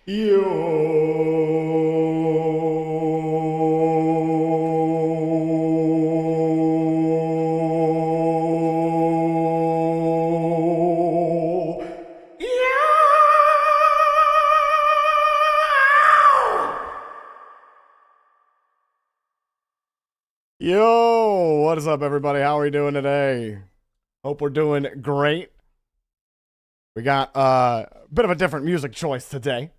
Yo, what is up, everybody? How are we doing today? Hope we're doing great. We got a bit of a different music choice today.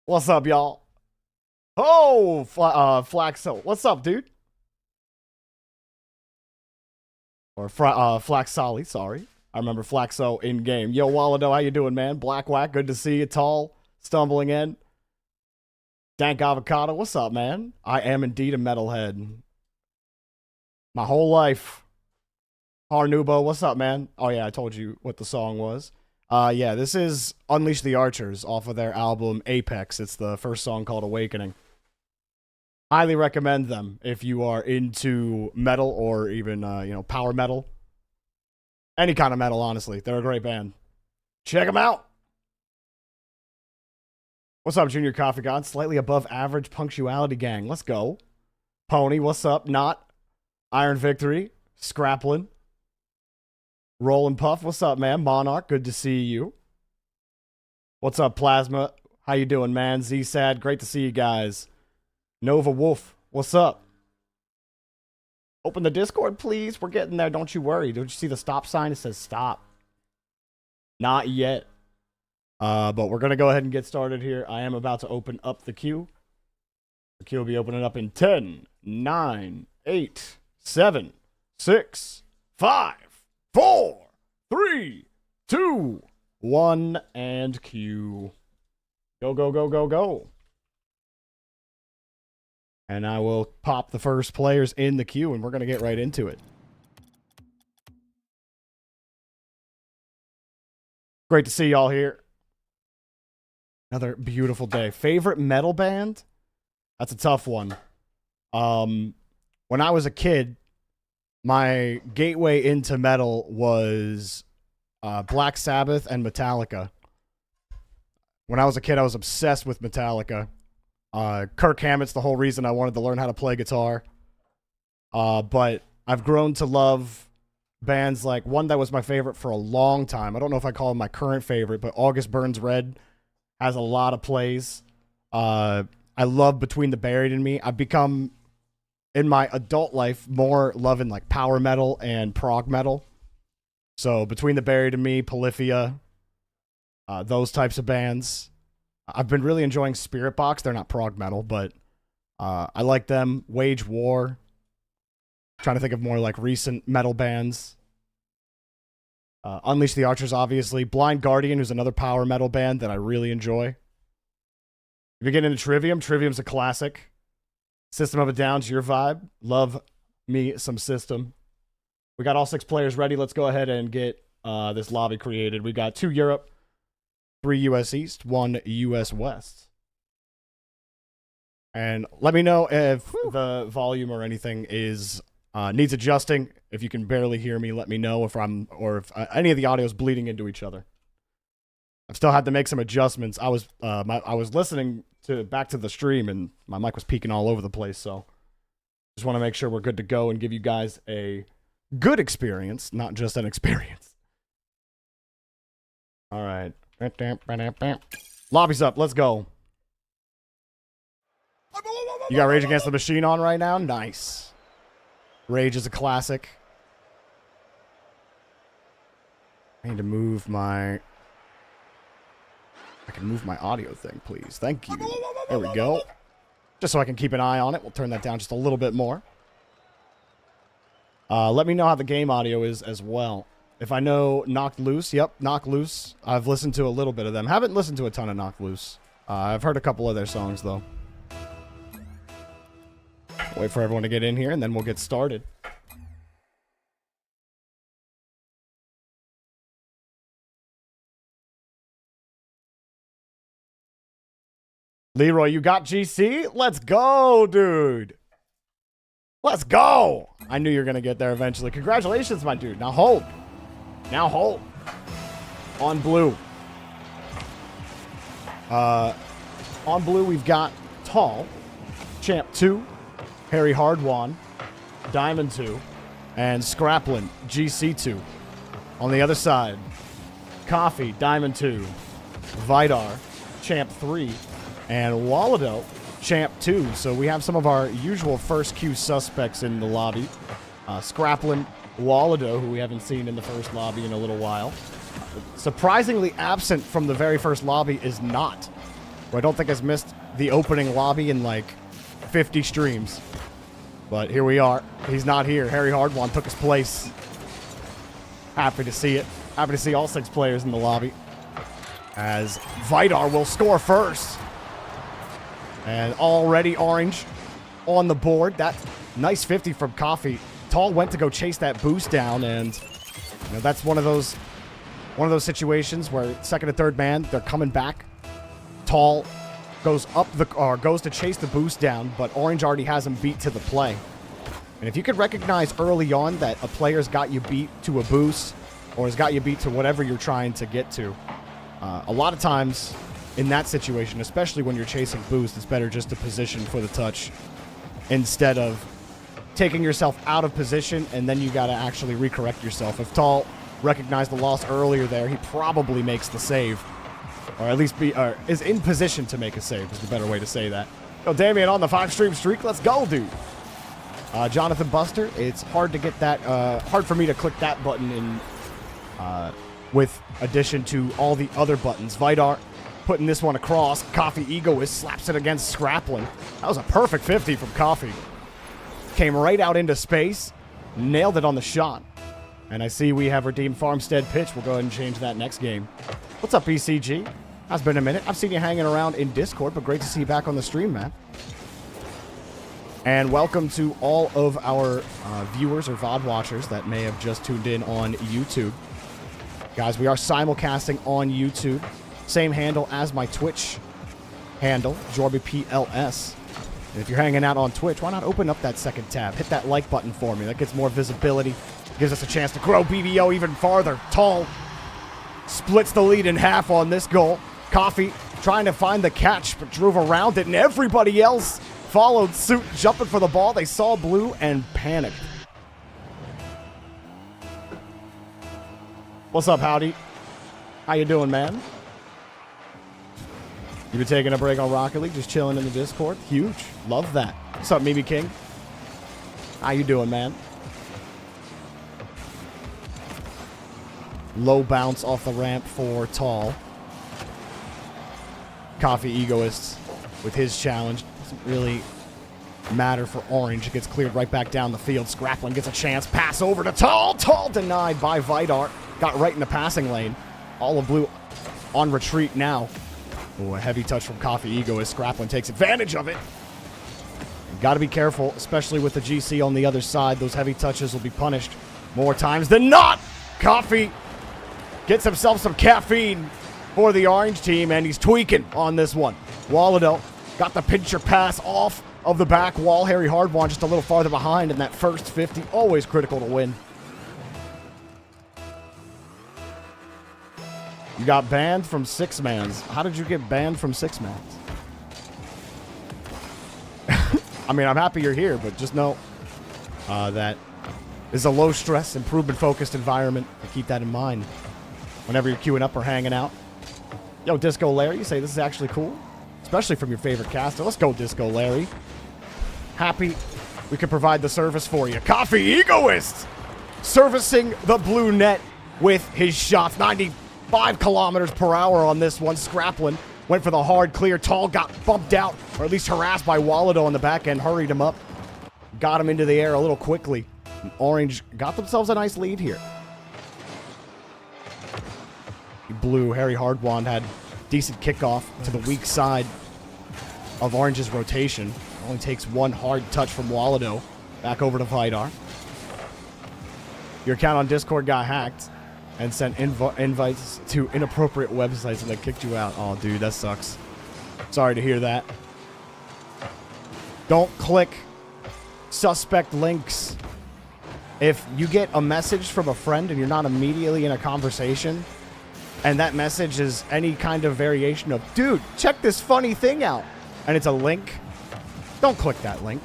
What's up, y'all? Oh, Flaxo. What's up, dude? Or Flaxolly, sorry. I remember Flaxo in game. Yo, Wallado, how you doing, man? Black Whack, good to see you. Tall, stumbling in. Dank Avocado, what's up, man? I am indeed a metalhead. My whole life. Harnubo, what's up, man? Oh, yeah, I told you what the song was. Yeah, this is Unleash the Archers off of their album Apex. It's the first song called Awakening. Highly recommend them if you are into metal or even, power metal. Any kind of metal, honestly. They're a great band. Check them out. What's up, Junior Coffee God? Slightly above average punctuality gang. Let's go. Pony, what's up? Not. Iron Victory. Scraplin. Roll and Puff, what's up, man? Monarch, good to see you. What's up, Plasma? How you doing, man? Z-Sad, great to see you guys. Nova Wolf, what's up? Open the Discord, please. We're getting there, don't you worry. Don't you see the stop sign? It says stop. Not yet. But we're going to go ahead and get started here. I am about to open up the queue. The queue will be opening up in 10, 9, 8, 7, 6, 5, 4, 3, 2, 1, and queue. Go, go, go, go, go. And I will pop the first players in the queue, and we're going to get right into it. Great to see y'all here. Another beautiful day. Favorite metal band? That's a tough one. When I was a kid, my gateway into metal was Black Sabbath and Metallica. When I was a kid, I was obsessed with Metallica. Kirk Hammett's the whole reason I wanted to learn how to play guitar. But I've grown to love bands like one that was my favorite for a long time. I don't know if I call him my current favorite, but August Burns Red has a lot of plays. I love Between the Buried and Me. I've become, in my adult life, more loving like power metal and prog metal. So Between the Buried and Me, Polyphia, those types of bands. I've been really enjoying Spirit Box. They're not prog metal, but I like them. Wage War. Trying to think of more like recent metal bands. Unleash the Archers, obviously. Blind Guardian, who's another power metal band that I really enjoy. If you get into Trivium, Trivium's a classic. System of a Down's your vibe. Love me some System. We got all 6 players ready. Let's go ahead and get this lobby created. We got 2 Europe, 3 US East, 1 US West. And let me know if the volume or anything is needs adjusting. If you can barely hear me, let me know if any of the audio is bleeding into each other. I've still had to make some adjustments. I was listening back to the stream and my mic was peaking all over the place. So just want to make sure we're good to go and give you guys a good experience, not just an experience. All right. Lobby's up. Let's go. You got Rage Against the Machine on right now? Nice. Rage is a classic. I need to move my... I can move my audio thing, please. Thank you. There we go. Just so I can keep an eye on it. We'll turn that down just a little bit more. Let me know how the game audio is as well. If I know Knocked Loose, yep, Knocked Loose. I've listened to a little bit of them. Haven't listened to a ton of Knocked Loose. I've heard a couple of their songs, though. Wait for everyone to get in here, and then we'll get started. Leroy, you got GC? Let's go, dude. Let's go. I knew you were going to get there eventually. Congratulations, my dude. Now hold. Now hold. On blue. On blue, we've got Tall, Champ 2, Harry Hardwan, Diamond 2, and Scraplin, GC 2. On the other side, Coffee, Diamond 2, Vidar, Champ 3, and Walado, Champ 2. So we have some of our usual first queue suspects in the lobby. Scraplin, Walado, who we haven't seen in the first lobby in a little while. Surprisingly absent from the very first lobby is Not, who I don't think has missed the opening lobby in like 50 streams. But here we are. He's not here. Harry Hardwan took his place. Happy to see it. Happy to see all 6 players in the lobby. As Vidar will score first. And already Orange on the board. That nice 50 from Coffee. Tall went to go chase that boost down, and you know, that's one of those situations where second and third man, they're coming back. Tall goes goes to chase the boost down, but Orange already has him beat to the play. And if you could recognize early on that a player's got you beat to a boost or has got you beat to whatever you're trying to get to, a lot of times in that situation, especially when you're chasing boost, it's better just to position for the touch instead of taking yourself out of position and then you got to actually recorrect yourself. If Tall recognized the loss earlier there, he probably makes the save. Or at least is in position to make a save, is the better way to say that. Yo, Damien on the 5-stream streak. Let's go, dude. Jonathan Buster, it's hard to get that, hard for me to click that button in, with addition to all the other buttons. Vidar putting this one across. Coffee Egoist slaps it against Scraplin. That was a perfect 50 from Coffee. Came right out into space. Nailed it on the shot. And I see we have redeemed Farmstead pitch. We'll go ahead and change that next game. What's up, BCG? Has been a minute. I've seen you hanging around in Discord, but great to see you back on the stream, man. And welcome to all of our viewers or VOD watchers that may have just tuned in on YouTube. Guys, we are simulcasting on YouTube. Same handle as my Twitch handle, JorbyPls. And if you're hanging out on Twitch, why not open up that second tab? Hit that like button for me. That gets more visibility. Gives us a chance to grow BBO even farther. Tall splits the lead in half on this goal. Coffee trying to find the catch, but drove around it, and everybody else followed suit, jumping for the ball. They saw blue and panicked. What's up, Howdy? How you doing, man? You been taking a break on Rocket League, just chilling in the Discord? Huge. Love that. What's up, Mimi King? How you doing, man? Low bounce off the ramp for Tall. Coffee Egoist with his challenge. Doesn't really matter for Orange. It gets cleared right back down the field. Scraplin gets a chance. Pass over to Tall. Tall denied by Vidar. Got right in the passing lane. All of blue on retreat now. Oh, a heavy touch from Coffee Egoist. Scraplin takes advantage of it. Got to be careful, especially with the GC on the other side. Those heavy touches will be punished more times than not. Coffee gets himself some caffeine for the Orange team, and he's tweaking on this one. Walado got the pincher pass off of the back wall. Harry Hardwan just a little farther behind in that first 50. Always critical to win. You got banned from 6-mans. How did you get banned from 6-mans? I mean, I'm happy you're here, but just know that is a low-stress, improvement-focused environment. So keep that in mind whenever you're queuing up or hanging out. Yo, Disco Larry, you say this is actually cool, especially from your favorite caster. Let's go, Disco Larry. Happy we can provide the service for you. Coffee Egoist servicing the blue net with his shots. 95 kilometers per hour on this one. Scraplin went for the hard clear. Tall got bumped out, or at least harassed by Walado on the back end. Hurried him up. Got him into the air a little quickly. And Orange got themselves a nice lead here. Blue, Harry Hardwand had decent kickoff to the weak side of Orange's rotation. It only takes one hard touch from Walado. Back over to Vidar. Your account on Discord got hacked and sent invites to inappropriate websites and they kicked you out. Oh, dude, that sucks. Sorry to hear that. Don't click suspect links. If you get a message from a friend and you're not immediately in a conversation, and that message is any kind of variation of, dude, check this funny thing out, and it's a link, don't click that link.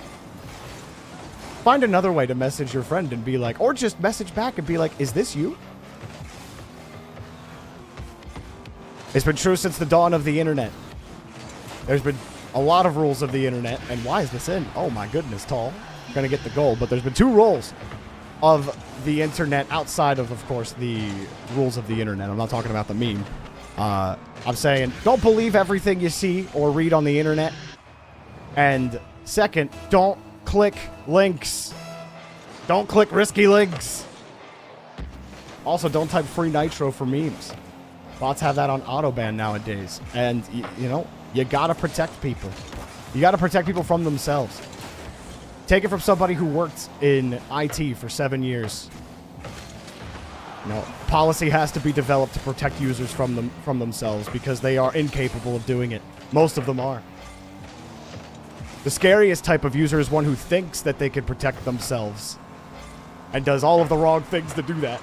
Find another way to message your friend and be like, or just message back and be like, is this you? It's been true since the dawn of the internet. There's been a lot of rules of the internet, and why is this in? Oh my goodness, Tall. Gonna get the goal, but there's been 2 rules of the internet outside of course, the rules of the internet. I'm not talking about the meme. I'm saying don't believe everything you see or read on the internet. And second, don't click links. Don't click risky links. Also, don't type free nitro for memes. Bots have that on autoban nowadays. And, you know, you gotta protect people. You gotta protect people from themselves. Take it from somebody who worked in IT for 7 years. You know, policy has to be developed to protect users from themselves because they are incapable of doing it. Most of them are. The scariest type of user is one who thinks that they can protect themselves and does all of the wrong things to do that.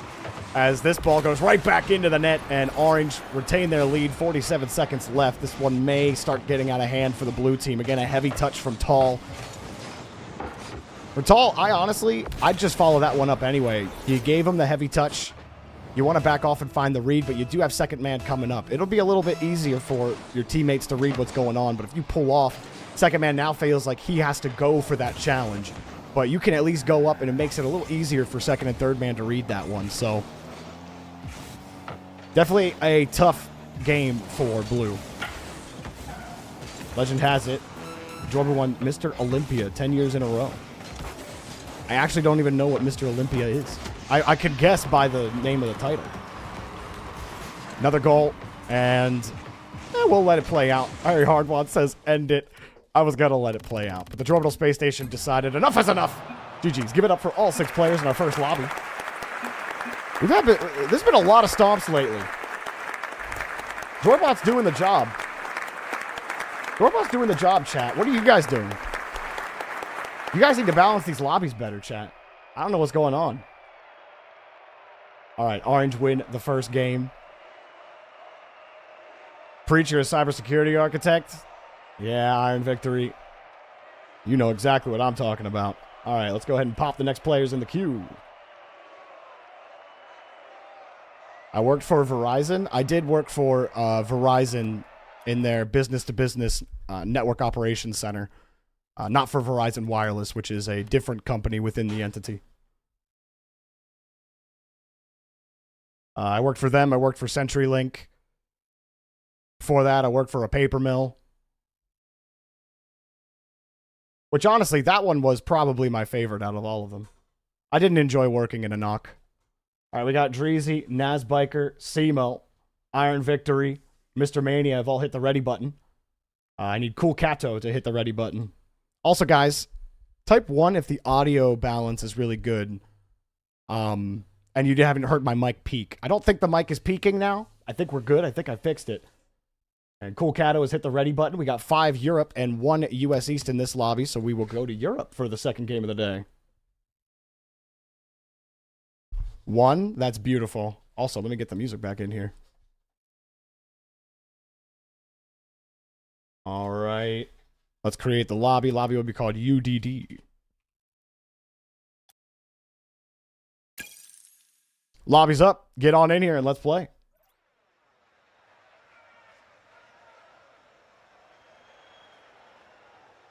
As this ball goes right back into the net and Orange retain their lead. 47 seconds left. This one may start getting out of hand for the blue team. Again, a heavy touch from Tall. For Tall, I'd just follow that one up anyway. You gave him the heavy touch. You want to back off and find the read, but you do have second man coming up. It'll be a little bit easier for your teammates to read what's going on, but if you pull off, second man now feels like he has to go for that challenge. But you can at least go up, and it makes it a little easier for second and third man to read that one. So, definitely a tough game for Blue. Legend has it. Jorby won Mr. Olympia 10 years in a row. I actually don't even know what Mr. Olympia is. I could guess by the name of the title. Another goal, and we'll let it play out. Harry Hardwad says, end it. I was going to let it play out, but the Orbital Space Station decided enough is enough. GG's. Give it up for all 6 players in our first lobby. There's been a lot of stomps lately. Jorbot's doing the job. Jorbot's doing the job, chat. What are you guys doing? You guys need to balance these lobbies better, chat. I don't know what's going on. All right, Orange win the first game. Preacher, a cybersecurity architect. Yeah, Iron Victory. You know exactly what I'm talking about. All right, let's go ahead and pop the next players in the queue. I worked for Verizon. I did work for Verizon in their business-to-business network operations center. Not for Verizon Wireless, which is a different company within the entity. I worked for them. I worked for CenturyLink. Before that, I worked for a paper mill. Which, honestly, that one was probably my favorite out of all of them. I didn't enjoy working in a knock. All right, we got Dreezy, Nazbiker, Simo, Iron Victory, Mr. Mania have all hit the ready button. I need Cool Kato to hit the ready button. Also, guys, type 1 if the audio balance is really good. And you haven't heard my mic peak. I don't think the mic is peaking now. I think we're good. I think I fixed it. And Cool Kato has hit the ready button. We got 5 Europe and 1 US East in this lobby, so we will go to Europe for the second game of the day. 1, that's beautiful. Also, let me get the music back in here. All right. Let's create the lobby. Lobby will be called UDD. Lobby's up. Get on in here and let's play.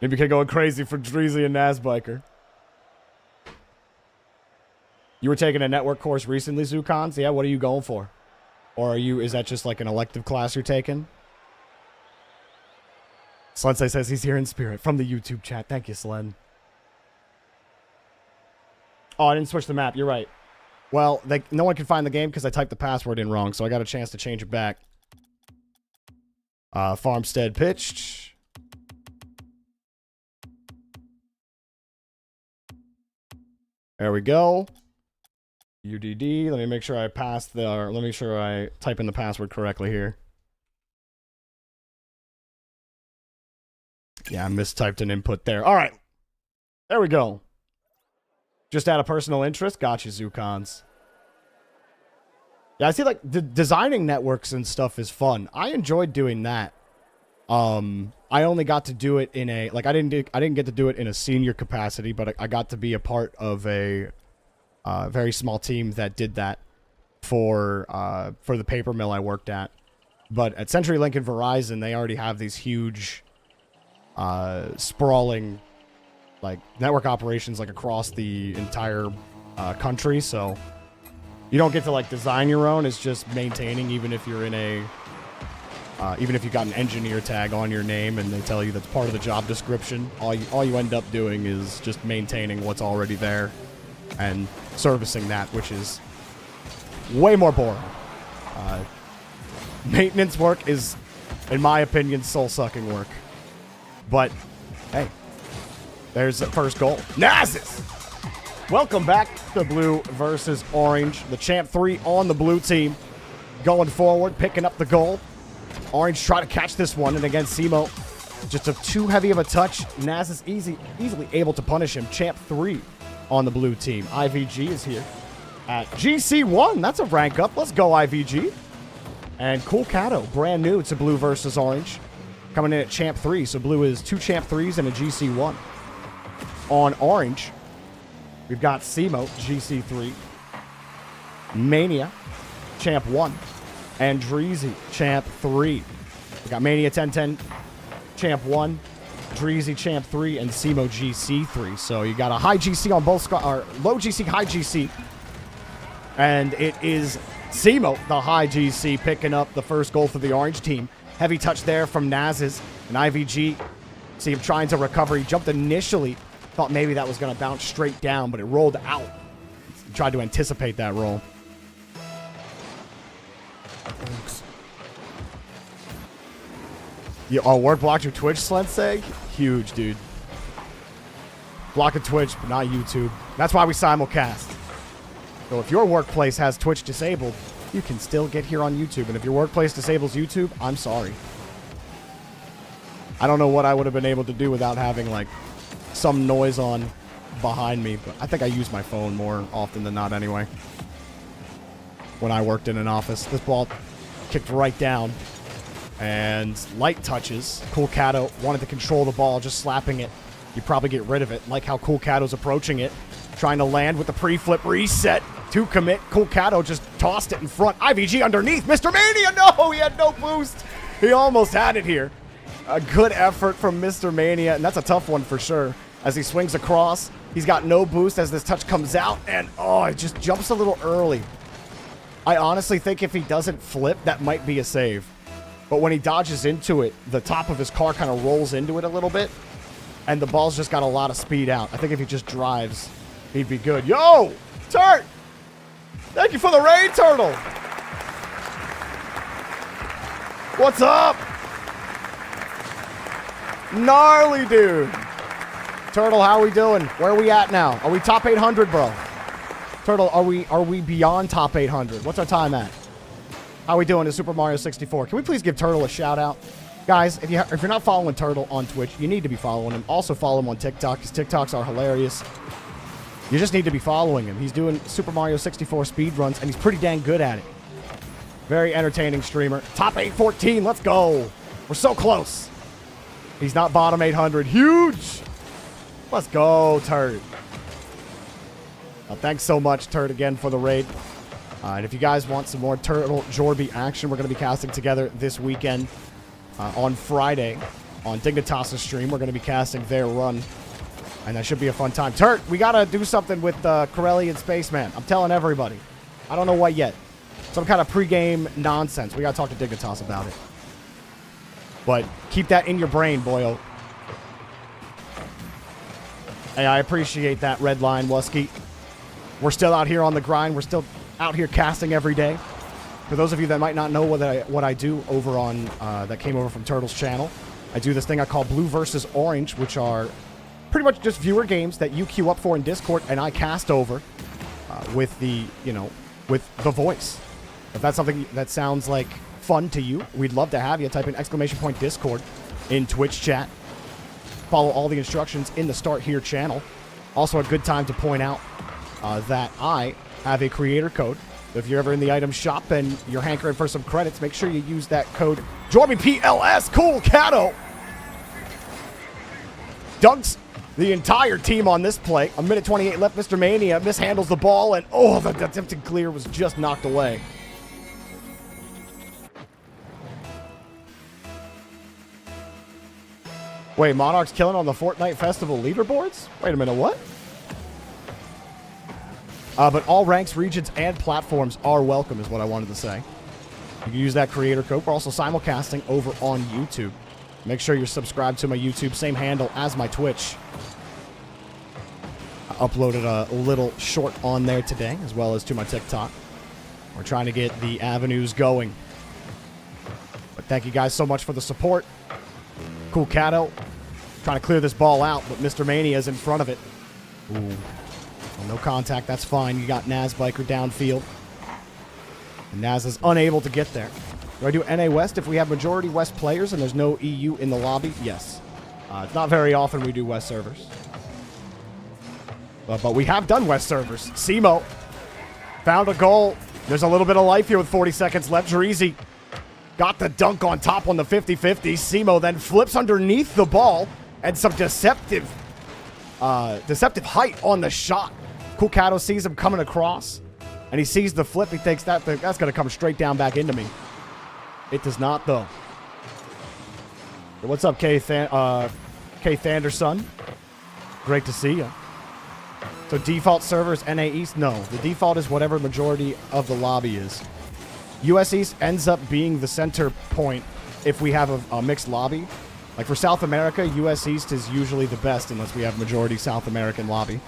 Maybe could going crazy for Dreezy and Nazbiker. You were taking a network course recently, Zukons? Yeah, what are you going for? Or is that just like an elective class you're taking? Slensei says he's here in spirit from the YouTube chat. Thank you, Slen. Oh, I didn't switch the map. You're right. Well, no one can find the game because I typed the password in wrong, so I got a chance to change it back. Farmstead pitched. There we go. UDD. Let me make sure I let me make sure I type in the password correctly here. Yeah, I mistyped an input there. All right. There we go. Just out of personal interest. Gotcha, Zukons. Yeah, I see like designing networks and stuff is fun. I enjoyed doing that. I only got to do it in a I didn't get to do it in a senior capacity, but I got to be a part of a very small team that did that for the paper mill I worked at. But at CenturyLink and Verizon, they already have these huge sprawling like network operations like across the entire country, so you don't get to like design your own. It's just maintaining, even if you're in a even if you got an engineer tag on your name and they tell you that's part of the job description, all you end up doing is just maintaining what's already there and servicing that, which is way more boring. Maintenance work is, in my opinion, soul-sucking work. But, hey, there's the first goal. Nazis! Welcome back to Blue versus Orange. The Champ 3 on the blue team. Going forward, picking up the goal. Orange try to catch this one, and again, Simo, just too heavy of a touch. Naz is easily able to punish him. Champ 3 on the blue team. IVG is here at GC1. That's a rank up. Let's go, IVG. And Cool Cato, brand new to Blue versus Orange, coming in at Champ 3. So Blue is 2 Champ 3s and a GC1. On Orange, we've got Simo, GC3. Mania, Champ 1. And Dreezy, Champ 3. We got Mania 1010, Champ 1. Dreezy, Champ 3. And Simo, GC 3. So you got a high GC on both, or low GC, high GC. And it is Simo, the high GC, picking up the first goal for the Orange team. Heavy touch there from Naz's. And IVG, see him trying to recover. He jumped initially. Thought maybe that was going to bounce straight down, but it rolled out. He tried to anticipate that roll. Work blocked your Twitch, Slensei? Huge, dude. Block a Twitch, but not YouTube. That's why we simulcast. So if your workplace has Twitch disabled, you can still get here on YouTube. And if your workplace disables YouTube, I'm sorry. I don't know what I would have been able to do without having, like, some noise on behind me. But I think I use my phone more often than not anyway. When I worked in an office. This ball kicked right down. And light touches. Cool Cato wanted to control the ball, just slapping it. You probably get rid of it. Like how Cool Cato's approaching it. Trying to land with the pre-flip reset to commit. Cool Cato just tossed it in front. IVG underneath. Mr. Mania, no! He had no boost. He almost had it here. A good effort from Mr. Mania, and that's a tough one for sure. As he swings across, he's got no boost as this touch comes out, and oh, it just jumps a little early. I honestly think if he doesn't flip, that might be a save. But when he dodges into it, the top of his car kind of rolls into it a little bit, and the ball's just got a lot of speed out. I think if he just drives, he'd be good. Yo! Turt! Thank you for the raid, Turtle! What's up? Gnarly, dude. Turtle, how are we doing? Where are we at now? Are we top 800, bro? Turtle, are we beyond top 800? What's our time at? How are we doing in Super Mario 64? Can we please give Turtle a shout out? Guys, if you're not following Turtle on Twitch, you need to be following him. Also follow him on TikTok. His TikToks are hilarious. You just need to be following him. He's doing Super Mario 64 speedruns, and he's pretty dang good at it. Very entertaining streamer. Top 814, let's go. We're so close. He's not bottom 800. Huge. Let's go, Turd. Well, thanks so much, Turd, again for the raid. And if you guys want some more Turtle Jorby action, we're going to be casting together this weekend on Friday on Dignitas' stream. We're going to be casting their run, and that should be a fun time. Turt, we got to do something with Corellian Spaceman. I'm telling everybody. I don't know what yet. Some kind of pregame nonsense. We got to talk to Dignitas about it. But keep that in your brain, boyo. Hey, I appreciate that, Red Line Wusky. We're still out here on the grind. We're still out here casting every day. For those of you that might not know what I do over on, that came over from Turtle's channel, I do this thing I call Blue versus Orange, which are pretty much just viewer games that you queue up for in Discord, and I cast over with the, with the voice. If that's something that sounds like fun to you, we'd love to have you. Type in !Discord in Twitch chat. Follow all the instructions in the Start Here channel. Also a good time to point out that I have a creator code. If you're ever in the item shop and you're hankering for some credits, make sure you use that code JorbyPls. Cool Cato dunks the entire team on this play. A minute 28 left. Mr. Mania mishandles the ball, and oh, the attempted clear was just knocked away. Wait, Monarch's killing on the Fortnite Festival leaderboards? Wait a minute, what? But all ranks, regions, and platforms are welcome is what I wanted to say. You can use that creator code. We're also simulcasting over on YouTube. Make sure you're subscribed to my YouTube. Same handle as my Twitch. I uploaded a little short on there today, as well as to my TikTok. We're trying to get the avenues going. But thank you guys so much for the support. Cool Cato. Trying to clear this ball out, but Mr. Mania is in front of it. Ooh. Well, no contact. That's fine. You got Naz Biker downfield. And Naz is unable to get there. Do I do NA West if we have majority West players and there's no EU in the lobby? Yes. It's not very often we do West servers. But we have done West servers. Simo found a goal. There's a little bit of life here with 40 seconds left. Dreezy got the dunk on top on the 50-50. Simo then flips underneath the ball, and some deceptive height on the shot. Cool Cato sees him coming across, and he sees the flip. He thinks that's going to come straight down back into me. It does not, though. What's up, K. Thanderson? Great to see you. So default servers NA East? No. The default is whatever majority of the lobby is. US East ends up being the center point if we have a mixed lobby. Like for South America, US East is usually the best unless we have majority South American lobby.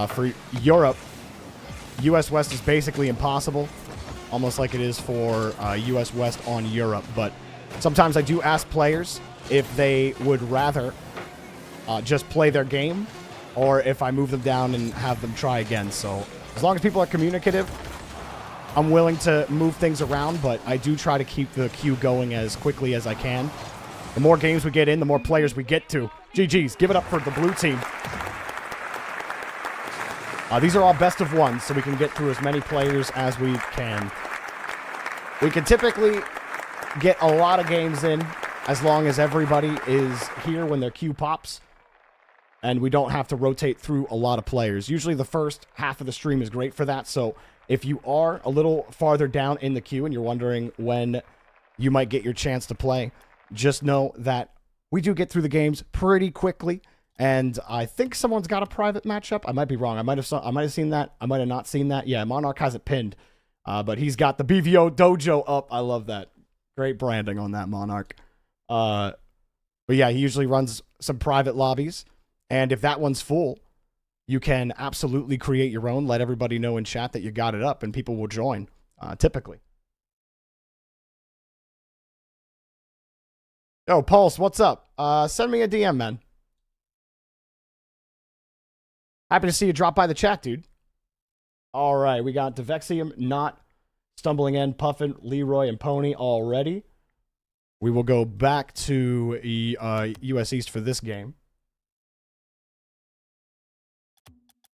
For Europe, US West is basically impossible. Almost like it is for US West on Europe. But sometimes I do ask players if they would rather just play their game or if I move them down and have them try again. So as long as people are communicative, I'm willing to move things around, but I do try to keep the queue going as quickly as I can. The more games we get in, the more players we get to. GG's, give it up for the blue team. These are all best of ones, so we can get through as many players as we can. We can typically get a lot of games in as long as everybody is here when their queue pops, and we don't have to rotate through a lot of players. Usually the first half of the stream is great for that, so if you are a little farther down in the queue and you're wondering when you might get your chance to play, just know that we do get through the games pretty quickly. And I think someone's got a private matchup. I might be wrong. I might have seen that. I might have not seen that. Yeah, Monarch has it pinned. But he's got the BVO Dojo up. I love that. Great branding on that, Monarch. But yeah, he usually runs some private lobbies. And if that one's full, you can absolutely create your own. Let everybody know in chat that you got it up, and people will join, typically. Yo, Pulse, what's up? Send me a DM, man. Happy to see you drop by the chat, dude. All right, we got Devexium, Not, Stumbling In, Puffin, Leroy, and Pony already. We will go back to US East for this game.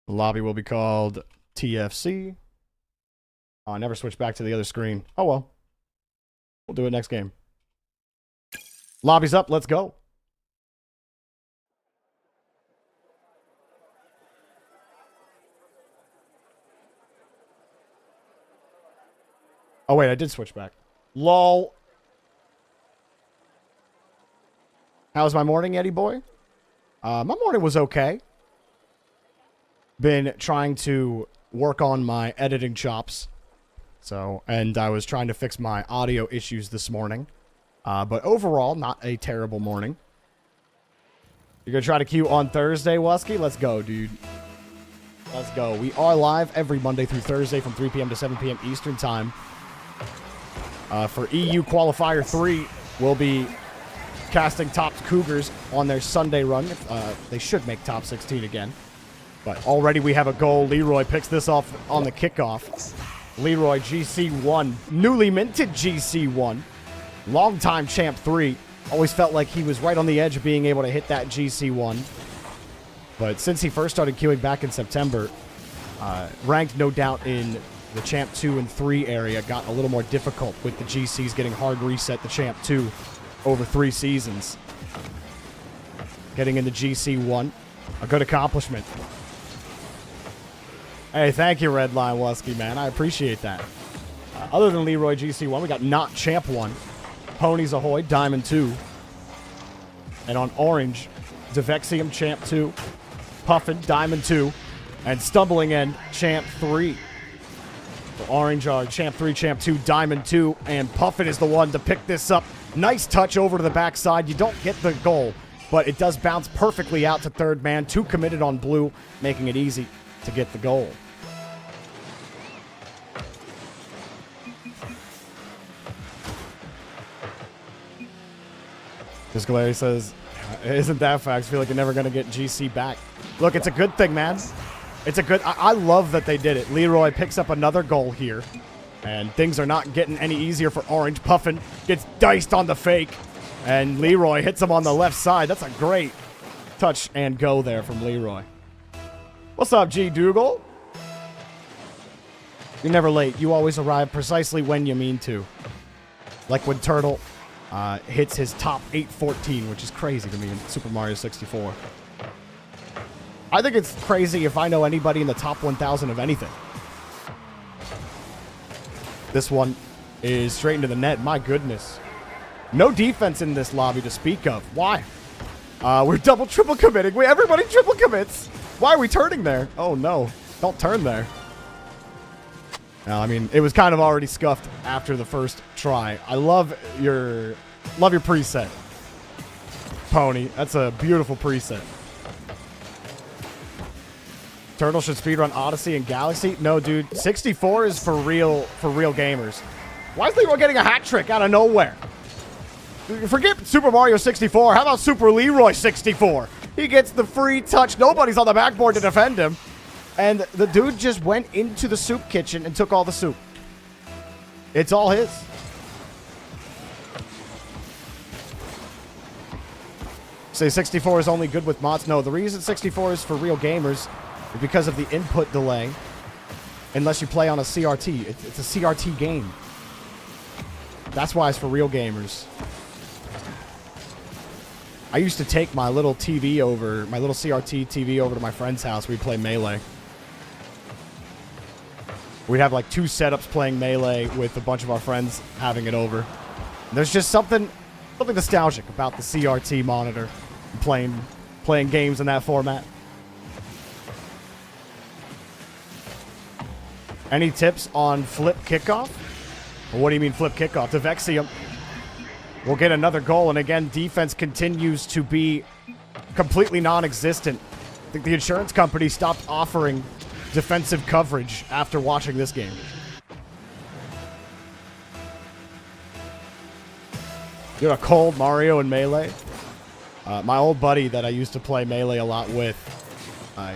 The lobby will be called TFC. Oh, I never switched back to the other screen. Oh, well. We'll do it next game. Lobby's up. Let's go. Oh, wait, I did switch back. Lol. How was my morning, Eddie boy? My morning was okay. Been trying to work on my editing chops. So, and I was trying to fix my audio issues this morning. But overall, not a terrible morning. You're going to try to queue on Thursday, Wusky? Let's go, dude. Let's go. We are live every Monday through Thursday from 3 p.m. to 7 p.m. Eastern Time. For EU Qualifier 3, we'll be casting top Cougars on their Sunday run. They should make top 16 again. But already we have a goal. Leroy picks this off on the kickoff. Leroy, GC1. Newly minted GC1. Longtime Champ 3. Always felt like he was right on the edge of being able to hit that GC1. But since he first started queuing back in September, ranked no doubt in the Champ 2 and 3 area got a little more difficult with the GCs getting hard reset to Champ 2 over 3 seasons. Getting into GC1, a good accomplishment. Hey, thank you, Redline Wusky, man. I appreciate that. Other than Leroy GC1, we got Not Champ 1, Ponies Ahoy, Diamond 2. And on Orange, Devexium, Champ 2, Puffin, Diamond 2, and Stumbling End, Champ 3. So Orange are Champ 3, Champ 2, Diamond 2, and Puffin is the one to pick this up. Nice touch over to the backside. You don't get the goal, but it does bounce perfectly out to third man. 2 committed on blue, making it easy to get the goal. Discalary says, isn't that facts? I feel like you're never going to get GC back. Look, it's a good thing, man. It's a good... I love that they did it. Leroy picks up another goal here. And things are not getting any easier for Orange. Puffin gets diced on the fake. And Leroy hits him on the left side. That's a great touch and go there from Leroy. What's up, G. Dougal? You're never late. You always arrive precisely when you mean to. Like when Turtle... hits his top 814, which is crazy to me in Super Mario 64. I think it's crazy if I know anybody in the top 1,000 of anything. This one is straight into the net. My goodness. No defense in this lobby to speak of. Why? We're double, triple committing. Everybody triple commits. Why are we turning there? Oh, no. Don't turn there. I mean, it was kind of already scuffed after the first try. I love your preset, Pony. That's a beautiful preset. Turtle should speedrun Odyssey and Galaxy. No, dude. 64 is for real gamers. Why is Leroy getting a hat trick out of nowhere? Forget Super Mario 64. How about Super Leroy 64? He gets the free touch. Nobody's on the backboard to defend him. And the dude just went into the soup kitchen and took all the soup. It's all his. Say 64 is only good with mods. No, the reason 64 is for real gamers is because of the input delay. Unless you play on a CRT. It's a CRT game. That's why it's for real gamers. I used to take my little TV over, my little CRT TV over to my friend's house. We'd play Melee. We'd have like 2 setups playing Melee with a bunch of our friends having it over. And there's just something nostalgic about the CRT monitor and playing games in that format. Any tips on flip kickoff? Well, what do you mean flip kickoff? Devexium will get another goal, and again, defense continues to be completely non-existent. I think the insurance company stopped offering defensive coverage after watching this game. You're a cold Mario and Melee. My old buddy that I used to play Melee a lot with,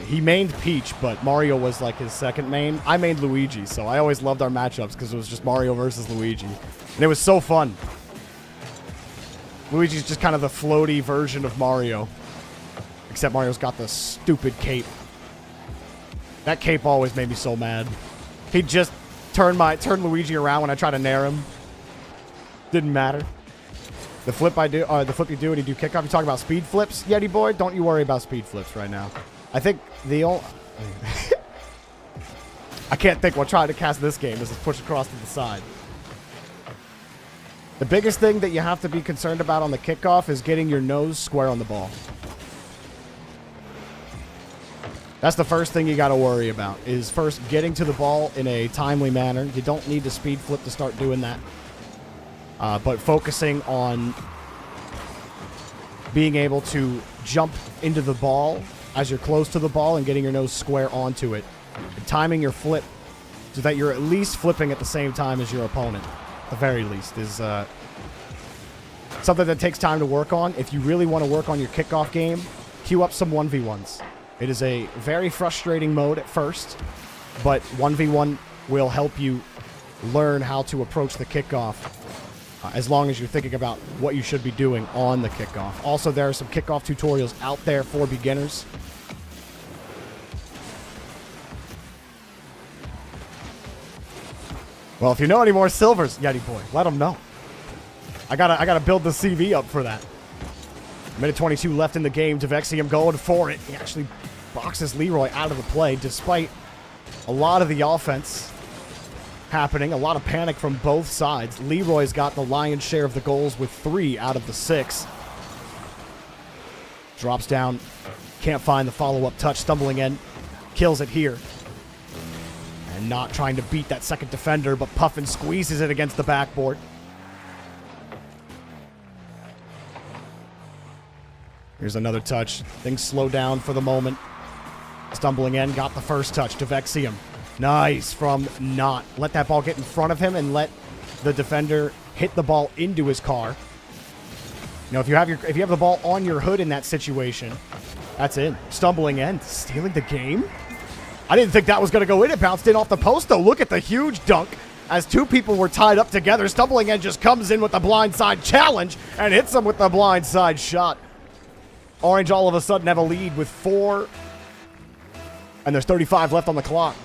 he mained Peach, but Mario was like his second main. I mained Luigi, so I always loved our matchups because it was just Mario versus Luigi. And it was so fun. Luigi's just kind of the floaty version of Mario. Except Mario's got the stupid cape. That cape always made me so mad. He'd just turn Luigi around when I try to nair him. Didn't matter. The flip you do when you do kickoff. You talk about speed flips, Yeti boy. Don't you worry about speed flips right now. I think the old... I can't think. We'll try to cast this game. This is push across to the side. The biggest thing that you have to be concerned about on the kickoff is getting your nose square on the ball. That's the first thing you got to worry about, is first getting to the ball in a timely manner. You don't need to speed flip to start doing that. But focusing on being able to jump into the ball as you're close to the ball and getting your nose square onto it. And timing your flip so that you're at least flipping at the same time as your opponent, at the very least, is something that takes time to work on. If you really want to work on your kickoff game, queue up some 1v1s. It is a very frustrating mode at first, but 1v1 will help you learn how to approach the kickoff as long as you're thinking about what you should be doing on the kickoff. Also, there are some kickoff tutorials out there for beginners. Well, if you know any more silvers, Yeti boy, let them know. I gotta build the CV up for that. Minute 22 left in the game. Devexium going for it. He actually boxes Leroy out of the play, despite a lot of the offense happening. A lot of panic from both sides. Leroy's got the lion's share of the goals with 3 out of the 6. Drops down. Can't find the follow-up touch. Stumbling in. Kills it here. And not trying to beat that second defender, but Puffin squeezes it against the backboard. Here's another touch. Things slow down for the moment. Stumbling in, got the first touch. Devexium. Nice from Not. Let that ball get in front of him and let the defender hit the ball into his car. You know, if you have the ball on your hood in that situation, that's in. Stumbling in, stealing the game. I didn't think that was going to go in. It bounced in off the post, though. Look at the huge dunk as two people were tied up together. Stumbling in just comes in with the blindside challenge and hits him with the blindside shot. Orange all of a sudden have a lead with 4, and there's 35 left on the clock.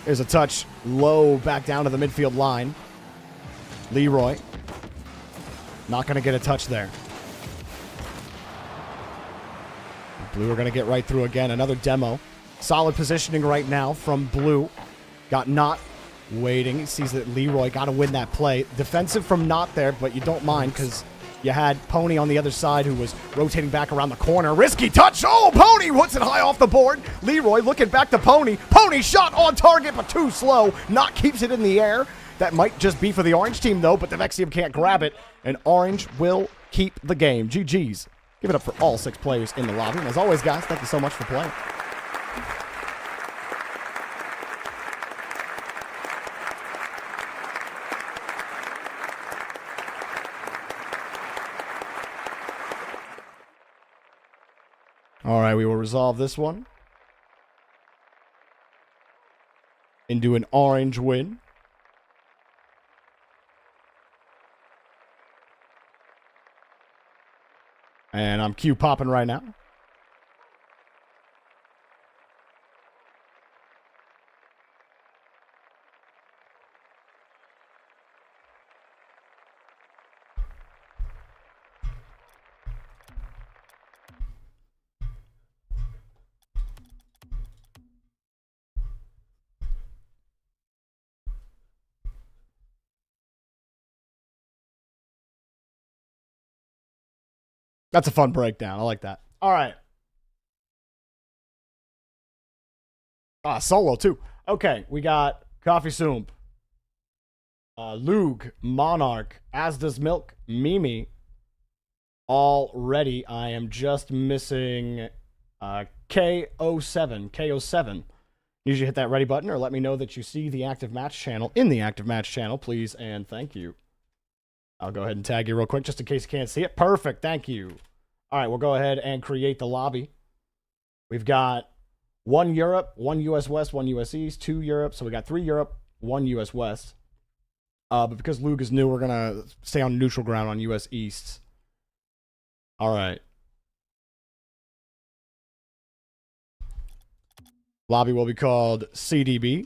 There's a touch low back down to the midfield line. Leroy not going to get a touch there. Blue are going to get right through again. Another demo. Solid positioning right now from Blue. Got Not waiting. He sees that Leroy got to win that play. Defensive from Not there, but you don't mind because you had Pony on the other side who was rotating back around the corner. Risky touch. Oh, Pony puts it high off the board. Leroy looking back to Pony. Pony shot on target, but too slow. Not keeps it in the air. That might just be for the Orange team, though, but the Vexium can't grab it, and Orange will keep the game. GG's. Give it up for all 6 players in the lobby. And as always, guys, thank you so much for playing. All right, we will resolve this one into an Orange win. And I'm Q popping right now. That's a fun breakdown. I like that. All right. Solo, too. Okay, we got Coffee Soomp, Lug, Monarch, As Does Milk, Mimi, all ready. I am just missing K07. K07. Usually hit that ready button or let me know that you see the active match channel in the active match channel, please, and thank you. I'll go ahead and tag you real quick just in case you can't see it. Perfect. Thank you. All right, we'll go ahead and create the lobby. We've got 1 Europe, 1 US West, 1 US East, 2 Europe. So we got 3 Europe, 1 US West. But because Luke is new, we're going to stay on neutral ground on US East. All right. Lobby will be called CDB.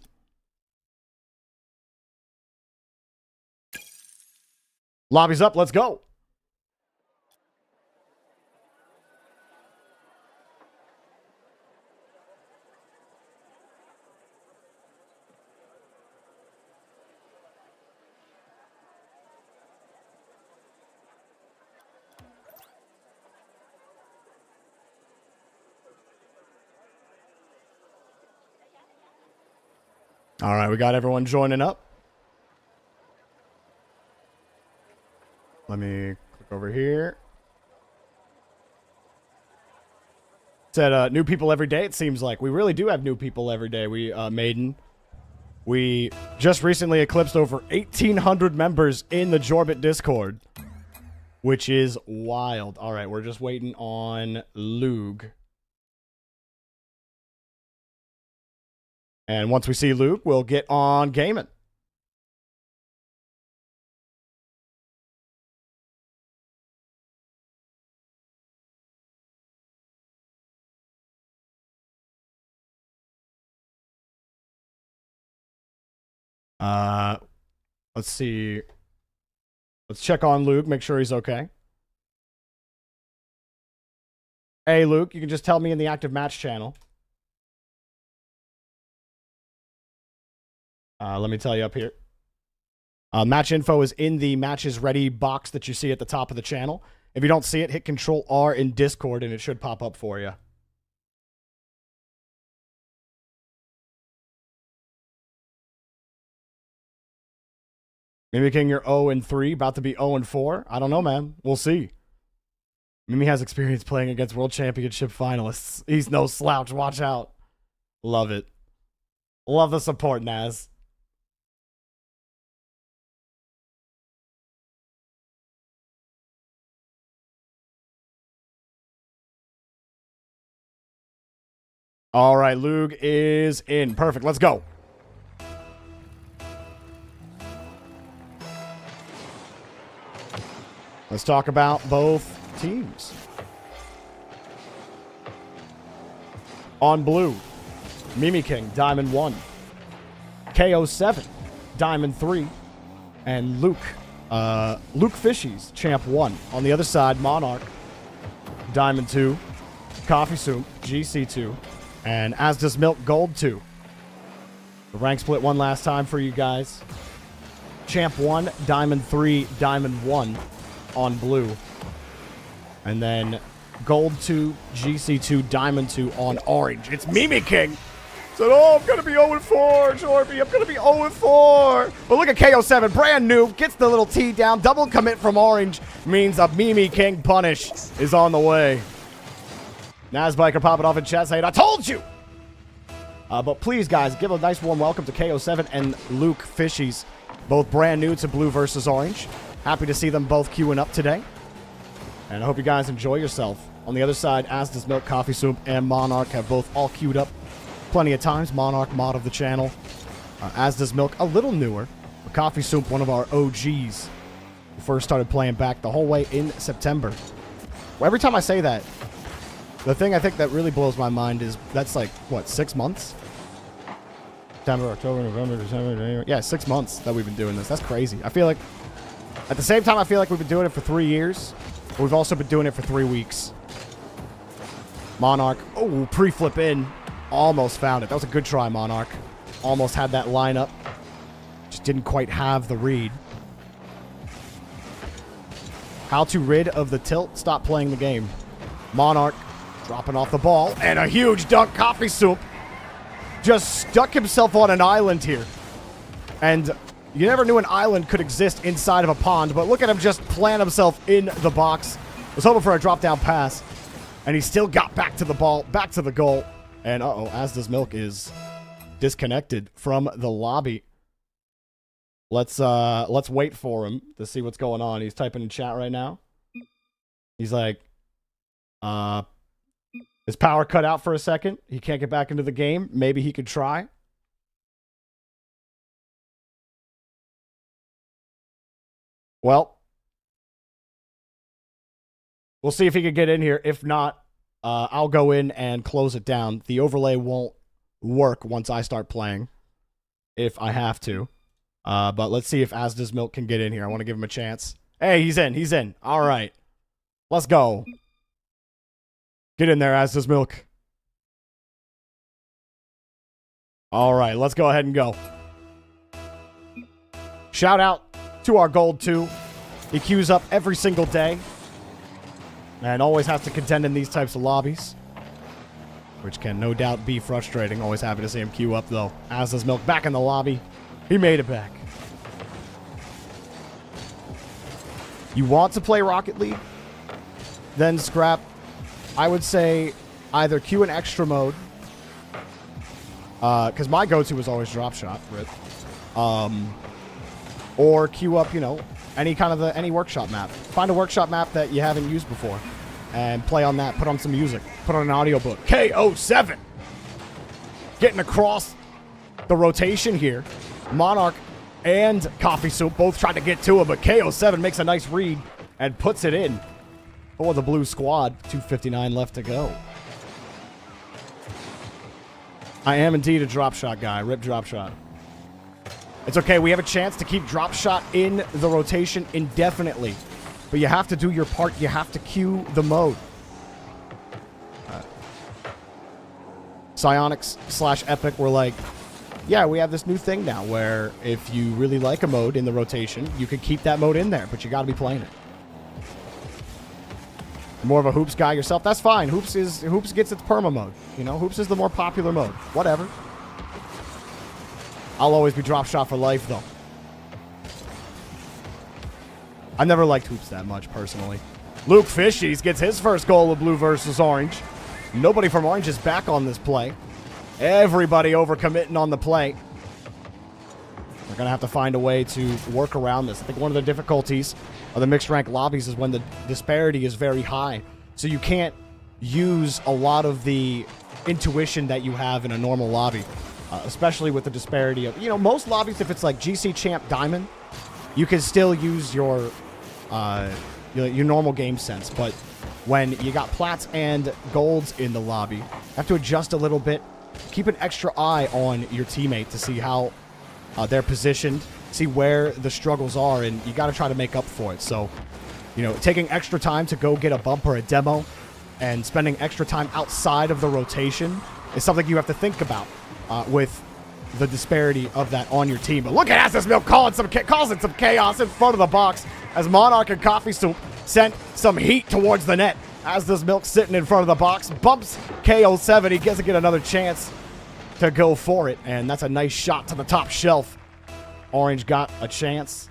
Lobby's up. Let's go. All right, we got everyone joining up. Let me click over here. Said new people every day, it seems like. We really do have new people every day. Maiden. We just recently eclipsed over 1,800 members in the Jorby Discord, which is wild. All right, we're just waiting on Luke. And once we see Luke, we'll get on gaming. Let's see. Let's check on Luke, make sure he's okay. Hey, Luke, you can just tell me in the active match channel. Let me tell you up here. Match info is in the matches ready box that you see at the top of the channel. If you don't see it, hit Control R in Discord and it should pop up for you. Mimi King, you're 0-3, about to be 0-4. I don't know, man. We'll see. Mimi has experience playing against World Championship finalists. He's no slouch. Watch out. Love it. Love the support, Naz. All right, Luke is in. Perfect. Let's go. Let's talk about both teams. On blue, Mimi King, Diamond 1. KO7, Diamond 3. And Luke Fishies, Champ 1. On the other side, Monarch, Diamond 2. Coffee Soup, GC 2. And As Does Milk, Gold 2. The rank split one last time for you guys. Champ 1, Diamond 3, Diamond 1 on blue. And then Gold 2, GC 2, Diamond 2 on orange. It's Mimi King. Said, oh, I'm going to be 0-4, Jorby. I'm going to be 0-4. But look at KO7, brand new. Gets the little T down. Double commit from orange means a Mimi King punish is on the way. Nazbiker popping off in chat saying, I told you! But please, guys, give a nice warm welcome to KO7 and Luke Fishies. Both brand new to blue versus orange. Happy to see them both queuing up today. And I hope you guys enjoy yourself. On the other side, As Does Milk, Coffee Soup, and Monarch have both all queued up plenty of times. Monarch, mod of the channel. As Does Milk, a little newer. But Coffee Soup, one of our OGs. Who first started playing back the whole way in September. Well, every time I say that, the thing I think that really blows my mind is that's like, what, 6 months? September, October, November, December, January. Yeah, 6 months that we've been doing this. That's crazy. I feel like, at the same time, I feel like we've been doing it for 3 years. But we've also been doing it for 3 weeks. Monarch. Oh, pre-flip in. Almost found it. That was a good try, Monarch. Almost had that lineup. Just didn't quite have the read. How to rid of the tilt. Stop playing the game. Monarch dropping off the ball. And a huge dunk. Coffee Soup just stuck himself on an island here. And you never knew an island could exist inside of a pond, but look at him just plant himself in the box. Was hoping for a drop-down pass, and he still got back to the ball, back to the goal. And uh-oh, As Does Milk is disconnected from the lobby. Let's wait for him to see what's going on. He's typing in chat right now. He's like, his power cut out for a second. He can't get back into the game. Maybe he could try. Well, we'll see if he can get in here. If not, I'll go in and close it down. The overlay won't work once I start playing, if I have to. But let's see if As Does Milk can get in here. I want to give him a chance. Hey, he's in. He's in. All right. Let's go. Get in there, As Does Milk. All right, let's go ahead and go. Shout out to our Gold 2. He queues up every single day. And always has to contend in these types of lobbies. which can no doubt be frustrating. Always happy to see him queue up, though. As does Milk back in the lobby. He made it back. You want to play Rocket League? Then scrap. I would say either queue in extra mode, because my go-to was always drop shot, Rip. Or queue up, any workshop map. Find a workshop map that you haven't used before and play on that. Put on some music. Put on an audiobook. KO7 getting across the rotation here. Monarch and Coffee Soup both tried to get to him, but KO7 makes a nice read and puts it in for the blue squad. 2:59 left to go. I am indeed a drop shot guy. Rip drop shot. It's okay. We have a chance to keep drop shot in the rotation indefinitely. But you have to do your part. You have to queue the mode. Psionics / Epic were like, yeah, we have this new thing now where if you really like a mode in the rotation, you can keep that mode in there, but you got to be playing it. More of a Hoops guy yourself, that's fine. Hoops gets its perma mode. Hoops is the more popular mode. Whatever. I'll always be drop shot for life, though. I never liked Hoops that much, personally. Luke Fishies gets his first goal of blue versus orange. Nobody from orange is back on this play. Everybody overcommitting on the play. We're going to have to find a way to work around this. I think one of the difficulties of the mixed rank lobbies is when the disparity is very high. So you can't use a lot of the intuition that you have in a normal lobby. Especially with the disparity of, most lobbies, if it's like GC Champ Diamond, you can still use your normal game sense. But when you got plats and golds in the lobby, you have to adjust a little bit. Keep an extra eye on your teammate to see how they're positioned, see where the struggles are, and you got to try to make up for it. So, taking extra time to go get a bump or a demo and spending extra time outside of the rotation is something you have to think about with the disparity of that on your team. But look at Astis Milk causing some chaos in front of the box as Monarch and Coffee Soup sent some heat towards the net. As does Milk sitting in front of the box. Bumps KO7. He gets to get another chance to go for it. And that's a nice shot to the top shelf. Orange got a chance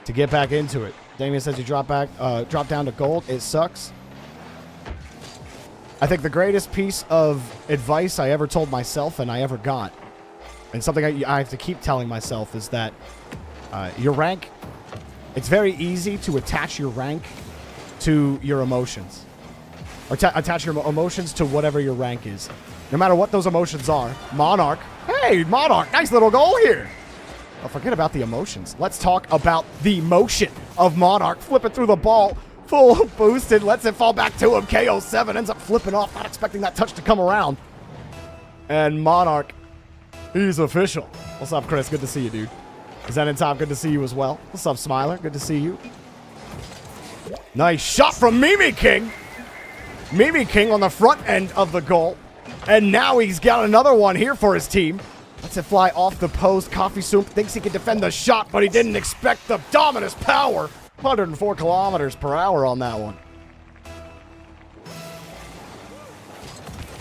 to get back into it. Damien says you drop down to gold. It sucks. I think the greatest piece of advice I ever told myself and I ever got, and something I have to keep telling myself, is that your rank, it's very easy to attach your rank to your emotions. Or attach your emotions to whatever your rank is. No matter what those emotions are. Monarch. Hey, Monarch, nice little goal here. Oh, forget about the emotions. Let's talk about the motion of Monarch flipping through the ball. Full boosted, lets it fall back to him. KO7 ends up flipping off, not expecting that touch to come around. And Monarch, he's official. What's up, Chris? Good to see you, dude. Zen and Top, good to see you as well. What's up, Smiler? Good to see you. Nice shot from Mimi King. Mimi King on the front end of the goal. And now he's got another one here for his team. Lets it fly off the post. Coffee Soup thinks he can defend the shot, but he didn't expect the dominant power. 104 kilometers per hour on that one.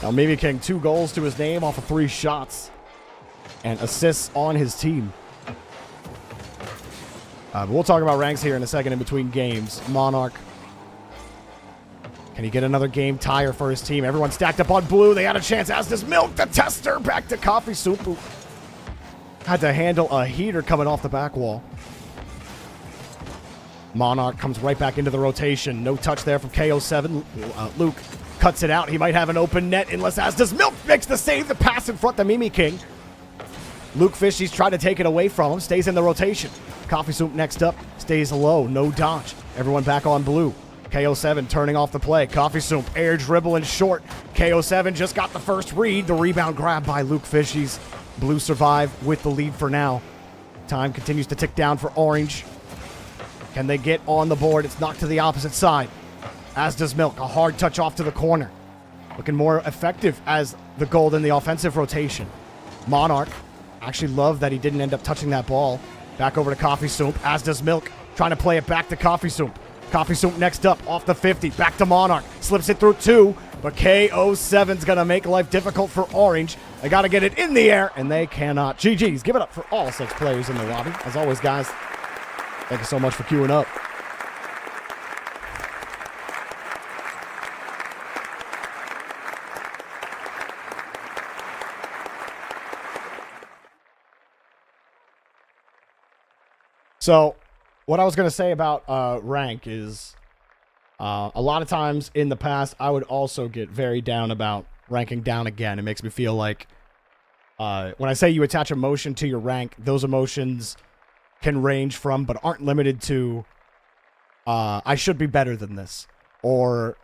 Now, Mimi King, 2 goals to his name off of 3 shots and assists on his team. But we'll talk about ranks here in a second in between games. Monarch. Can he get another game tire for his team? Everyone stacked up on blue. They had a chance. As does Milk, the tester. Back to Coffee Soup, who had to handle a heater coming off the back wall. Monarch comes right back into the rotation. No touch there from KO7. Luke cuts it out. He might have an open net unless As does Milk makes the save. The pass in front to Mimi King. Luke Fishies trying to take it away from him. Stays in the rotation. Coffee Soup next up. Stays low. No dodge. Everyone back on blue. KO7 turning off the play. Coffee Soup air dribbling short. KO7 just got the first read. The rebound grab by Luke Fishies. Blue survive with the lead for now. Time continues to tick down for Orange. Can they get on the board? It's knocked to the opposite side. As does Milk. A hard touch off to the corner. Looking more effective as the gold in the offensive rotation. Monarch. Actually love that he didn't end up touching that ball. Back over to Coffee Soup. As does Milk. Trying to play it back to Coffee Soup. Coffee Soup next up off the 50. Back to Monarch. Slips it through 2. but KO7's going to make life difficult for Orange. They got to get it in the air, and they cannot. GG's. Give it up for all 6 players in the lobby. As always, guys, thank you so much for queuing up. So, what I was going to say about rank is a lot of times in the past, I would also get very down about ranking down again. It makes me feel like when I say you attach emotion to your rank, those emotions can range from, but aren't limited to, I should be better than this. Or,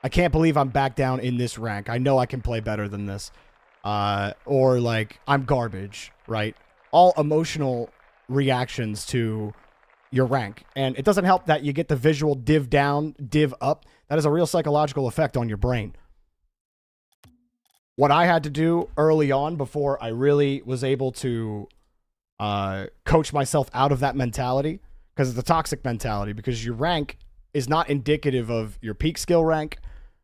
I can't believe I'm back down in this rank. I know I can play better than this. Or, like, I'm garbage, right? All emotional reactions to your rank. And it doesn't help that you get the visual div down, div up. That is a real psychological effect on your brain. What I had to do early on before I really was able to coach myself out of that mentality, because it's a toxic mentality, because your rank is not indicative of your peak skill rank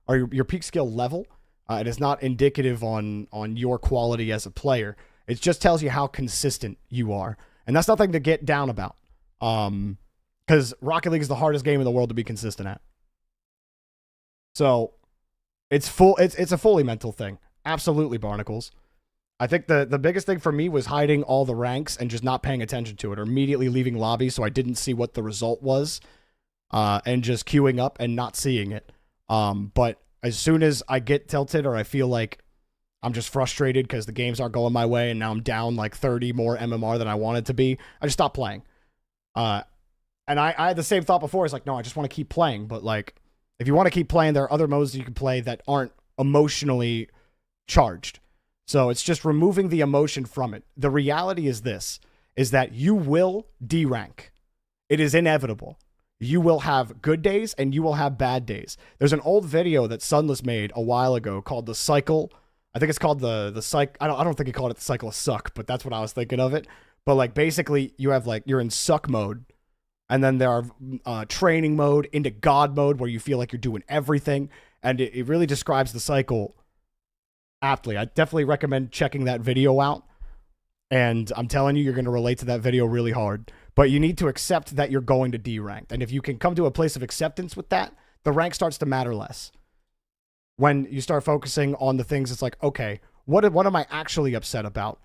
or your peak skill level. It is not indicative on your quality as a player. It just tells you how consistent you are. And that's nothing to get down about. Because Rocket League is the hardest game in the world to be consistent at. So it's a fully mental thing. Absolutely, Barnacles. I think the biggest thing for me was hiding all the ranks and just not paying attention to it, or immediately leaving lobby so I didn't see what the result was, and just queuing up and not seeing it. But as soon as I get tilted or I feel like I'm just frustrated because the games aren't going my way and now I'm down like 30 more MMR than I wanted to be, I just stop playing. And I had the same thought before. It's like, no, I just want to keep playing. But like, if you want to keep playing, there are other modes you can play that aren't emotionally charged. So it's just removing the emotion from it. The reality is this, is that you will D-rank. It is inevitable. You will have good days and you will have bad days. There's an old video that Sunless made a while ago called The Cycle. I think it's called the cycle. I don't think he called it The Cycle of Suck, but that's what I was thinking of it. But like basically you have like, you're in suck mode, and then there are training mode into God mode where you feel like you're doing everything. And it really describes the cycle aptly. I definitely recommend checking that video out. And I'm telling you, you're going to relate to that video really hard. But you need to accept that you're going to D-rank. And if you can come to a place of acceptance with that, the rank starts to matter less. When you start focusing on the things, it's like, okay, what am I actually upset about?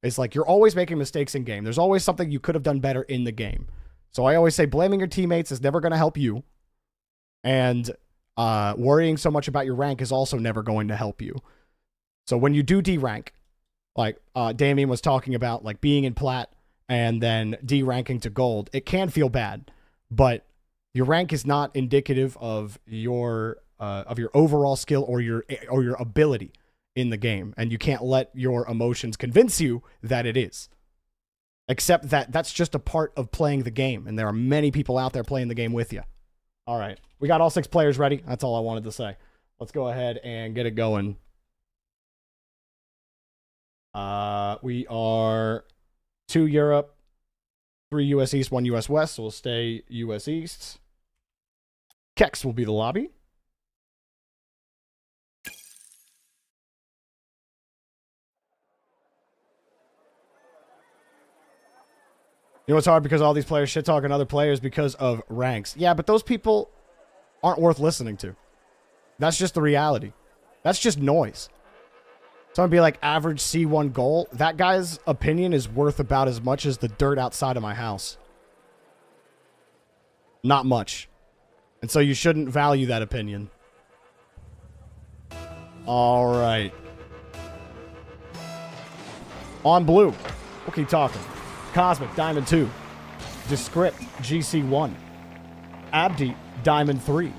It's like you're always making mistakes in game. There's always something you could have done better in the game. So I always say blaming your teammates is never going to help you. And worrying so much about your rank is also never going to help you. So when you do D-rank, like Damien was talking about, like being in plat and then D-ranking to gold, it can feel bad, but your rank is not indicative of your overall skill or your ability in the game, and you can't let your emotions convince you that it is. Except that that's just a part of playing the game, and there are many people out there playing the game with you. All right, we got all 6 players ready. That's all I wanted to say. Let's go ahead and get it going. We are 2 Europe, 3 US East, 1 US West, so we'll stay US East. Kex will be the lobby. You know what's hard? Because all these players shit-talking other players because of ranks. Yeah, but those people aren't worth listening to. That's just the reality. That's just noise. Someone be like, average C1 goal. That guy's opinion is worth about as much as the dirt outside of my house. Not much. And so you shouldn't value that opinion. All right. On blue. We'll keep talking. Cosmic, Diamond 2. Descript, GC1. Abdi, Diamond 3.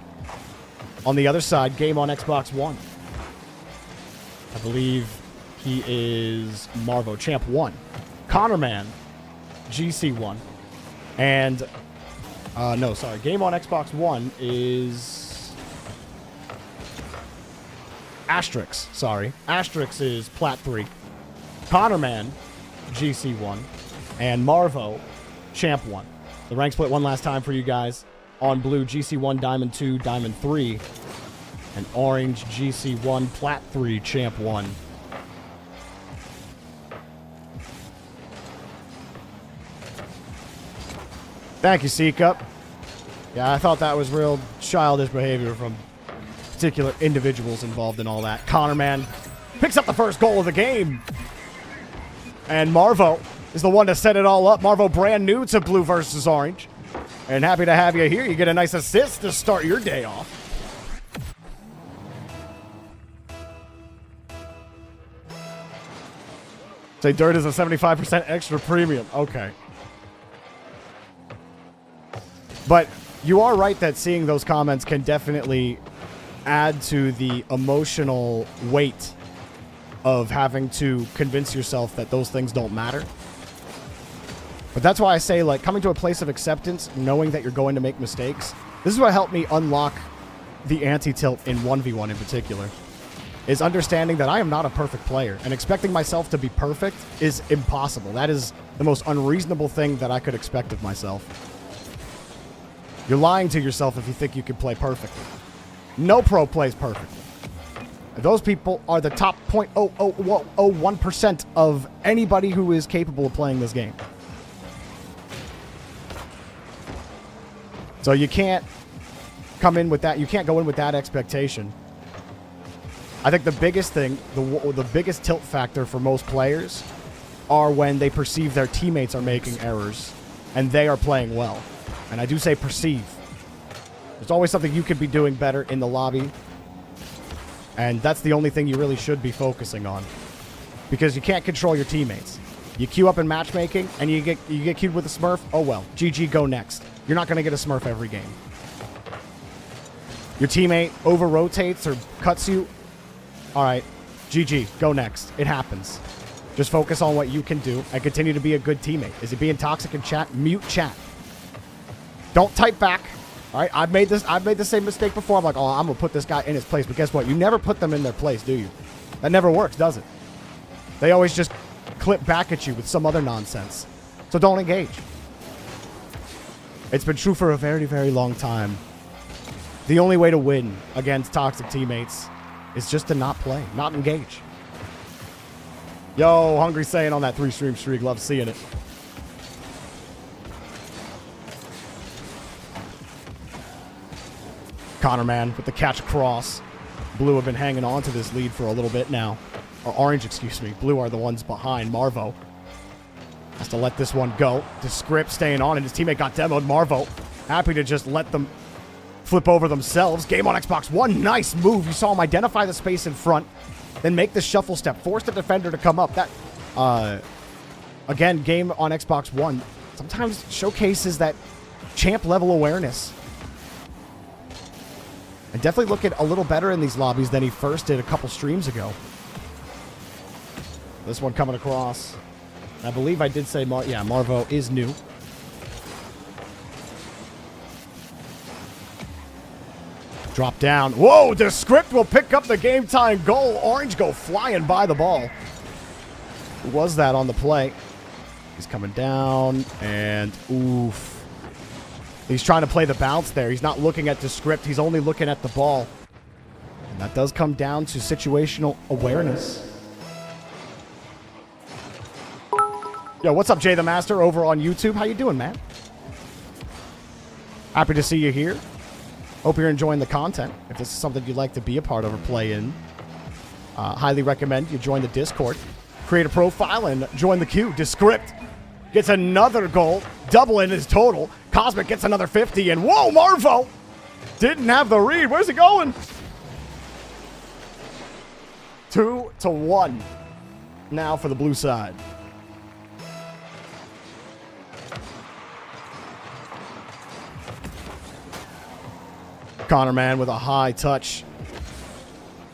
On the other side, Game on Xbox One. I believe he is Marvo, Champ 1. Connorman, GC1. And, no, sorry. Game on Xbox One is Asterix, sorry. Asterix is Plat 3. Connorman, GC1. And Marvo, Champ 1. The rank split one last time for you guys. On blue, GC1, Diamond 2, Diamond 3. And orange GC1 Plat 3 Champ 1. Thank you, C-Cup. Yeah, I thought that was real childish behavior from particular individuals involved in all that. Connor, man, picks up the first goal of the game. And Marvo is the one to set it all up. Marvo brand new to blue versus orange. And happy to have you here. You get a nice assist to start your day off. Say dirt is a 75% extra premium. Okay. But you are right that seeing those comments can definitely add to the emotional weight of having to convince yourself that those things don't matter. But that's why I say, like, coming to a place of acceptance, knowing that you're going to make mistakes. This is what helped me unlock the anti-tilt in 1v1 in particular, is understanding that I am not a perfect player, and expecting myself to be perfect is impossible. That is the most unreasonable thing that I could expect of myself. You're lying to yourself if you think you can play perfectly. No pro plays perfectly. Those people are the top 0.0001% of anybody who is capable of playing this game. So you can't come in with that. You can't go in with that expectation. I think the biggest thing, the biggest tilt factor for most players are when they perceive their teammates are making errors and they are playing well. And I do say perceive. There's always something you could be doing better in the lobby. And that's the only thing you really should be focusing on. Because you can't control your teammates. You queue up in matchmaking and you get queued with a smurf. Oh well, GG, go next. You're not going to get a smurf every game. Your teammate over-rotates or cuts you. All right, GG, go next. It happens. Just focus on what you can do and continue to be a good teammate. Is it being toxic in chat? Mute chat. Don't type back. All right, I've made the same mistake before. I'm like, oh, I'm going to put this guy in his place. But guess what? You never put them in their place, do you? That never works, does it? They always just clip back at you with some other nonsense. So don't engage. It's been true for a very, very long time. The only way to win against toxic teammates is just to not play, not engage. Yo, Hungry saying on that 3-stream streak. Love seeing it. Connor, man, with the catch across. Blue have been hanging on to this lead for a little bit now. Or orange, excuse me. Blue are the ones behind. Marvo has to let this one go. The script staying on, and his teammate got demoed. Marvo happy to just let them flip over themselves. Game on Xbox One. Nice move. You saw him identify the space in front, then make the shuffle step. Force the defender to come up. That, again, game on Xbox One sometimes showcases that champ level awareness. And definitely looking a little better in these lobbies than he first did a couple streams ago. This one coming across. I believe I did say, Marvo is new. Drop down. Whoa, the script will pick up the game-tying goal. Orange go flying by the ball. Who was that on the play? He's coming down, and oof. He's trying to play the bounce there. He's not looking at the script. He's only looking at the ball. And that does come down to situational awareness. Yo, what's up, Jay the Master over on YouTube? How you doing, man? Happy to see you here. Hope you're enjoying the content. If this is something you'd like to be a part of or play in, highly recommend you join the Discord, create a profile, and join the queue. Descript gets another goal, doubling his total. Cosmic gets another 50, and whoa, Marvo didn't have the read. Where's he going? 2-1 now for the blue side. Connor, man, with a high touch.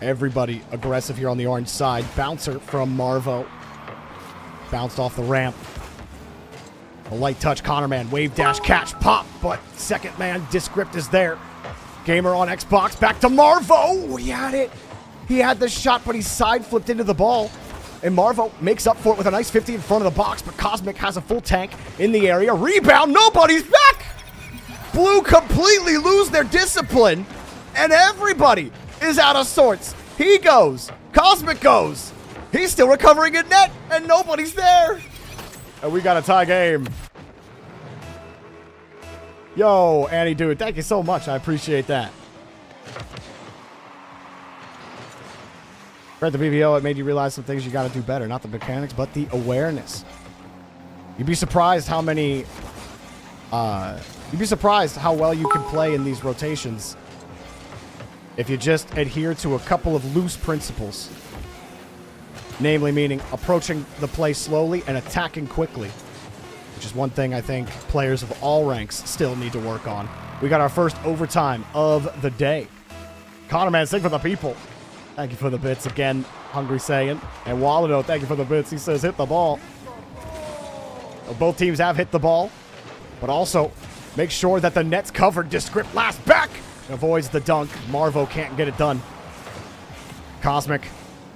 Everybody aggressive here on the orange side. Bouncer from Marvo. Bounced off the ramp. A light touch, Connor, man. Wave dash, catch, pop. But second man, Descript is there. Gamer on Xbox. Back to Marvo. He had it. He had the shot, but he side flipped into the ball. And Marvo makes up for it with a nice 50 in front of the box. But Cosmic has a full tank in the area. Rebound. Nobody's back. Blue completely lose their discipline, and everybody is out of sorts. He goes. Cosmic goes. He's still recovering in net, and nobody's there. And we got a tie game. Yo, Annie, dude, thank you so much. I appreciate that. Read the BBO, it made you realize some things you got to do better. Not the mechanics, but the awareness. You'd be surprised how many... you'd be surprised how well you can play in these rotations if you just adhere to a couple of loose principles. Namely, meaning approaching the play slowly and attacking quickly. Which is one thing I think players of all ranks still need to work on. We got our first overtime of the day. Connor, man, sing for the people. Thank you for the bits again, Hungry Saiyan. And Walado, thank you for the bits. He says hit the ball. Well, both teams have hit the ball, but also make sure that the net's covered. Descript last back. Avoids the dunk. Marvo can't get it done. Cosmic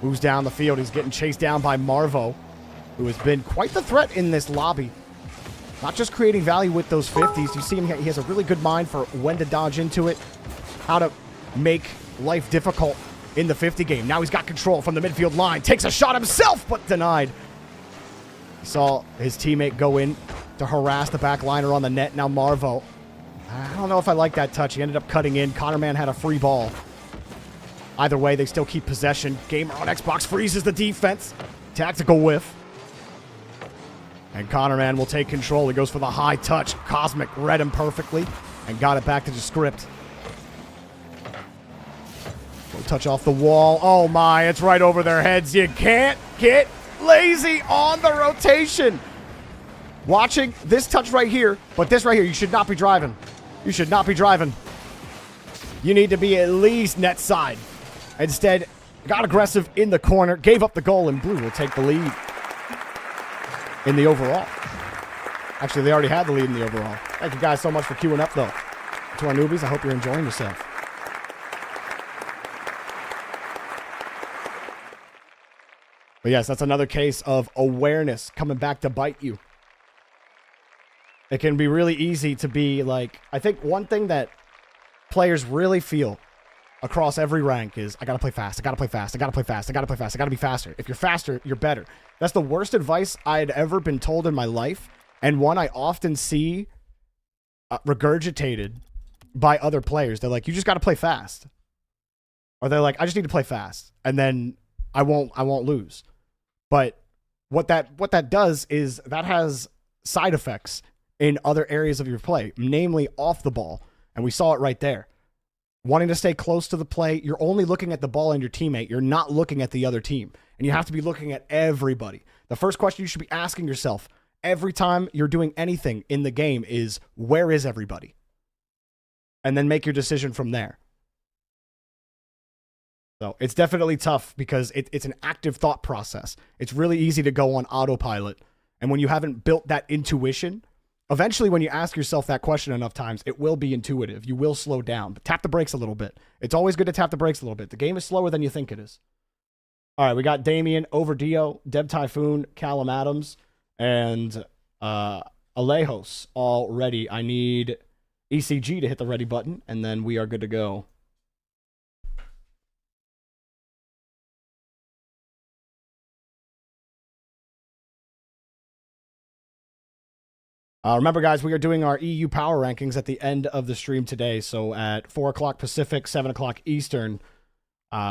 moves down the field. He's getting chased down by Marvo, who has been quite the threat in this lobby. Not just creating value with those 50s. You see him, he has a really good mind for when to dodge into it, how to make life difficult in the 50 game. Now he's got control from the midfield line. Takes a shot himself, but denied. He saw his teammate go in to harass the back liner on the net. Now Marvo. I don't know if I like that touch. He ended up cutting in. Connorman had a free ball. Either way, they still keep possession. Gamer on Xbox freezes the defense. Tactical whiff. And Connorman will take control. He goes for the high touch. Cosmic read him perfectly and got it back to the script. Touch off the wall. Oh my, it's right over their heads. You can't get lazy on the rotation. Watching this touch right here, but this right here, you should not be driving. You should not be driving. You need to be at least net side. Instead, got aggressive in the corner, gave up the goal, and Blue will take the lead in the overall. Actually, they already had the lead in the overall. Thank you guys so much for queuing up, though. To our newbies, I hope you're enjoying yourself. But yes, that's another case of awareness coming back to bite you. It can be really easy to be like, I think one thing that players really feel across every rank is, I gotta play fast, I gotta play fast, I gotta play fast, I gotta play fast, I gotta be faster. If you're faster, you're better. That's the worst advice I had ever been told in my life, and one I often see regurgitated by other players. They're like, you just gotta play fast. Or they're like, I just need to play fast, and then I won't lose. But what that does is that has side effects in other areas of your play, namely off the ball. And we saw it right there. Wanting to stay close to the play, you're only looking at the ball and your teammate. You're not looking at the other team. And you have to be looking at everybody. The first question you should be asking yourself every time you're doing anything in the game is, where is everybody? And then make your decision from there. So it's definitely tough because it's an active thought process. It's really easy to go on autopilot. And when you haven't built that intuition, eventually when you ask yourself that question enough times, it will be intuitive. You will slow down. But tap the brakes a little bit. It's always good to tap the brakes a little bit. The game is slower than you think it is. All right, we got Damien, Overdio, Deb Typhoon, Callum Adams, and Alejos all ready. I need ECG to hit the ready button, and then we are good to go. Remember, guys, we are doing our EU Power Rankings at the end of the stream today. So at 4 o'clock Pacific, 7 o'clock Eastern,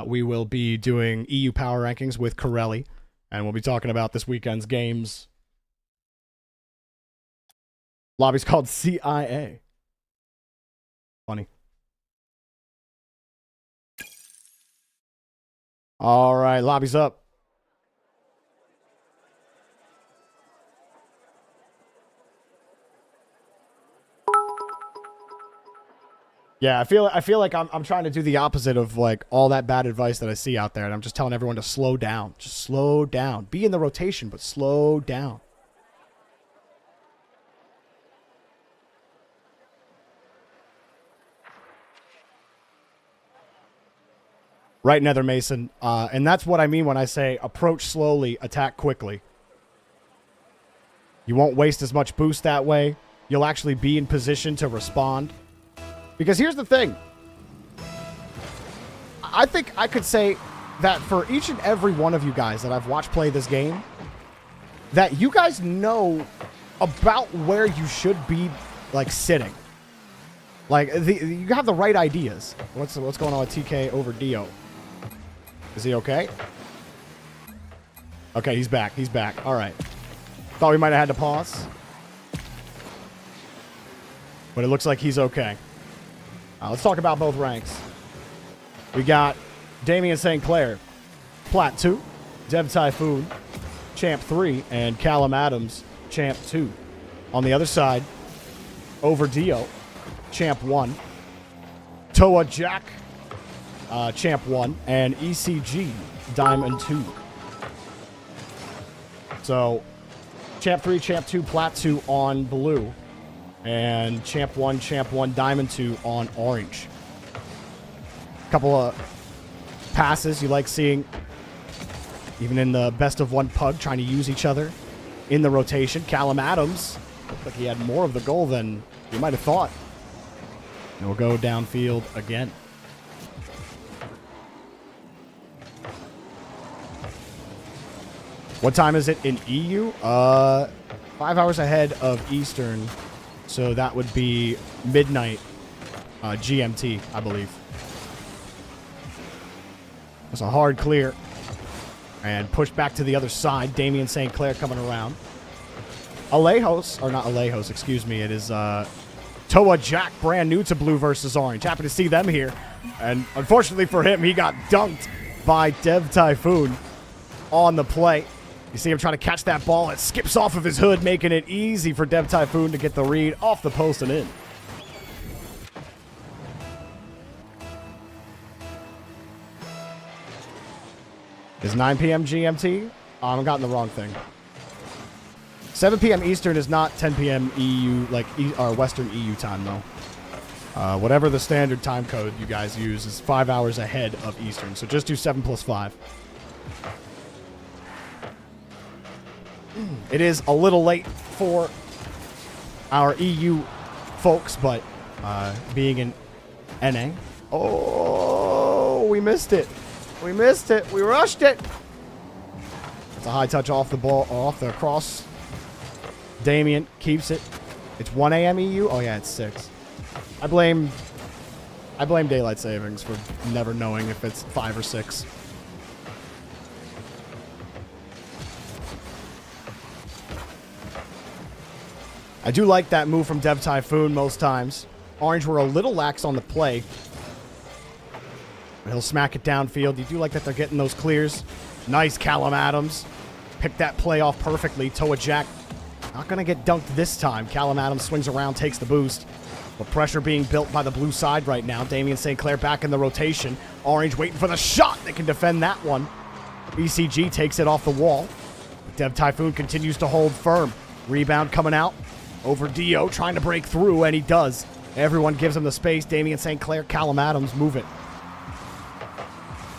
we will be doing EU Power Rankings with Corelli. And we'll be talking about this weekend's games. Lobby's called CIA. Funny. All right, lobby's up. Yeah, I feel like I'm trying to do the opposite of like all that bad advice that I see out there, and I'm just telling everyone to slow down. Just slow down. Be in the rotation, but slow down. Right, Nether Mason. And that's what I mean when I say approach slowly, attack quickly. You won't waste as much boost that way. You'll actually be in position to respond. Because here's the thing. I think I could say that for each and every one of you guys that I've watched play this game, that you guys know about where you should be, like, sitting. Like, you have the right ideas. What's going on with TK over Dio? Is he okay? Okay, he's back. He's back. All right. Thought we might have had to pause. But it looks like he's okay. Let's talk about both ranks. We got Damian St. Clair, Plat 2, Dev Typhoon, Champ 3, and Callum Adams, Champ 2. On the other side, over Dio, Champ 1, Toa Jack, Champ 1, and ECG, Diamond 2. So, Champ 3, Champ 2, Plat 2 on blue, and Champ 1, Diamond 2 on orange. Couple of passes you like seeing, even in the best of one pug, trying to use each other in the rotation. Callum Adams looked like he had more of the goal than you might have thought. And we'll go downfield again. What time is it in EU? 5 hours ahead of Eastern. So that would be midnight GMT, I believe. It's a hard clear. And pushed back to the other side. Damian St. Clair coming around. Alejos, or not Alejos, excuse me. It is Toa Jack, brand new to blue versus orange. Happy to see them here. And unfortunately for him, he got dunked by Dev Typhoon on the play. You see him trying to catch that ball. It skips off of his hood, making it easy for Dev Typhoon to get the read off the post and in. Is 9 p.m. GMT? Oh, I've gotten the wrong thing. 7 p.m. Eastern is not 10 p.m. EU, like or Western EU time, though. Whatever the standard time code you guys use is 5 hours ahead of Eastern. So just do 7 plus 5. It is a little late for our EU folks, but being in NA. Oh, we missed it. We missed it. We rushed it. It's a high touch off the ball, off the cross. Damian keeps it. It's 1 a.m. EU? Oh, yeah, it's 6. I blame daylight savings for never knowing if it's 5 or 6. I do like that move from Dev Typhoon most times. Orange were a little lax on the play. He'll smack it downfield. You do like that they're getting those clears. Nice Callum Adams. Picked that play off perfectly. Toa Jack not going to get dunked this time. Callum Adams swings around, takes the boost. But pressure being built by the blue side right now. Damian St. Clair back in the rotation. Orange waiting for the shot. They can defend that one. ECG takes it off the wall. Dev Typhoon continues to hold firm. Rebound coming out. Over Dio, trying to break through, and he does. Everyone gives him the space. Damian St. Clair, Callum Adams move it.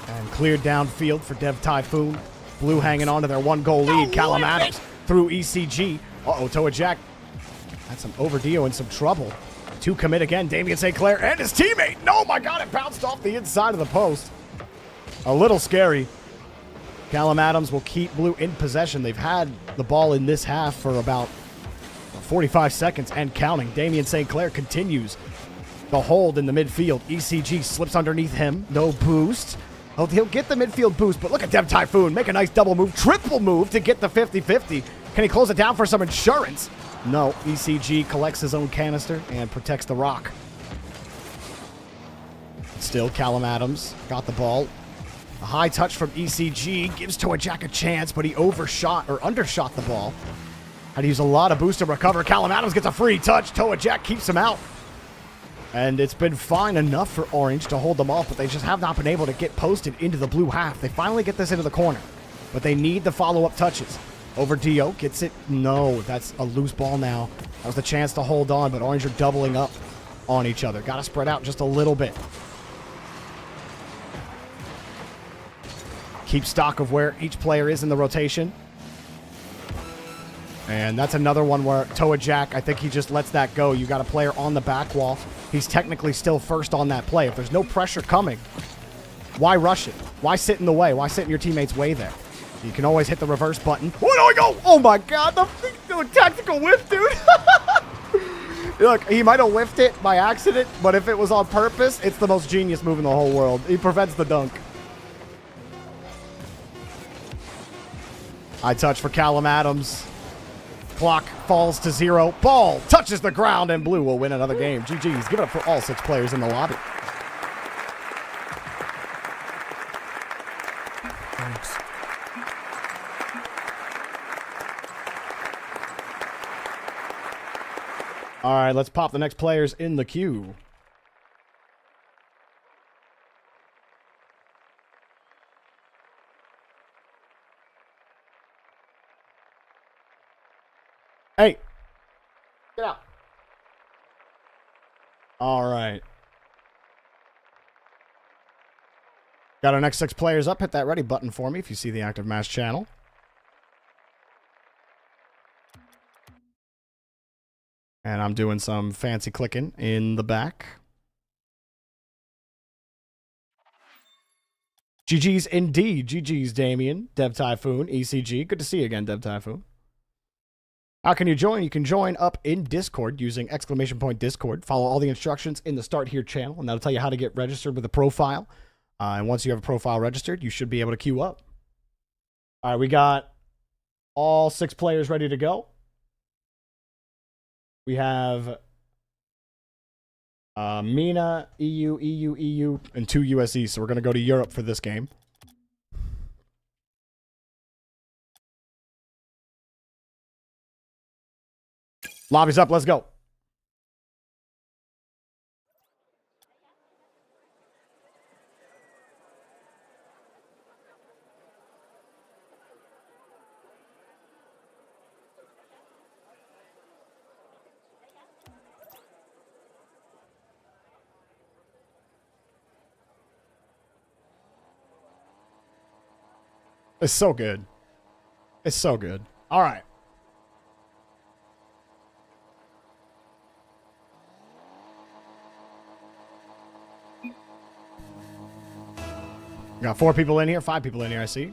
And cleared downfield for Dev Typhoon. Blue hanging on to their 1-goal lead. Callum Adams through ECG. Uh-oh, Toa Jack had some over Dio in some trouble. 2 commit again. Damian St. Clair and his teammate. No, my God, it bounced off the inside of the post. A little scary. Callum Adams will keep Blue in possession. They've had the ball in this half for about 45 seconds and counting. Damian St. Clair continues the hold in the midfield. ECG slips underneath him. No boost. Oh, he'll get the midfield boost, but look at Dev Typhoon. Make a nice double move, triple move to get the 50-50. Can he close it down for some insurance? No. ECG collects his own canister and protects the rock. Still, Callum Adams got the ball. A high touch from ECG gives Toa Jack a chance, but he overshot or undershot the ball. Had to use a lot of boost to recover. Callum Adams gets a free touch. Toa Jack keeps him out. And it's been fine enough for Orange to hold them off, but they just have not been able to get posted into the blue half. They finally get this into the corner, but they need the follow-up touches. Over Dio, gets it. No, that's a loose ball now. That was the chance to hold on, but Orange are doubling up on each other. Got to spread out just a little bit. Keep stock of where each player is in the rotation. And that's another one where Toa Jack, I think he just lets that go. You got a player on the back wall. He's technically still first on that play. If there's no pressure coming, Why rush it? Why sit in the way? Why sit in your teammate's way there? You can always hit the reverse button. Where do I go? Oh my god, the tactical whiff, dude. Look, he might have whiffed it by accident, but if it was on purpose, it's the most genius move in the whole world. He prevents the dunk. High touch for Callum Adams. Clock falls to 0. Ball touches the ground, and blue will win another game. GG's. Give it up for all 6 players in the lobby. Thanks. All right, let's pop the next players in the queue. Hey, get out. All right. Got our next 6 players up. Hit that ready button for me if you see the active match channel. And I'm doing some fancy clicking in the back. GG's indeed. GG's Damien, Dev Typhoon, ECG. Good to see you again, Dev Typhoon. How can you join? You can join up in Discord using !Discord. Follow all the instructions in the Start Here channel, and that'll tell you how to get registered with a profile. And once you have a profile registered, you should be able to queue up. All right, we got all 6 players ready to go. We have MENA, EU, and 2 USE. So we're going to go to Europe for this game. Lobby's up. Let's go. It's so good. It's so good. All right. Got 4 people in here, 5 people in here, I see.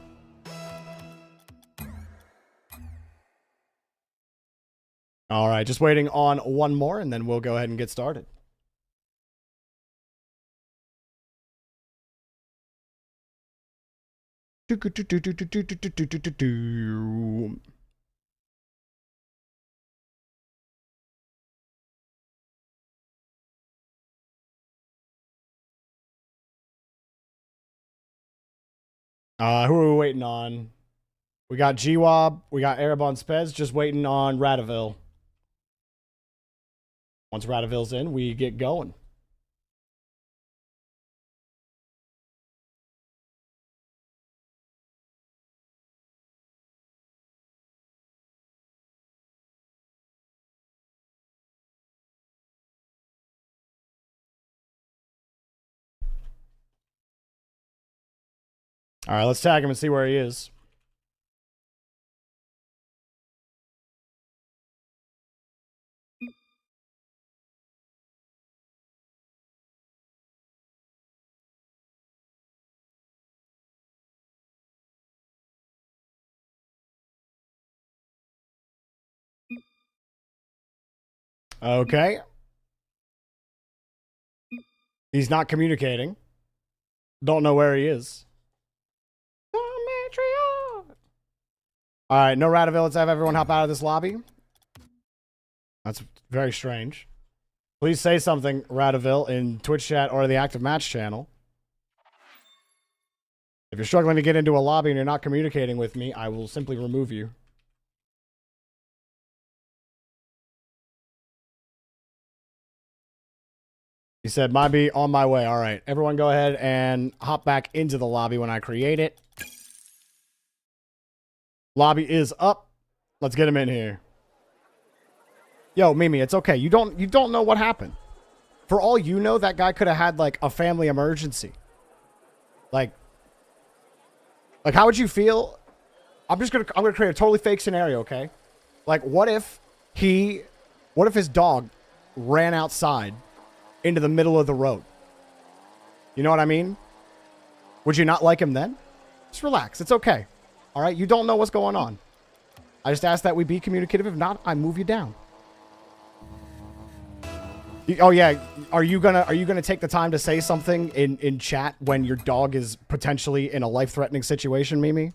All right, just waiting on one more, and then we'll go ahead and get started. Who are we waiting on? We got GWAB, we got Arabon Spez, just waiting on Radaville. Once Radaville's in, we get going. All right, let's tag him and see where he is. Okay. He's not communicating. Don't know where he is. All right, no Radaville. Let's have everyone hop out of this lobby. That's very strange. Please say something, Radaville, in Twitch chat or the active match channel. If you're struggling to get into a lobby and you're not communicating with me, I will simply remove you. He said, might be on my way. All right, everyone go ahead and hop back into the lobby when I create it. Lobby is up. Let's get him in here. Yo, Mimi, it's okay. You don't know what happened. For all you know, that guy could have had like a family emergency. Like how would you feel? I'm gonna create a totally fake scenario, okay? Like what if his dog ran outside into the middle of the road? You know what I mean? Would you not like him then? Just relax. It's okay. All right? You don't know what's going on. I just ask that we be communicative. If not, I move you down. Oh yeah, are you gonna take the time to say something in chat when your dog is potentially in a life-threatening situation, Mimi?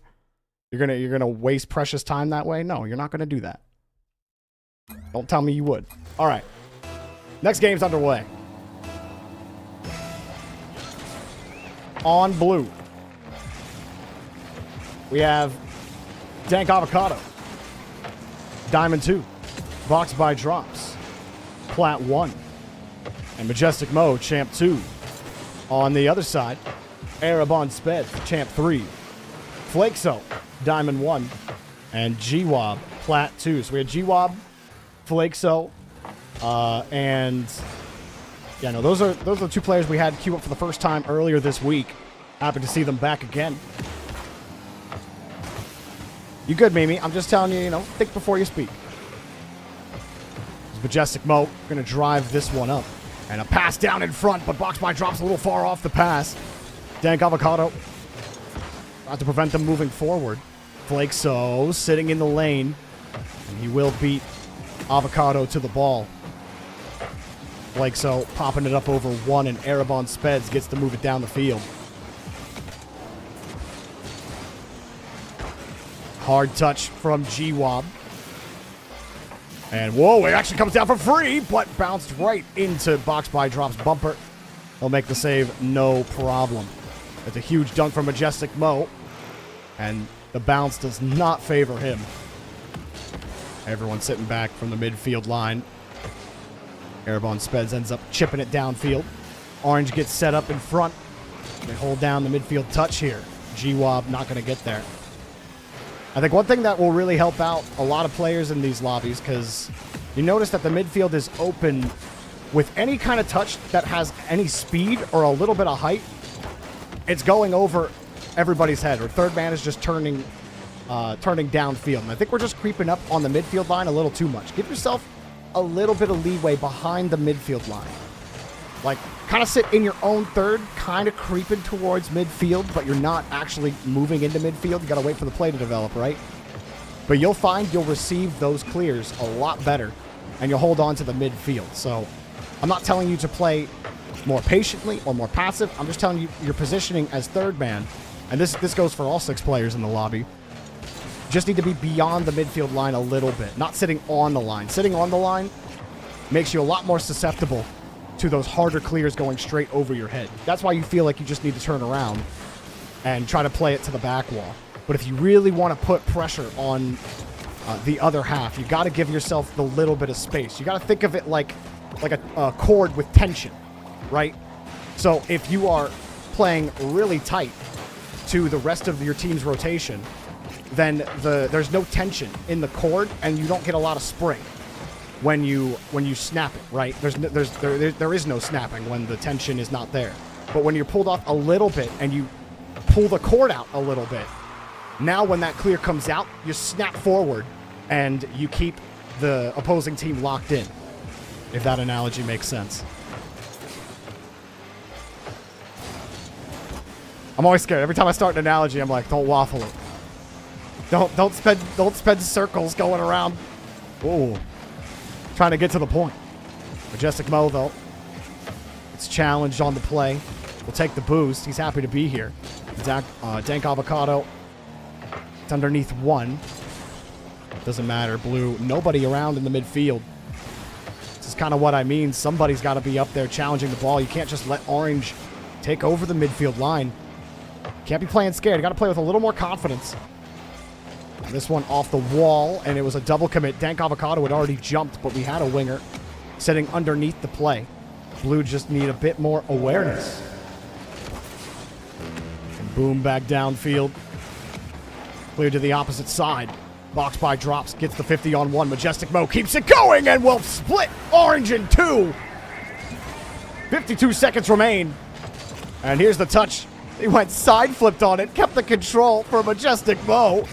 You're gonna waste precious time that way? No, you're not gonna do that. Don't tell me you would. All right, next game's underway. On blue, we have Dank Avocado, Diamond 2, boxed by Drops, Plat 1. And Majestic Mo, Champ 2. On the other side, Arabon Sped, Champ 3. Flakeso, Diamond 1. And GWOB, Plat 2. So we had GWOB, Flakeso, and... Yeah, no, those are the two players we had queue up for the first time earlier this week. Happy to see them back again. You good, Mimi? I'm just telling you, think before you speak. Majestic Mo going to drive this one up. And a pass down in front, but Box by Drops a little far off the pass. Dank Avocado. Trying to prevent them moving forward. Flakeso sitting in the lane. And he will beat Avocado to the ball. Flakeso popping it up over one, and Arabon Speds gets to move it down the field. Hard touch from GWOB. And whoa, it actually comes down for free, but bounced right into Box by Drops bumper. He'll make the save, no problem. It's a huge dunk from Majestic Mo. And the bounce does not favor him. Everyone sitting back from the midfield line. Arabon Speds ends up chipping it downfield. Orange gets set up in front. They hold down the midfield touch here. GWOB not going to get there. I think one thing that will really help out a lot of players in these lobbies, because you notice that the midfield is open with any kind of touch that has any speed or a little bit of height. It's going over everybody's head, or third man is just turning downfield. And I think we're just creeping up on the midfield line a little too much. Give yourself a little bit of leeway behind the midfield line. Like, kind of sit in your own third, kind of creeping towards midfield, but you're not actually moving into midfield. You got to wait for the play to develop, right? But you'll find you'll receive those clears a lot better, and you'll hold on to the midfield. So I'm not telling you to play more patiently or more passive. I'm just telling you your positioning as third man, and this goes for all 6 players in the lobby. Just need to be beyond the midfield line a little bit, not sitting on the line. Sitting on the line makes you a lot more susceptible to those harder clears going straight over your head. That's why you feel like you just need to turn around and try to play it to the back wall. But if you really want to put pressure on the other half, you got to give yourself the little bit of space. You got to think of it like a cord with tension, right? So if you are playing really tight to the rest of your team's rotation, then there's no tension in the cord, and you don't get a lot of spring when you snap it, right? There is no snapping when the tension is not there. But when you're pulled off a little bit and you pull the cord out a little bit, now when that clear comes out, you snap forward and you keep the opposing team locked in, if that analogy makes sense. I'm always scared. Every time I start an analogy, I'm like, don't waffle it. Don't spend circles going around. Ooh. Trying to get to the point. Majestic Mo, though, it's challenged on the play. Will take the boost. He's happy to be here. Dank Avocado. It's underneath one. Doesn't matter. Blue. Nobody around in the midfield. This is kind of what I mean. Somebody's got to be up there challenging the ball. You can't just let Orange take over the midfield line. Can't be playing scared. You got to play with a little more confidence. This one off the wall, and it was a double commit. Dank Avocado had already jumped, but we had a winger sitting underneath the play. Blue just need a bit more awareness. And boom, back downfield. Clear to the opposite side. Box by Drops, gets the 50-on-1. Majestic Mo keeps it going, and will split Orange in 2. 52 seconds remain. And here's the touch. He went side flipped on it, kept the control for Majestic Mo.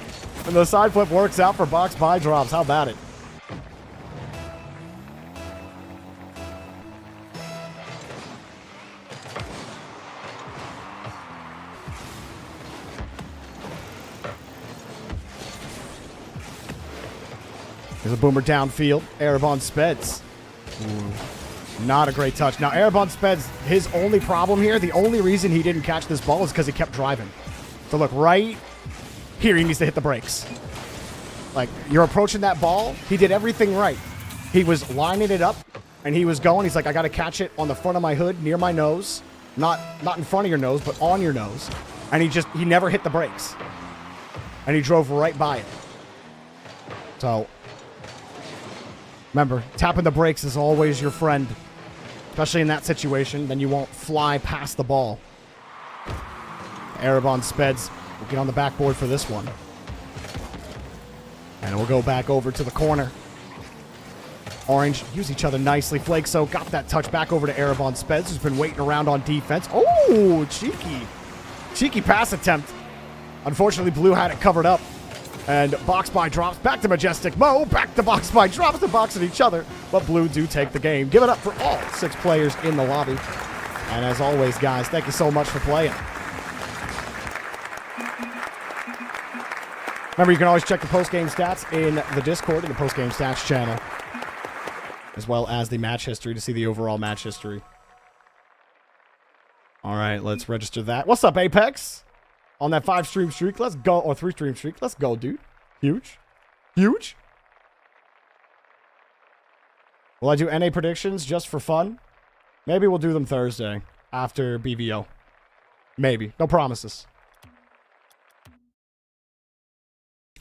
And the side flip works out for Box by Drops. How about it? There's a boomer downfield. Arabon Speds. Ooh, not a great touch. Now, Arabon Speds, his only problem here, the only reason he didn't catch this ball is because he kept driving. So look, right here, he needs to hit the brakes. Like, you're approaching that ball. He did everything right. He was lining it up, and he was going. He's like, I got to catch it on the front of my hood, near my nose. Not in front of your nose, but on your nose. And he never hit the brakes. And he drove right by it. So, remember, tapping the brakes is always your friend. Especially in that situation, then you won't fly past the ball. Arabon Speds will get on the backboard for this one. And we'll go back over to the corner. Orange use each other nicely. Flakso got that touch back over to Arabon Speds, who's been waiting around on defense. Oh, cheeky. Cheeky pass attempt. Unfortunately, Blue had it covered up. And box by drops back to Majestic Mo. Back to box by drops to box at each other. But Blue do take the game. Give it up for all 6 players in the lobby. And as always, guys, thank you so much for playing. Remember, you can always check the post-game stats in the Discord and the post-game stats channel, as well as the match history to see the overall match history. All right, let's register that. What's up, Apex? On that 5-stream streak, let's go. Or 3-stream streak, let's go, dude. Huge. Huge. Will I do NA predictions just for fun? Maybe we'll do them Thursday after BVO. Maybe. No promises.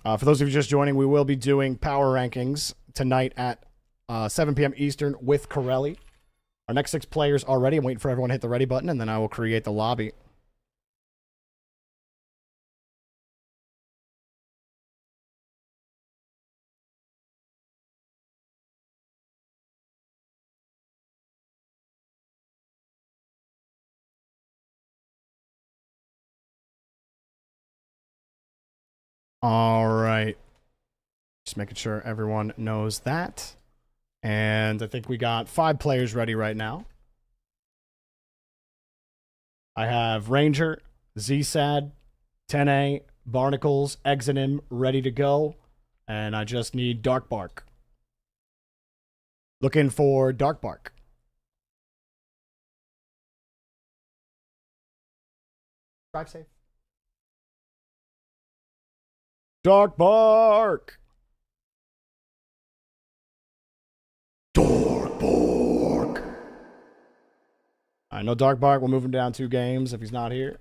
For those of you just joining, we will be doing power rankings tonight at 7 p.m. Eastern with Corelli. Our next 6 players are ready. I'm waiting for everyone to hit the ready button, and then I will create the lobby. All right. Just making sure everyone knows that. And I think we got 5 players ready right now. I have Ranger, ZSAD, 10A, Barnacles, Exonym ready to go. And I just need Dark Bark. Looking for Dark Bark. Drive safe. Dark Bark! Dark Bark! Alright, no Dark Bark. We'll move him down 2 games if he's not here.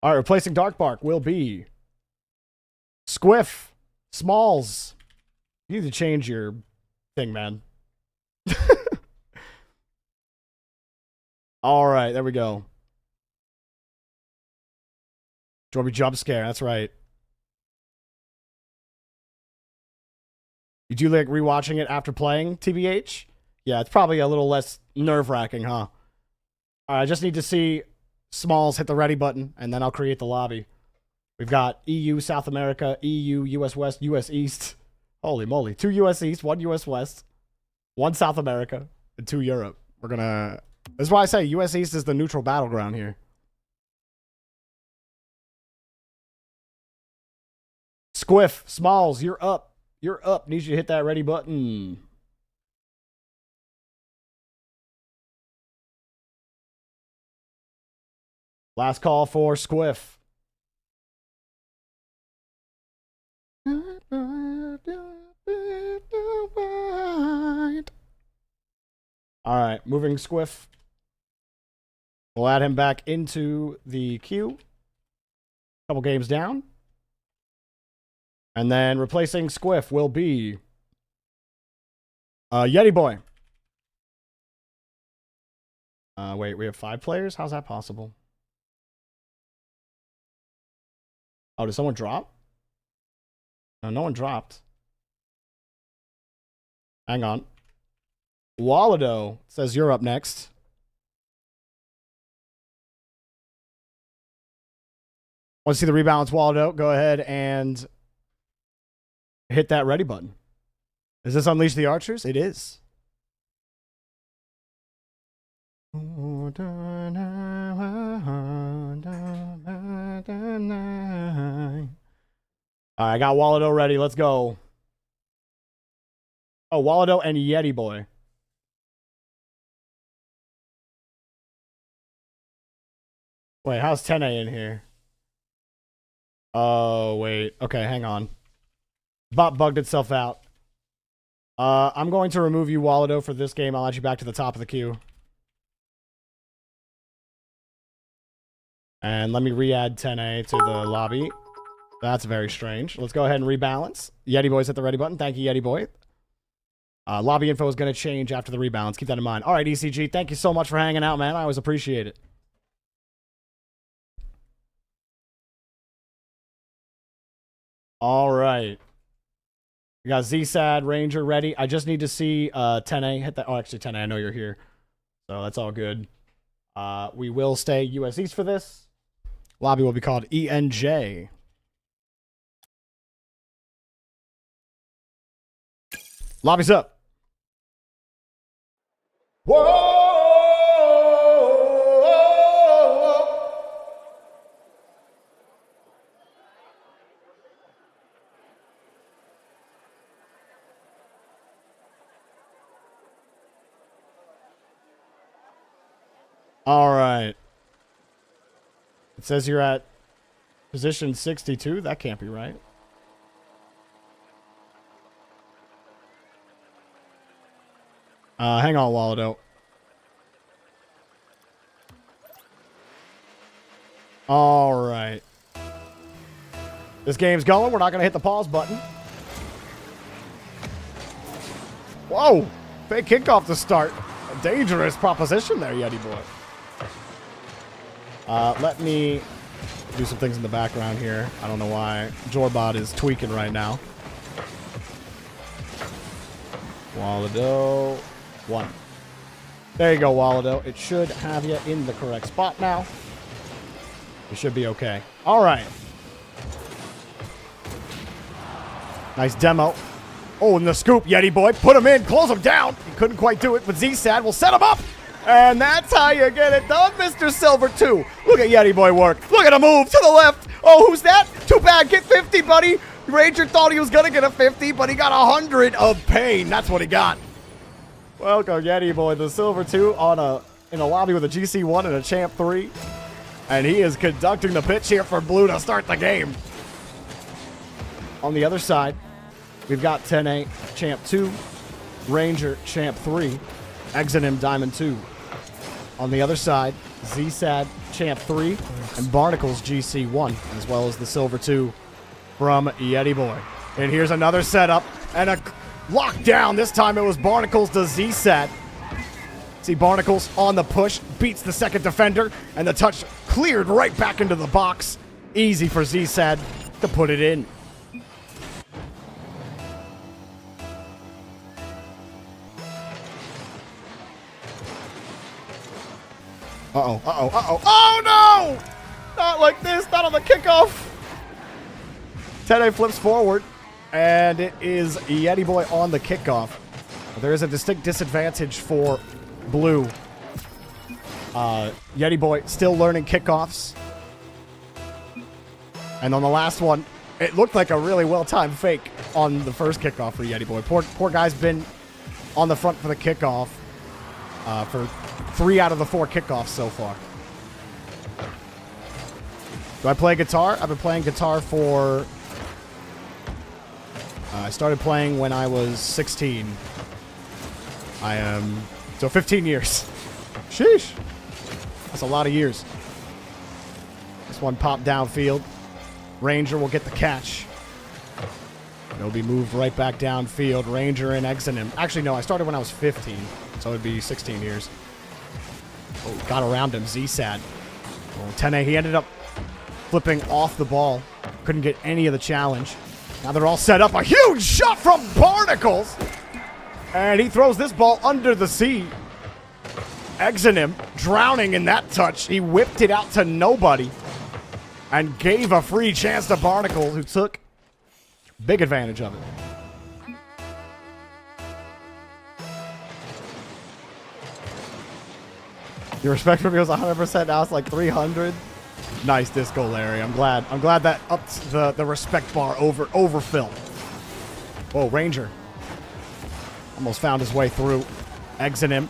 Alright, replacing Dark Bark will be Squiff. Smalls. You need to change your thing, man. Alright, there we go. Jorby jump scare, that's right. You do like rewatching it after playing, TBH? Yeah, it's probably a little less nerve-wracking, huh? Alright, I just need to see Smalls hit the ready button, and then I'll create the lobby. We've got EU, South America, EU, US West, US East. Holy moly. 2 US East, 1 US West, 1 South America, and 2 Europe. We're gonna... This is why I say US East is the neutral battleground here. Squiff, Smalls, you're up. You're up. Need you to hit that ready button. Last call for Squiff. Alright, moving Squiff. We'll add him back into the queue. Couple games down. And then replacing Squiff will be Yeti Boy. Wait, we have 5 players? How's that possible? Oh, did someone drop? No, no one dropped. Hang on. Walado says you're up next. Want to see the rebalance, Waldo? Go ahead and hit that ready button. Is this Unleash the Archers? It is. I got Waldo ready. Let's go. Oh, Waldo and Yeti Boy. Wait, how's 10A in here? Oh, wait. Okay, hang on. Bot bugged itself out. I'm going to remove you, Waldo, for this game. I'll add you back to the top of the queue. And let me re-add 10A to the lobby. That's very strange. Let's go ahead and rebalance. Yeti Boy's hit the ready button. Thank you, Yeti Boy. Lobby info is going to change after the rebalance. Keep that in mind. All right, ECG, thank you so much for hanging out, man. I always appreciate it. All right. We got ZSAD, Ranger ready. I just need to see 10A hit that. Oh, actually, 10A, I know you're here. So that's all good. We will stay US East for this. Lobby will be called ENJ. Lobby's up. Whoa! All right. It says you're at position 62. That can't be right. Hang on, Waldo. All right. This game's going. We're not going to hit the pause button. Whoa. Fake kickoff to start. A dangerous proposition there, Yeti Boy. Let me do some things in the background here. I don't know why Jorbot is tweaking right now. Waldo. 1. There you go, Waldo. It should have you in the correct spot now. You should be okay. All right. Nice demo. Oh, and the scoop, Yeti Boy. Put him in. Close him down. He couldn't quite do it, but ZSAD will set him up. And that's how you get it done, Mr. Silver 2. Look at Yeti Boy work. Look at him move to the left. Oh, who's that? Too bad. Get 50, buddy. Ranger thought he was going to get a 50, but he got 100 of pain. That's what he got. Welcome, Yeti Boy. The Silver 2 in a lobby with a GC1 and a Champ 3. And he is conducting the pitch here for Blue to start the game. On the other side, we've got 10A Champ 2, Ranger Champ 3, Exonym Diamond 2. On the other side, ZSAD Champ 3 and Barnacles GC1, as well as the Silver 2 from Yeti Boy. And here's another setup and a lockdown. This time it was Barnacles to ZSAD. See Barnacles on the push, beats the second defender, and the touch cleared right back into the box. Easy for ZSAD to put it in. Uh-oh, uh-oh, uh-oh. Oh, no! Not like this, not on the kickoff. 10A flips forward, and it is Yeti Boy on the kickoff. There is a distinct disadvantage for Blue. Yeti Boy still learning kickoffs. And on the last one, it looked like a really well-timed fake on the first kickoff for Yeti Boy. Poor guy's been on the front for the kickoff for 3 out of the 4 kickoffs so far. Do I play guitar? I've been playing guitar for... I started playing when I was 16. I am... So 15 years. Sheesh. That's a lot of years. This one popped downfield. Ranger will get the catch. It'll be moved right back downfield. Ranger and Exonym. Actually, no, I started when I was 15. So it would be 16 years. Oh, got around him. ZSAD. Oh, 10A. He ended up flipping off the ball. Couldn't get any of the challenge. Now they're all set up. A huge shot from Barnacles. And he throws this ball under the sea. Exonym drowning in that touch. He whipped it out to nobody. And gave a free chance to Barnacles, who took big advantage of it. Your respect for me was 100%. Now it's like 300. Nice disco, Larry. I'm glad that upped the respect bar overfill. Whoa, Ranger. Almost found his way through. Exit him.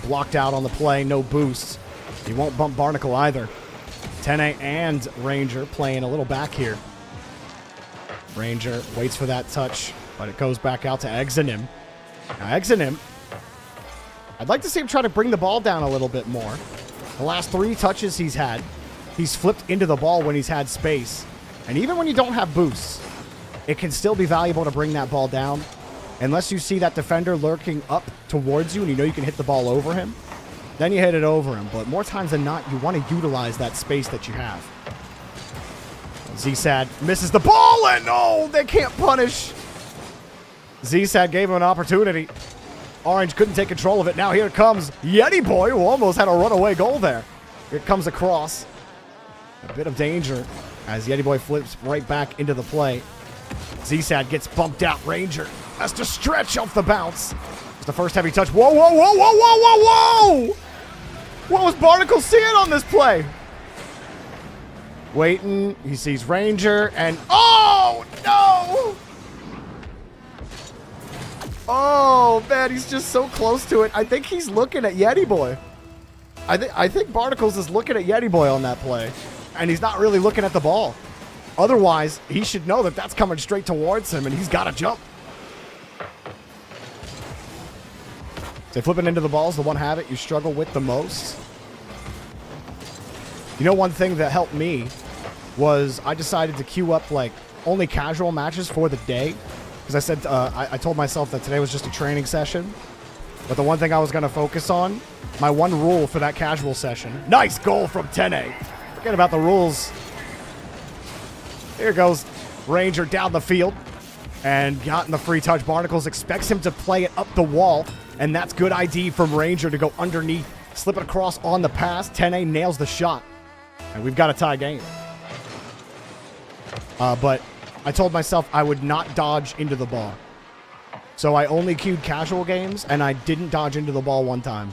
Blocked out on the play. No boost. He won't bump Barnacle either. 10A and Ranger playing a little back here. Ranger waits for that touch, but it goes back out to Exonym. Now, Exonym, I'd like to see him try to bring the ball down a little bit more. The last 3 touches he's had, he's flipped into the ball when he's had space. And even when you don't have boosts, it can still be valuable to bring that ball down. Unless you see that defender lurking up towards you and you know you can hit the ball over him, then you hit it over him. But more times than not, you want to utilize that space that you have. ZSAD misses the ball, and no, they can't punish. ZSAD gave him an opportunity. Orange couldn't take control of it. Now here comes Yeti Boy, who almost had a runaway goal there. Here comes across. A bit of danger as Yeti Boy flips right back into the play. ZSAD gets bumped out. Ranger has to stretch off the bounce. It's the first heavy touch. Whoa, whoa, whoa, whoa, whoa, whoa, whoa! What was Barnacle seeing on this play? Waiting. He sees Ranger, and oh, no! Oh, man, he's just so close to it. I think he's looking at Yeti Boy. I think Barnacles is looking at Yeti Boy on that play, and he's not really looking at the ball. Otherwise, he should know that that's coming straight towards him, and he's got to jump. So flipping into the ball is the one habit you struggle with the most. You know, one thing that helped me was I decided to queue up, like, only casual matches for the day. Because I said, I told myself that today was just a training session. But the one thing I was going to focus on, my one rule for that casual session. Nice goal from 10A. Forget about the rules. Here goes Ranger down the field. And gotten the free touch. Barnacles expects him to play it up the wall. And that's good ID from Ranger to go underneath. Slip it across on the pass. 10A nails the shot. And we've got a tie game. But I told myself I would not dodge into the ball. So I only queued casual games, and I didn't dodge into the ball one time.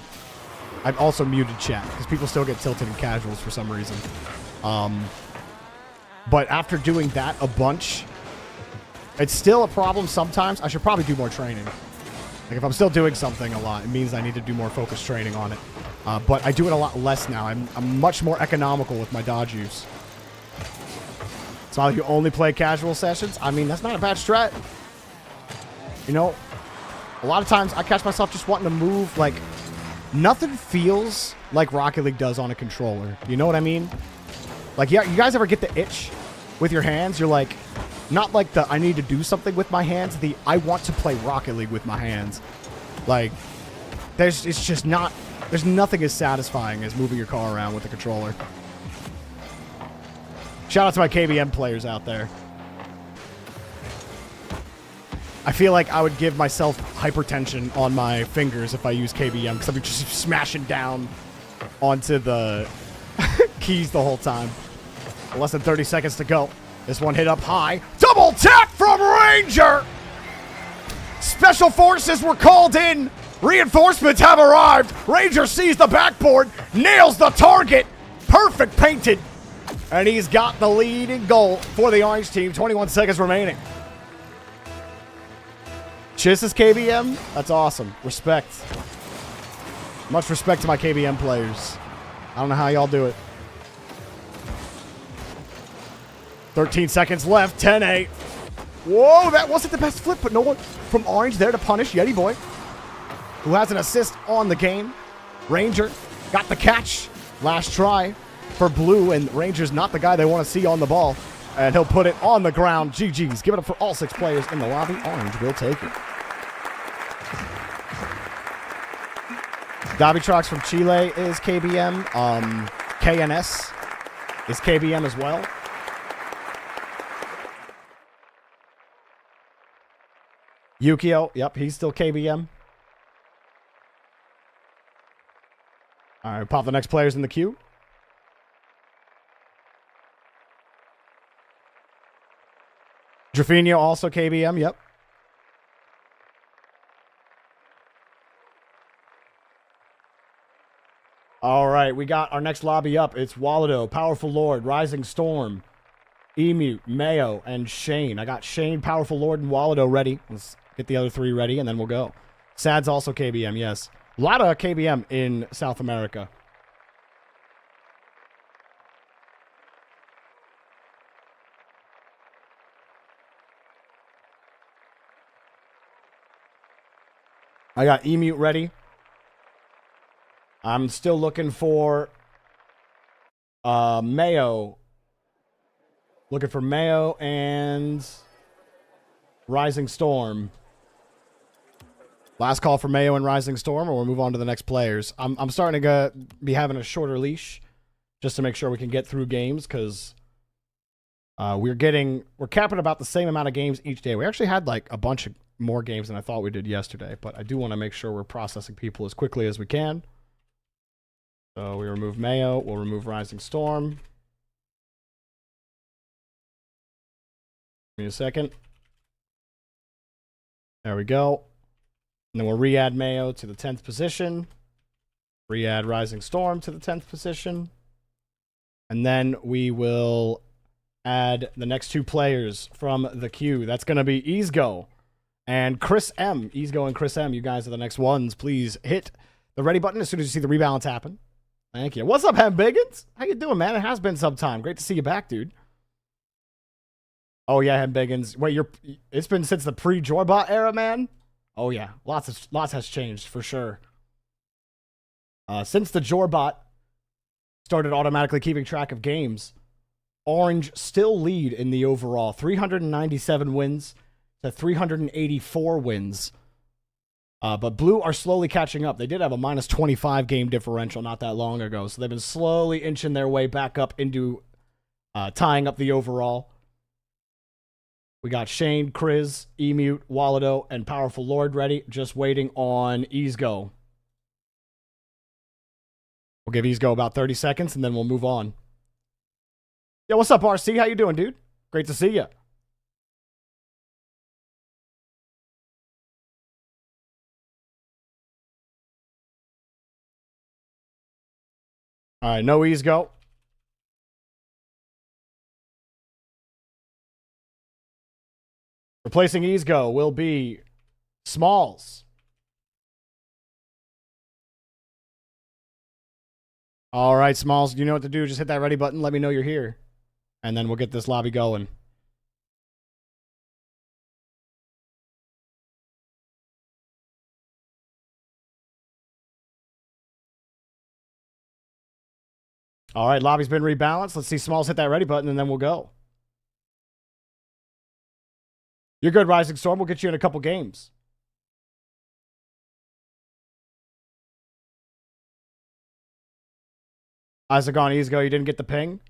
I've also muted chat, because people still get tilted in casuals for some reason. But after doing that a bunch, it's still a problem sometimes. I should probably do more training. Like, if I'm still doing something a lot, it means I need to do more focused training on it. But I do it a lot less now. I'm much more economical with my dodge use. So you only play casual sessions? I mean, that's not a bad strat. You know, a lot of times I catch myself just wanting to move, like, nothing feels like Rocket League does on a controller. You know what I mean? Like, yeah, you guys ever get the itch with your hands? You're like, not like the I need to do something with my hands, the I want to play Rocket League with my hands. Like, there's nothing as satisfying as moving your car around with a controller. Shout out to my KBM players out there. I feel like I would give myself hypertension on my fingers if I use KBM, because I'd be just smashing down onto the keys the whole time. Less than 30 seconds to go. This one hit up high. Double tap from Ranger! Special forces were called in. Reinforcements have arrived. Ranger sees the backboard, nails the target. Perfect painted. And he's got the leading goal for the Orange team. 21 seconds remaining. Chiss is KBM? That's awesome. Respect. Much respect to my KBM players. I don't know how y'all do it. 13 seconds left. 10-8. Whoa, that wasn't the best flip, but no one from Orange there to punish Yeti Boy, who has an assist on the game. Ranger got the catch. Last try for Blue, and Ranger's not the guy they want to see on the ball. And he'll put it on the ground. GG's. Give it up for all 6 players in the lobby. Orange will take it. Dobbytrox from Chile is KBM. KNS is KBM as well. Yukio, yep, he's still KBM. All right, pop the next players in the queue. Drafinho also KBM, yep. All right, we got our next lobby up. It's Waldo, Powerful Lord, Rising Storm, Emute, Mayo, and Shane. I got Shane, Powerful Lord, and Waldo ready. Let's get the other three ready, and then we'll go. Sad's also KBM, yes. A lot of KBM in South America. I got Emute ready. I'm still looking for Mayo. Looking for Mayo and Rising Storm. Last call for Mayo and Rising Storm, or we'll move on to the next players. I'm starting to be having a shorter leash just to make sure we can get through games, because we're capping about the same amount of games each day. We actually had like a bunch of more games than I thought we did yesterday, but I do want to make sure we're processing people as quickly as we can. So we remove Mayo, we'll remove Rising Storm. Give me a second. There we go. And then we'll re-add Mayo to the 10th position. Re-add Rising Storm to the 10th position. And then we will add the next two players from the queue. That's going to be Easgo and Chris M. Easgo and Chris M, you guys are the next ones. Please hit the ready button as soon as you see the rebalance happen. Thank you. What's up, Ham Biggins? How you doing, man? It has been some time. Great to see you back, dude. Oh, yeah, Ham Biggins. Wait, it's been since the pre-Jorbot era, man? Oh, yeah. Lots has changed, for sure. Since the Jorbot started automatically keeping track of games, Orange still lead in the overall. 397 wins to 384 wins. But Blue are slowly catching up. They did have a minus 25 game differential not that long ago, so they've been slowly inching their way back up into tying up the overall. We got Shane, Chris, Emute, Waldo, and Powerful Lord ready, just waiting on Easgo. We'll give Easgo about 30 seconds, and then we'll move on. Yo, what's up, RC? How you doing, dude? Great to see you. All right, no Easgo. Replacing Easgo will be Smalls. All right, Smalls, you know what to do. Just hit that ready button. Let me know you're here. And then we'll get this lobby going. All right, lobby's been rebalanced. Let's see Smalls hit that ready button, and then we'll go. You're good, Rising Storm. We'll get you in a couple games. Isaac on Easgo, you didn't get the ping?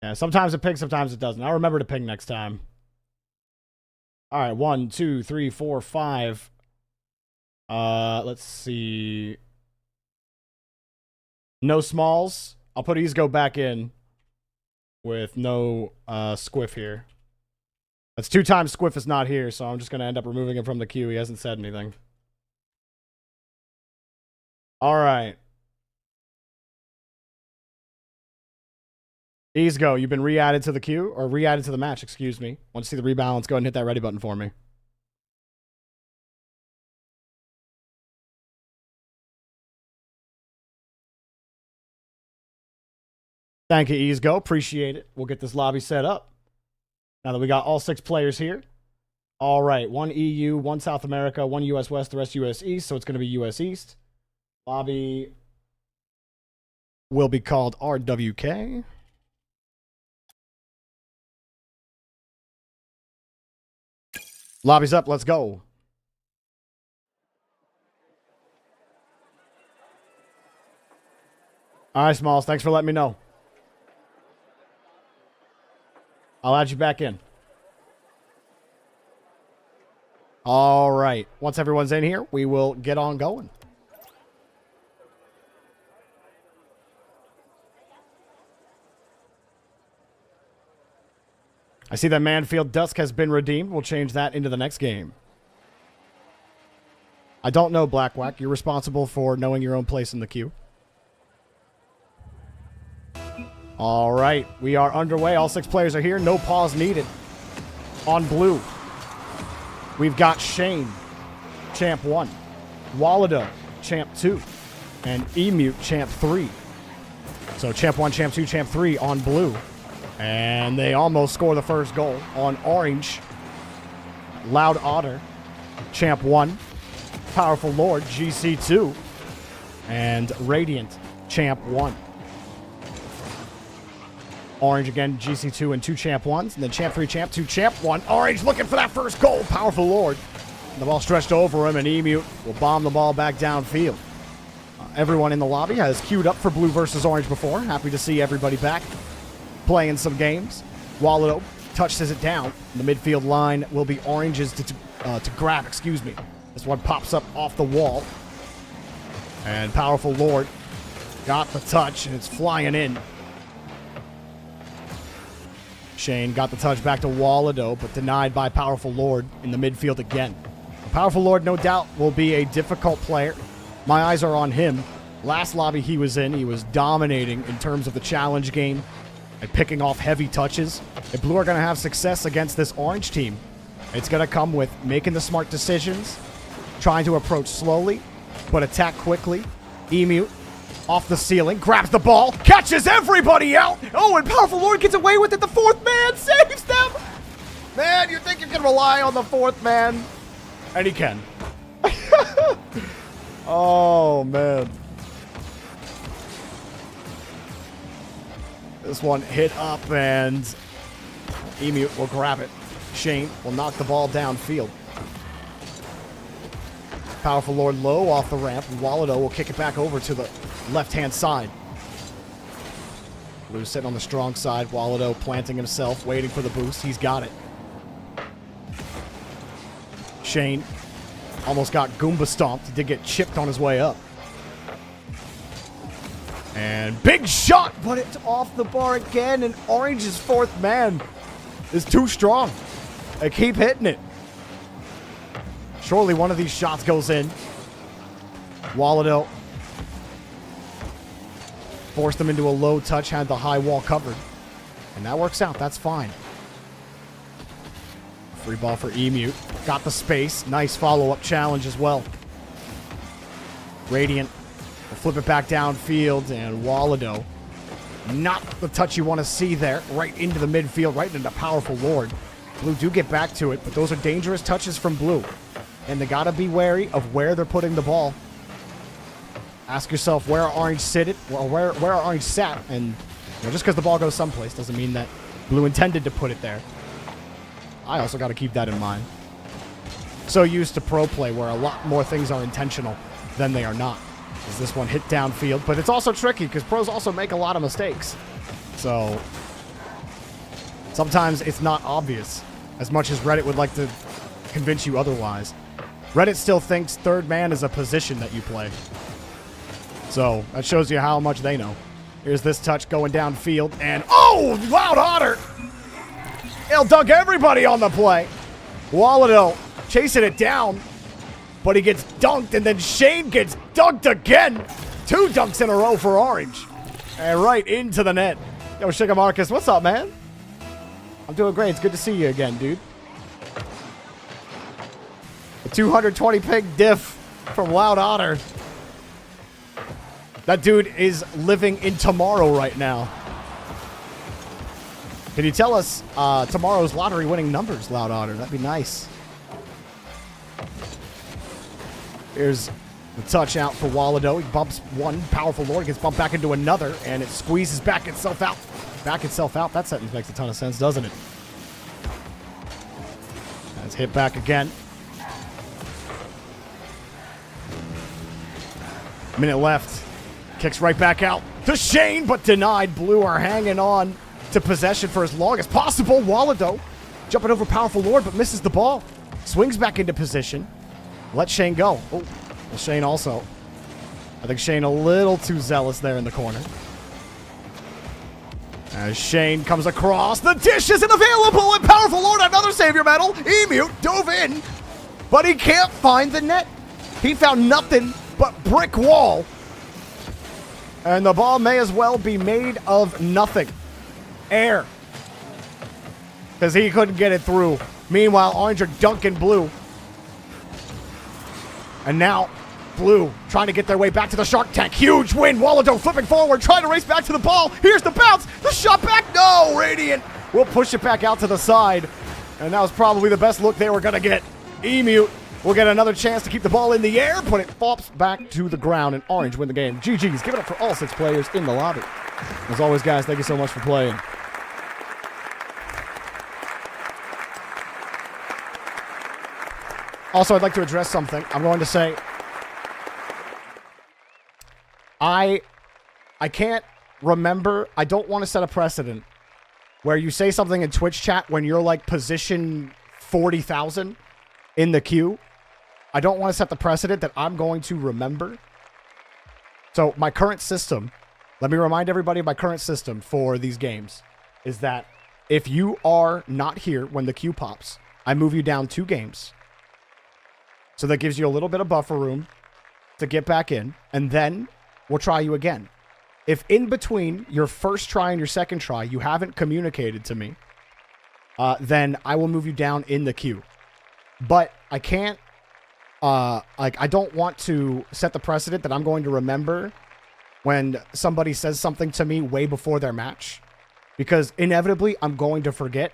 Yeah, sometimes it pings, sometimes it doesn't. I'll remember to ping next time. All right, 1, 2, 3, 4, 5. Let's see. No Smalls. I'll put Easgo back in with no Squiff here. That's 2 times Squiff is not here, so I'm just going to end up removing him from the queue. He hasn't said anything. All right. Easgo, you've been re-added to the queue, or re-added to the match, excuse me. Want to see the rebalance, go ahead and hit that ready button for me. Thank you, Easgo. Appreciate it. We'll get this lobby set up. Now that we got all 6 players here. All right. 1 EU, 1 South America, 1 US West, the rest US East. So it's going to be US East. Lobby will be called RWK. Lobby's up. Let's go. All right, Smalls. Thanks for letting me know. I'll add you back in. All right. Once everyone's in here, we will get on going. I see that Manfield Dusk has been redeemed. We'll change that into the next game. I don't know, Blackwhack. You're responsible for knowing your own place in the queue. All right, we are underway. All 6 players are here. No pause needed. On blue, we've got Shane, Champ 1, Walado, Champ 2, and Emute, Champ 3. So Champ 1, Champ 2, Champ 3 on blue. And they almost score the first goal. On orange, Loud Otter, Champ 1, Powerful Lord, GC 2, and Radiant, Champ 1. Orange again, GC2 and 2 Champ 1s. And then Champ 3, Champ 2, Champ 1. Orange looking for that first goal. Powerful Lord. The ball stretched over him, and Emute will bomb the ball back downfield. Everyone in the lobby has queued up for blue versus orange before. Happy to see everybody back playing some games. Walado touches it down. The midfield line will be orange's to grab, excuse me. This one pops up off the wall. And Powerful Lord got the touch, and it's flying in. Shane got the touch back to Walado, but denied by Powerful Lord in the midfield again. Powerful Lord, no doubt, will be a difficult player. My eyes are on him. Last lobby he was in, he was dominating in terms of the challenge game and picking off heavy touches. If Blue are going to have success against this orange team, it's going to come with making the smart decisions, trying to approach slowly, but attack quickly. Emute off the ceiling, grabs the ball, catches everybody out. Oh, and Powerful Lord gets away with it. The 4th man saves them. Man, you think you can rely on the 4th man? And he can. Oh, man. This one hit up, and Emute will grab it. Shane will knock the ball downfield. Powerful Lord low off the ramp. Walado will kick it back over to the left-hand side. Blue's sitting on the strong side. Walado planting himself, waiting for the boost. He's got it. Shane almost got Goomba stomped. He did get chipped on his way up. And big shot, but it's off the bar again. And Orange's 4th man is too strong. They keep hitting it. Surely one of these shots goes in. Walado forced them into a low touch, had the high wall covered. And that works out. That's fine. Free ball for Emute. Got the space. Nice follow-up challenge as well. Radiant will flip it back downfield, and Walado, not the touch you want to see there. Right into the midfield, right into Powerful Lord. Blue do get back to it, but those are dangerous touches from Blue. And they got to be wary of where they're putting the ball. Ask yourself where Orange sit or where Orange sat, and just because the ball goes someplace doesn't mean that Blue intended to put it there. I also got to keep that in mind. So used to pro play where a lot more things are intentional than they are not. As this one hit downfield, but it's also tricky because pros also make a lot of mistakes. So sometimes it's not obvious, as much as Reddit would like to convince you otherwise. Reddit still thinks 3rd man is a position that you play. So that shows you how much they know. Here's this touch going downfield, and oh, Loud Otter! He'll dunk everybody on the play. Walado chasing it down, but he gets dunked, and then Shane gets dunked again. 2 dunks in a row for Orange. And right into the net. Yo, Sugar Marcus, what's up, man? I'm doing great. It's good to see you again, dude. A 220 ping diff from Loud Otter. That dude is living in tomorrow right now. Can you tell us tomorrow's lottery winning numbers, Loud Otter? That'd be nice. Here's the touch out for Walado. He bumps one. Powerful Lord gets bumped back into another, and it squeezes back itself out. Back itself out. That sentence makes a ton of sense, doesn't it? That's hit back again. Minute left. Kicks right back out to Shane, but denied. Blue are hanging on to possession for as long as possible. Walado jumping over Powerful Lord, but misses the ball. Swings back into position. Let Shane go. Oh, well, Shane also. I think Shane a little too zealous there in the corner. As Shane comes across, the dish isn't available, and Powerful Lord, another savior medal. Emute dove in, but he can't find the net. He found nothing but brick wall. And the ball may as well be made of nothing. Air. Because he couldn't get it through. Meanwhile, orange are dunking blue. And now, blue trying to get their way back to the shark tank. Huge win. Walado flipping forward, trying to race back to the ball. Here's the bounce. The shot back. No, Radiant will push it back out to the side. And that was probably the best look they were going to get. Emu will get another chance to keep the ball in the air, but it flops back to the ground, and Orange win the game. GG's. Give it up for all 6 players in the lobby. As always, guys, thank you so much for playing. Also, I'd like to address something. I'm going to say I can't remember. I don't want to set a precedent where you say something in Twitch chat when you're like position 40,000 in the queue. I don't want to set the precedent that I'm going to remember. So my current system, let me remind everybody of my current system for these games, is that if you are not here when the queue pops, I move you down 2 games. So that gives you a little bit of buffer room to get back in, and then we'll try you again. If in between your first try and your second try, you haven't communicated to me, then I will move you down in the queue. But I can't, I don't want to set the precedent that I'm going to remember when somebody says something to me way before their match. Because inevitably, I'm going to forget,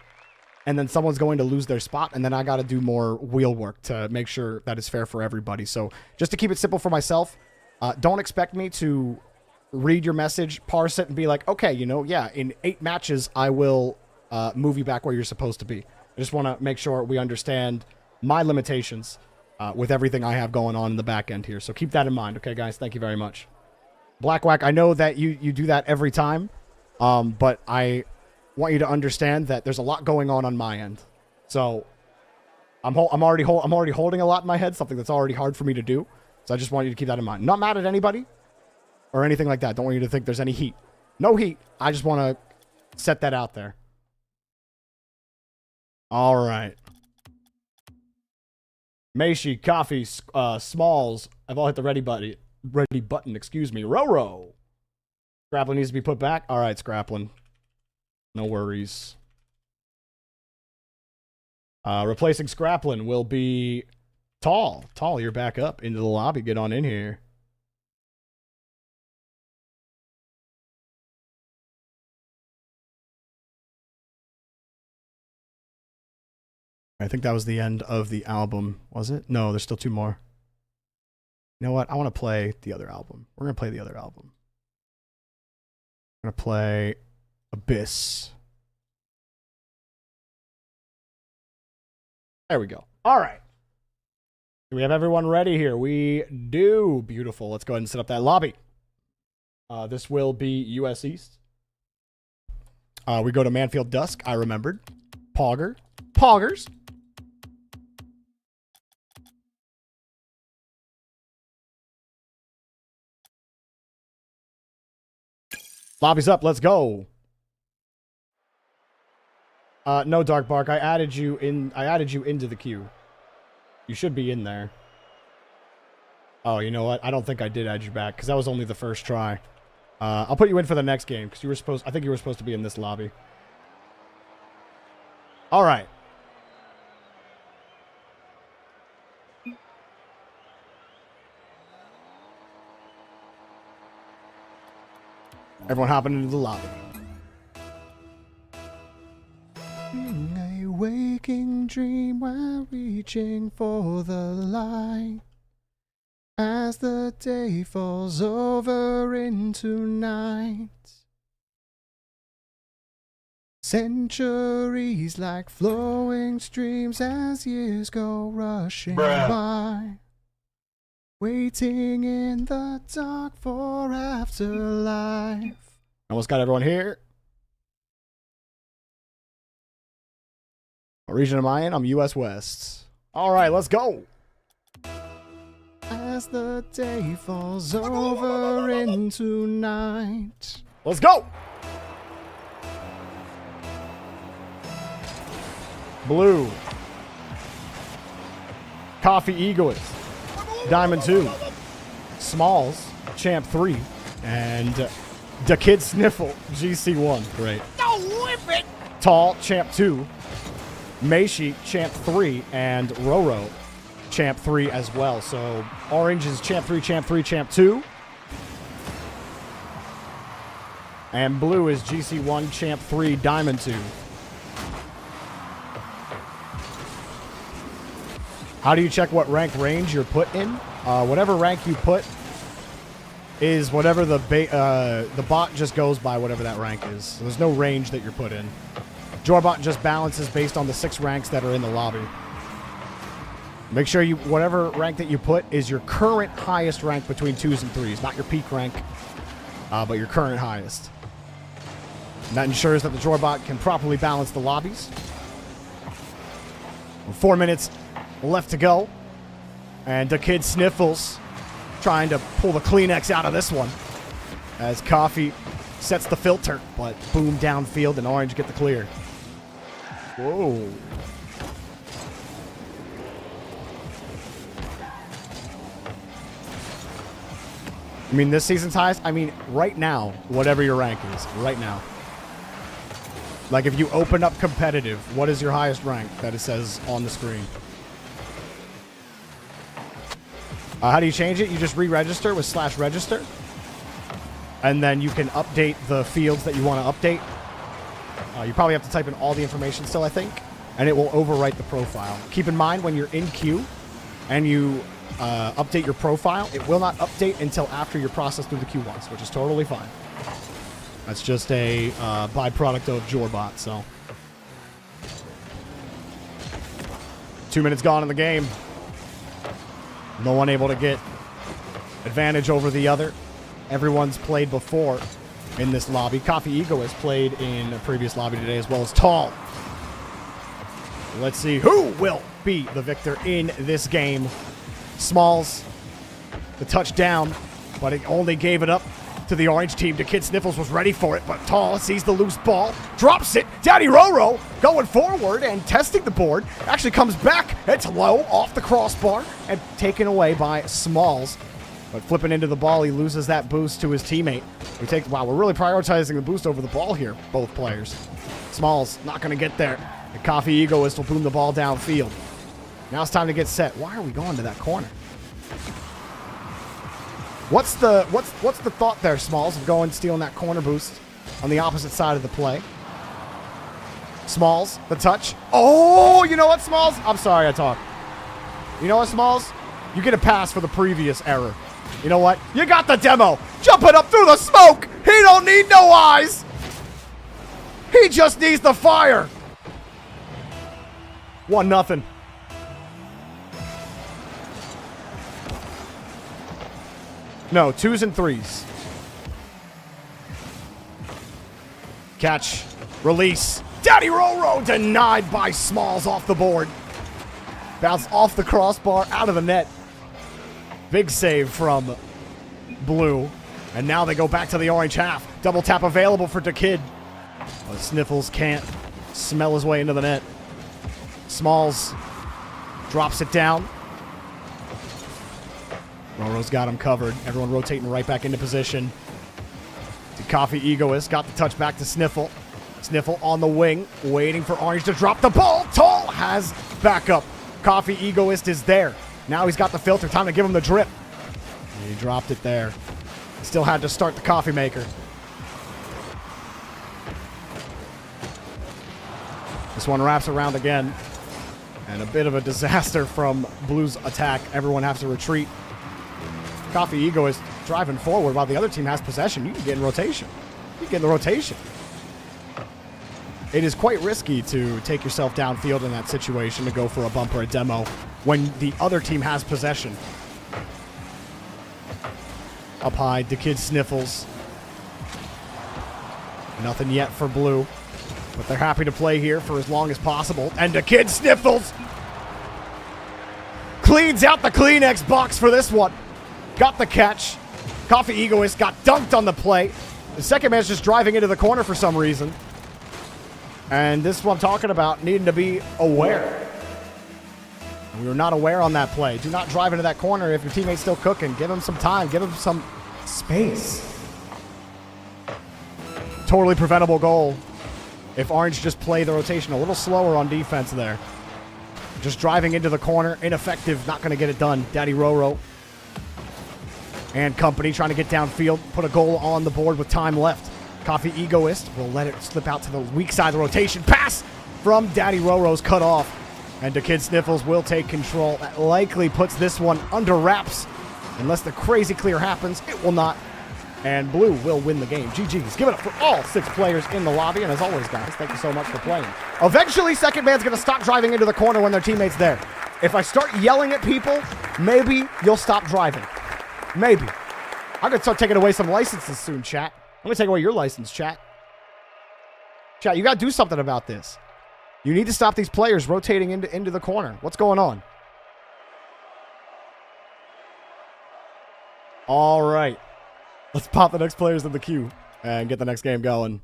and then someone's going to lose their spot, and then I got to do more wheel work to make sure that it's fair for everybody. So just to keep it simple for myself, don't expect me to read your message, parse it, and be like, okay, you know, yeah, in 8 matches, I will move you back where you're supposed to be. I just want to make sure we understand my limitations with everything I have going on in the back end here. So keep that in mind, okay, guys? Thank you very much. Blackwhack, I know that you do that every time, but I want you to understand that there's a lot going on my end. So I'm already holding a lot in my head, something that's already hard for me to do. So I just want you to keep that in mind. Not mad at anybody or anything like that. Don't want you to think there's any heat. No heat. I just want to set that out there. All right. Meishi, Coffee, Smalls. I've all hit the ready button. Excuse me. Roro. Scraplin needs to be put back. All right, Scraplin. No worries. Replacing Scraplin will be Tall. Tall, you're back up into the lobby. Get on in here. I think that was the end of the album, was it? No, there's still 2 more. You know what? I want to play the other album. We're going to play the other album. I'm going to play Abyss. There we go. All right. Do we have everyone ready here? We do. Beautiful. Let's go ahead and set up that lobby. This will be US East. We go to Manfield Dusk. I remembered. Pogger. Poggers. Lobby's up. Let's go. No, Dark Bark. I added you into the queue. You should be in there. Oh, you know what? I don't think I did add you back because that was only the first try. I'll put you in for the next game because I think you were supposed to be in this lobby. All right. Everyone hopping into the lobby. A waking dream while reaching for the light. As the day falls over into night. Centuries like flowing streams as years go rushing by. Waiting in the dark for afterlife. Almost got everyone here. What region am I in? I'm US West. All right, let's go. As the day falls over into night. Let's go. Blue. Coffee Egoist. Diamond 2. Smalls, Champ 3. And the Kid Sniffle, GC 1. Great. No, whip it! Tall, Champ 2. Meishi, Champ 3. And Roro, Champ 3 as well. So Orange is Champ 3, Champ 3, Champ 2. And Blue is GC 1, Champ 3, Diamond 2. How do you check what rank range you're put in? Whatever rank you put is whatever the bot just goes by whatever that rank is. So there's no range that you're put in. Jorbot just balances based on the 6 ranks that are in the lobby. Make sure whatever rank that you put is your current highest rank between 2s and 3s, not your peak rank, but your current highest. And that ensures that the Jorbot can properly balance the lobbies. 4 minutes left to go. And the Kid Sniffles trying to pull the Kleenex out of this one. As Coffee sets the filter, but boom downfield and Orange get the clear. Whoa. I mean, this season's highest? I mean, right now, whatever your rank is, right now. Like, if you open up competitive, what is your highest rank that it says on the screen? How do you change it? You just re-register with /register. And then you can update the fields that you want to update. You probably have to type in all the information still, I think. And it will overwrite the profile. Keep in mind, when you're in queue and you update your profile, it will not update until after you're processed through the queue once, which is totally fine. That's just a byproduct of Jorbot, so. 2 minutes gone in the game. No one able to get advantage over the other. Everyone's played before in this lobby. Coffee Ego has played in a previous lobby today, as well as Tall. Let's see who will be the victor in this game. Smalls, the touchdown, but it only gave it up to the Orange team. The Kid Sniffles was ready for it, but Tall sees the loose ball, drops it. Daddy Roro going forward and testing the board. Actually comes back. It's low off the crossbar and taken away by Smalls. But flipping into the ball, he loses that boost to his teammate. Wow, we're really prioritizing the boost over the ball here, both players. Smalls not going to get there. The Coffee Egoist will boom the ball downfield. Now it's time to get set. Why are we going to that corner? What's the thought there, Smalls, of going stealing that corner boost on the opposite side of the play? Smalls, the touch. Oh, you know what, Smalls? I'm sorry I talked. You know what, Smalls? You get a pass for the previous error. You know what? You got the demo. Jumping up through the smoke. He don't need no eyes. He just needs the fire. 1-0. No, 2s and 3s. Catch. Release. Daddy Roro denied by Smalls off the board. Bounce off the crossbar, out of the net. Big save from Blue. And now they go back to the Orange half. Double tap available for the Kid. But Sniffles can't smell his way into the net. Smalls drops it down. Roro's got him covered. Everyone rotating right back into position. The Coffee Egoist got the touch back to Sniffle. Sniffle on the wing, waiting for Orange to drop the ball. Tall has backup. Coffee Egoist is there. Now he's got the filter. Time to give him the drip. He dropped it there. Still had to start the coffee maker. This one wraps around again. And a bit of a disaster from Blue's attack. Everyone has to retreat. Coffee Ego is driving forward while the other team has possession. You can get in rotation. You can get in the rotation. It is quite risky to take yourself downfield in that situation to go for a bump or a demo when the other team has possession. Up high, the Kid Sniffles. Nothing yet for Blue, but they're happy to play here for as long as possible. And the Kid Sniffles cleans out the Kleenex box for this one. Got the catch. Coffee Egoist got dunked on the play. The second man's just driving into the corner for some reason. And this is what I'm talking about, needing to be aware. We were not aware on that play. Do not drive into that corner if your teammate's still cooking. Give him some time. Give him some space. Totally preventable goal. If Orange just play the rotation a little slower on defense there. Just driving into the corner. Ineffective. Not going to get it done. Daddy Roro and company trying to get downfield. Put a goal on the board with time left. Coffee Egoist will let it slip out to the weak side of the rotation. Pass from Daddy Roro's cut off. And the Kid Sniffles will take control. That likely puts this one under wraps. Unless the crazy clear happens, it will not. And Blue will win the game. GG's. Give it up for all 6 players in the lobby. And as always, guys, thank you so much for playing. Eventually, second man's going to stop driving into the corner when their teammate's there. If I start yelling at people, maybe you'll stop driving. Maybe. I'm going to start taking away some licenses soon, chat. I'm going to take away your license, chat. Chat, you got to do something about this. You need to stop these players rotating into the corner. What's going on? All right. Let's pop the next players in the queue and get the next game going.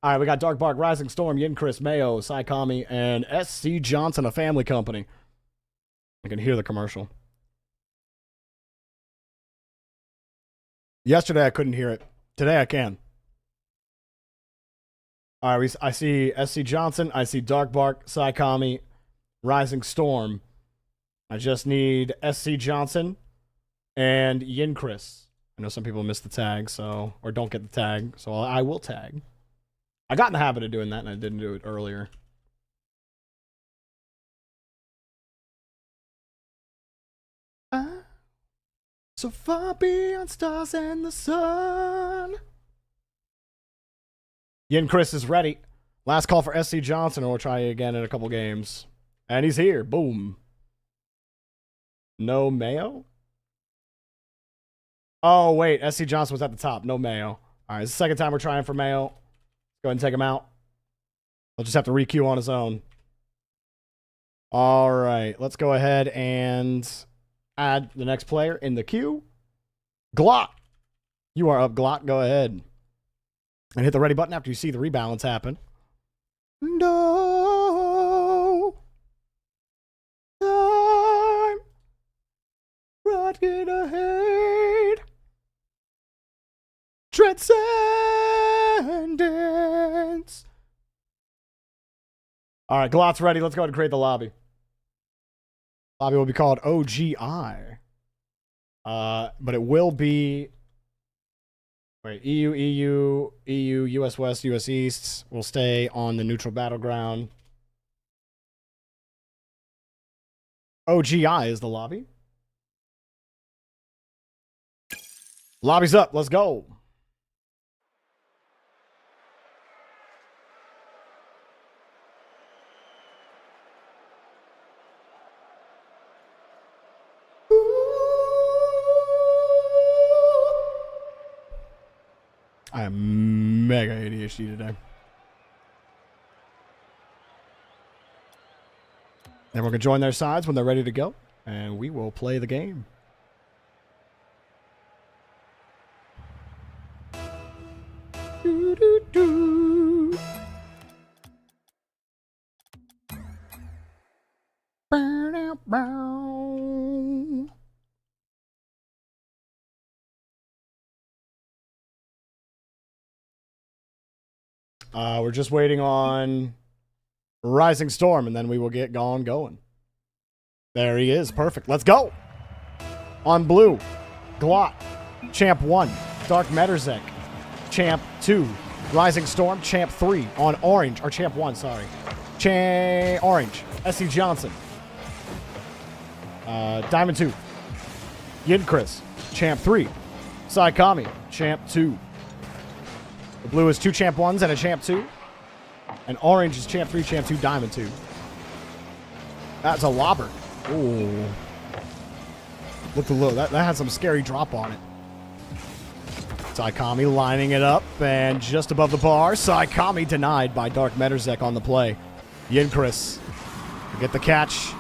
All right, we got Dark Bark, Rising Storm, Yin Chris, Mayo, Saikami, and SC Johnson, a family company. I can hear the commercial. Yesterday, I couldn't hear it. Today, I can. All right, I see SC Johnson. I see Dark Bark, Saikami, Rising Storm. I just need SC Johnson and Yin Chris. I know some people miss the tag, so or don't get the tag, so I will tag. I got in the habit of doing that, and I didn't do it earlier. So far beyond stars and the sun. Yin Chris is ready. Last call for SC Johnson, or we'll try again in a couple games. And he's here. Boom. No Mayo? Oh, wait. SC Johnson was at the top. No Mayo. All right, it's the second time we're trying for Mayo. Go ahead and take him out. He'll just have to re-queue on his own. All right, let's go ahead and add the next player in the queue. Glot. You are up, Glot. Go ahead. And hit the ready button after you see the rebalance happen. No. Time. Rocking ahead. Transcendence. All right, Glot's ready. Let's go ahead and create the lobby. Lobby will be called OGI. But it will be... Wait, EU, US West, US East will stay on the neutral battleground. OGI is the lobby. Lobby's up. Let's go. I am mega ADHD today. Everyone can join their sides when they're ready to go, and we will play the game. We're just waiting on Rising Storm, and then we will get going. There he is. Perfect. Let's go. On blue, Glot, Champ 1. Dark Metterzek, Champ 2. Rising Storm, Champ 3. On orange, or Champ 1, sorry. Orange, SC Johnson. Diamond 2. Yin Chris, Champ 3. Saikami, Champ 2. The blue is 2 Champ 1s and a Champ 2. And orange is Champ 3, Champ 2, Diamond 2. That's a lobber. Ooh. Looked a little, that had some scary drop on it. Saikami lining it up, and just above the bar, Saikami denied by Dark Metterzek on the play. Yin Chris get the catch.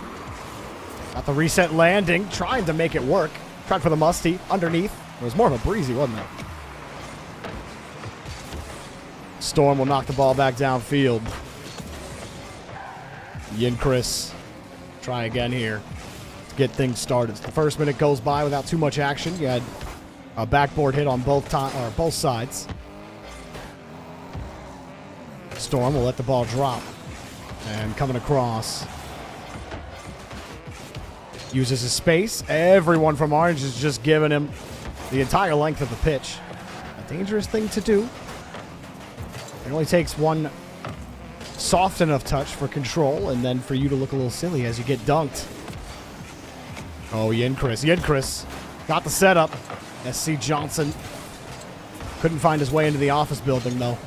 Got the reset landing, trying to make it work. Tried for the musty, underneath. It was more of a breezy, wasn't it? Storm will knock the ball back downfield. Chris, try again here to get things started. The first minute goes by without too much action. You had a backboard hit on both sides. Storm will let the ball drop. And coming across. Uses his space. Everyone from Orange is just giving him the entire length of the pitch. A dangerous thing to do. It only takes one soft enough touch for control, and then for you to look a little silly as you get dunked. Oh, Chris got the setup. SC Johnson couldn't find his way into the office building, though.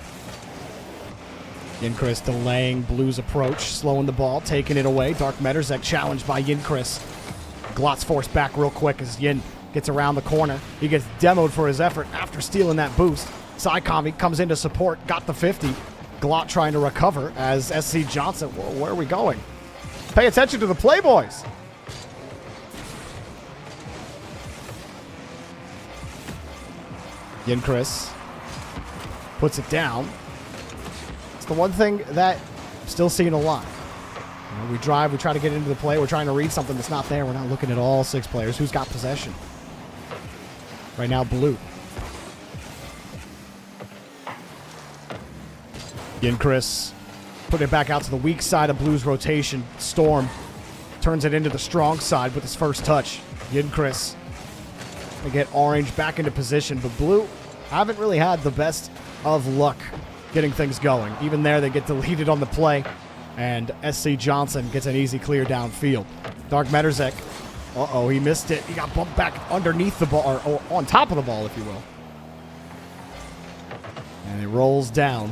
Chris delaying Blue's approach, slowing the ball, taking it away. Dark Mederzek challenged by Chris. Glot's forced back real quick as Yin gets around the corner. He gets demoed for his effort after stealing that boost. Saikami comes in to support, got the 50. Glot trying to recover as SC Johnson. Whoa, where are we going? Pay attention to the Playboys. Chris puts it down. It's the one thing that I'm still seeing a lot. You know, we try to get into the play. We're trying to read something that's not there. We're not looking at all 6 players. Who's got possession? Right now, Blue. Chris putting it back out to the weak side of Blue's rotation. Storm turns it into the strong side with his first touch. Chris to get Orange back into position, but Blue haven't really had the best of luck getting things going. Even there, they get deleted on the play, and SC Johnson gets an easy clear downfield. Dark Mederzek, he missed it. He got bumped back underneath the ball, or on top of the ball, if you will. And it rolls down.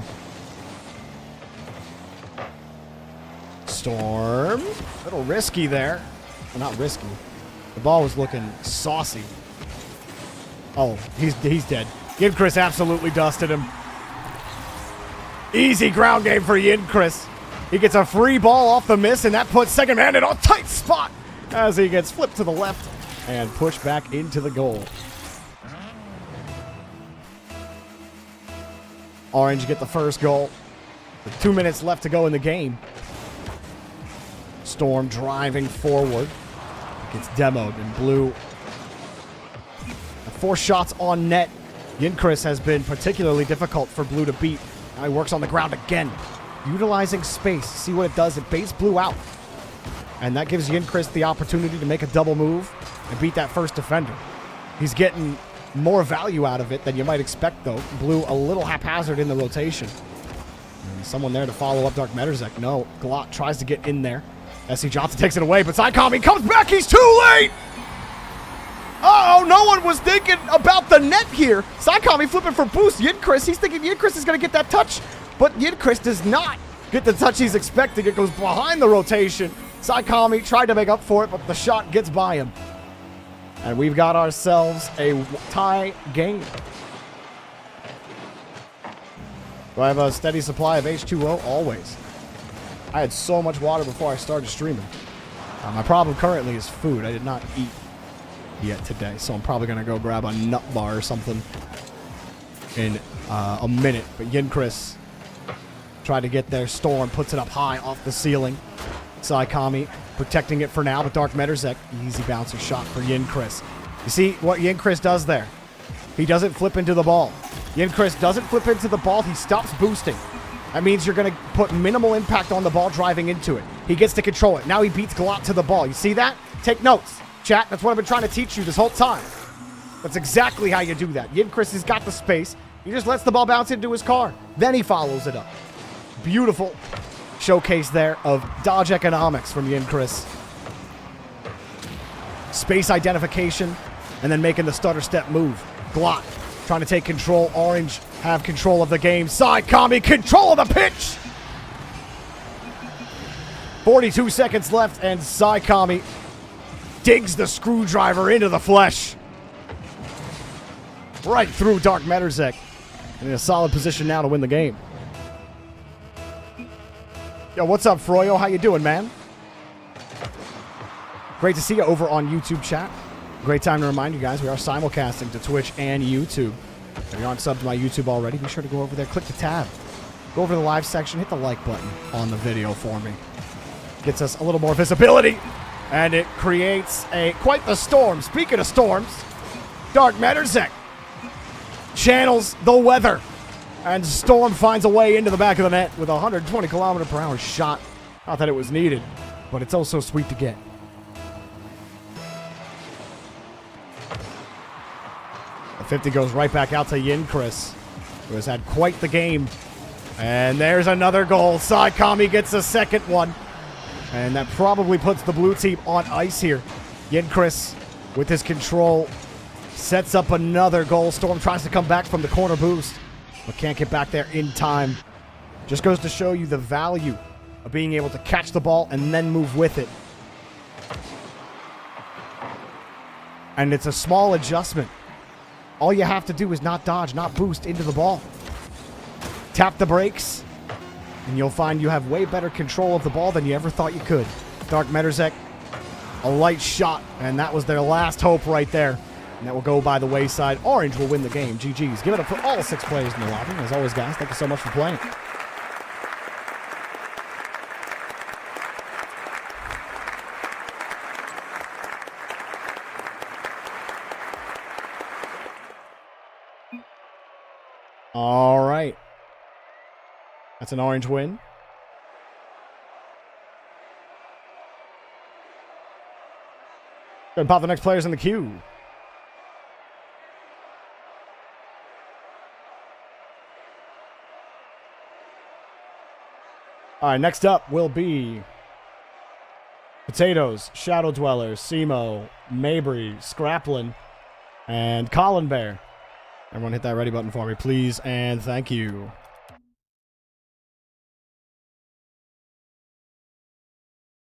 Storm, a little risky there. Well, not risky. The ball was looking saucy. Oh, he's dead. Chris absolutely dusted him. Easy ground game for Chris. He gets a free ball off the miss, and that puts second man in a tight spot as he gets flipped to the left and pushed back into the goal. Orange get the first goal. With 2 minutes left to go in the game. Storm driving forward. Gets demoed, and Blue. 4 shots on net. Chris has been particularly difficult for Blue to beat. Now he works on the ground again. Utilizing space. See what it does. It baits Blue out. And that gives Chris the opportunity to make a double move and beat that first defender. He's getting more value out of it than you might expect, though. Blue a little haphazard in the rotation. And someone there to follow up Dark Mederzek. No, Glot tries to get in there. SC Johnson takes it away, but Saikami comes back. He's too late! Uh-oh, no one was thinking about the net here. Saikami flipping for boost. Chris, he's thinking Chris is going to get that touch, but Chris does not get the touch he's expecting. It goes behind the rotation. Saikami tried to make up for it, but the shot gets by him. And we've got ourselves a tie game. Do I have a steady supply of H2O? Always. I had so much water before I started streaming. My problem currently is food. I did not eat yet today, so I'm probably going to go grab a nut bar or something in a minute. But Chris tried to get there. Storm puts it up high off the ceiling. Saikami protecting it for now, but Dark Mederzek, easy bouncer shot for Chris. You see what Chris does there? He doesn't flip into the ball. Chris doesn't flip into the ball. He stops boosting. That means you're going to put minimal impact on the ball driving into it. He gets to control it. Now he beats Glot to the ball. You see that? Take notes, chat. That's what I've been trying to teach you this whole time. That's exactly how you do that. Chris has got the space. He just lets the ball bounce into his car. Then he follows it up. Beautiful showcase there of dodge economics from Chris. Space identification, and then making the stutter step move. Glot trying to take control. Orange have control of the game. Saikami, control of the pitch! 42 seconds left, and Saikami digs the screwdriver into the flesh. Right through Dark Mederzek. In a solid position now to win the game. Yo, what's up, Froyo? How you doing, man? Great to see you over on YouTube chat. Great time to remind you guys, we are simulcasting to Twitch and YouTube. If you aren't subbed to my YouTube already, be sure to go over there, click the tab. Go over to the live section, hit the like button on the video for me. Gets us a little more visibility, and it creates quite the storm. Speaking of storms, Dark Matterzek channels the weather, and Storm finds a way into the back of the net with a 120 kilometer per hour shot. Not that it was needed, but it's also sweet to get. The 50 goes right back out to Yin-Chris, who has had quite the game. And there's another goal. Saikami gets a second one. And that probably puts the blue team on ice here. Yin-Chris, with his control, sets up another goal. Storm tries to come back from the corner boost, but can't get back there in time. Just goes to show you the value of being able to catch the ball and then move with it. And it's a small adjustment. All you have to do is not dodge, not boost into the ball. Tap the brakes, and you'll find you have way better control of the ball than you ever thought you could. Dark Matterzek, a light shot, and that was their last hope right there. And that will go by the wayside. Orange will win the game. GG's. Give it up for all 6 players in the lobby. As always, guys, thank you so much for playing. All right. That's an orange win. Go and pop the next players in the queue. All right, next up will be Potatoes, Shadow Dweller, Simo, Mabry, Scraplin, and Colin Bear. Everyone hit that ready button for me, please, and thank you.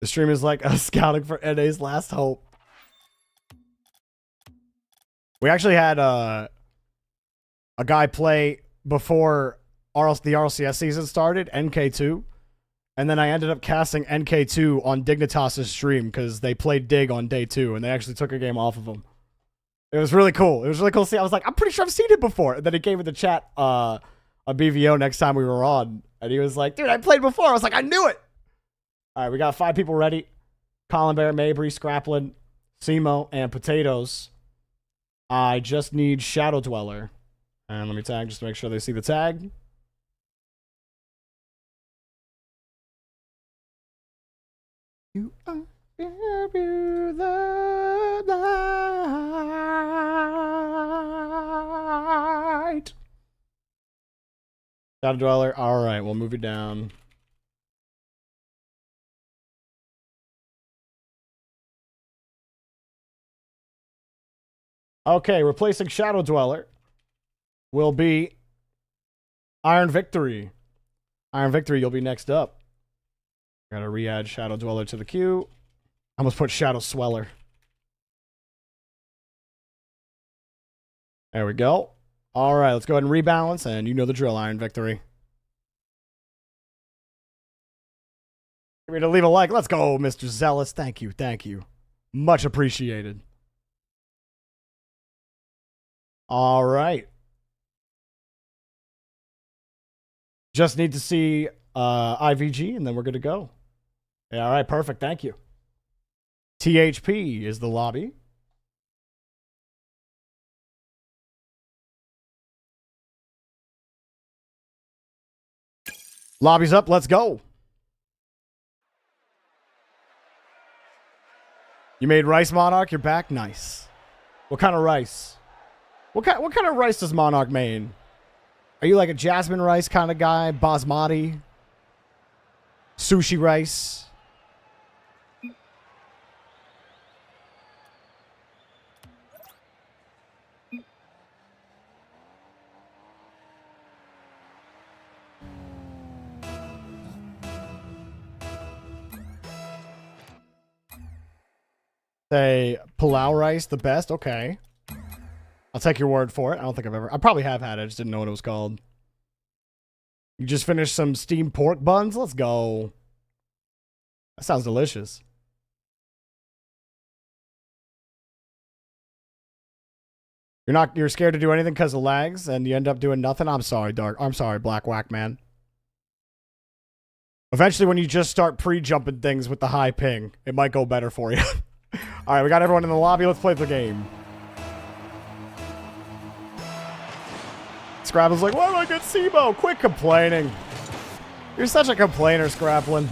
The stream is like us scouting for NA's last hope. We actually had a guy play before the RLCS season started, NK2. And then I ended up casting NK2 on Dignitas' stream because they played Dig on day 2, and they actually took a game off of him. It was really cool. It was really cool to see. I was like, I'm pretty sure I've seen it before. And then he came in the chat a BVO next time we were on. And he was like, dude, I played before. I was like, I knew it. All right, we got 5 people ready. Colin Bear, Mabry, Scraplin, Simo, and Potatoes. I just need Shadow Dweller. And let me tag just to make sure they see the tag. You are the night. Shadow Dweller. All right, we'll move it down. Okay, replacing Shadow Dweller will be Iron Victory. Iron Victory, you'll be next up. Gotta re-add Shadow Dweller to the queue. I almost put Shadow Sweller. There we go. All right, let's go ahead and rebalance, and you know the drill, Iron Victory. Get ready to leave a like. Let's go, Mr. Zealous. Thank you, thank you. Much appreciated. All right. Just need to see IVG, and then we're good to go. Yeah, all right, perfect. Thank you. THP is the lobby. Lobby's up. Let's go. You made rice, Monarch. You're back. Nice. What kind of rice? What kind of rice does Monarch make? Are you like a jasmine rice kind of guy? Basmati? Sushi rice? Say Palau rice, the best? Okay. I'll take your word for it. I don't think I probably have had it. I just didn't know what it was called. You just finished some steamed pork buns? Let's go. That sounds delicious. You're scared to do anything because of lags and you end up doing nothing? I'm sorry, Dark. I'm sorry, Black Whack, man. Eventually, when you just start pre-jumping things with the high ping, it might go better for you. All right, we got everyone in the lobby. Let's play the game. Scrapplin's like, why do I get SEMO? Quit complaining. You're such a complainer, Scrapplin.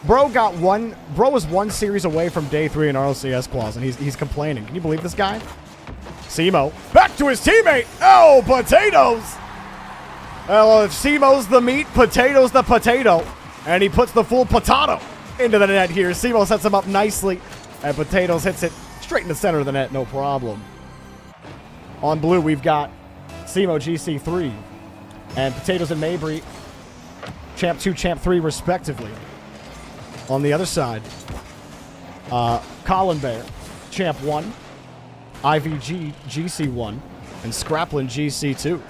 Bro was one series away from day 3 in RLCS Claws, and he's complaining. Can you believe this guy? SEMO. Back to his teammate. Oh, potatoes. Well, if SEMO's the meat, potato's the potato. And he puts the full potato into the net here. SEMO sets him up nicely. And Potatoes hits it straight in the center of the net. No problem. On blue, we've got SEMO GC3. And Potatoes and Mabry, Champ 2, Champ 3, respectively. On the other side, Colin Bear, Champ 1. IVG GC1 and Scrapplin GC2.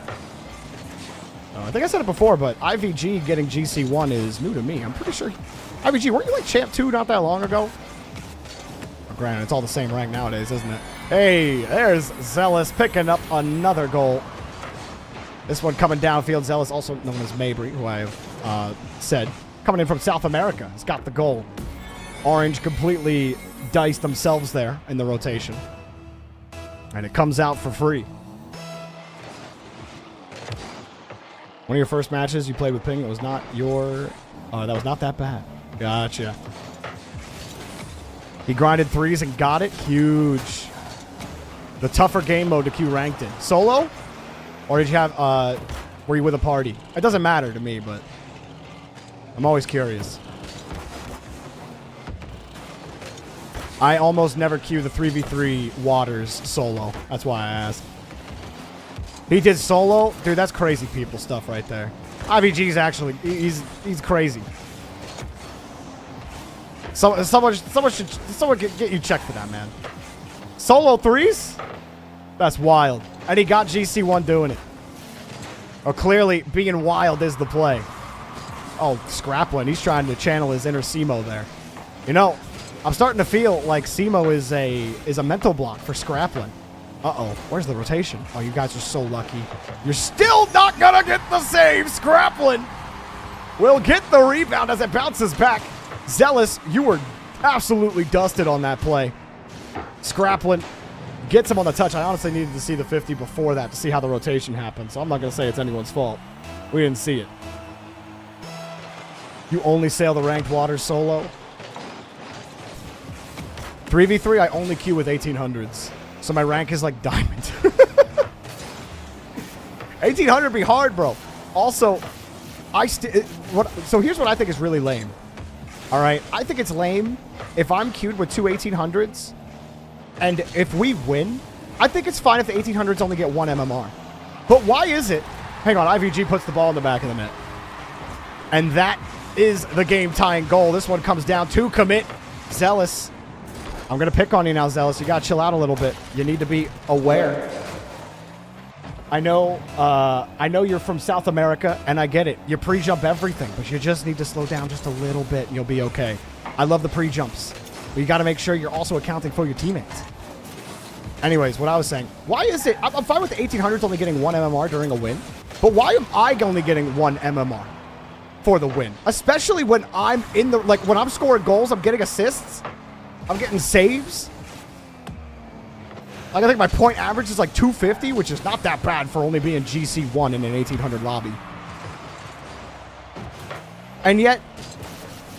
I think I said it before, but IVG getting GC1 is new to me. I'm pretty sure. IVG, weren't you like Champ 2 not that long ago? Oh, granted, it's all the same rank nowadays, isn't it? Hey, there's Zealous picking up another goal. This one coming downfield. Zealous, also known as Mabry, who I have said, coming in from South America, has got the goal. Orange completely diced themselves there in the rotation. And it comes out for free. One of your first matches you played with ping, it was not your... that was not that bad. Gotcha. He grinded 3s and got it. Huge. The tougher game mode to queue ranked in. Solo? Or did you have... were you with a party? It doesn't matter to me, but... I'm always curious. I almost never queue the 3v3 waters solo. That's why I asked. He did solo? Dude, that's crazy people stuff right there. IVG's actually... He's crazy. Someone get you checked for that, man. Solo 3s? That's wild. And he got GC1 doing it. Oh, clearly, being wild is the play. Oh, Scrapplin. He's trying to channel his inner SEMO there. You know... I'm starting to feel like SEMO is a mental block for Scrapplin. Uh-oh. Where's the rotation? Oh, you guys are so lucky. You're still not gonna get the save. Scrapplin will get the rebound as it bounces back. Zealous, you were absolutely dusted on that play. Scrapplin gets him on the touch. I honestly needed to see the 50 before that to see how the rotation happened, so I'm not gonna say it's anyone's fault. We didn't see it. You only sail the ranked waters solo? 3v3, I only queue with 1800s. So my rank is like diamond. 1800 be hard, bro. Also, so here's what I think is really lame. All right, I think it's lame if I'm queued with 2 1800s, and if we win, I think it's fine if the 1800s only get 1 MMR. But why is it? Hang on, IVG puts the ball in the back of the net. And that is the game-tying goal. This one comes down to commit. Zealous. I'm going to pick on you now, Zealous. You got to chill out a little bit. You need to be aware. I know you're from South America, and I get it. You pre-jump everything, but you just need to slow down just a little bit, and you'll be okay. I love the pre-jumps. But you got to make sure you're also accounting for your teammates. Anyways, what I was saying. Why is it... I'm fine with the 1800s only getting 1 MMR during a win, but why am I only getting 1 MMR for the win? Especially when I'm in the... Like, when I'm scoring goals, I'm getting assists... I'm getting saves. Like, I think my point average is like 250, which is not that bad for only being GC1 in an 1800 lobby. And yet,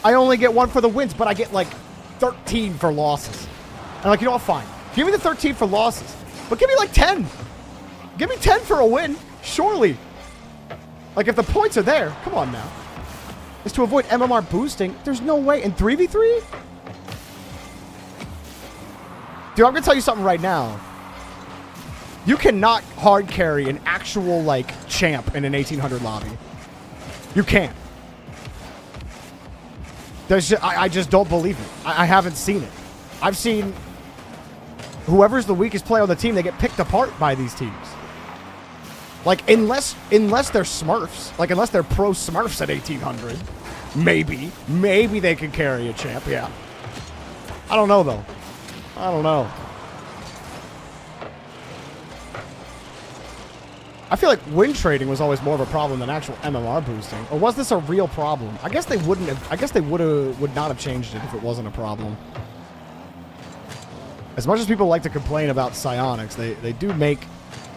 I only get 1 for the wins, but I get like 13 for losses. And like, you know what, fine. Give me the 13 for losses, but give me like 10. Give me 10 for a win, surely. Like, if the points are there, come on now. Is to avoid MMR boosting. There's no way. In 3v3? Dude, I'm going to tell you something right now. You cannot hard carry an actual, like, champ in an 1800 lobby. You can't. I just don't believe it. I haven't seen it. I've seen whoever's the weakest player on the team, they get picked apart by these teams. Like, unless they're Smurfs. Like, unless they're pro Smurfs at 1800. Maybe they can carry a champ, yeah. I don't know, though. I don't know. I feel like win trading was always more of a problem than actual MMR boosting. Or was this a real problem? I guess they wouldn't have, I guess they would not have changed it if it wasn't a problem. As much as people like to complain about psionics, they do make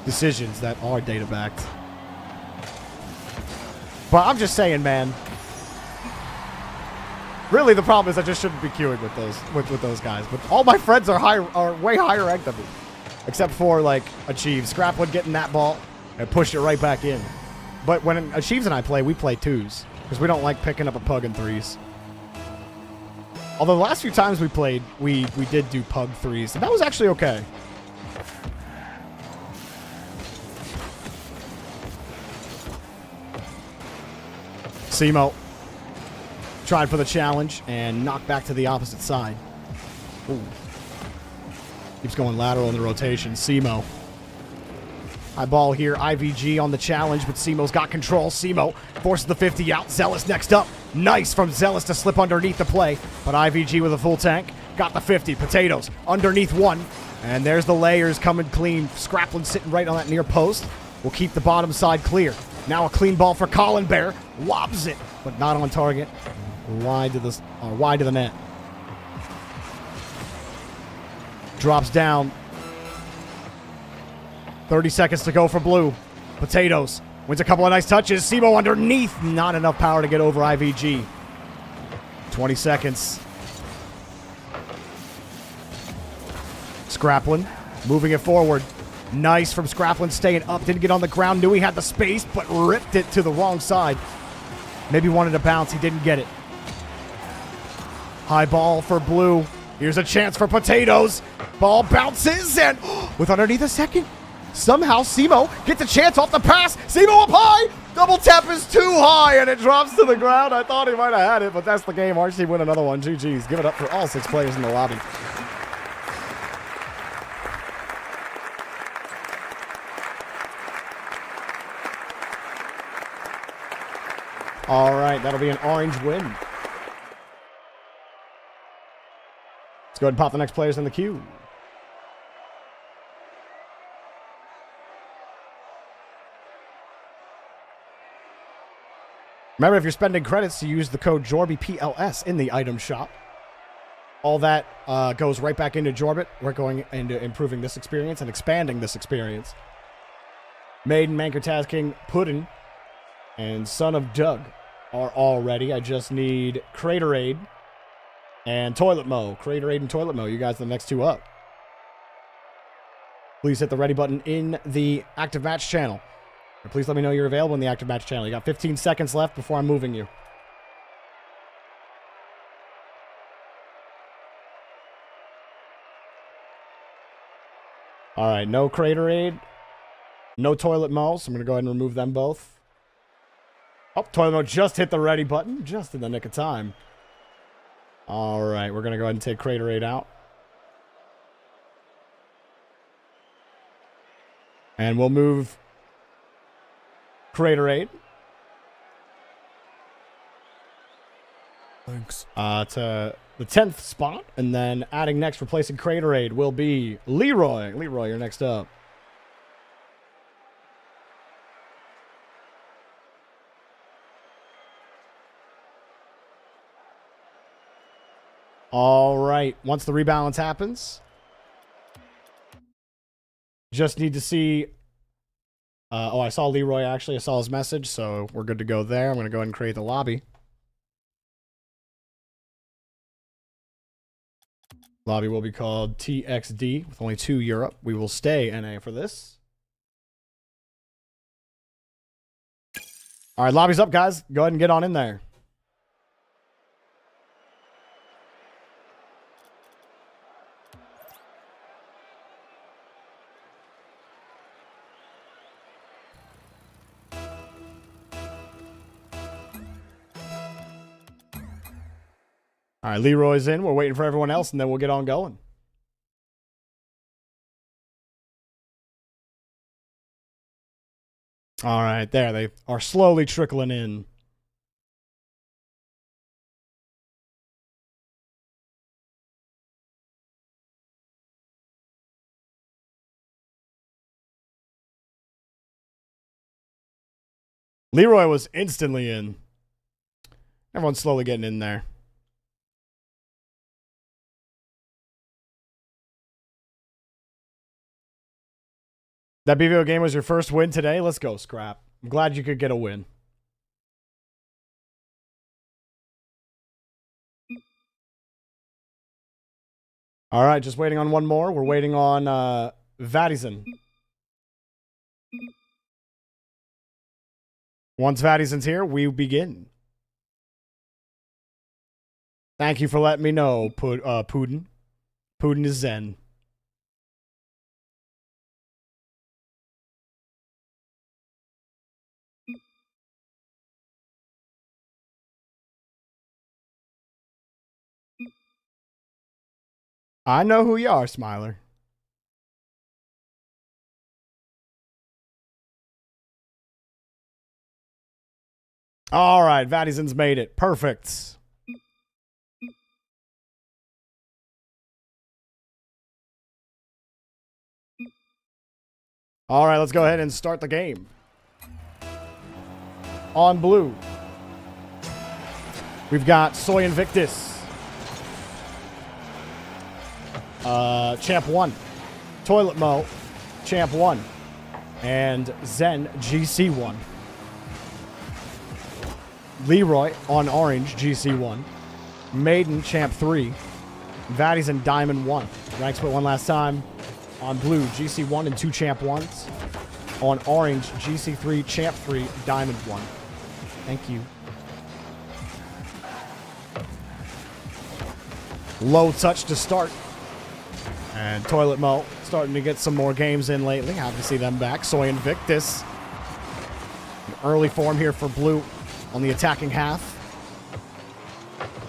decisions that are data backed. But I'm just saying, man. Really, the problem is I just shouldn't be queuing with those guys. But all my friends are way higher ranked than me, except for like Achieves, Scrapwood getting that ball and pushed it right back in. But when Achieves and I play, we play twos because we don't like picking up a pug in threes. Although the last few times we played, we did do pug threes, and that was actually okay. Simo tried for the challenge and knocked back to the opposite side. Ooh. Keeps going lateral in the rotation. Simo. High ball here. IVG on the challenge, but Simo's got control. Simo forces the 50 out. Zealous next up. Nice from Zealous to slip underneath the play, but IVG with a full tank. Got the 50. Potatoes underneath one. And there's the layers coming clean. Scraplin sitting right on that near post. Will keep the bottom side clear. Now a clean ball for Colin Bear. Lobs it, but not on target. Wide to the net. Drops down. 30 seconds to go for blue. Potatoes wins a couple of nice touches. Simo underneath. Not enough power to get over IVG. 20 seconds. Scraplin moving it forward. Nice from Scraplin staying up. Didn't get on the ground. Knew he had the space, but ripped it to the wrong side. Maybe wanted to bounce. He didn't get it. High ball for blue. Here's a chance for Potatoes. Ball bounces and with underneath a second. Somehow Simo gets a chance off the pass. Simo up high. Double tap is too high and it drops to the ground. I thought he might have had it, but that's the game. RC win another one. GG's. Give it up for all 6 players in the lobby. All right, that'll be an orange win. Let's go ahead and pop the next players in the queue. Remember, if you're spending credits, to use the code JorbyPls in the item shop. All that goes right back into Jorbit. We're going into improving this experience and expanding this experience. Maiden, Manker Tasking, Puddin', and Son of Doug are all ready. I just need Craterade and Toilet Mo. Craterade and Toilet Mo. You guys are the next two up. Please hit the ready button in the active match channel. Or please let me know you're available in the active match channel. You got 15 seconds left before I'm moving you. All right, no Craterade, no Toilet Mo, so I'm going to go ahead and remove them both. Oh, Toilet Mo just hit the ready button, just in the nick of time. All right, we're going to go ahead and take Craterade out. And we'll move Craterade. Thanks. To the 10th spot. And then adding next, replacing Craterade, will be Leroy. Leroy, you're next up. All right. Once the rebalance happens, just need to see. Oh, I saw Leroy actually. I saw his message, so we're good to go there. I'm going to go ahead and create the lobby. Lobby will be called TXD with only 2 Europe. We will stay NA for this. All right, lobby's up, guys. Go ahead and get on in there. All right, Leroy's in. We're waiting for everyone else, and then we'll get on going. All right, there. They are slowly trickling in. Leroy was instantly in. Everyone's slowly getting in there. That BVO game was your first win today? Let's go, Scrap. I'm glad you could get a win. All right, just waiting on one more. We're waiting on Vadison. Once Vadison's here, we begin. Thank you for letting me know, Putin. Putin is Zen. I know who you are, Smiler. All right, Vadison's made it. Perfect. All right, let's go ahead and start the game. On blue, we've got Soy Invictus. Champ 1. Toilet Mo, Champ 1. And Zen, GC 1. Leroy on orange, GC 1. Maiden, Champ 3. Vaddy's Diamond 1. Rank split one last time. On blue, GC 1 and 2 Champ 1s. On orange, GC 3, Champ 3, Diamond 1. Thank you. Low touch to start. And Toilet Mo starting to get some more games in lately. Happy to see them back. Soy Invictus. An early form here for blue on the attacking half.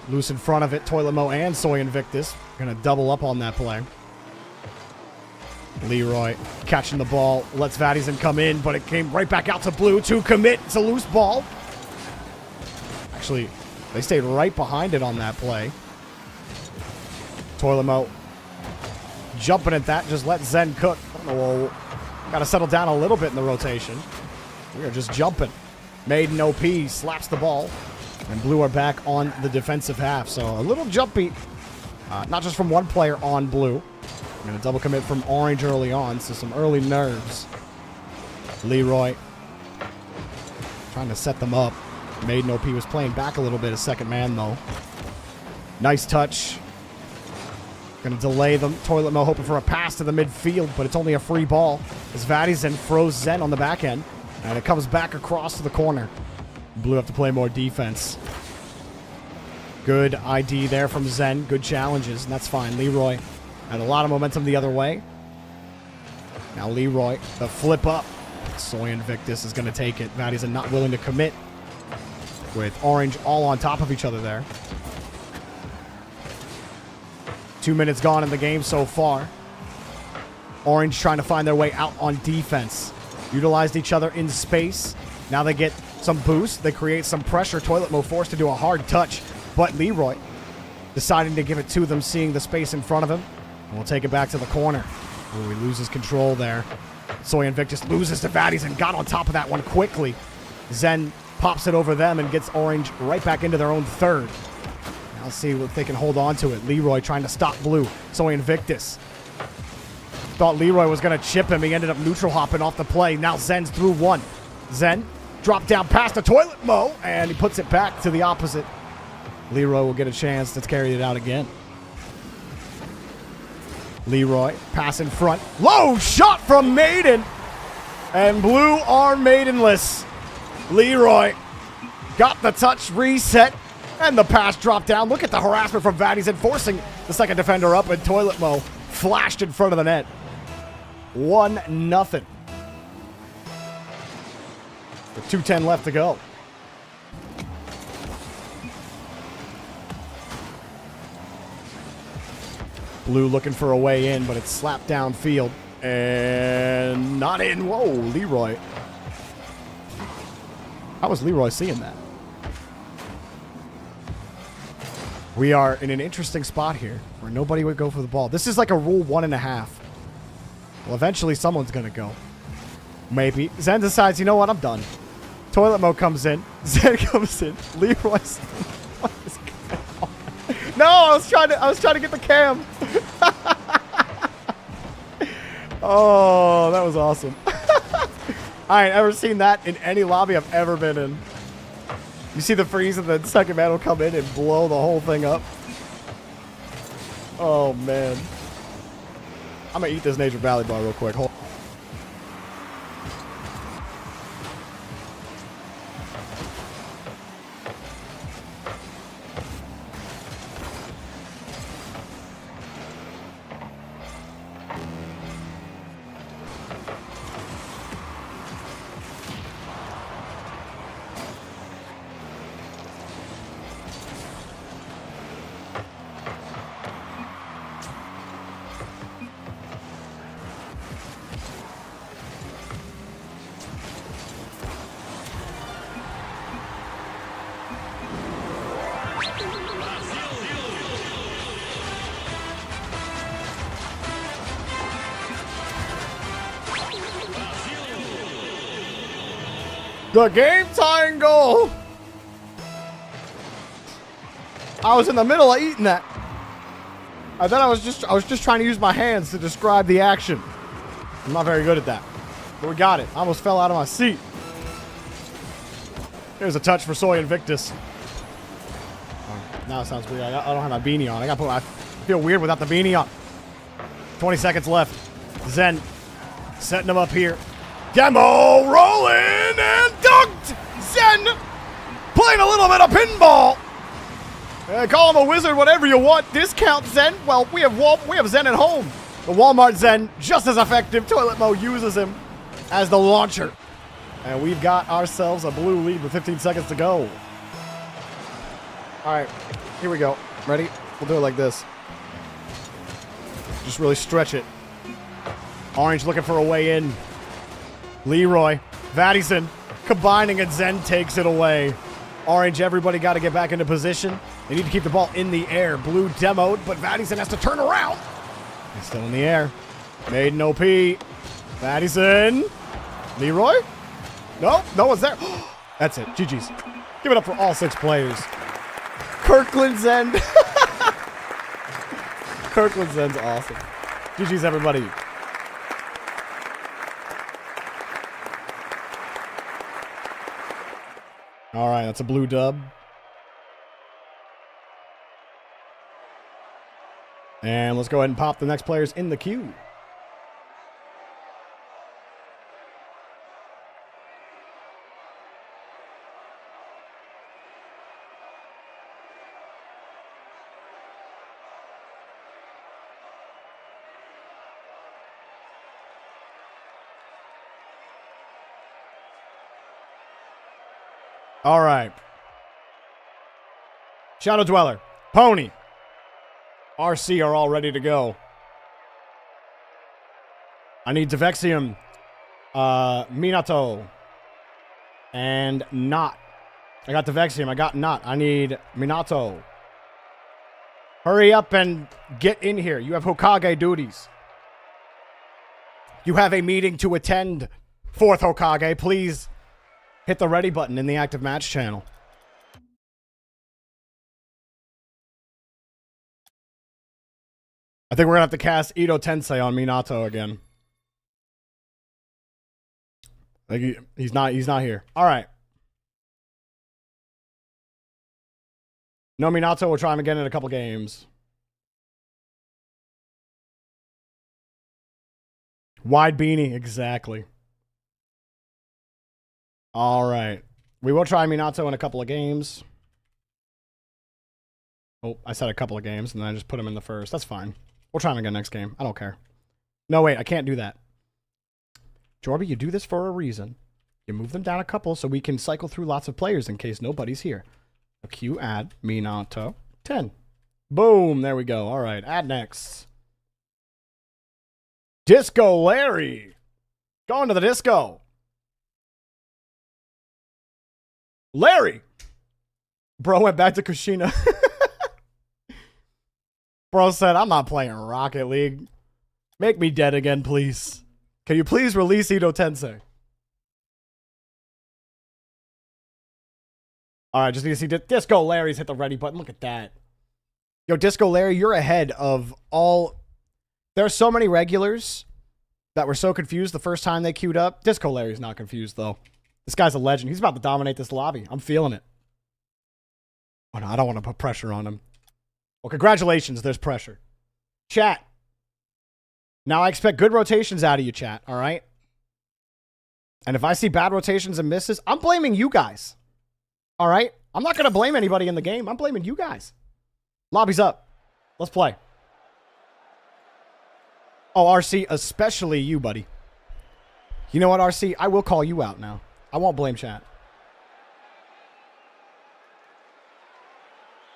Loose in front of it. Toilet Mo and Soy Invictus. Going to double up on that play. Leroy catching the ball. Lets Vadison come in, but it came right back out to blue to commit. It's a loose ball. Actually, they stayed right behind it on that play. Toilet Mo jumping at that, just let Zen cook. Oh, got to settle down a little bit in the rotation. We are just jumping. Maiden OP slaps the ball, and blue are back on the defensive half. So a little jumpy, not just from one player on blue. I'm going to double commit from orange early on, so some early nerves. Leroy trying to set them up. Maiden OP was playing back a little bit as second man, though. Nice touch. Going to delay them. Toilet Mo hoping for a pass to the midfield, but it's only a free ball as Vadison froze Zen on the back end, and it comes back across to the corner. Blue have to play more defense. Good ID there from Zen. Good challenges, and that's fine. Leroy had a lot of momentum the other way. Now Leroy, the flip up. Soy Invictus is going to take it. Vadison not willing to commit with orange all on top of each other there. 2 minutes gone in the game so far. Orange trying to find their way out on defense. Utilized each other in space. Now they get some boost. They create some pressure. Toilet Mo forced to do a hard touch, but Leroy deciding to give it to them, seeing the space in front of him. And we'll take it back to the corner. Ooh, he loses control there. Soy Invictus loses to Vaddies and got on top of that one quickly. Zen pops it over them and gets orange right back into their own third. Let's see if they can hold on to it. Leroy trying to stop blue. Soy Invictus thought Leroy was going to chip him. He ended up neutral hopping off the play. Now Zen's through one. Zen dropped down past the Toilet Mo, and he puts it back to the opposite. Leroy will get a chance to carry it out again. Leroy, pass in front. Low shot from Maiden. And blue are Maidenless. Leroy got the touch reset. And the pass dropped down. Look at the harassment from Vaddies enforcing the second defender up, and Toilet Mo flashed in front of the net. 1-0. With 2:10 left to go. Blue looking for a way in, but it's slapped downfield. And not in. Whoa, Leroy. How was Leroy seeing that? We are in an interesting spot here where nobody would go for the ball. This is like a rule 1.5. Well, eventually someone's going to go. Maybe. Zen decides, you know what, I'm done. Toilet mode comes in. Zen comes in. Leroy's. What is going on? No, I was trying to get the cam. Oh, that was awesome. I ain't ever seen that in any lobby I've ever been in. You see the freeze and the second man will come in and blow the whole thing up. Oh, man. I'm going to eat this Nature Valley bar real quick. Hold. The game-tying goal! I was in the middle of eating that. I thought I was just trying to use my hands to describe the action. I'm not very good at that. But we got it. I almost fell out of my seat. Here's a touch for Soy Invictus. Oh, now it sounds weird. I don't have my beanie on. I feel weird without the beanie on. 20 seconds left. Zen setting him up here. Demo rolling and dunked! Zen playing a little bit of pinball. Call him a wizard, whatever you want. Discount Zen. Well, we have Zen at home. The Walmart Zen, just as effective. Toilet Mo uses him as the launcher. And we've got ourselves a blue lead with 15 seconds to go. All right, here we go. Ready? We'll do it like this. Just really stretch it. Orange looking for a way in. Leroy, Vaddison combining and Zen takes it away. Orange, everybody got to get back into position. They need to keep the ball in the air. Blue demoed, but Vaddison has to turn around. He's still in the air. Maiden OP. Vaddison. Leroy? No, no one's there. That's it. GG's. Give it up for all 6 players. Kirkland Zen. Kirkland Zen's awesome. GG's, everybody. All right, that's a blue dub. And let's go ahead and pop the next players in the queue. All right. Shadow Dweller, Pony, RC are all ready to go. I need Devexium, Minato, and Not. I got Devexium. I got Not. I need Minato. Hurry up and get in here. You have Hokage duties. You have a meeting to attend. 4th Hokage, please hit the ready button in the active match channel. I think we're going to have to cast Ito Tensei on Minato again. I think he's not here. All right. No Minato, we'll try him again in a couple games. Wide beanie, exactly. All right. We will try Minato in a couple of games. Oh, I said a couple of games, and then I just put him in the first. That's fine. We'll try him again next game. I don't care. No, wait, I can't do that. Jorby, you do this for a reason. You move them down a couple so we can cycle through lots of players in case nobody's here. A Q add Minato 10. Boom, there we go. All right, add next. Disco Larry. Going to the disco. Larry. Bro went back to Kushina. Bro said, I'm not playing Rocket League. Make me dead again, please. Can you please release Ito Tensei? All right, just need to see Disco Larry's hit the ready button. Look at that. Yo, Disco Larry, you're ahead of all. There are so many regulars that were so confused the first time they queued up. Disco Larry's not confused, though. This guy's a legend. He's about to dominate this lobby. I'm feeling it. Oh, no, I don't want to put pressure on him. Well, congratulations. There's pressure. Chat. Now I expect good rotations out of you, chat. All right? And if I see bad rotations and misses, I'm blaming you guys. All right? I'm not going to blame anybody in the game. I'm blaming you guys. Lobby's up. Let's play. Oh, RC, especially you, buddy. You know what, RC? I will call you out now. I won't blame chat.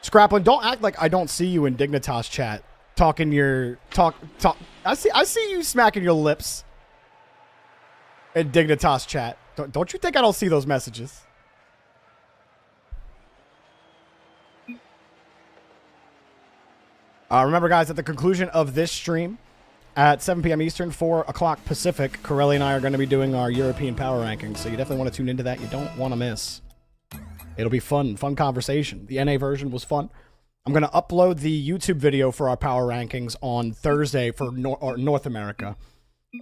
Scraplin, don't act like I don't see you in Dignitas chat. Talking your... Talk. I see you smacking your lips in Dignitas chat. Don't you think I don't see those messages? Remember, guys, at the conclusion of this stream, at 7 p.m. Eastern, 4 o'clock Pacific, Corelli and I are going to be doing our European power rankings, so you definitely want to tune into that. You don't want to miss. It'll be fun conversation. The NA version was fun. I'm going to upload the YouTube video for our power rankings on Thursday for North America.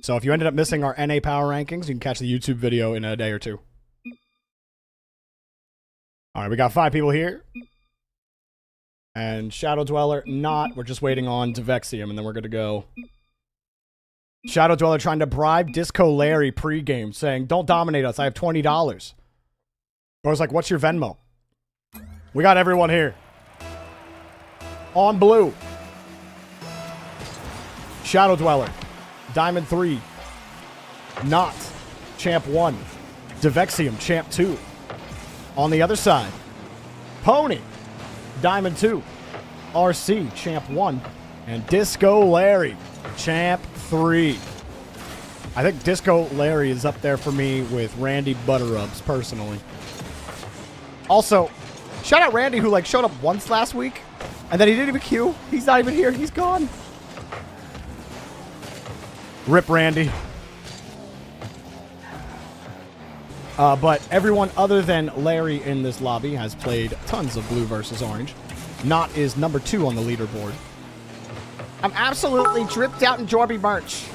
So if you ended up missing our NA power rankings, you can catch the YouTube video in a day or two. All right, we got 5 people here. And Shadow Dweller, not. We're just waiting on Devexium, and then we're good to go. Shadow Dweller trying to bribe Disco Larry pregame, saying, don't dominate us. I have $20. Bro's like, what's your Venmo? We got everyone here. On blue. Shadow Dweller. Diamond 3. Not. Champ 1. Devexium, Champ 2. On the other side. Pony. Diamond 2. RC, Champ 1. And Disco Larry, Champ 3. I think Disco Larry is up there for me with Randy Butterrubs, personally. Also, shout out Randy, who like showed up once last week, and then he didn't even queue. He's not even here. He's gone. Rip Randy. But everyone other than Larry in this lobby has played tons of blue versus orange. Not is number 2 on the leaderboard. I'm absolutely dripped out in Jorby merch.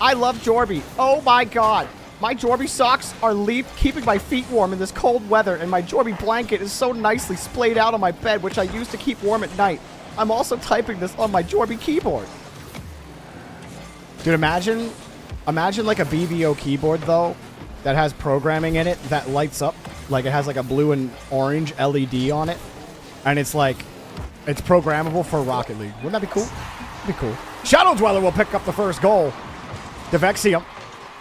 I love Jorby. Oh my god. My Jorby socks are keeping my feet warm in this cold weather, and my Jorby blanket is so nicely splayed out on my bed, which I use to keep warm at night. I'm also typing this on my Jorby keyboard. Dude, imagine like a BBO keyboard, though, that has programming in it that lights up. Like, it has like a blue and orange LED on it. And it's like, it's programmable for Rocket League. Wouldn't that be cool? That'd be cool. Shadow Dweller will pick up the first goal. Devexium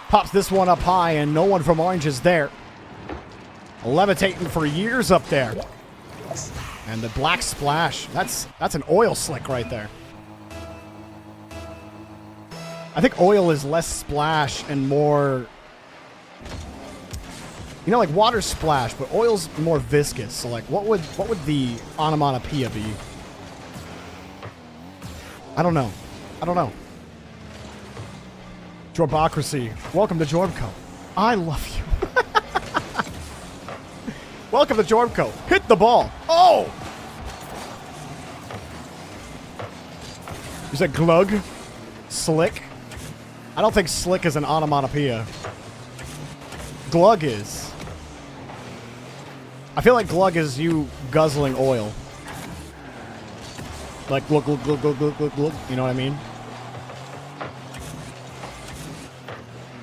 pops this one up high, and no one from orange is there. Levitating for years up there. And the black splash. That's an oil slick right there. I think oil is less splash and more... You know, like water splash, but oil's more viscous. So, like, what would the onomatopoeia be? I don't know. Jorbocracy. Welcome to Jorbco. I love you. Welcome to Jorbco. Hit the ball. Oh! You said glug? Slick? I don't think slick is an onomatopoeia. Glug is. I feel like glug is you guzzling oil. Like glug, glug, glug, glug, glug, glug, glug. You know what I mean?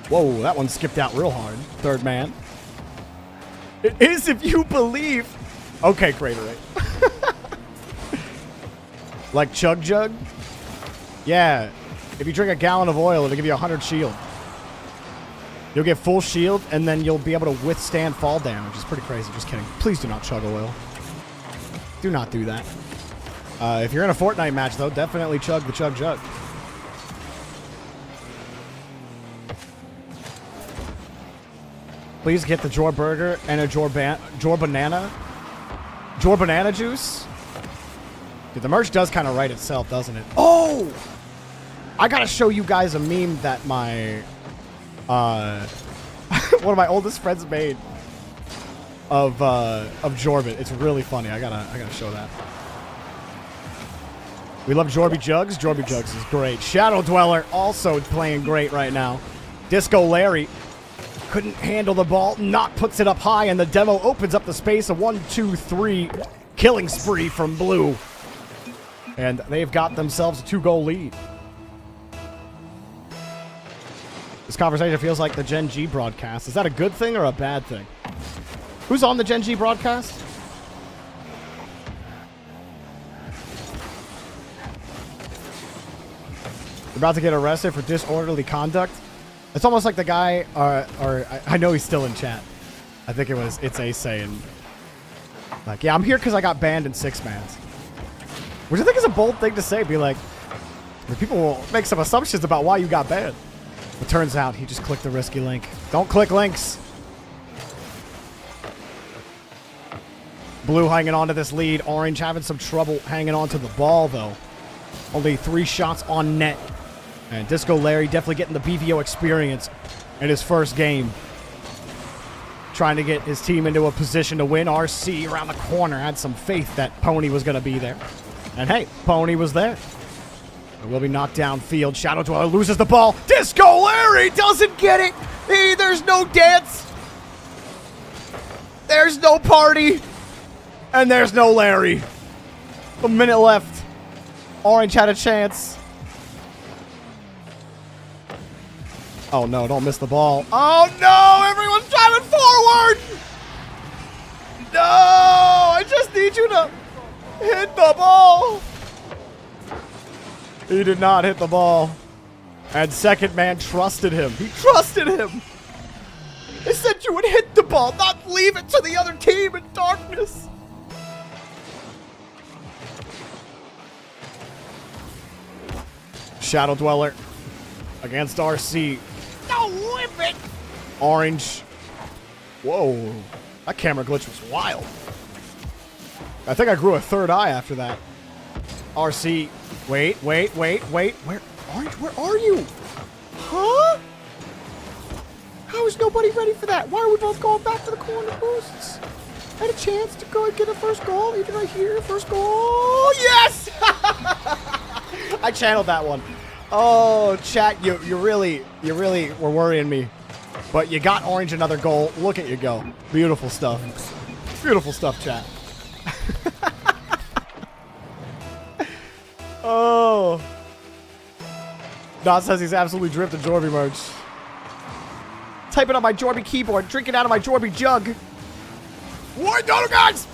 Whoa, that one skipped out real hard. Third man. It is if you believe. Okay, Craterate. Like Chug Jug? Yeah. If you drink a gallon of oil, it'll give you 100 shield. You'll get full shield, and then you'll be able to withstand fall damage. It's pretty crazy. Just kidding. Please do not chug oil. Do not do that. If you're in a Fortnite match, though, definitely chug the Chug Jug. Please get the Jor Burger and a Jor Banana. Jor Banana Juice? Dude, the merch does kind of write itself, doesn't it? Oh! I gotta show you guys a meme that my... one of my oldest friends made. of Jorby. It's really funny. I gotta show that. We love Jorby Jugs. Jorby Jugs is great. Shadow Dweller also playing great right now. Disco Larry couldn't handle the ball. Not puts it up high, and the demo opens up the space. A 1-2-3 killing spree from Blue. And they've got themselves a 2-goal lead. This conversation feels like the Gen G broadcast. Is that a good thing or a bad thing? Who's on the Gen G broadcast? You're about to get arrested for disorderly conduct. It's almost like the guy, or I know he's still in chat. I think it's Ace saying, like, yeah, I'm here because I got banned in 6-mans. Which I think is a bold thing to say. Be like, people will make some assumptions about why you got banned. But turns out he just clicked the risky link. Don't click links. Blue hanging on to this lead. Orange having some trouble hanging on to the ball, though. Only 3 shots on net. And Disco Larry definitely getting the BVO experience in his first game. Trying to get his team into a position to win. RC around the corner had some faith that Pony was going to be there. And hey, Pony was there. It will be knocked downfield. Shadow Dweller loses the ball. Disco Larry doesn't get it. There's no dance. There's no party. And there's no Larry. A minute left. Orange had a chance. Oh no, don't miss the ball. Oh no, everyone's driving forward. No, I just need you to hit the ball. He did not hit the ball. And second man trusted him. He trusted him. They said you would hit the ball, not leave it to the other team in darkness. Shadow Dweller against RC. No, whip it! Orange. Whoa. That camera glitch was wild. I think I grew a third eye after that. RC. Wait. Where? Orange, where are you? Huh? How is nobody ready for that? Why are we both going back to the corner boosts? I had a chance to go and get a first goal. Even right here, first goal. Yes! I channeled that one. Oh, chat, you really were worrying me. But you got Orange another goal. Look at you go. Beautiful stuff. Beautiful stuff, chat. Oh. Dot says he's absolutely dripped in Jorby merch. Type it on my Jorby keyboard. Drink it out of my Jorby jug. What? No, guys!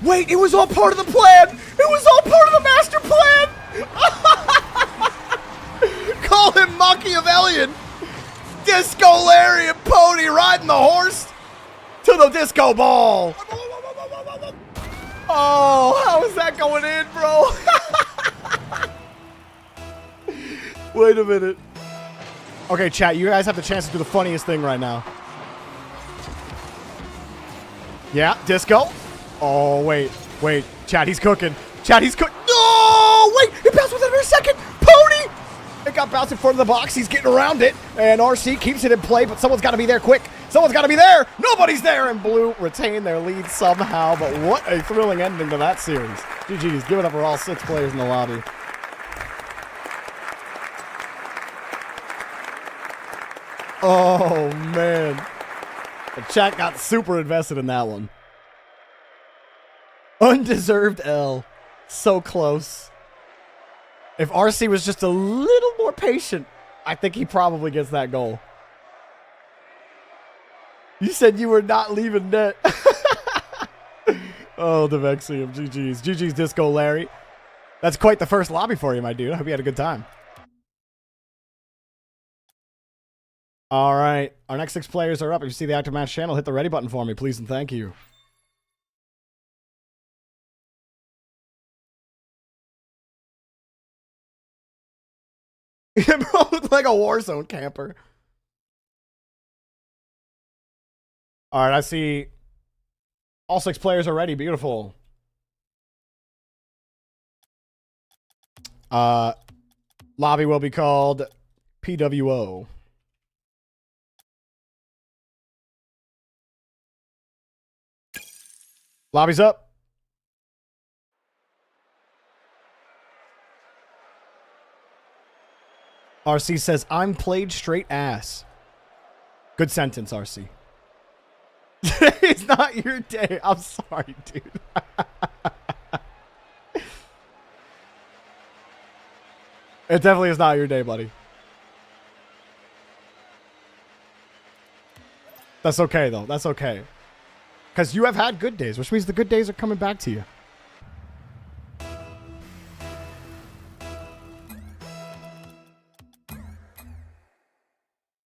Wait, it was all part of the plan! It was all part of the master plan! Call him Machiavellian! Disco Larry and Pony riding the horse to the disco ball! Oh, how is that going in, bro? Wait a minute. Okay, chat, you guys have the chance to do the funniest thing right now. Yeah, disco. Oh, wait. Chat, he's cooking. Chat, he's cooking. No! Wait, it bounced within a second. Pony! It got bounced in front of the box. He's getting around it. And RC keeps it in play, but someone's got to be there quick. Someone's got to be there. Nobody's there. And Blue retain their lead somehow. But what a thrilling ending to that series. GG's. Give it up for all 6 players in the lobby. Oh, man. The chat got super invested in that one. Undeserved L. So close. If RC was just a little more patient, I think he probably gets that goal. You said you were not leaving net. Oh, Devexium. GG's. GG's Disco Larry. That's quite the first lobby for you, my dude. I hope you had a good time. All right. Our next 6 players are up. If you see the Active Match channel, hit the ready button for me, please, and thank you. Bro looked like a Warzone camper. All right, I see all 6 players are ready. Beautiful. Lobby will be called PWO. Lobby's up. RC says, I'm played straight ass. Good sentence, RC. It's not your day. I'm sorry, dude. It definitely is not your day, buddy. That's okay, though. That's okay. Because you have had good days, which means the good days are coming back to you.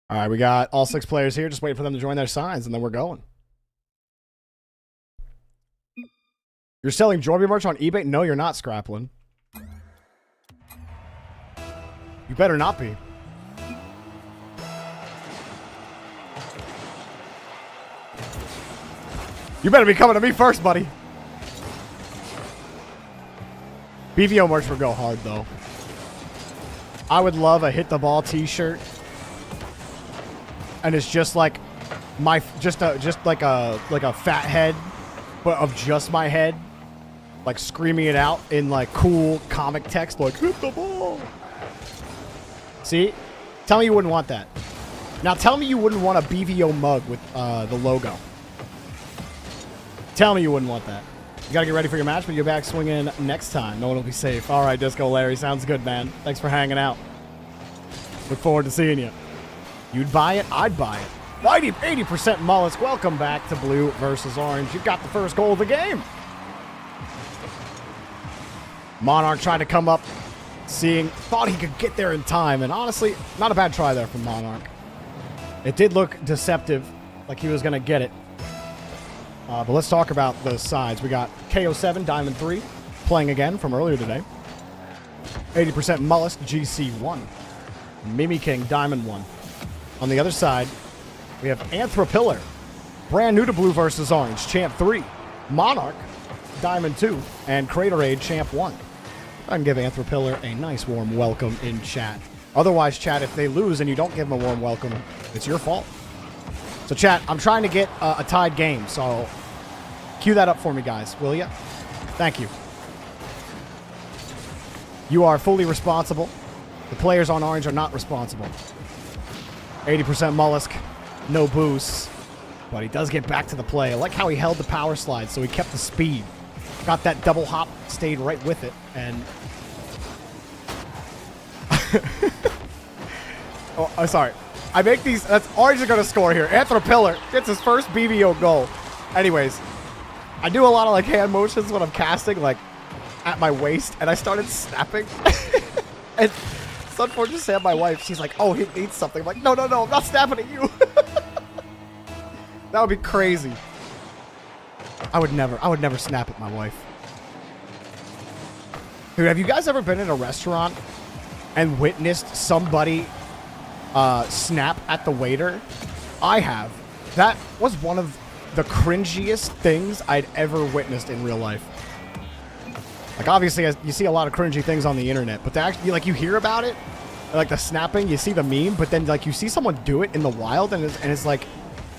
All right, we got all 6 players here. Just waiting for them to join their signs, and then we're going. You're selling Jorby merch on eBay? No, you're not, Scraplin. You better not be. You better be coming to me first, buddy. BVO merch would go hard, though. I would love a hit the ball t-shirt. And it's just like just like a fat head, but of just my head, like screaming it out in like cool comic text, like hit the ball. See? Tell me you wouldn't want that. Now tell me you wouldn't want a BVO mug with the logo. Tell me you wouldn't want that. You gotta get ready for your match, but you're back swinging next time. No one will be safe. All right, Disco Larry, sounds good, man. Thanks for hanging out. Look forward to seeing you. You'd buy it, I'd buy it. 80% Mollusk, welcome back to Blue versus Orange. You got the first goal of the game. Monarch trying to come up, thought he could get there in time, and honestly, not a bad try there from Monarch. It did look deceptive, like he was going to get it. But let's talk about the sides. We got KO7, Diamond 3, playing again from earlier today. 80% Mollusk, GC1. Mimi King, Diamond 1. On the other side, we have Anthropillar, brand new to Blue versus Orange, Champ 3. Monarch, Diamond 2. And Craterade, Champ 1. I can give Anthropillar a nice warm welcome in chat. Otherwise, chat, if they lose and you don't give them a warm welcome, it's your fault. So, chat, I'm trying to get a tied game, so cue that up for me, guys, will ya? Thank you. You are fully responsible. The players on Orange are not responsible. 80% Mollusk, no boost, but he does get back to the play. I like how he held the power slide, so he kept the speed. Got that double hop, stayed right with it, and... oh, I'm sorry. I make these... Orange is going to score here. Anthropillar gets his first BVO goal. Anyways, I do a lot of like hand motions when I'm casting, like at my waist, and I started snapping. And it's unfortunate to say my wife, she's like, oh, he needs something. I'm like, no, I'm not snapping at you. That would be crazy. I would never snap at my wife. Dude, have you guys ever been in a restaurant and witnessed somebody snap at the waiter? I have. That was one of the cringiest things I'd ever witnessed in real life. Like, obviously, you see a lot of cringy things on the internet, but to actually, like, you hear about it, like the snapping, you see the meme, but then, like, you see someone do it in the wild, and it's like,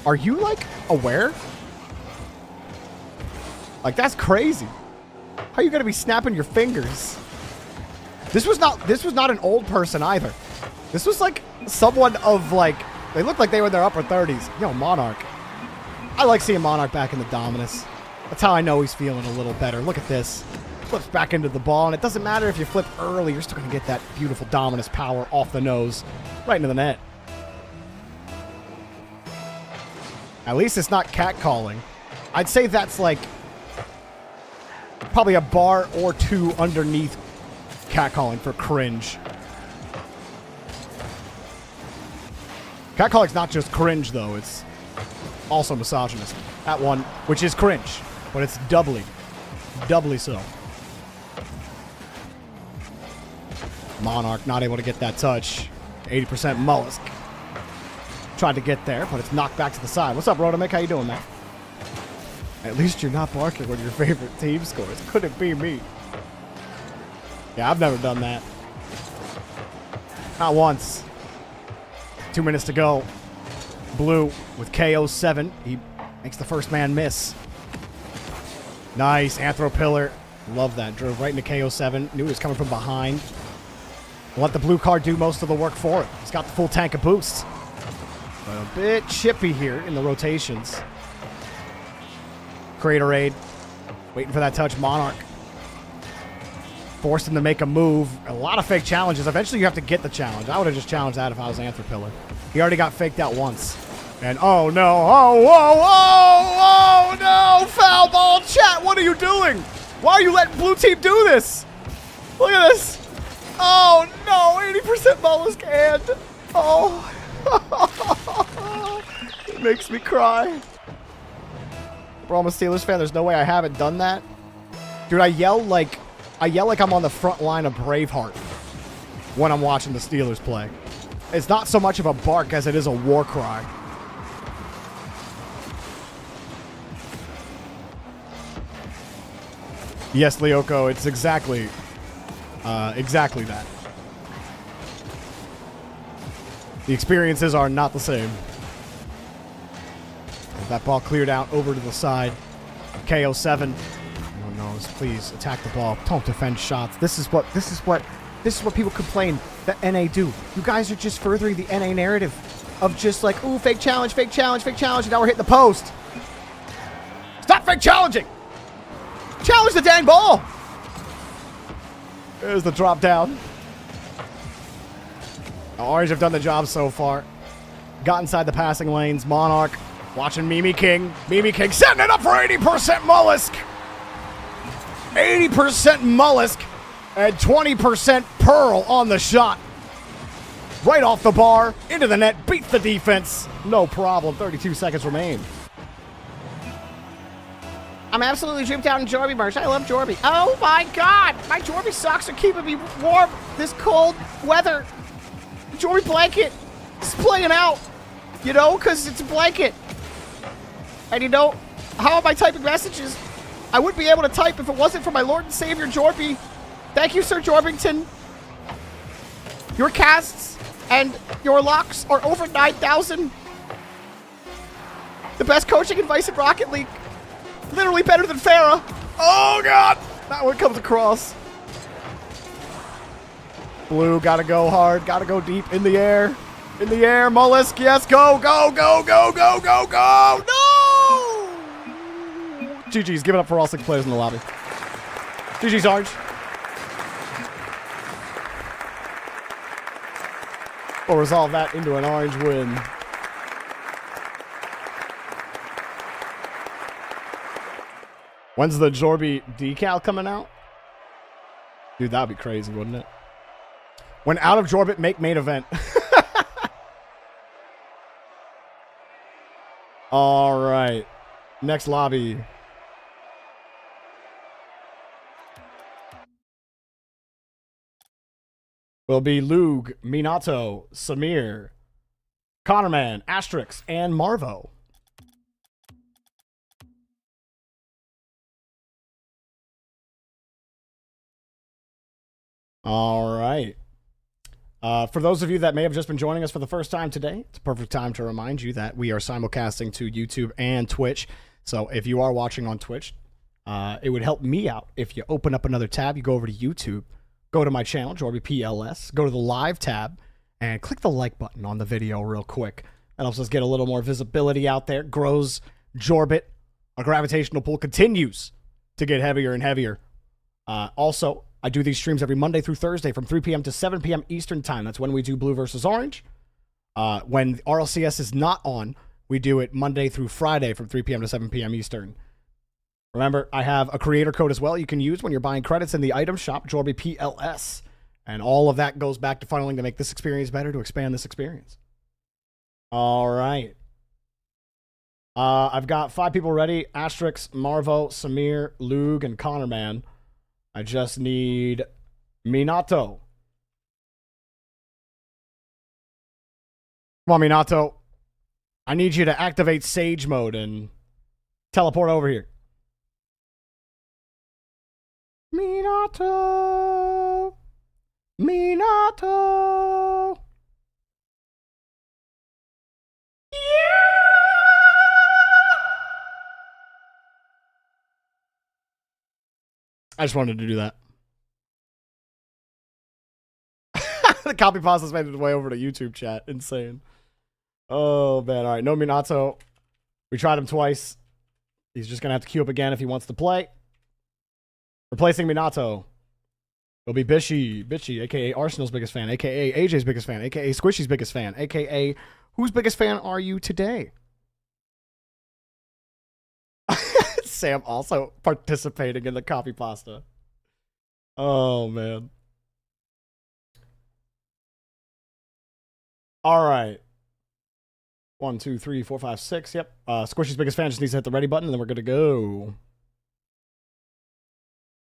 are you, like, aware? Like, that's crazy. How are you gonna be snapping your fingers? This was not an old person either. This was like someone of like, they looked like they were in their upper 30s. Yo, Monarch. I like seeing Monarch back in the Dominus. That's how I know he's feeling a little better. Look at this. Flips back into the ball, and it doesn't matter if you flip early, you're still gonna get that beautiful Dominus power off the nose, right into the net. At least it's not catcalling. I'd say that's like probably a bar or two underneath catcalling for cringe. Catcalling's not just cringe, though. It's also misogynist. That one, which is cringe, but it's doubly so. Monarch not able to get that touch. 80% Mollusk. Tried to get there, but it's knocked back to the side. What's up, Rodamick? How you doing, man? At least you're not barking when your favorite team scores. Could it be me? Yeah, I've never done that. Not once. 2 minutes to go. Blue with KO7. He makes the first man miss. Nice. Anthro Pillar. Love that. Drove right into KO7. Knew he was coming from behind. Let the blue card do most of the work for it. He's got the full tank of boosts. But a bit chippy here in the rotations. Crater Aid. Waiting for that touch. Monarch. Forced him to make a move. A lot of fake challenges. Eventually you have to get the challenge. I would have just challenged that if I was Anthrapillar. He already got faked out once. And oh no. Oh, whoa, oh, oh, no. Foul ball. Chat, what are you doing? Why are you letting blue team do this? Look at this. Oh no. 80% mollusk and. Oh. It makes me cry. Bro, I'm a Steelers fan. There's no way I haven't done that. Dude, I yell like I'm on the front line of Braveheart when I'm watching the Steelers play. It's not so much of a bark as it is a war cry. Yes, Lyoko, it's exactly that. The experiences are not the same. That ball cleared out over to the side. KO7. Oh no, please attack the ball. Don't defend shots. This is what people complain that NA do. You guys are just furthering the NA narrative of just like, ooh, fake challenge, fake challenge, fake challenge, and now we're hitting the post. Stop fake challenging! Challenge the dang ball! There's the drop down. Orange have done the job so far. Got inside the passing lanes. Monarch watching Mimi King. Mimi King setting it up for 80% mollusk. 80% mollusk and 20% pearl on the shot. Right off the bar, into the net, beats the defense. No problem. 32 seconds remain. I'm absolutely dripped out in Jorby merch. I love Jorby. Oh my god! My Jorby socks are keeping me warm this cold weather. Jorby blanket is playing out. You know, because it's a blanket. And you know, how am I typing messages? I wouldn't be able to type if it wasn't for my Lord and Savior, Jorby. Thank you, Sir Jorbington. Your casts and your locks are over 9,000. The best coaching advice in Rocket League. Literally better than Farah. Oh, God. That one comes across. Blue, gotta go hard. Gotta go deep in the air. In the air. Mollusk, yes. Go, go, go, go, go, go, go. No! GG's. Give it up for all 6 players in the lobby. GG's, Orange. We'll resolve that into an Orange win. When's the Jorby decal coming out? Dude, that'd be crazy, wouldn't it? When out of Jorbit, make main event. All right. Next lobby. Will be Lug, Minato, Samir, Connorman, Asterix, and Marvo. All right. For those of you that may have just been joining us for the first time today, it's a perfect time to remind you that we are simulcasting to YouTube and Twitch. So if you are watching on Twitch, it would help me out if you open up another tab. You go over to YouTube, go to my channel, JorbyPls, go to the live tab, and click the like button on the video real quick. That helps us get a little more visibility out there. Grows Jorbit. Our gravitational pull continues to get heavier and heavier. Also, I do these streams every Monday through Thursday from 3 p.m. to 7 p.m. Eastern Time. That's when we do Blue versus Orange. When RLCS is not on, we do it Monday through Friday from 3 p.m. to 7 p.m. Eastern. Remember, I have a creator code as well you can use when you're buying credits in the item shop, JorbyPls. And all of that goes back to funneling to make this experience better, to expand this experience. All right. I've got 5 people ready. Asterix, Marvo, Samir, Lug, and Connorman. I just need Minato. Come on, Minato. I need you to activate Sage mode and teleport over here. Minato. Minato. Yeah! I just wanted to do that. The copy pasta's made its way over to YouTube chat. Insane. Oh, man. All right. No Minato. We tried him twice. He's just going to have to queue up again if he wants to play. Replacing Minato will be Bishy. Bitchy, a.k.a. Arsenal's biggest fan, a.k.a. AJ's biggest fan, a.k.a. Squishy's biggest fan, a.k.a. whose biggest fan are you today? Sam also participating in the copy pasta. Oh, man. All right. 1, 2, 3, 4, 5, 6. Yep. Squishy's biggest fan just needs to hit the ready button, and then we're good to go.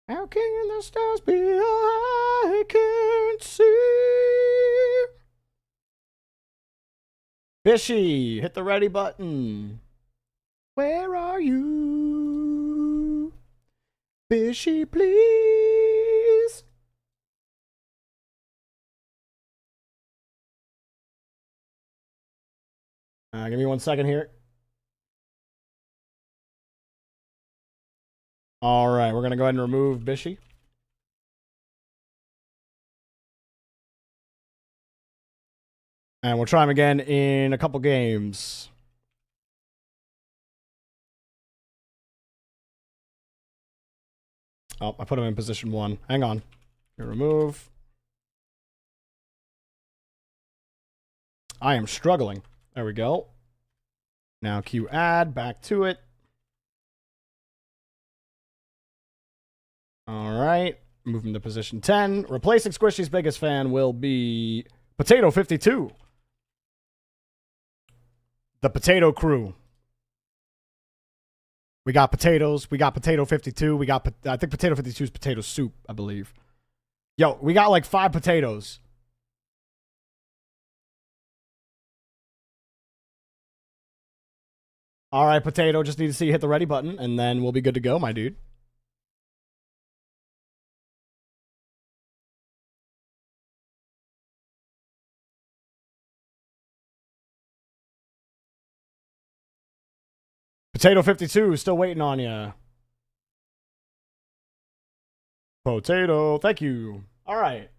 How can the stars be all I can see? Bishy, hit the ready button. Where are you? Bishy, please. Give me 1 second here. All right, we're going to go ahead and remove Bishy. And we'll try him again in a couple games. Oh, I put him in position 1. Hang on. Remove. I am struggling. There we go. Now Q add, back to it. All right. Move him to position 10. Replacing Squishy's biggest fan will be Potato 52. The Potato Crew. We got potatoes. We got Potato 52. We got, I think Potato 52 is potato soup, I believe. Yo, we got like 5 potatoes. All right, Potato, just need to see you hit the ready button, and then we'll be good to go, my dude. Potato 52, still waiting on you. Potato, thank you. All right.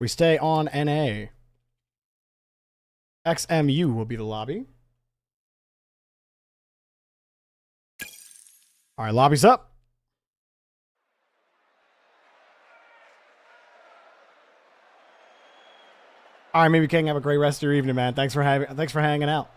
We stay on NA. XMU will be the lobby. All right, lobby's up. All right, maybe King, have a great rest of your evening, man. Thanks for hanging out.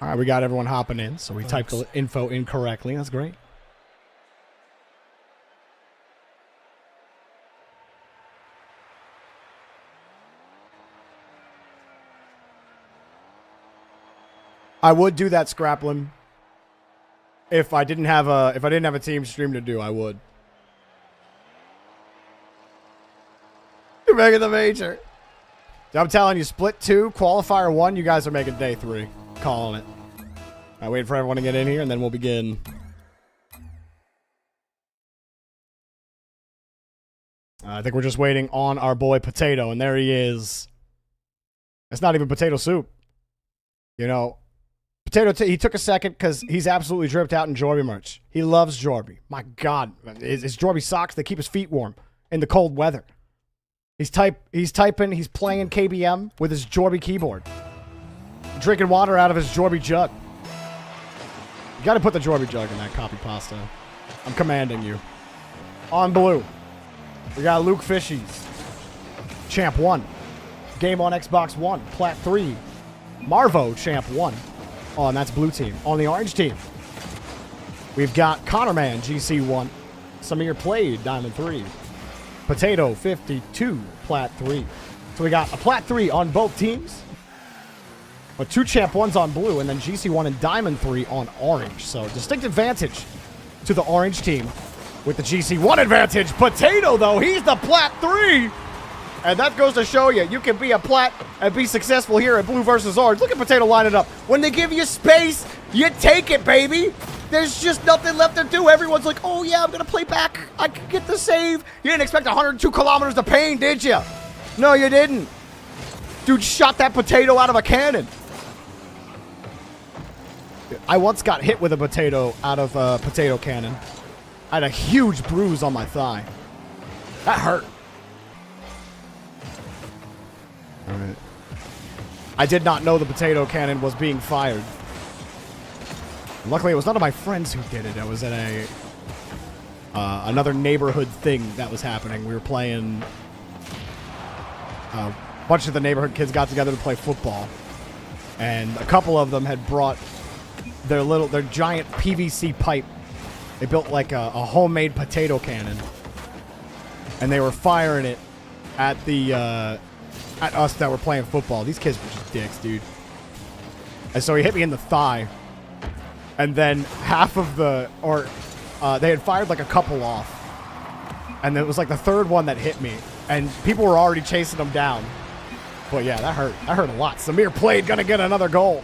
All right, we got everyone hopping in, so we typed the info incorrectly. That's great. I would do that, Scraplin. If I didn't have a team stream to do, I would. You're making the major. I'm telling you, split 2, qualifier 1, you guys are making day 3. Calling it. All right, waiting for everyone to get in here, and then we'll begin. I think we're just waiting on our boy Potato, and there he is. It's not even potato soup. You know, Potato, he took a second because he's absolutely dripped out in Jorby merch. He loves Jorby. My God. His Jorby socks, they keep his feet warm in the cold weather. He's typing, he's playing KBM with his Jorby keyboard. Drinking water out of his Jorby jug. You got to put the Jorby jug in that copy pasta. I'm commanding you. On blue, we got Luke Fishies. Champ 1. Game on Xbox One. Plat 3. Marvo, Champ 1. Oh, and that's blue team. On the orange team, we've got Connorman, GC1. Samir Played, Diamond 3. Potato 52, Plat 3. So we got a Plat 3 on both teams. But 2 Champ 1s on blue, and then GC1 and Diamond 3 on orange. So distinct advantage to the orange team with the GC1 advantage. Potato, though, he's the Plat 3. And that goes to show you, you can be a Plat and be successful here at blue versus orange. Look at Potato line it up. When they give you space, you take it, baby. There's just nothing left to do. Everyone's like, oh, yeah, I'm going to play back. I can get the save. You didn't expect 102 kilometers of pain, did you? No, you didn't. Dude shot that potato out of a cannon. I once got hit with a potato out of a potato cannon. I had a huge bruise on my thigh. That hurt. All right. I did not know the potato cannon was being fired. Luckily, it was none of my friends who did it. It was at a another neighborhood thing that was happening. We were playing. A bunch of the neighborhood kids got together to play football, and a couple of them had brought their giant PVC pipe. They built like a homemade potato cannon, and they were firing it at at us that were playing football. These kids were just dicks, dude. And so he hit me in the thigh, and then half of they had fired like a couple off, and it was like the third one that hit me, and people were already chasing them down. But yeah, that hurt. That hurt a lot. Samir played, gonna get another goal.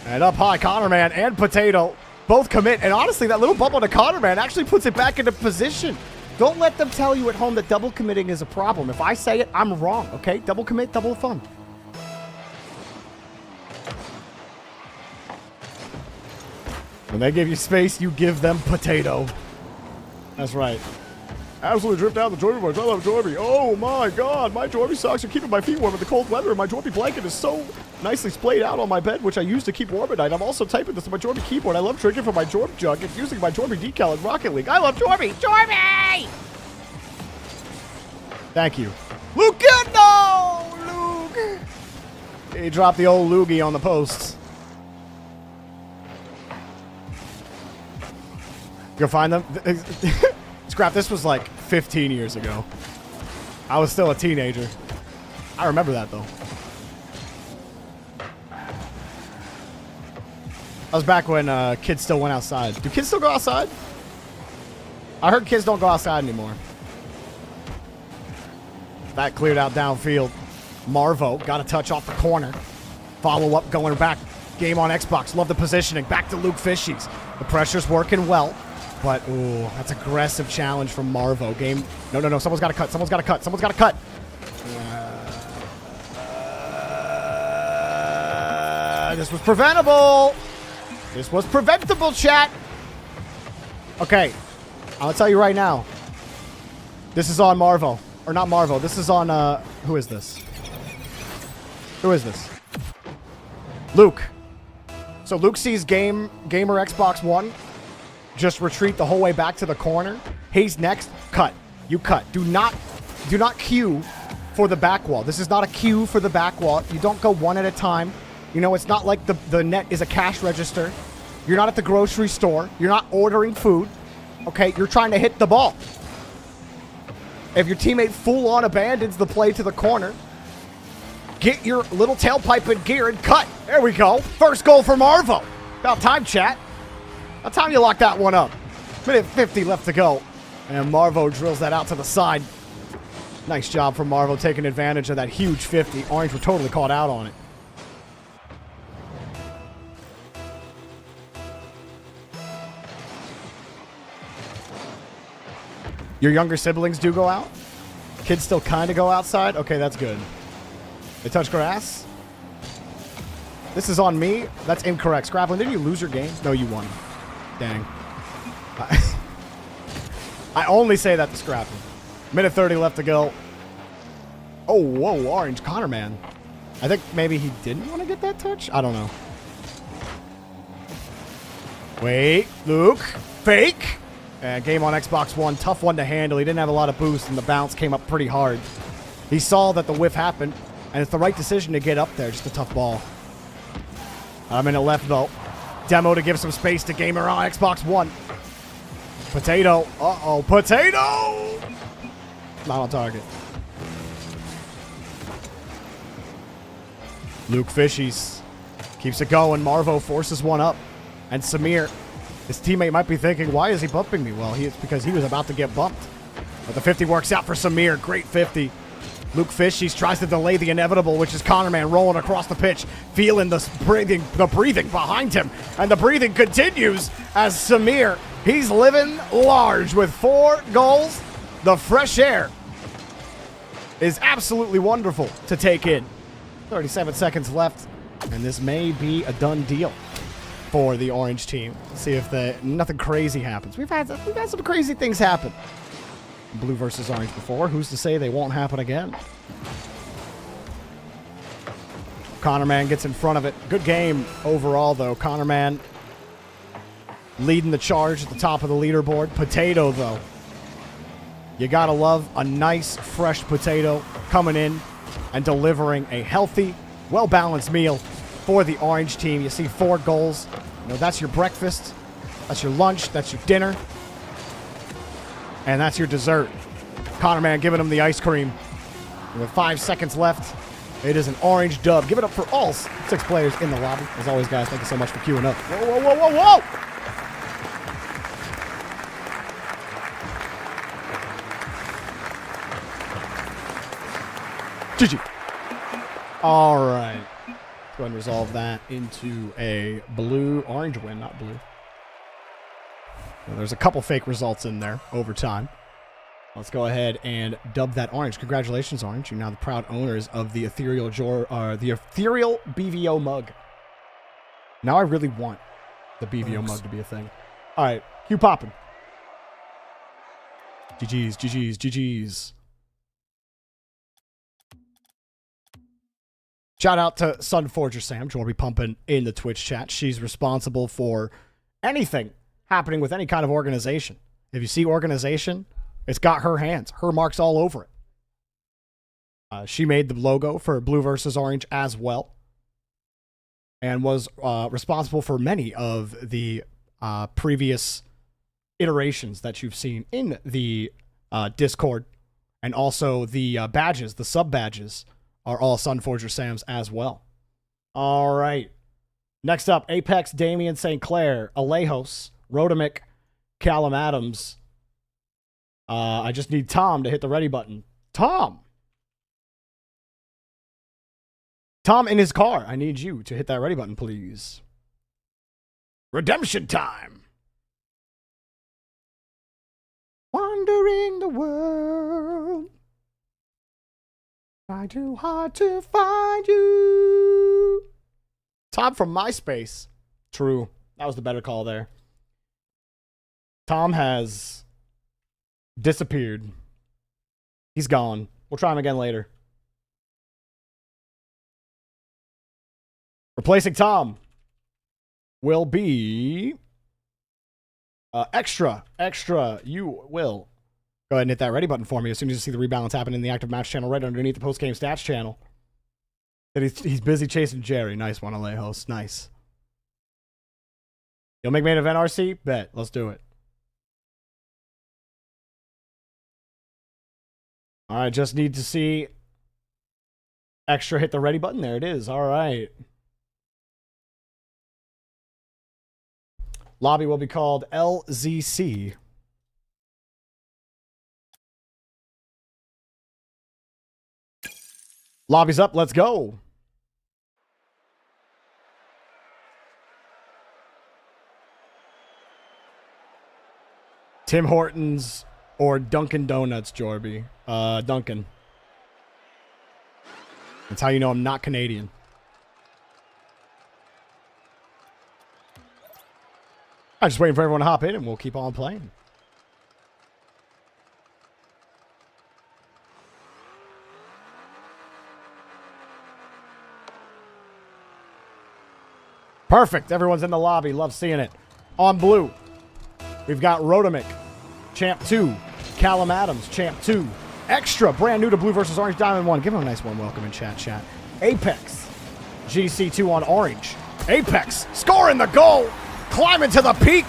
And up high, Connorman and Potato both commit. And honestly, that little bump on the Connorman actually puts it back into position. Don't let them tell you at home that double committing is a problem. If I say it, I'm wrong, okay? Double commit, double fun. When they give you space, you give them potato. That's right. Absolutely dripped out the Jorby boys. I love Jorby. Oh my God, my Jorby socks are keeping my feet warm in the cold weather, and my Jorby blanket is so nicely splayed out on my bed, which I use to keep warm at night. I'm also typing this on my Jorby keyboard. I love drinking from my Jorby jug and using my Jorby decal in Rocket League. I love Jorby. Jorby! Thank you. Luke, no! Luke! He dropped the old loogie on the posts. Go find them. Scrap, this was like 15 years ago. I was still a teenager. I remember that, though. That was back when kids still went outside. Do kids still go outside? I heard kids don't go outside anymore. That cleared out downfield. Marvo got a touch off the corner. Follow up going back. Game on Xbox. Love the positioning. Back to Luke Fishies. The pressure's working well. But, ooh, that's aggressive challenge from Marvo. Game. No. Someone's got to cut. Someone's got to cut. Someone's got to cut. This was preventable. This was preventable, chat. Okay. I'll tell you right now. This is on Marvo. Or not Marvo. This is on, who is this? Who is this? Luke. So Luke sees Gamer Xbox One. Just retreat the whole way back to the corner. He's next. Cut. You cut. Do not queue for the back wall. This is not a queue for the back wall. You don't go one at a time. You know, it's not like the net is a cash register. You're not at the grocery store. You're not ordering food. Okay, you're trying to hit the ball. If your teammate full-on abandons the play to the corner, get your little tailpipe in gear and cut. There we go. First goal for Marvo. About time, chat. About time you lock that one up. Minute 50 left to go. And Marvo drills that out to the side. Nice job from Marvo taking advantage of that huge 50. Orange were totally caught out on it. Your younger siblings do go out? Kids still kind of go outside? Okay, that's good. They touch grass? This is on me? That's incorrect. Scraplin, didn't you lose your game? No, you won. Dang. I only say that to Scrappy. Minute 30 left to go. Oh, whoa, Orange Connorman. I think maybe he didn't want to get that touch? I don't know. Wait, Luke. Fake. Game on Xbox One. Tough one to handle. He didn't have a lot of boost, and the bounce came up pretty hard. He saw that the whiff happened, and it's the right decision to get up there. Just a tough ball. I'm in a left though. Demo to give some space to Gamer on Xbox One. Potato. Uh-oh. Potato! Not on target. Luke Fishies keeps it going. Marvo forces one up. And Samir, his teammate might be thinking, why is he bumping me? Well, it's because he was about to get bumped. But the 50 works out for Samir. Great 50. Luke Fishies tries to delay the inevitable, which is Connorman rolling across the pitch, feeling the breathing behind him. And the breathing continues as Samir, he's living large with 4 goals. The fresh air is absolutely wonderful to take in. 37 seconds left, and this may be a done deal for the orange team. See if nothing crazy happens. We've had some crazy things happen. Blue versus orange before. Who's to say they won't happen again? Connor Man gets in front of it. Good game overall, though. Connor Man leading the charge at the top of the leaderboard. Potato, though. You gotta love a nice, fresh potato coming in and delivering a healthy, well-balanced meal for the orange team. You see 4 goals. You know, that's your breakfast. That's your lunch. That's your dinner. And that's your dessert. Connor Man giving him the ice cream. And with 5 seconds left, it is an orange dub. Give it up for all 6 players in the lobby. As always, guys, thank you so much for queuing up. Whoa, whoa, whoa, whoa, whoa! GG. All right. Let's go ahead and resolve that into a blue-orange win, not blue. Well, there's a couple fake results in there over time. Let's go ahead and dub that orange. Congratulations, Orange. You're now the proud owners of the ethereal BVO mug. Now I really want the BVO mug to be a thing. All right, cue popping. GG's, GG's, GG's. Shout out to Sunforger Sam, Jorby pumping in the Twitch chat. She's responsible for anything happening with any kind of organization. If you see organization, it's got her hands, her marks all over it. She made the logo for Blue versus Orange as well, and was responsible for many of the previous iterations that you've seen in the Discord, and also the badges, the sub badges, are all Sunforger Sam's as well. All right. Next up, Apex, Damian St. Clair, Alejos, Rodemick, Callum Adams. I just need Tom to hit the ready button. Tom! Tom in his car. I need you to hit that ready button, please. Redemption time! Wandering the world. Try too hard to find you. Tom from MySpace. True. That was the better call there. Tom has disappeared. He's gone. We'll try him again later. Replacing Tom will be Extra. You will go ahead and hit that ready button for me as soon as you see the rebalance happen in the active match channel right underneath the post-game stats channel. That he's busy chasing Jerry. Nice one, Alejos. Nice. You'll make main event, RC? Bet. Let's do it. All right, just need to see Extra hit the ready button. There it is. All right. Lobby will be called LZC. Lobby's up. Let's go. Tim Hortons or Dunkin' Donuts, Jorby. Dunkin'. That's how you know I'm not Canadian. I'm just waiting for everyone to hop in and we'll keep on playing. Perfect. Everyone's in the lobby. Love seeing it. On blue, we've got Rodemick, Champ 2. Callum Adams, Champ 2. Extra, brand new to Blue versus Orange, Diamond 1. Give him a nice warm welcome in chat. Apex, GC2 on Orange. Apex, scoring the goal. Climbing to the peak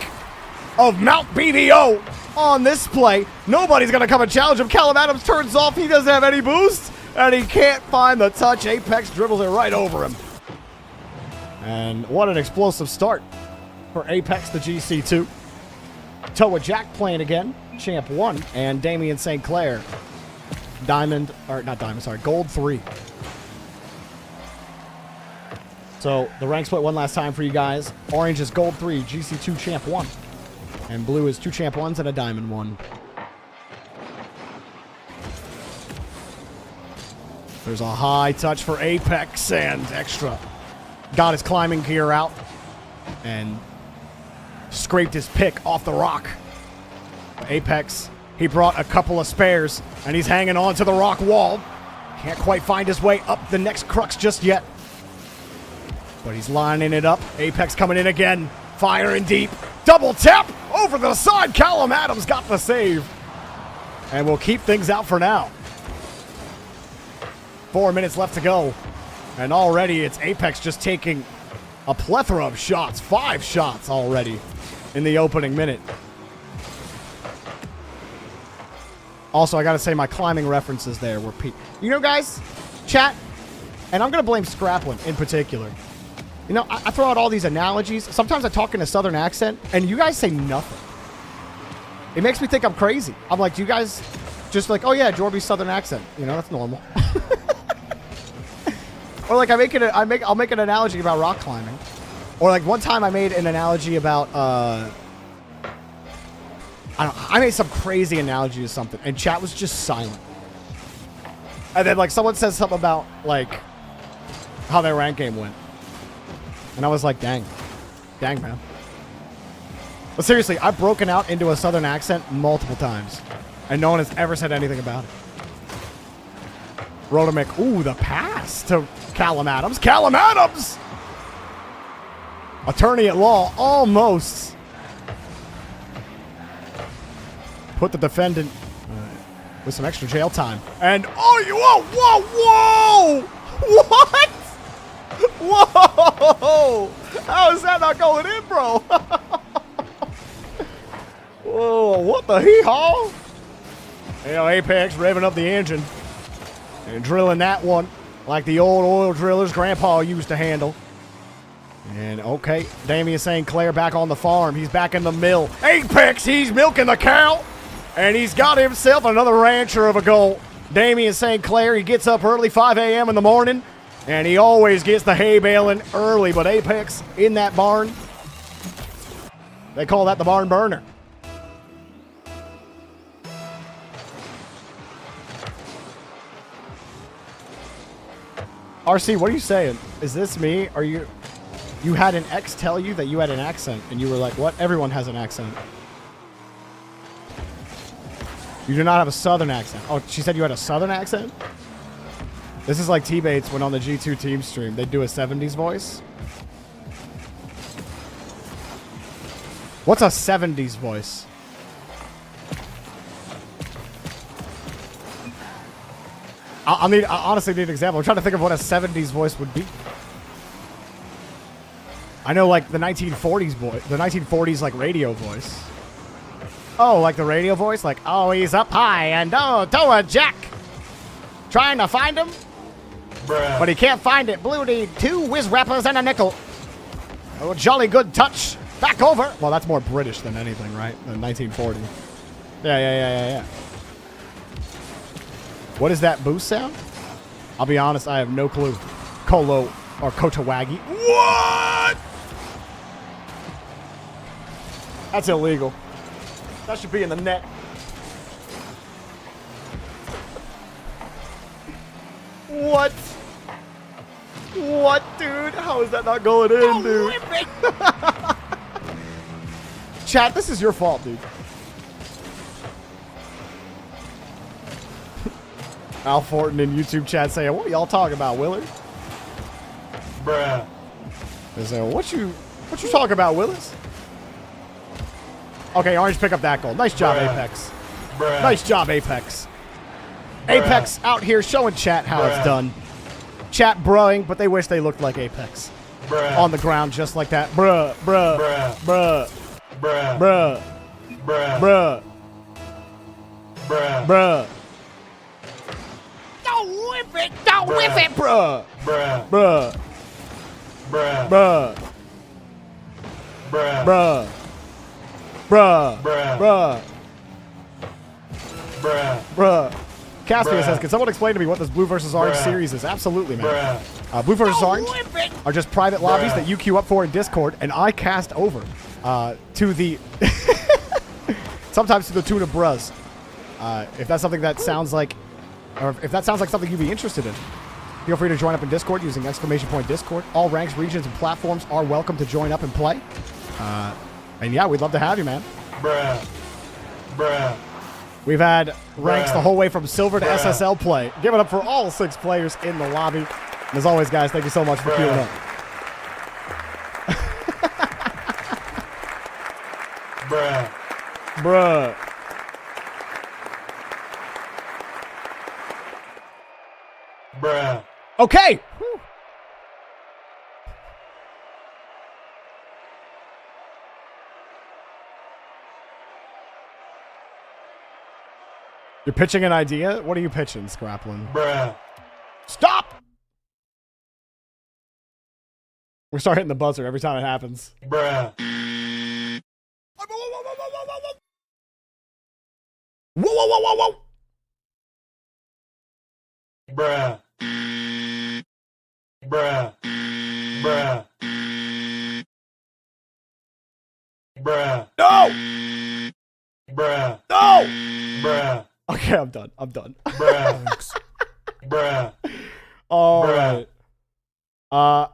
of Mount BVO on this play. Nobody's going to come and challenge him. Callum Adams turns off. He doesn't have any boost, and he can't find the touch. Apex dribbles it right over him. And what an explosive start for Apex, the GC2. Toa Jack playing again, Champ 1, and Damian St. Clair, Gold 3. So the rank split one last time for you guys. Orange is Gold 3, GC2 Champ 1. And blue is 2 Champ 1s and a Diamond 1. There's a high touch for Apex and extra. Got his climbing gear out and scraped his pick off the rock. Apex, he brought a couple of spares and he's hanging on to the rock wall. Can't quite find his way up the next crux just yet. But he's lining it up. Apex coming in again. Firing deep. Double tap over the side. Callum Adams got the save. And we'll keep things out for now. 4 minutes left to go. And already it's Apex just taking a plethora of shots. 5 shots already in the opening minute. Also, I gotta say my climbing references there were you know, guys, chat, and I'm gonna blame Scraplin in particular. You know, I throw out all these analogies. Sometimes I talk in a southern accent, and you guys say nothing. It makes me think I'm crazy. I'm like, do you guys just like, oh yeah, Jorby's southern accent. You know, that's normal. Or like I'll make an analogy about rock climbing. Or like one time I made an analogy about I made some crazy analogy to something, and chat was just silent. And then like someone says something about like how their rank game went. And I was like, dang. Dang, man. But seriously, I've broken out into a southern accent multiple times. And no one has ever said anything about it. Rodemick, ooh, the pass to Callum Adams. Callum Adams! Attorney at law, almost. Put the defendant with some extra jail time. And, oh, you, whoa, whoa! What? Whoa! How is that not going in, bro? Whoa, what the hee-haw? You know, Apex revving up the engine and drilling that one like the old oil drillers Grandpa used to handle. And, okay, Damian St. Clair back on the farm. He's back in the mill. Apex, he's milking the cow. And he's got himself another rancher of a goal. Damian St. Clair, he gets up early, 5 a.m. in the morning. And he always gets the hay baling early. But Apex in that barn, they call that the barn burner. RC, what are you saying? Is this me? Are you had an ex tell you that you had an accent, and you were like, what? Everyone has an accent. You do not have a southern accent. Oh, she said you had a southern accent? This is like T-Bates when on the G2 team stream. They do a 70s voice. What's a 70s voice? I honestly need an example. I'm trying to think of what a 70s voice would be. I know like the 1940s voice, the 1940s like radio voice. Oh, like the radio voice? Like, oh, he's up high and oh, to a jack. Trying to find him. Bruh. But he can't find it. Blue need 2 whiz rappers and a nickel. Oh, jolly good touch. Back over. Well, that's more British than anything, right? Than 1940. Yeah. What is that boost sound? I'll be honest, I have no clue. Colo or Kotawagi. What? That's illegal. That should be in the net. What? What, dude? How is that not going in, dude? Chat, this is your fault, dude. Al Fortin in YouTube chat saying, what y'all talking about, Willard? Bruh. They say, what you talking about, Willis? Okay, Orange pick up that goal. Nice job, Bruh. Apex. Bruh. Nice job, Apex. Bruh. Apex out here showing chat how it's done. Chat broing, but they wish they looked like Apex. Bruh. On the ground just like that. Bruh. Don't whip it! Don't whip it, bruh! Bruh. Caspian says, can someone explain to me what this Blue vs. Orange series is? Absolutely, man. Blue vs. Orange are just private lobbies that you queue up for in Discord, and I cast over to the... sometimes to the tune of bruz. If that's something that sounds like or if that sounds like something you'd be interested in, feel free to join up in Discord using !Discord. All ranks, regions, and platforms are welcome to join up and play. And yeah, we'd love to have you, man. Bruh. We've had ranks the whole way from silver to SSL play. Give it up for all 6 players in the lobby. And as always, guys, thank you so much for queuing up. Bruh. Okay. Whew. You're pitching an idea? What are you pitching, Scraplin? Stop! We're starting hitting the buzzer every time it happens. Whoa, whoa, whoa, whoa, whoa! No! Okay, I'm done. All right. I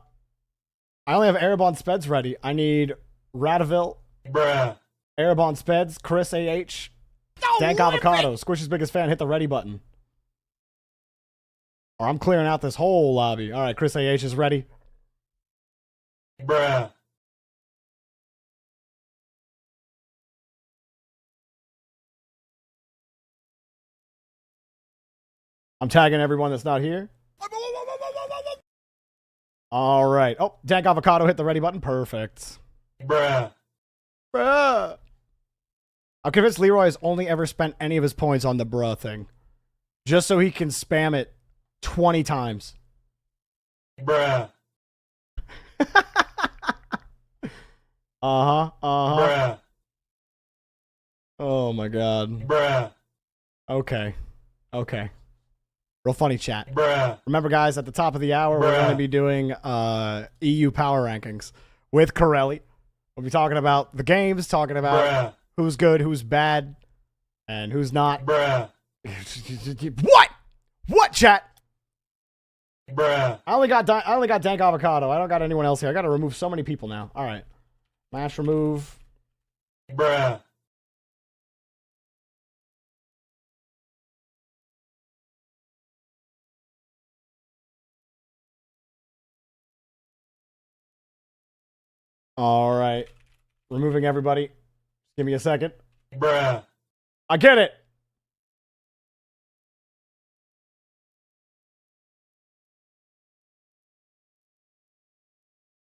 only have Erebon Speds ready. I need Radaville, Erebon Speds, Chris AH, Dank Avocado, Squish's biggest fan, hit the ready button. Or I'm clearing out this whole lobby. All right, Chris AH is ready. I'm tagging everyone that's not here. All right. Oh, Dank Avocado hit the ready button. Perfect. Bruh. I'm convinced Leroy has only ever spent any of his points on the bruh thing. Just so he can spam it 20 times. Uh-huh. Oh my god. Okay. Real funny chat. Remember, guys, at the top of the hour, we're going to be doing EU power rankings with Corelli. We'll be talking about the games, talking about who's good, who's bad, and who's not. What, chat? I only got Dank Avocado. I don't got anyone else here. I got to remove so many people now. All right. Mash remove. All right. Removing everybody. Just give me a second. I get it.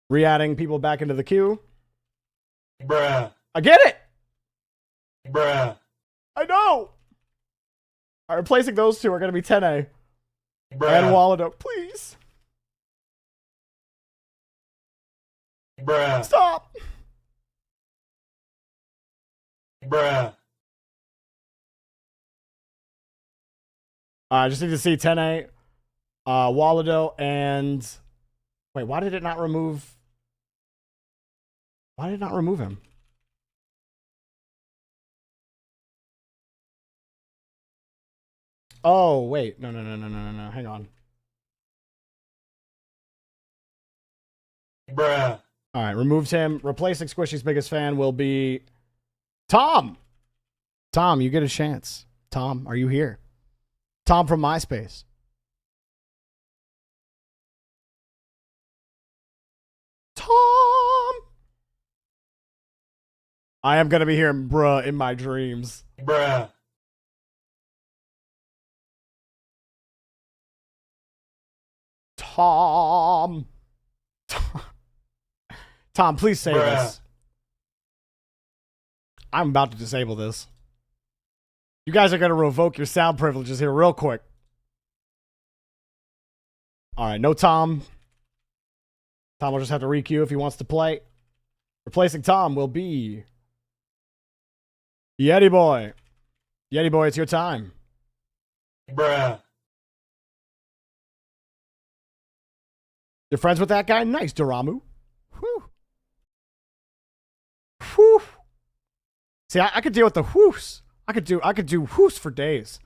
Re-adding people back into the queue. I get it. I know. All right, replacing those two are going to be 10A. And Walado, please. Stop. I just need to see 10A, Walado, and wait, why did it not remove? Why did it not remove him? Oh, wait. No. Hang on. All right, removed him. Replacing Squishy's biggest fan will be Tom. Tom, you get a chance. Tom, are you here? Tom from MySpace. Tom! I am going to be hearing bruh in my dreams. Tom. Tom, please save us. I'm about to disable this. You guys are going to revoke your sound privileges here real quick. All right, no Tom. Tom will just have to requeue if he wants to play. Replacing Tom will be Yeti Boy. Yeti Boy, it's your time. You're friends with that guy? Nice, Doramu. Whew. Whew. See, I could deal with the whoos. I could do whoos for days.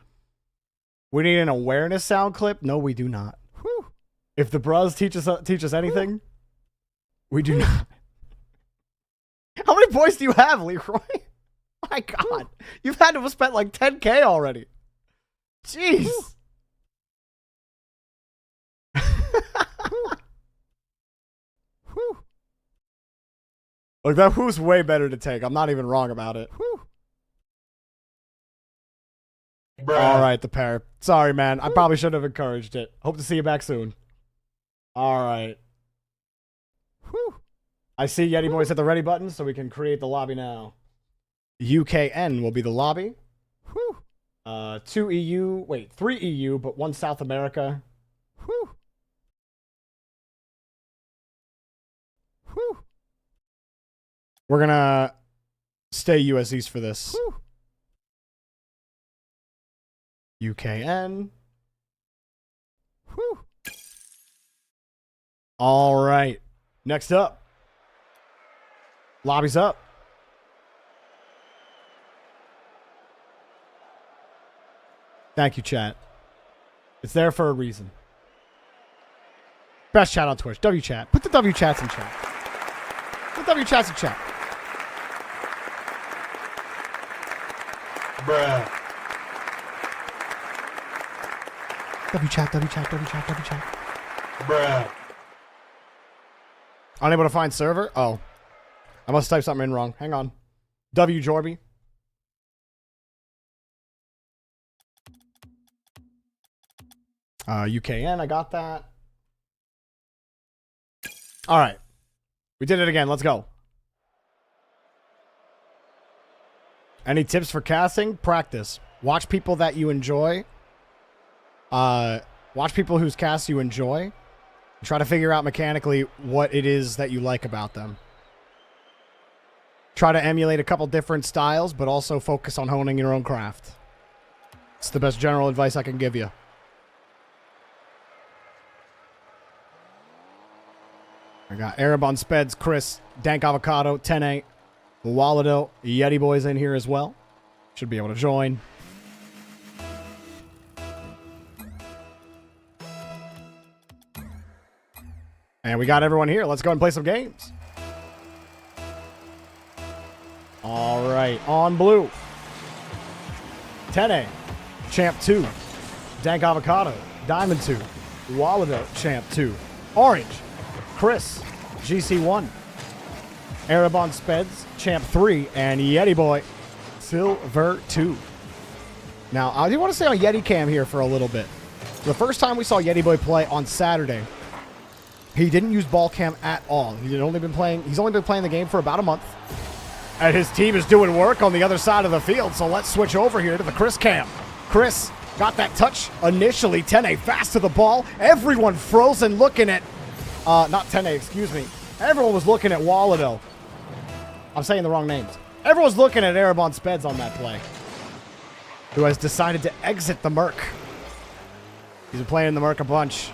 We need an awareness sound clip. No, we do not. Whew. If the bros teach us anything, we do not. How many points do you have, Leroy? My God, you've had to have spent like 10K already. Jeez. Look, that who's way better to take. I'm not even wrong about it. All right, the pair. Sorry, man. I probably should have encouraged it. Hope to see you back soon. All right. I see Yeti Boys hit the ready button, so we can create the lobby now. UKN will be the lobby. 2 EU, wait, 3 EU, but 1 South America. We're gonna stay US East for this. UKN. All right. Next up. Lobby's up. Thank you, chat. It's there for a reason. Best chat on Twitch. WChat. Put the WChats in chat. Put WChats in chat. Bruh. WChat. Bruh. Unable to find server? Oh. I must type something in wrong. Hang on. Jorby. UKN, I got that. All right. We did it again. Let's go. Any tips for casting? Practice. Watch people that you enjoy. Watch people whose casts you enjoy. Try to figure out mechanically what it is that you like about them. Try to emulate a couple different styles, but also focus on honing your own craft. It's the best general advice I can give you. I got Arabon Speds, Chris, Dank Avocado, 10-8, Walado, Yeti Boys in here as well. Should be able to join. And we got everyone here. Let's go and play some games. All right, on blue. 10-A, Champ 2, Dank Avocado, Diamond 2, Walado, Champ 2, Orange, Chris, GC1, Arabon Speds, Champ 3, and Yeti Boy, Silver 2. Now, I do want to stay on Yeti Cam here for a little bit. The first time we saw Yeti Boy play on Saturday, he didn't use ball cam at all. He's only been playing the game for about a month. And his team is doing work on the other side of the field, so let's switch over here to the Chris cam. Chris got that touch initially. 10-A fast to the ball. Everyone frozen looking at... not 10-A, excuse me. Everyone was looking at Walado. I'm saying the wrong names. Everyone's looking at Arabon Speds on that play, who has decided to exit the Merc. He's been playing in the Merc a bunch.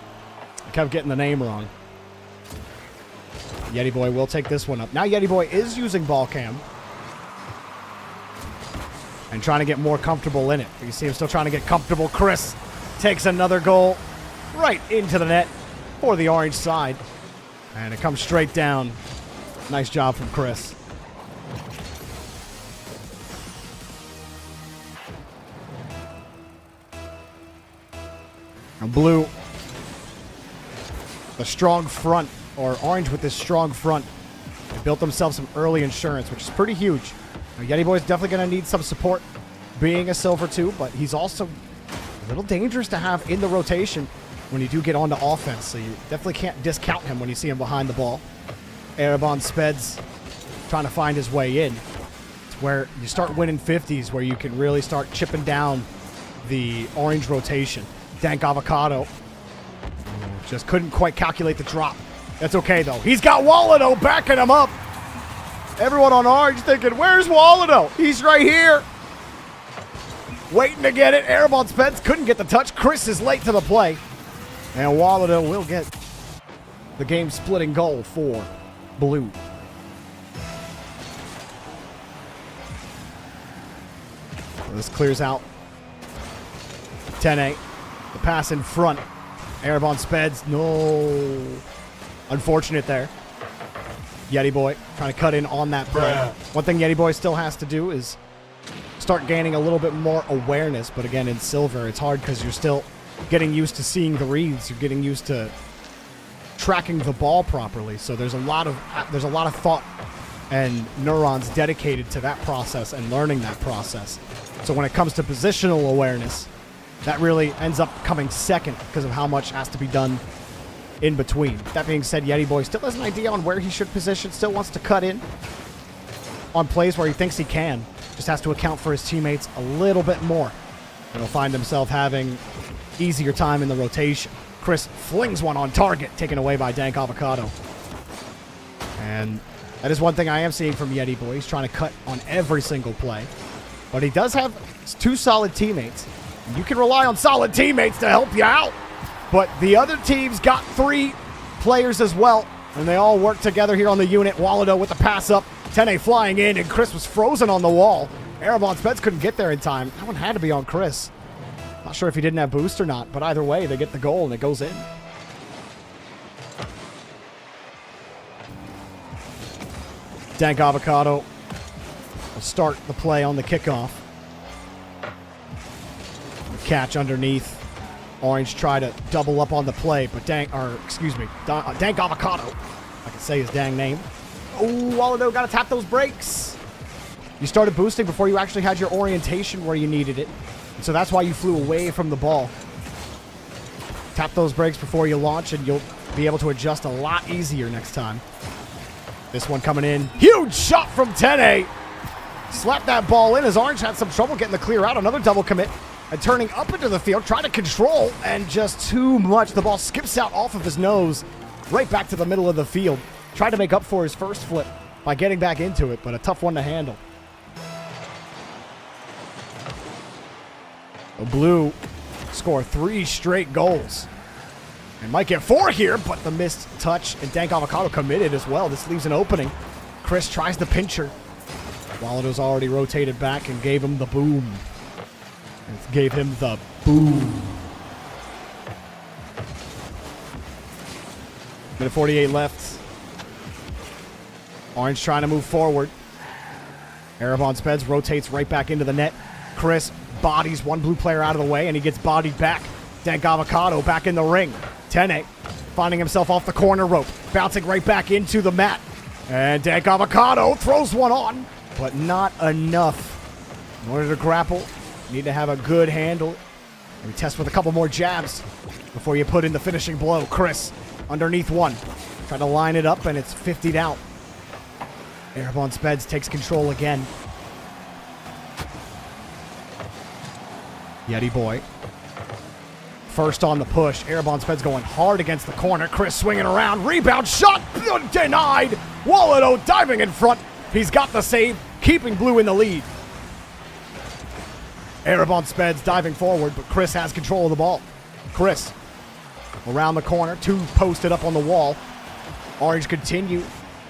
I kept getting the name wrong. Yeti Boy will take this one up. Now Yeti Boy is using ball cam and trying to get more comfortable in it. You see him still trying to get comfortable. Chris takes another goal right into the net for the orange side. And it comes straight down. Nice job from Chris. And blue, the strong front, or orange with this strong front. They built themselves some early insurance, which is pretty huge. Now, Yeti Boy's definitely going to need some support being a silver 2, but he's also a little dangerous to have in the rotation when you do get onto offense, so you definitely can't discount him when you see him behind the ball. Arabon Speds trying to find his way in. It's where you start winning 50s, where you can really start chipping down the orange rotation. Dank Avocado just couldn't quite calculate the drop. That's okay, though. He's got Walado backing him up. Everyone on orange thinking, where's Walado? He's right here. Waiting to get it. Arabon Spence couldn't get the touch. Chris is late to the play. And Walado will get the game-splitting goal for blue. This clears out 10-8. The pass in front. Airborne Speds. No. Unfortunate there. Yeti Boy trying to cut in on that play. One thing Yeti Boy still has to do is start gaining a little bit more awareness. But again, in Silver, it's hard because you're still getting used to seeing the reads. You're getting used to tracking the ball properly. So there's a lot of thought and neurons dedicated to that process and learning that process. So when it comes to positional awareness, that really ends up coming second because of how much has to be done in between. That being said, Yeti Boy still has an idea on where he should position, still wants to cut in on plays where he thinks he can. Just has to account for his teammates a little bit more. And he'll find himself having easier time in the rotation. Chris flings one on target, taken away by Dank Avocado. And that is one thing I am seeing from Yeti Boy. He's trying to cut on every single play. But he does have 2 solid teammates. You can rely on solid teammates to help you out. But the other team's got 3 players as well. And they all work together here on the unit. Walado with the pass up. Tene flying in, and Chris was frozen on the wall. Erebon Speds couldn't get there in time. That one had to be on Chris. Not sure if he didn't have boost or not, but either way, they get the goal and it goes in. Dank Avocado will start the play on the kickoff. Catch underneath. Orange try to double up on the play, but Dank Avocado, I can say his dang name. Oh, Walado got to tap those brakes. You started boosting before you actually had your orientation where you needed it. And so that's why you flew away from the ball. Tap those brakes before you launch and you'll be able to adjust a lot easier next time. This one coming in. Huge shot from Tene. Slapped that ball in as Orange had some trouble getting the clear out. Another double commit. And turning up into the field, trying to control, and just too much. The ball skips out off of his nose, right back to the middle of the field. Tried to make up for his first flip by getting back into it, but a tough one to handle. The Blue score 3 straight goals. And might get 4 here, but the missed touch, and Dank Avocado committed as well. This leaves an opening. Chris tries the pincher. Walado's already rotated back and gave him the boom. Gave him the boom. Minute 48 left. Orange trying to move forward. Erebon Speds rotates right back into the net. Chris bodies one blue player out of the way, and he gets bodied back. Dank Avocado back in the ring. Tene finding himself off the corner rope, bouncing right back into the mat. And Dank Avocado throws one on, but not enough. In order to grapple, you need to have a good handle. Maybe test with a couple more jabs before you put in the finishing blow. Chris underneath one. Try to line it up, and it's 50'd out. Erebon Speds takes control again. Yeti Boy. First on the push. Erebon Speds going hard against the corner. Chris swinging around. Rebound shot. Denied. Walado diving in front. He's got the save, keeping Blue in the lead. Erebon Speds diving forward, but Chris has control of the ball. Chris around the corner. 2 posted up on the wall. Orange continue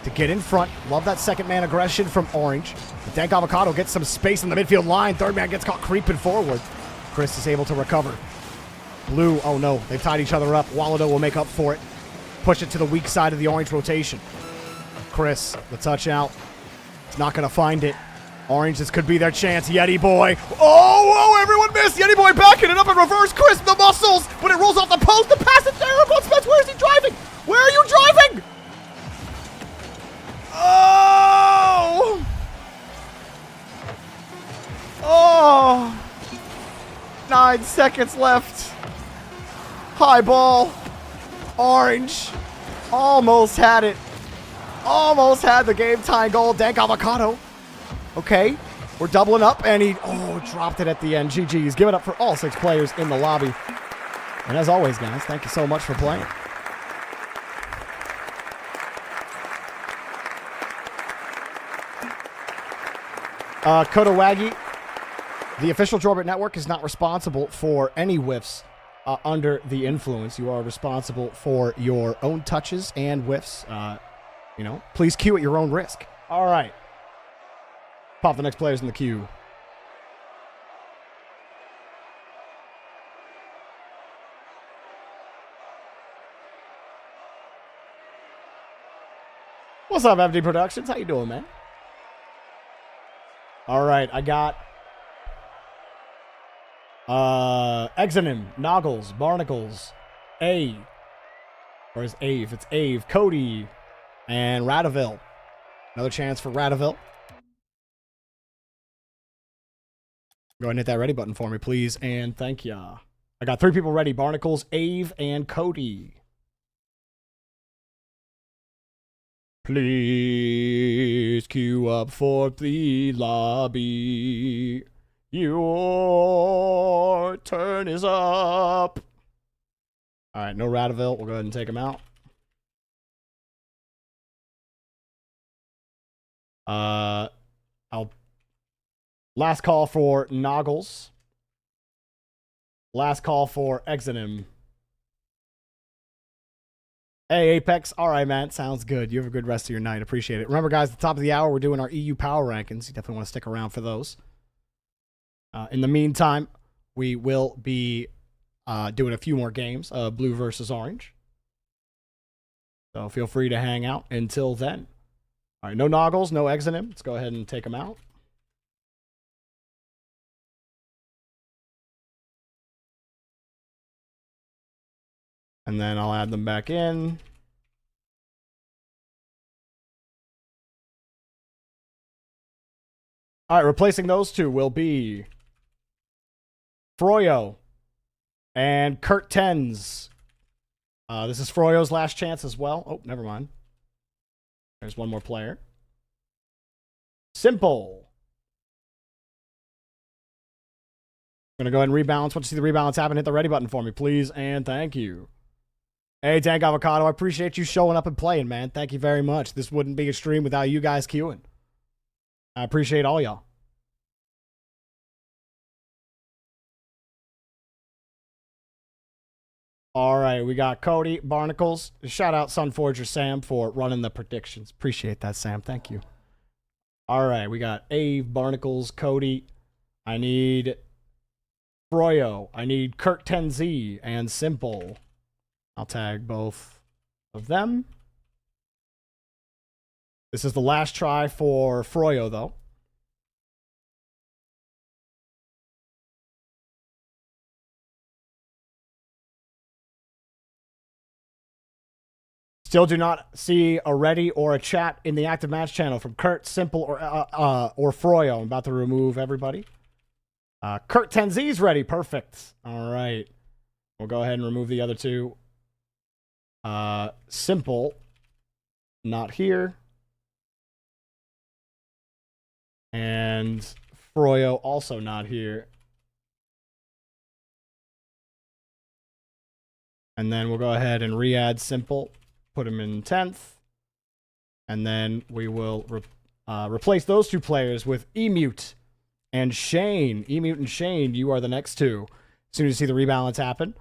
to get in front. Love that second man aggression from Orange. But Dank Avocado gets some space in the midfield line. Third man gets caught creeping forward. Chris is able to recover. Blue, oh no, they've tied each other up. Walado will make up for it. Push it to the weak side of the Orange rotation. Chris, the touch out. He's not going to find it. Orange, this could be their chance. Yeti Boy. Oh, everyone missed. Yeti Boy backing it up in reverse. Chris, the muscles, but it rolls off the post. The pass is there. Spence, where is he driving? Where are you driving? Oh! Oh! 9 seconds left. High ball. Orange. Almost had it. Almost had the game-tying goal. Dank Avocado. Okay, we're doubling up, and he, dropped it at the end. GG's. Give it up for all 6 players in the lobby. And as always, guys, thank you so much for playing. Kodawagi, the official Jorby Network is not responsible for any whiffs under the influence. You are responsible for your own touches and whiffs. Please cue at your own risk. All right. Pop the next players in the queue. What's up, FD Productions? How you doing, man? All right, I got Exonym, Noggles, Barnacles, A. Or is Ave? It's Ave, Cody, and Radaville. Another chance for Radaville. Go ahead and hit that ready button for me, please, and thank ya. I got 3 people ready. Barnacles, Ave, and Cody. Please queue up for the lobby. Your turn is up. All right, no Radaville. We'll go ahead and take him out. Last call for Noggles. Last call for Exonym. Hey, Apex. All right, man. Sounds good. You have a good rest of your night. Appreciate it. Remember, guys, at the top of the hour, we're doing our EU power rankings. You definitely want to stick around for those. In the meantime, we will be doing a few more games, blue versus orange. So feel free to hang out until then. All right, no Noggles, no Exonym. Let's go ahead and take them out. And then I'll add them back in. All right, replacing those 2 will be Froyo and Kurt Tens. This is Froyo's last chance as well. Oh, never mind. There's one more player. Simple. I'm going to go ahead and rebalance. Once you see the rebalance happen, hit the ready button for me, please, and thank you. Hey, Tank Avocado, I appreciate you showing up and playing, man. Thank you very much. This wouldn't be a stream without you guys queuing. I appreciate all y'all. All right, we got Cody, Barnacles. Shout out Sunforger Sam for running the predictions. Appreciate that, Sam. Thank you. All right, we got Ave, Barnacles, Cody. I need Froyo. I need Kurt Tenzi and Simple. I'll tag both of them. This is the last try for Froyo, though. Still do not see a ready or a chat in the active match channel from Kurt, Simple, or Froyo. I'm about to remove everybody. Kurt Tenzi's ready. Perfect. All right. We'll go ahead and remove the other 2. Simple, not here. And Froyo also not here. And then we'll go ahead and re-add Simple, put him in 10th. And then we will replace those 2 players with Emute and Shane. Emute and Shane, you are the next 2. As soon as you see the rebalance happen,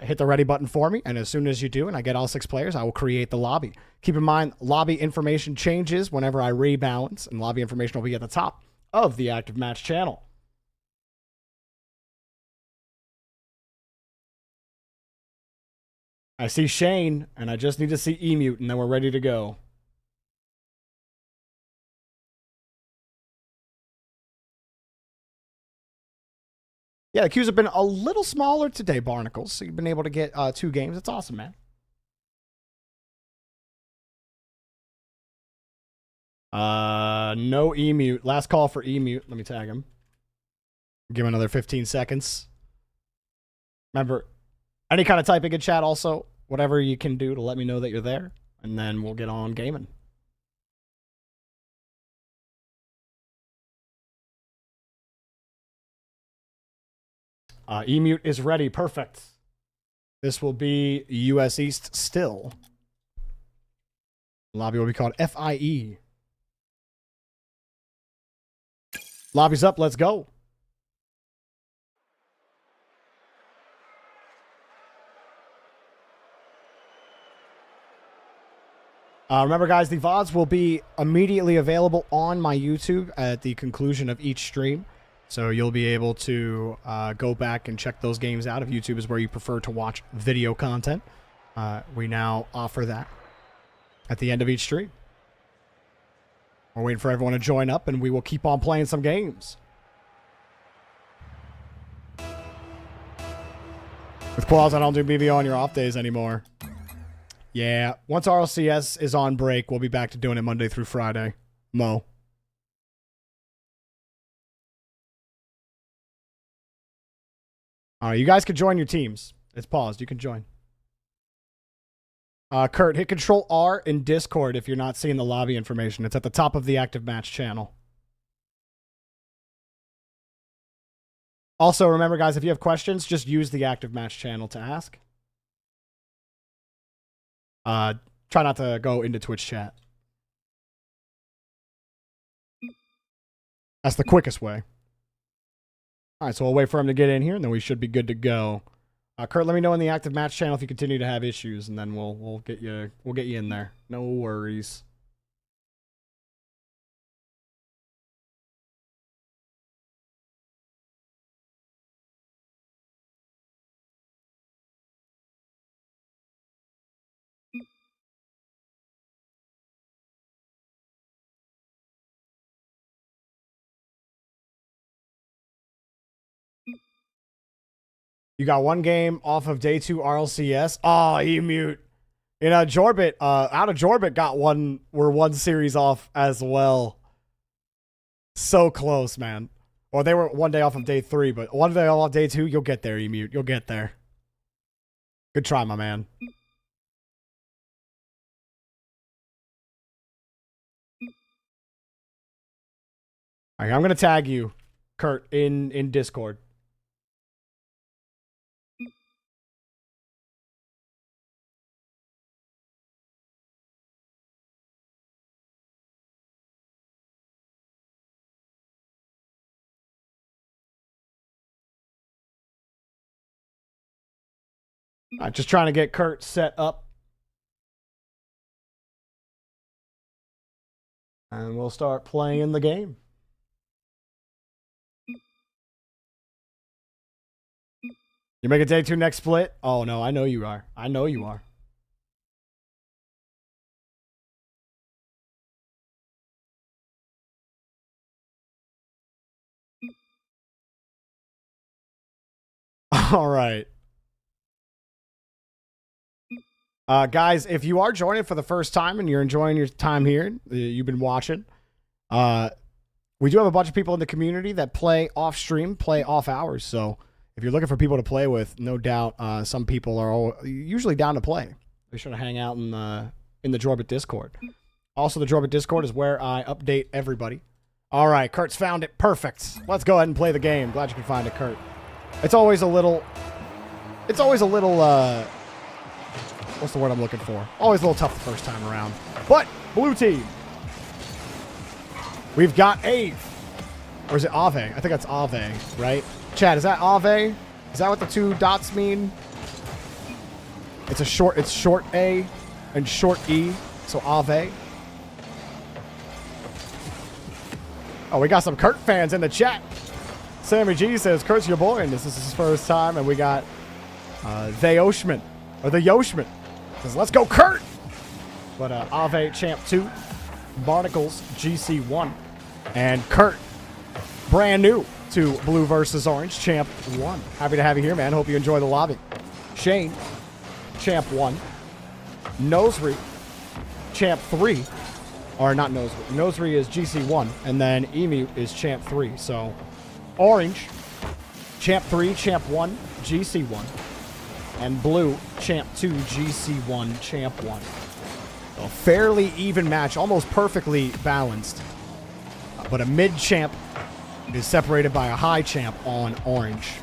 hit the ready button for me, and as soon as you do, and I get all 6 players, I will create the lobby. Keep in mind, lobby information changes whenever I rebalance, and lobby information will be at the top of the active match channel. I see Shane, and I just need to see Emute, and then we're ready to go. Yeah, the queues have been a little smaller today, Barnacles. So you've been able to get 2 games. It's awesome, man. No Emute. Last call for Emute. Let me tag him. Give him another 15 seconds. Remember, any kind of typing in chat also, whatever you can do to let me know that you're there, and then we'll get on gaming. Emute is ready. Perfect. This will be US East still. Lobby will be called FIE. Lobby's up. Let's go. Remember, guys, the VODs will be immediately available on my YouTube at the conclusion of each stream. So you'll be able to go back and check those games out if YouTube is where you prefer to watch video content. We now offer that at the end of each stream. We're waiting for everyone to join up, and we will keep on playing some games. With Qualls, I don't do BBO on your off days anymore. Yeah, once RLCS is on break, we'll be back to doing it Monday through Friday. Mo. All right, you guys can join your teams. It's paused. You can join. Kurt, hit Control R in Discord if you're not seeing the lobby information. It's at the top of the active match channel. Also, remember, guys, if you have questions, just use the active match channel to ask. Try not to go into Twitch chat. That's the quickest way. All right, so we'll wait for him to get in here, and then we should be good to go. Kurt, let me know in the active match channel if you continue to have issues, and then we'll get you in there. No worries. You got one game off of day 2 RLCS. Oh, mute. You know, Jorby, out of Jorby got one. We're one series off as well. So close, man. Or they were one day off of day 3, but one day off of day 2, you'll get there, mute. You'll get there. Good try, my man. All right, I'm gonna tag you, Kurt, in Discord. Just trying to get Kurt set up. And we'll start playing the game. You make a day 2 next split? Oh, no, I know you are. I know you are. All right. Guys, if you are joining for the first time and you're enjoying your time here, you've been watching, we do have a bunch of people in the community that play off stream, play off hours. So if you're looking for people to play with, no doubt some people are usually down to play. Be sure to hang out in the Jorby Discord. Also, the Jorby Discord is where I update everybody. All right, Kurt's found it. Perfect. Let's go ahead and play the game. Glad you can find it, Kurt. It's always a little... what's the word I'm looking for? Always a little tough the first time around. But, blue team. We've got A. Or is it Ave? I think that's Ave, right? Chad, is that Ave? Is that what the 2 dots mean? It's short A and short E, so Ave. Oh, we got some Kurt fans in the chat. Sammy G says, Kurt's your boy, and this is his first time, and we got the Yoshman says, let's go, Kurt! But Ave Champ 2, Barnacles GC 1, and Kurt, brand new to Blue versus Orange, Champ 1. Happy to have you here, man. Hope you enjoy the lobby. Shane, Champ 1. Nosri, Champ 3. Or not Nosri. Nosri is GC 1, and then Emu is Champ 3. So, Orange, Champ 3, Champ 1, GC 1. And Blue, Champ 2, GC 1, Champ 1. So a fairly even match, almost perfectly balanced. But a mid-champ is separated by a high champ on Orange.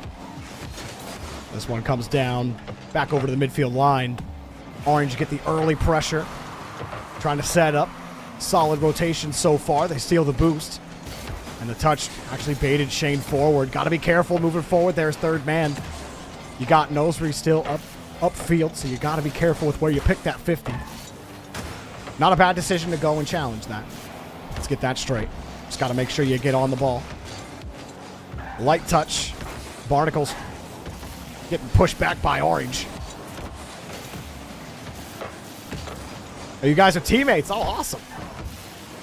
This one comes down, back over to the midfield line. Orange get the early pressure. Trying to set up. Solid rotation so far. They steal the boost. And the touch actually baited Shane forward. Got to be careful moving forward. There's third man. You got Nosri still upfield, so you got to be careful with where you pick that 50. Not a bad decision to go and challenge that. Let's get that straight. Just got to make sure you get on the ball. Light touch. Barnacles getting pushed back by Orange. Oh, you guys are teammates. Oh, awesome.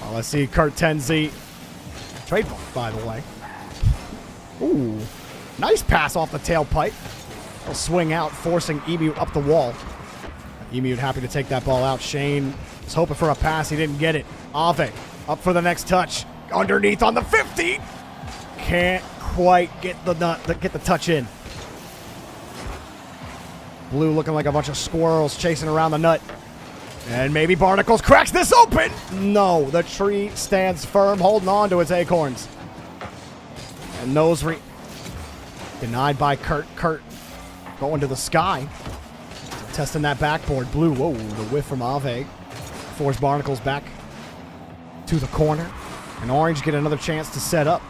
Well, let's see Kurt 10Z. Trademark, by the way. Ooh. Nice pass off the tailpipe. He'll swing out, forcing Emu up the wall. Emu happy to take that ball out. Shane was hoping for a pass. He didn't get it. Ave up for the next touch. Underneath on the 50. Can't quite get the touch in. Blue looking like a bunch of squirrels chasing around the nut. And maybe Barnacles cracks this open. No, the tree stands firm, holding on to its acorns. And Nosri denied by Kurt. Kurt going to the sky. Testing that backboard. Blue, whoa, the whiff from Ave. Force Barnacles back to the corner. And Orange get another chance to set up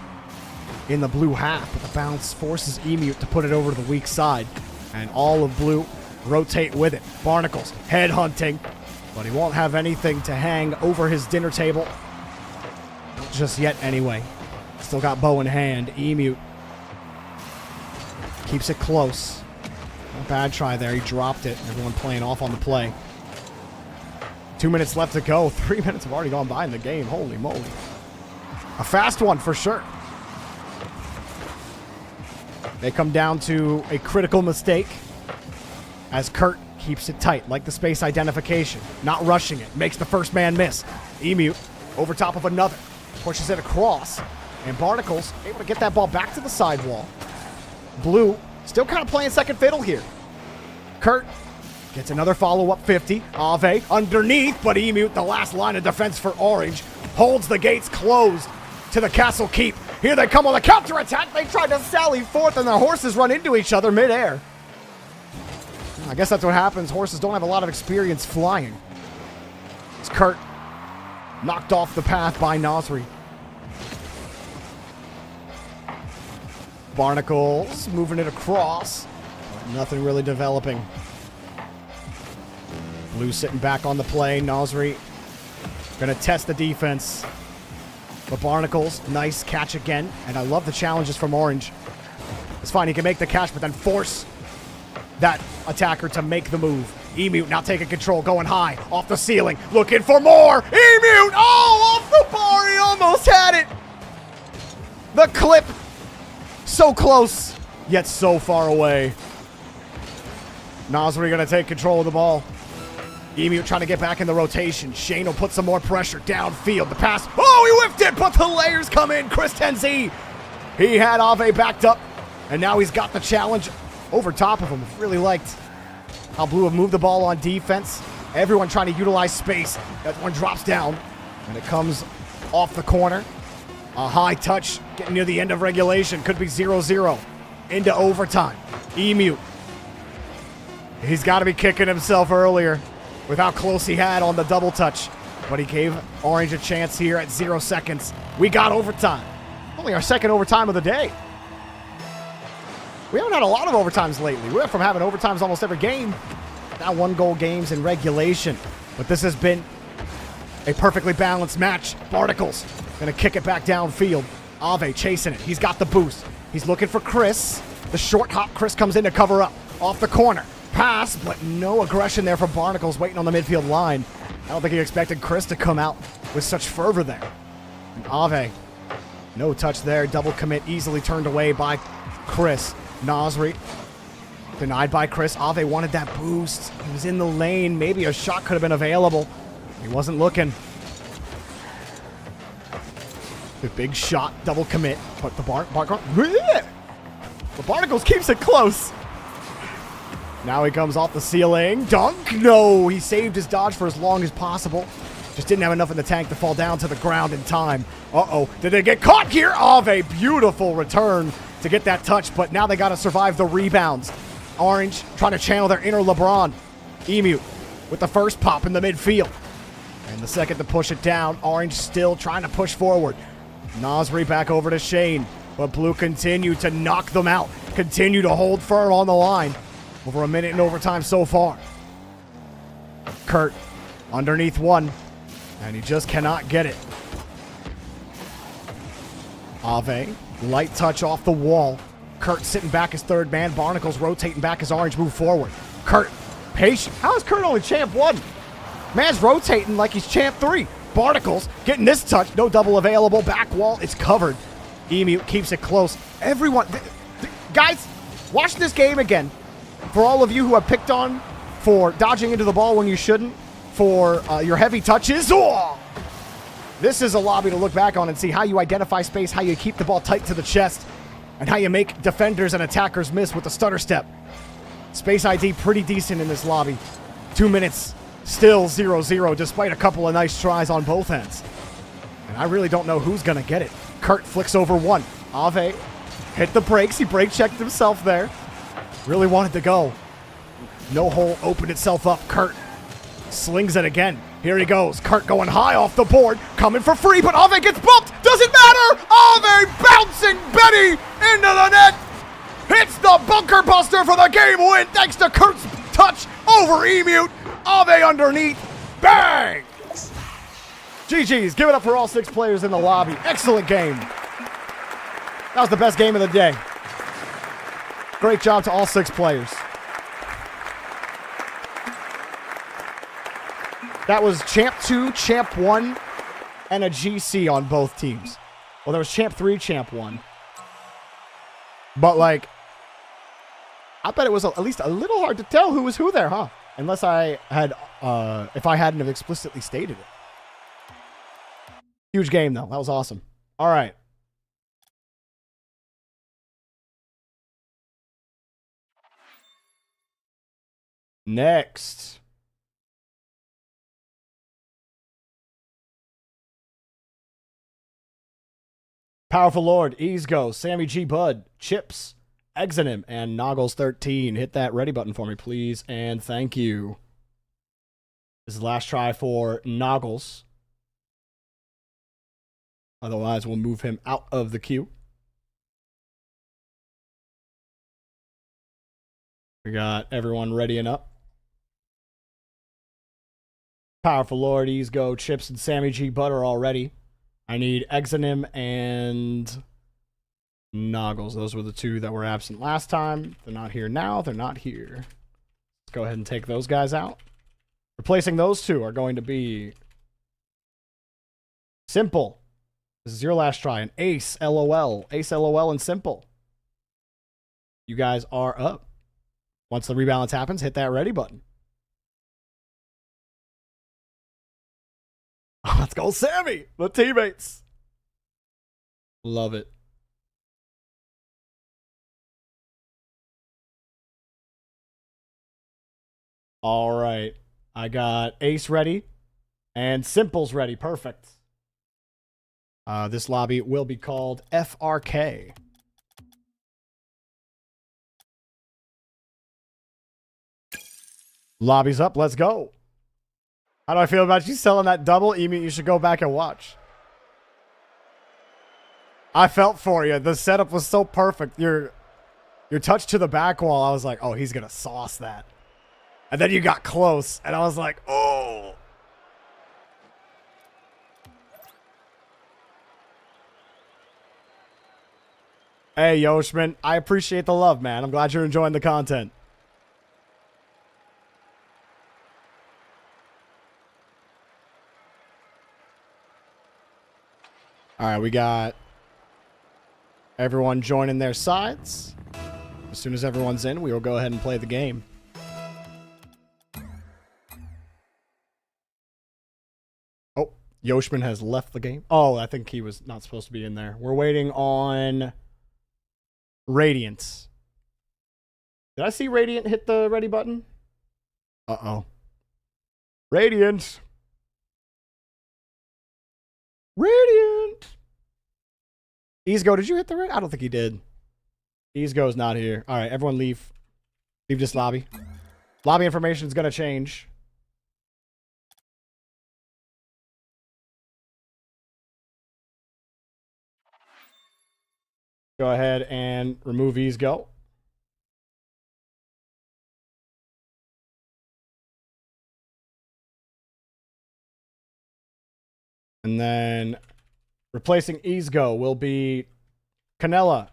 in the blue half. But the bounce forces Emu to put it over to the weak side. And all of Blue rotate with it. Barnacles head hunting. But he won't have anything to hang over his dinner table. Not just yet, anyway. Still got bow in hand. Emu keeps it close. Not a bad try there. He dropped it. Everyone playing off on the play. 2 minutes left to go. 3 minutes have already gone by in the game. Holy moly. A fast one for sure. They come down to a critical mistake as Kurt keeps it tight, like the space identification. Not rushing it. Makes the first man miss. Emu over top of another. Pushes it across. And Barnacles able to get that ball back to the sidewall. Blue still kind of playing second fiddle here. Kurt gets another follow-up 50. Ave underneath, but Emu, the last line of defense for Orange, holds the gates closed to the castle keep. Here they come on the counterattack. They tried to sally forth, and the horses run into each other midair. I guess that's what happens. Horses don't have a lot of experience flying. It's Kurt knocked off the path by Nasri. Barnacles moving it across. Nothing really developing. Blue sitting back on the play. Nasri gonna test the defense. But Barnacles, nice catch again. And I love the challenges from Orange. It's fine, he can make the catch, but then force that attacker to make the move. Emu now taking control, going high, off the ceiling, looking for more. Emu, oh, off the bar, he almost had it. The clip, so close, yet so far away. Nasri gonna take control of the ball. Emu trying to get back in the rotation. Shane will put some more pressure downfield. The pass, oh, he whiffed it, but the layers come in. Chris Tenzi, he had Ave backed up, and now he's got the challenge over top of him. Really liked how Blue have moved the ball on defense. Everyone trying to utilize space. That one drops down, and it comes off the corner. A high touch, getting near the end of regulation. Could be 0-0 into overtime. Emu, he's got to be kicking himself earlier with how close he had on the double touch. But he gave Orange a chance here at 0 seconds. We got overtime. Only our second overtime of the day. We haven't had a lot of overtimes lately. We went from having overtimes almost every game. Now 1-goal games in regulation. But this has been a perfectly balanced match. Barnacles gonna kick it back downfield. Ave chasing it. He's got the boost. He's looking for Chris. The short hop. Chris comes in to cover up. Off the corner. Pass, but no aggression there from Barnacles waiting on the midfield line. I don't think he expected Chris to come out with such fervor there. And Ave, no touch there. Double commit easily turned away by Chris. Nasri denied by Chris. Ave wanted that boost. He was in the lane. Maybe a shot could have been available. He wasn't looking. The big shot, double commit. But the Barnacles keeps it close. Now he comes off the ceiling. Dunk. No, he saved his dodge for as long as possible. Just didn't have enough in the tank to fall down to the ground in time. Uh-oh. Did they get caught here? Ave, beautiful return to get that touch, but now they got to survive the rebounds. Orange trying to channel their inner LeBron. Emu with the first pop in the midfield. And the second to push it down. Orange still trying to push forward. Nasri back over to Shane. But Blue continue to knock them out. Continue to hold firm on the line. Over a minute in overtime so far. Kurt underneath one. And he just cannot get it. Ave, light touch off the wall. Kurt sitting back as third man. Barnacles rotating back as Orange move forward. Kurt, patient. How is Kurt only champ 1? Man's rotating like he's champ 3. Barnacles getting this touch. No double available. Back wall. It's covered. Emu keeps it close. Everyone. Guys, watch this game again. For all of you who have picked on for dodging into the ball when you shouldn't, for your heavy touches. Oh! This is a lobby to look back on and see how you identify space, how you keep the ball tight to the chest, and how you make defenders and attackers miss with the stutter step. Space ID pretty decent in this lobby. 2 minutes, still 0-0, despite a couple of nice tries on both ends. And I really don't know who's going to get it. Kurt flicks over one. Ave hit the brakes. He brake checked himself there. Really wanted to go. No hole opened itself up. Kurt slings it again. Here he goes. Kurt going high off the board. Coming for free, but Ave gets bumped. Doesn't matter. Ave bouncing Betty into the net. Hits the bunker buster for the game win thanks to Kurt's touch over Emu. Ave underneath. Bang! GG's. Give it up for all 6 players in the lobby. Excellent game. That was the best game of the day. Great job to all 6 players. That was Champ 2, Champ 1, and a GC on both teams. Well, there was Champ 3, Champ 1. But, like, I bet it was at least a little hard to tell who was who there, huh? Unless I had, if I hadn't have explicitly stated it. Huge game, though. That was awesome. All right. Next. Powerful Lord, Ease Go, Sammy G Bud, Chips, Exonym, and Noggles13. Hit that ready button for me, please, and thank you. This is the last try for Noggles. Otherwise, we'll move him out of the queue. We got everyone readying up. Powerful Lord, Ease Go, Chips, and Sammy G Bud are all ready. I need Exonym and Noggles. Those were the 2 that were absent last time. They're not here now. They're not here. Let's go ahead and take those guys out. Replacing those 2 are going to be Simple. This is your last try. An Ace, LOL. Ace, LOL, and Simple. You guys are up. Once the rebalance happens, hit that ready button. Let's go, Sammy! The teammates! Love it. All right. I got Ace ready and Simple's ready. Perfect. This lobby will be called FRK. Lobby's up. Let's go. How do I feel about you selling that double? Emu, you should go back and watch. I felt for you. The setup was so perfect. Your touch to the back wall, I was like, oh, he's going to sauce that. And then you got close, and I was like, oh. Hey, Yoshman, I appreciate the love, man. I'm glad you're enjoying the content. All right, we got everyone joining their sides. As soon as everyone's in, we will go ahead and play the game. Oh, Yoshman has left the game. Oh, I think he was not supposed to be in there. We're waiting on Radiant. Did I see Radiant hit the ready button? Uh-oh. Radiant. Radiant. Easego, did you hit the red? I don't think he did. Easego's not here. All right, everyone leave. Leave this lobby. Lobby information is going to change. Go ahead and remove Easego. And then replacing Easego will be Canella.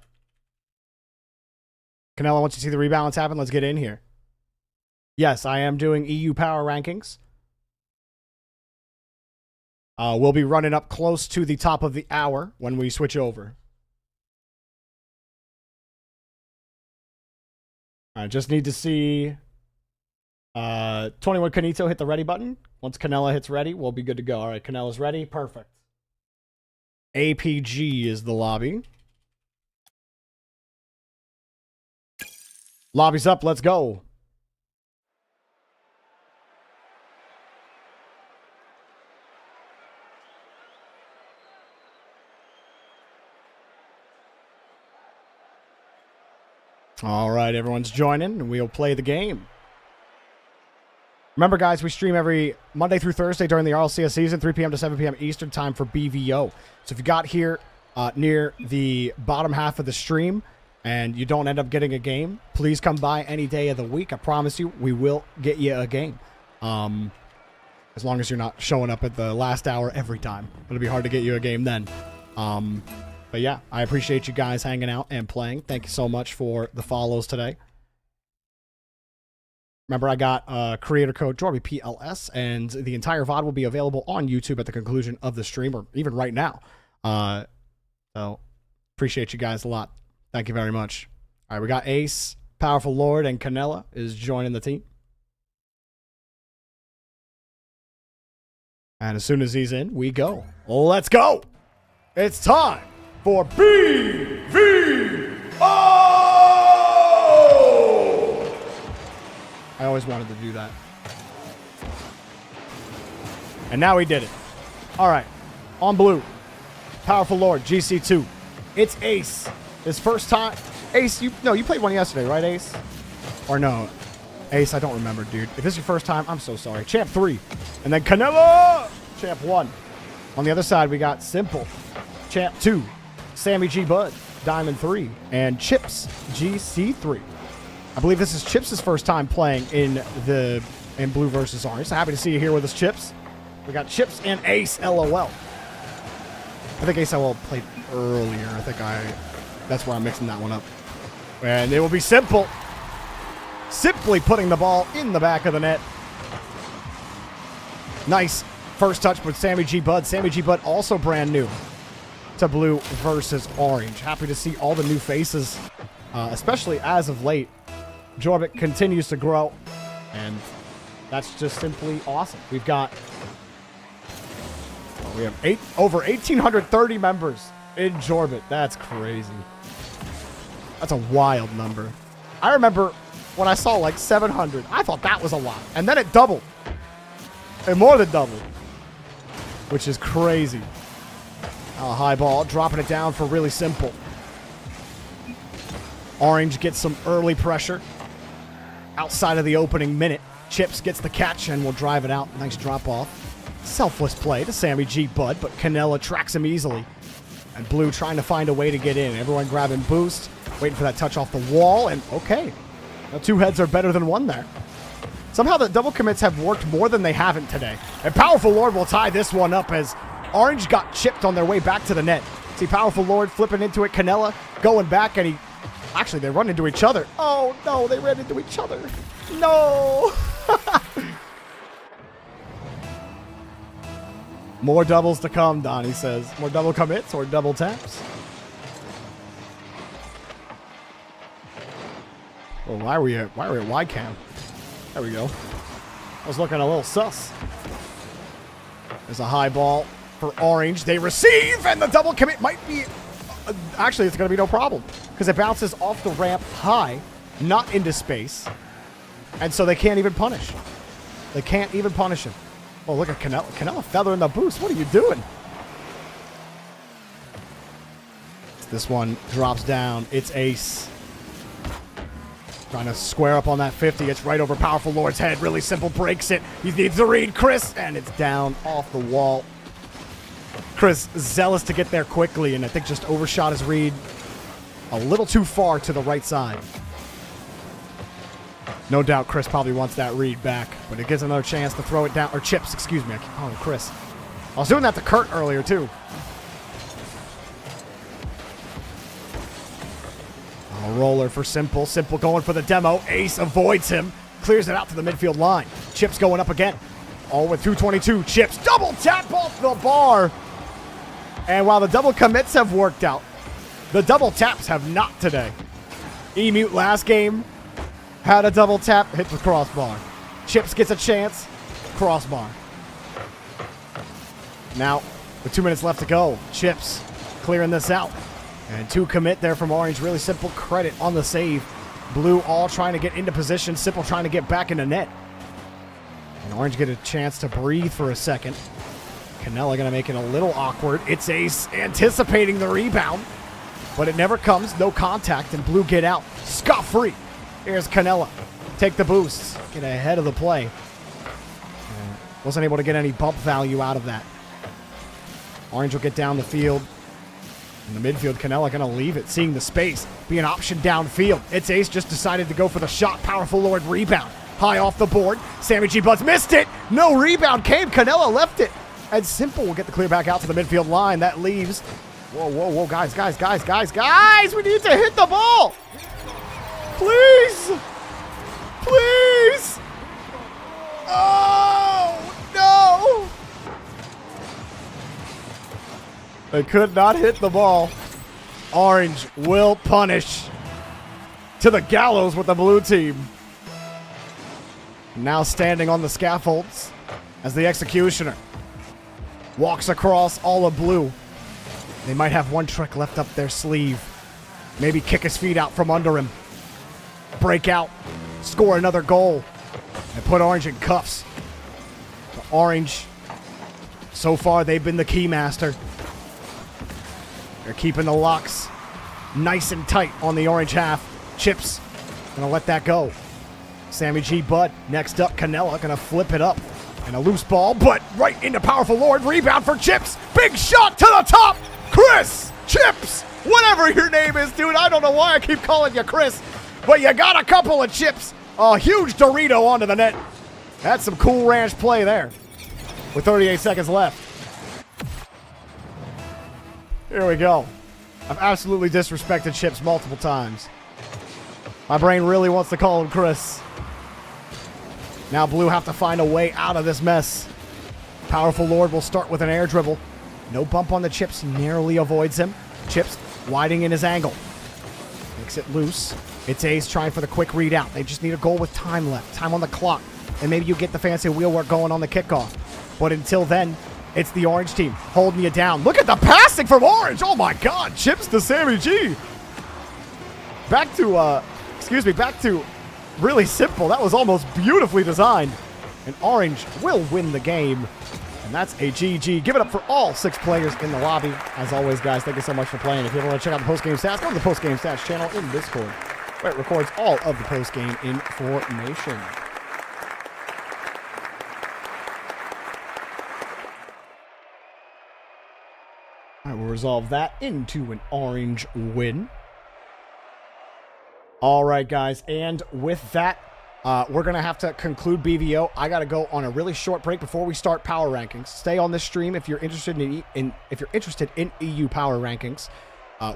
Canella, once you see the rebalance happen, let's get in here. Yes, I am doing EU power rankings. We'll be running up close to the top of the hour when we switch over. I just need to see 21 Canito hit the ready button. Once Canella hits ready, we'll be good to go. All right, Canella's ready. Perfect. APG is the lobby. Lobby's up. Let's go. All right, everyone's joining, and we'll play the game. Remember, guys, we stream every Monday through Thursday during the RLCS season, 3 p.m. to 7 p.m. Eastern time for BVO. So if you got here near the bottom half of the stream and you don't end up getting a game, please come by any day of the week. I promise you, we will get you a game. As long as you're not showing up at the last hour every time. It'll be hard to get you a game then. But yeah, I appreciate you guys hanging out and playing. Thank you so much for the follows today. Remember, I got creator code JorbyPls, and the entire VOD will be available on YouTube at the conclusion of the stream, or even right now. So, appreciate you guys a lot. Thank you very much. All right, we got Ace, Powerful Lord, and Canella is joining the team. And as soon as he's in, we go. Let's go! It's time for BVO! I always wanted to do that. And now he did it. All right. On blue. Powerful Lord, GC2. It's Ace. His first time. Ace, you played one yesterday, right, Ace? Or no. Ace, I don't remember, dude. If this is your first time, I'm so sorry. Champ 3. And then Canelo! Champ 1. On the other side, we got Simple. Champ 2. Sammy G. Bud. Diamond 3. And Chips GC3. I believe this is Chips' first time playing in blue versus orange. So happy to see you here with us, Chips. We got Chips and Ace LOL. I think Ace LOL played earlier. That's where I'm mixing that one up. And it will be Simple. Simply putting the ball in the back of the net. Nice first touch with Sammy G. Bud. Sammy G. Bud also brand new to blue versus orange. Happy to see all the new faces, especially as of late. Jorby continues to grow, and that's just simply awesome. We have over 1,830 members in Jorby. That's crazy. That's a wild number. I remember when I saw like 700, I thought that was a lot, and then it doubled, and more than doubled, which is crazy. High ball, dropping it down for really Simple. Orange gets some early pressure. Outside of the opening minute, Chips gets the catch and will drive it out. Nice drop off. Selfless play to Sammy G. Bud, but Canella tracks him easily. And blue trying to find a way to get in. Everyone grabbing boost, waiting for that touch off the wall, and okay. Now 2 heads are better than 1 there. Somehow the double commits have worked more than they haven't today. And Powerful Lord will tie this one up as Orange got chipped on their way back to the net. See Powerful Lord flipping into it. Canella going back, and actually, they run into each other. Oh, no, they ran into each other. No. More doubles to come, Donnie says. More double commits or double taps. Oh, why are we at Y cam? There we go. I was looking a little sus. There's a high ball for Orange. They receive, and the double commit might be... actually, it's going to be no problem because it bounces off the ramp high, not into space, and so they can't even punish. They can't even punish him. Oh, look at Canella. Canella feathering the boost. What are you doing? This one drops down. It's Ace. Trying to square up on that 50. It's right over Powerful Lord's head. Really Simple breaks it. He needs to read Chris, and it's down off the wall. Chris zealous to get there quickly, and I think just overshot his read a little too far to the right side. No doubt Chris probably wants that read back, but it gives him another chance to throw it down. Or Chips, excuse me. I keep calling him Chris. I was doing that to Kurt earlier, too. A roller for Simple. Simple going for the demo. Ace avoids him. Clears it out to the midfield line. Chips going up again. All with 222. Chips double tap off the bar. And while the double commits have worked out, the double taps have not today. E-Mute last game had a double tap, hit the crossbar. Chips gets a chance, crossbar. Now, with 2 minutes left to go, Chips clearing this out. And 2 commit there from Orange. Really simple credit on the save. Blue all trying to get into position. Simple trying to get back in the net. And Orange get a chance to breathe for a second. Canella going to make it a little awkward. It's Ace anticipating the rebound. But it never comes. No contact. And Blue get out. Scot-free. Here's Canella. Take the boosts. Get ahead of the play. Wasn't able to get any bump value out of that. Orange will get down the field. In the midfield, Canella going to leave it, seeing the space. Be an option downfield. It's Ace just decided to go for the shot. Powerful Lord rebound. High off the board. Sammy G. Buds missed it. No rebound came. Canella left it. And Simple will get the clear back out to the midfield line. That leaves. Whoa, whoa, whoa. Guys. We need to hit the ball. Please. Please. Oh, no. They could not hit the ball. Orange will punish to the gallows with the blue team. Now standing on the scaffolds as the executioner walks across all of blue. They might have one trick left up their sleeve. Maybe kick his feet out from under him. Break out. Score another goal. And put Orange in cuffs. But Orange, so far they've been the key master. They're keeping the locks nice and tight on the Orange half. Chips gonna let that go. Sammy G. Bud next up. Canella gonna flip it up. And a loose ball, but right into Powerful Lord. Rebound for Chips. Big shot to the top. Chris Chips. Whatever your name is, dude. I don't know why I keep calling you Chris. But you got a couple of chips. A huge Dorito onto the net. That's some Cool Ranch play there. With 38 seconds left. Here we go. I've absolutely disrespected Chips multiple times. My brain really wants to call him Chris. Now Blue have to find a way out of this mess. Powerful Lord will start with an air dribble. No bump on the Chips. Narrowly avoids him. Chips widening in his angle. Makes it loose. It's Ace trying for the quick read out. They just need a goal with time left. Time on the clock. And maybe you get the fancy wheelwork going on the kickoff. But until then, it's the Orange team holding you down. Look at the passing from Orange. Oh my God. Chips to Sammy G. Back to really simple. That was almost beautifully designed. And Orange will win the game. And that's a GG. Give it up for all 6 players in the lobby. As always, guys, thank you so much for playing. If you want to check out the post-game stats, go to the post-game stats channel in Discord, where it records all of the post-game information. All right, we'll resolve that into an Orange win. All right, guys, and with that, we're going to have to conclude BVO. I got to go on a really short break before we start power rankings. Stay on this stream if you're interested in EU power rankings.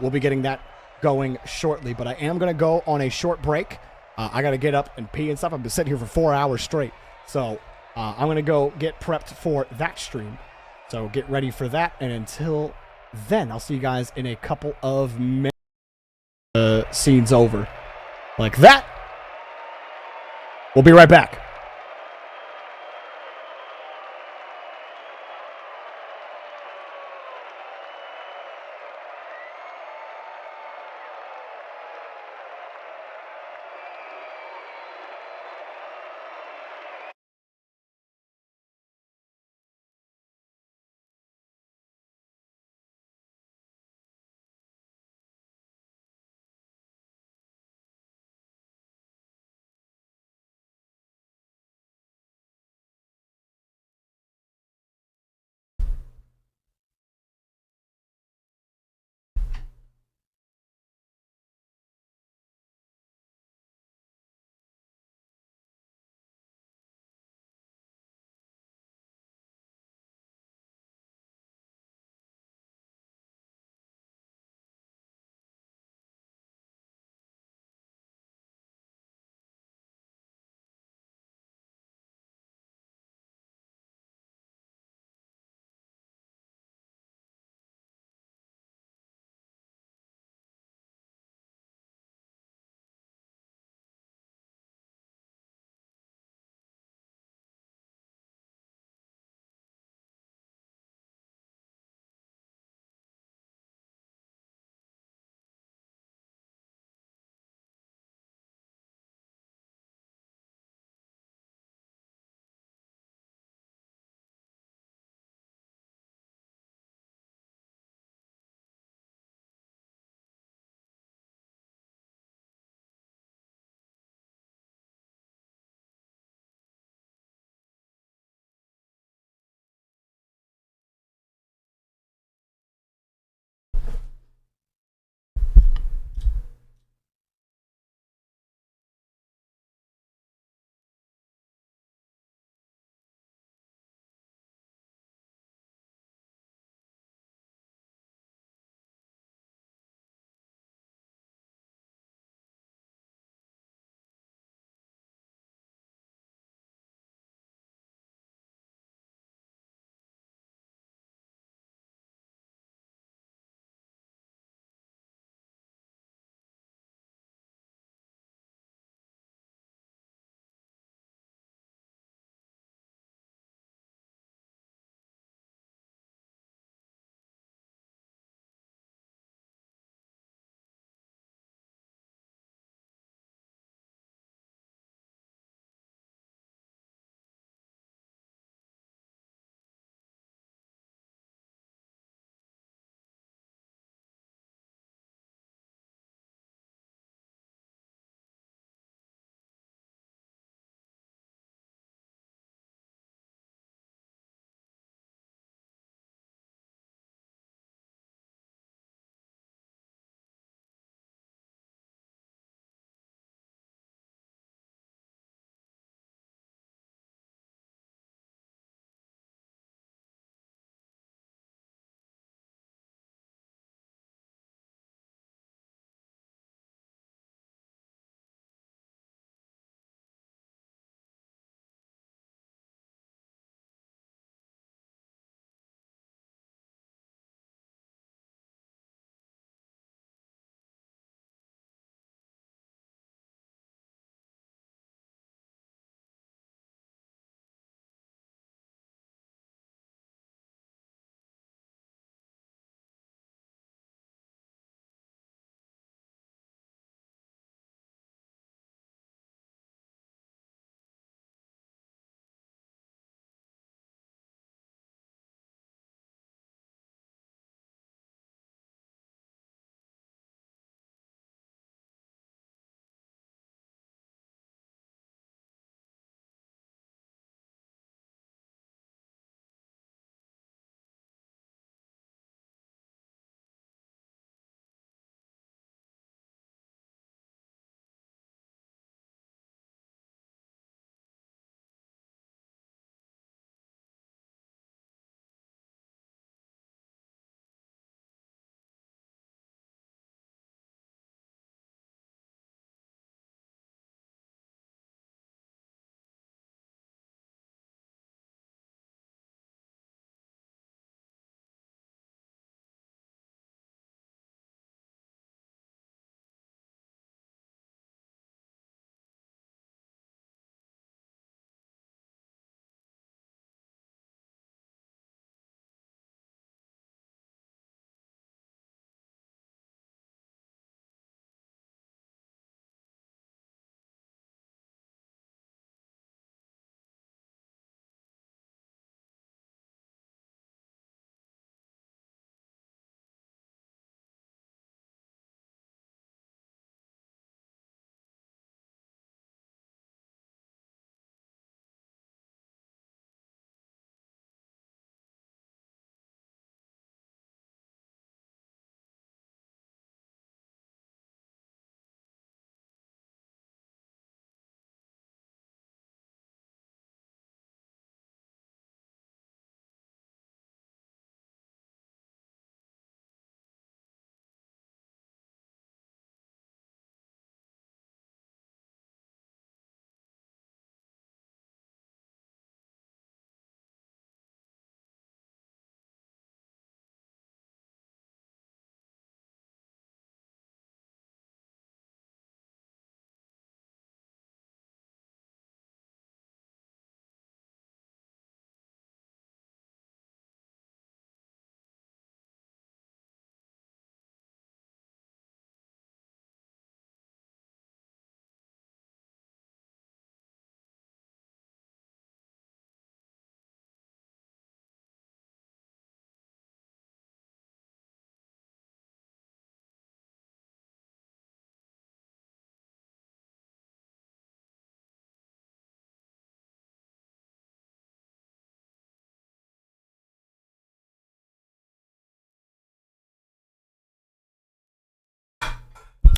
We'll be getting that going shortly, but I am going to go on a short break. I got to get up and pee and stuff. I've been sitting here for 4 hours straight. So I'm going to go get prepped for that stream. So get ready for that. And until then, I'll see you guys in a couple of minutes. Scene's over. Like that. We'll be right back.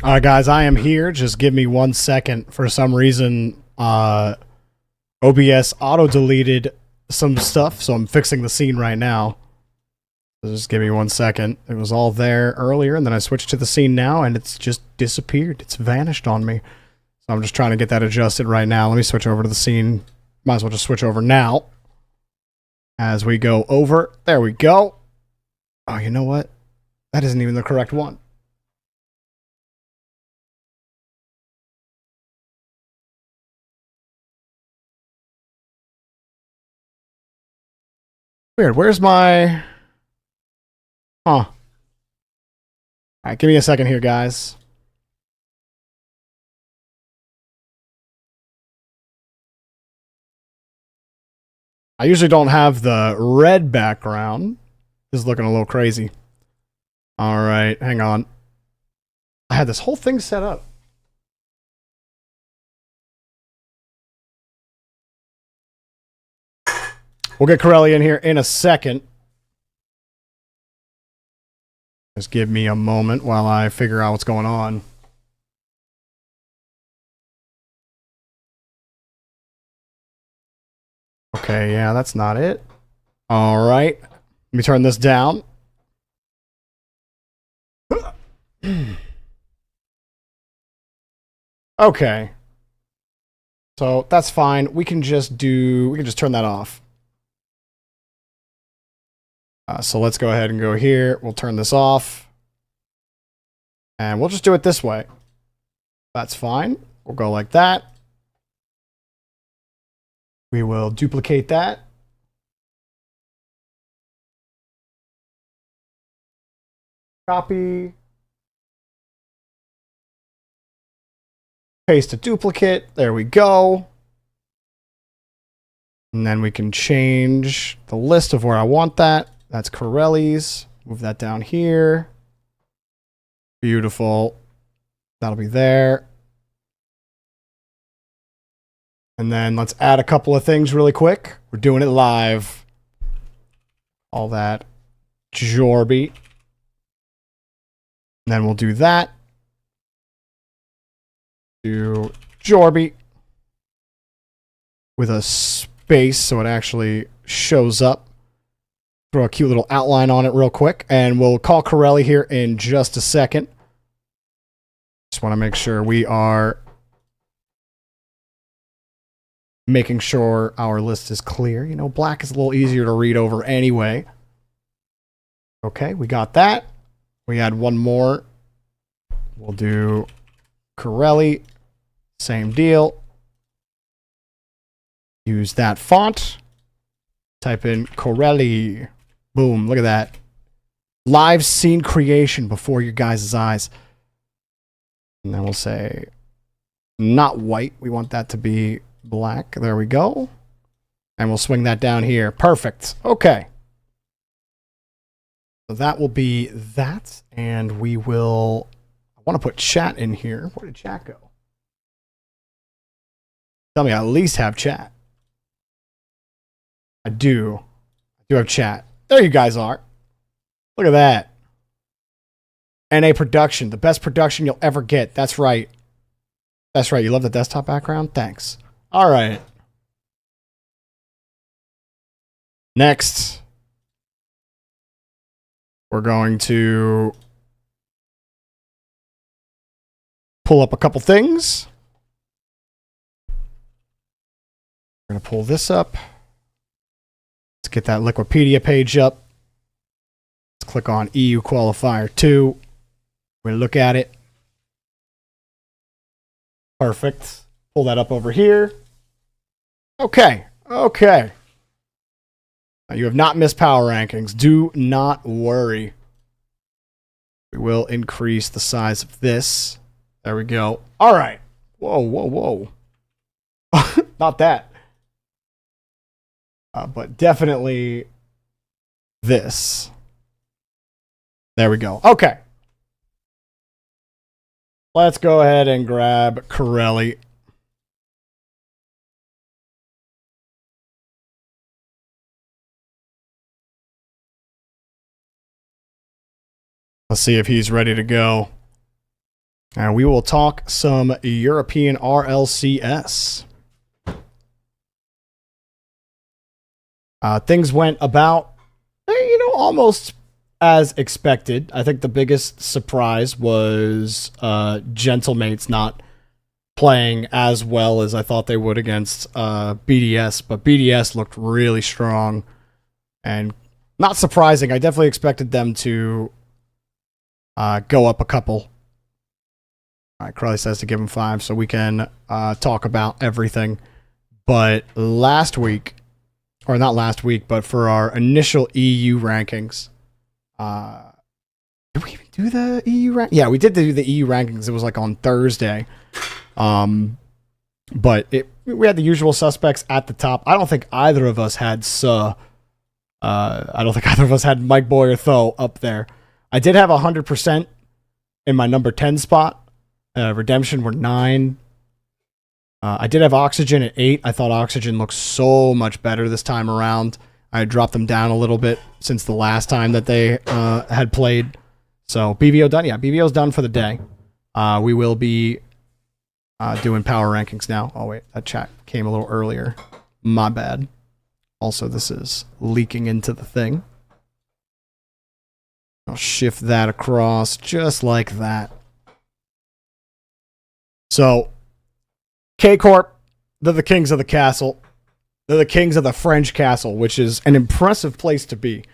All right, guys, I am here. Just give me 1 second. For some reason, OBS auto-deleted some stuff, so I'm fixing the scene right now. So just give me 1 second. It was all there earlier, and then I switched to the scene now, and it's just disappeared. It's vanished on me. So I'm just trying to get that adjusted right now. Let me switch over to the scene. Might as well just switch over now. As we go over. There we go. Oh, you know what? That isn't even the correct one. Weird. Where's my... Huh. Alright, give me a second here, guys. I usually don't have the red background. This is looking a little crazy. Alright, hang on. I had this whole thing set up. We'll get Corelli in here in a second. Just give me a moment while I figure out what's going on. Okay, yeah, that's not it. Alright. Let me turn this down. Okay. So that's fine. We can just turn that off. So let's go ahead and go here. We'll turn this off. And we'll just do it this way. That's fine. We'll go like that. We will duplicate that. Copy. Paste a duplicate. There we go. And then we can change the list of where I want that. That's Corelli's. Move that down here. Beautiful. That'll be there. And then let's add a couple of things really quick. We're doing it live. All that. Jorby. And then we'll do that. Do Jorby. With a space so it actually shows up. Throw a cute little outline on it real quick. And we'll call Corelli here in just a second. Just want to make sure we are making sure our list is clear. You know, black is a little easier to read over anyway. Okay, we got that. We add one more. We'll do Corelli. Same deal. Use that font. Type in Corelli. Boom, look at that. Live scene creation before your guys' eyes. And then we'll say not white. We want that to be black. There we go. And we'll swing that down here. Perfect. Okay. So that will be that. And we will... I want to put chat in here. Where did chat go? Tell me I at least have chat. I do. I do have chat. There you guys are. Look at that. NA production. The best production you'll ever get. That's right. That's right. You love the desktop background? Thanks. All right. Next. We're going to pull up a couple things. We're going to pull this up. Let's get that Liquipedia page up. Let's click on EU Qualifier 2. We're going to look at it. Perfect. Pull that up over here. Okay. Okay. Now, you have not missed power rankings. Do not worry. We will increase the size of this. There we go. All right. Whoa, whoa, whoa. Not that. But definitely this. There we go. Okay. Let's go ahead and grab Corelli. Let's see if he's ready to go. And we will talk some European RLCS. Things went about, almost as expected. I think the biggest surprise was Gentlemates not playing as well as I thought they would against BDS, but BDS looked really strong and not surprising. I definitely expected them to go up a couple. All right, Crowley says to give him 5 so we can talk about everything. But last week, or not last week, but for our initial EU rankings, did we even do the EU rank? Yeah, we did do the EU rankings. It was like on Thursday. But we had the usual suspects at the top. I don't think either of us had I don't think either of us had Mike Boy or Tho up there. I did have 100% in my number 10 spot. Redemption were 9. I did have Oxygen at 8. I thought Oxygen looked so much better this time around. I dropped them down a little bit since the last time that they had played. So BVO done. Yeah, BVO's done for the day. We will be doing power rankings now. Oh, wait. That chat came a little earlier. My bad. Also, this is leaking into the thing. I'll shift that across just like that. So, K-Corp, they're the kings of the castle. They're the kings of the French castle, which is an impressive place to be.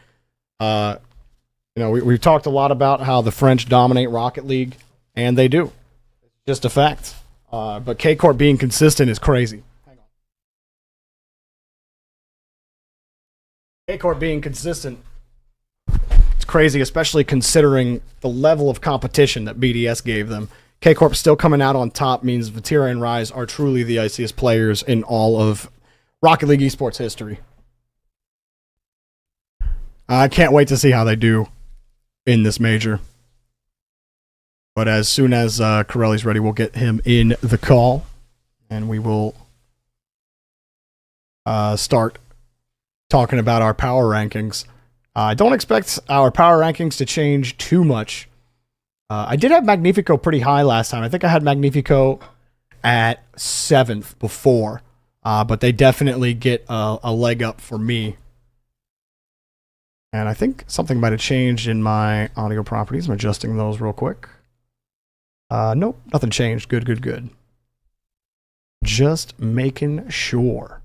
We've talked a lot about how the French dominate Rocket League, and they do. Just a fact. But K-Corp being consistent is crazy. Hang on. K-Corp being consistent, it's crazy, especially considering the level of competition that BDS gave them. K-Corp still coming out on top means Vatira and Rise are truly the iciest players in all of Rocket League esports history. I can't wait to see how they do in this major. But as soon as Corelli's ready, we'll get him in the call, and we will start talking about our power rankings. I don't expect our power rankings to change too much. I did have Magnifico pretty high last time. I think I had Magnifico at 7th before, but they definitely get a leg up for me. And I think something might have changed in my audio properties. I'm adjusting those real quick. Nope, nothing changed. Good. Just making sure.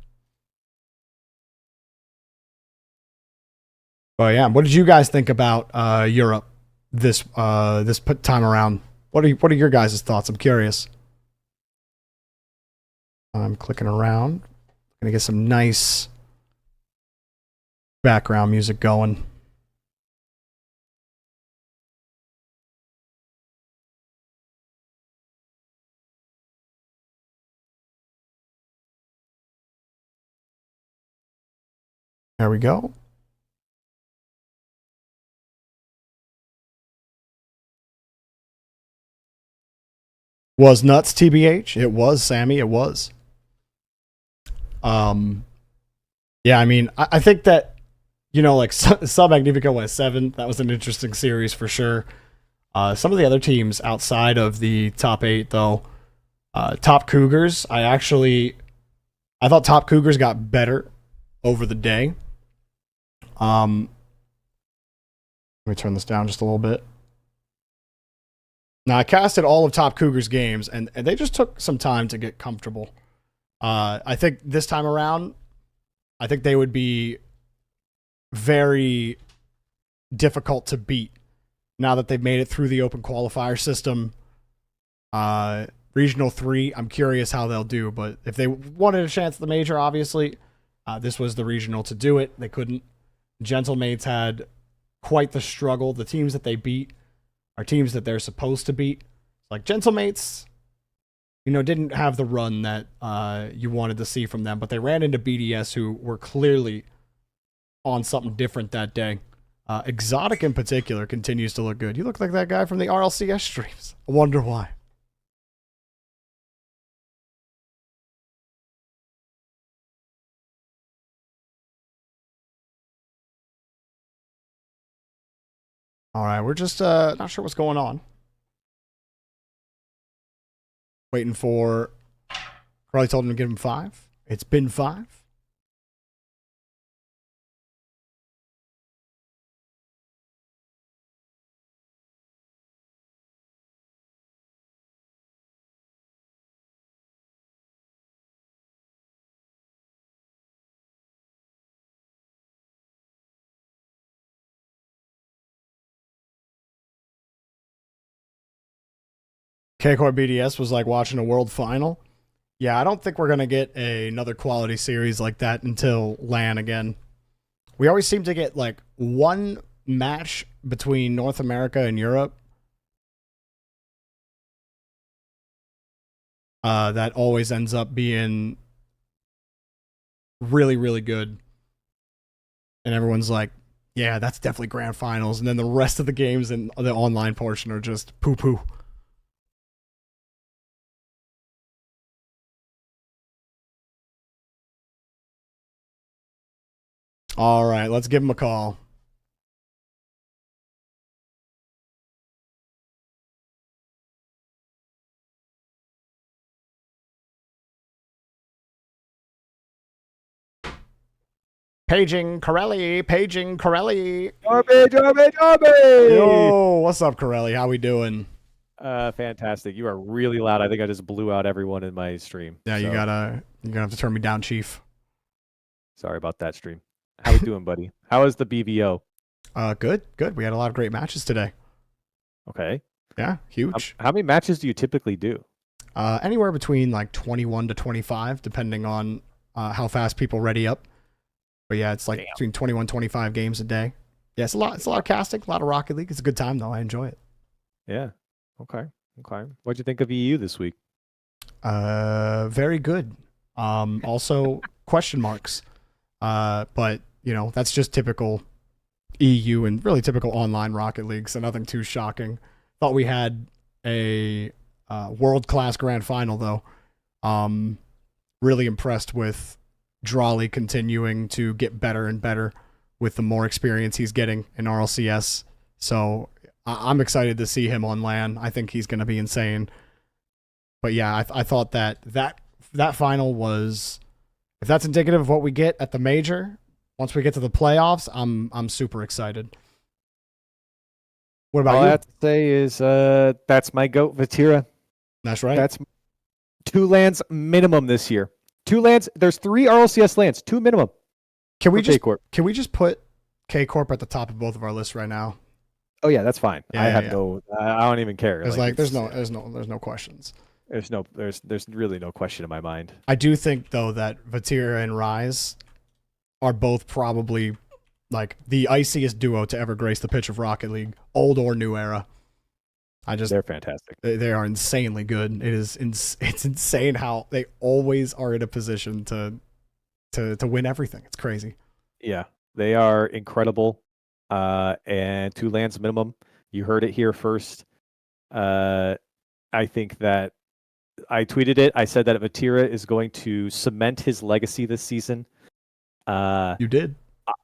But yeah, what did you guys think about Europe this time around? What are your guys' thoughts? I'm curious. I'm clicking around. Gonna get some nice background music going. There we go. Was nuts, TBH. It was, Sammy. It was. Yeah, I mean, I think that, like Sub Magnifico went 7. That was an interesting series for sure. Some of the other teams outside of the top 8, though, Top Cougars, I thought Top Cougars got better over the day. Let me turn this down just a little bit. Now, I casted all of Top Cougars games, and they just took some time to get comfortable. I think this time around, I think they would be very difficult to beat now that they've made it through the open qualifier system. Regional 3, I'm curious how they'll do, but if they wanted a chance at the major, obviously, this was the regional to do it. They couldn't. Gentlemates had quite the struggle. The teams that they beat are teams that they're supposed to beat. Like Gentlemates, didn't have the run that you wanted to see from them, but they ran into BDS, who were clearly on something different that day. Exotic in particular continues to look good. You look like that guy from the RLCS streams. I wonder why. All right, we're just not sure what's going on. Waiting for. Carly told him to give him 5. It's been 5. K-Core BDS was like watching a world final. Yeah, I don't think we're going to get another quality series like that until LAN again. We always seem to get like one match between North America and Europe. That always ends up being really, really good. And everyone's like, yeah, that's definitely grand finals. And then the rest of the games in the online portion are just poo-poo. All right, let's give him a call. Paging Corelli, paging Corelli. Jorby! Yo, what's up, Corelli? How we doing? Fantastic. You are really loud. I think I just blew out everyone in my stream. Yeah, so, you're gonna have to turn me down, Chief. Sorry about that stream. How we doing, buddy? How is the BVO? Good. We had a lot of great matches today. Okay. Yeah, huge. How many matches do you typically do? Anywhere between like 21 to 25, depending on how fast people ready up. But yeah, it's like between 21, 25 games a day. Yeah, it's a lot of casting, a lot of Rocket League. It's a good time though. I enjoy it. Yeah. Okay. What'd you think of EU this week? Very good. Also question marks. But you know, that's just typical EU and really typical online Rocket League, so nothing too shocking. Thought we had a world-class grand final though. Really impressed with Drawley continuing to get better and better with the more experience he's getting in RLCS. So I'm excited to see him on LAN. I think he's going to be insane. But yeah, I thought that final was, if that's indicative of what we get at the major, once we get to the playoffs, I'm super excited. What about All you? I have to say is that's my GOAT, Vatira. That's right. That's 2 lands minimum this year. 2 lands. There's 3 RLCS lands, 2 minimum. Can we just put K Corp at the top of both of our lists right now? Oh yeah, that's fine. Yeah, I don't even care. There's no questions. There's really no question in my mind. I do think though that Vatira and Rise are both probably like the iciest duo to ever grace the pitch of Rocket League, old or new era. They're fantastic. They are insanely good. It's insane how they always are in a position to win everything. It's crazy. Yeah, they are incredible. And 2 lands minimum. You heard it here first. I think that I tweeted it. I said that Vatira is going to cement his legacy this season. You did.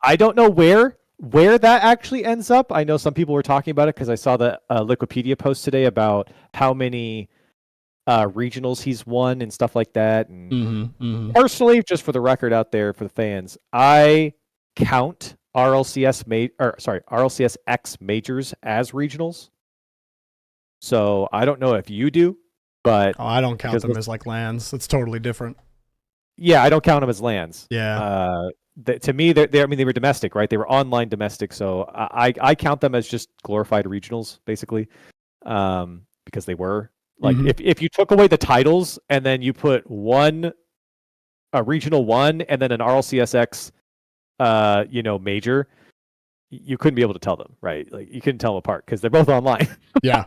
I don't know where that actually ends up. I know some people were talking about it because I saw the Wikipedia post today about how many regionals he's won and stuff like that. And personally, just for the record out there for the fans, I count RLCS X majors as regionals. So I don't know if you do, but I don't count them as like lands. It's totally different. Yeah, I don't count them as lands. Yeah. To me, they were domestic, right? They were online domestic, so I count them as just glorified regionals, basically, because they were like if you took away the titles and then you put a regional 1 and then an RLCSX, major, you couldn't be able to tell them, right? Like you couldn't tell them apart because they're both online. Yeah.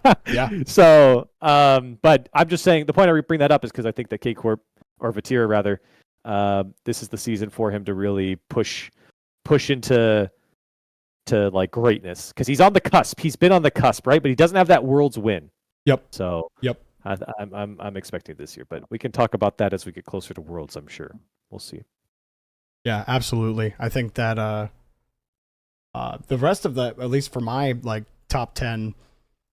So, but I'm just saying the point I bring that up is because I think that K Corp or Vatira rather. This is the season for him to really push into like greatness because he's on the cusp. He's been on the cusp, right? But he doesn't have that Worlds win. Yep. So I'm expecting this year, but we can talk about that as we get closer to Worlds. I'm sure we'll see. Yeah, absolutely. I think that the rest of the, at least for my like top 10,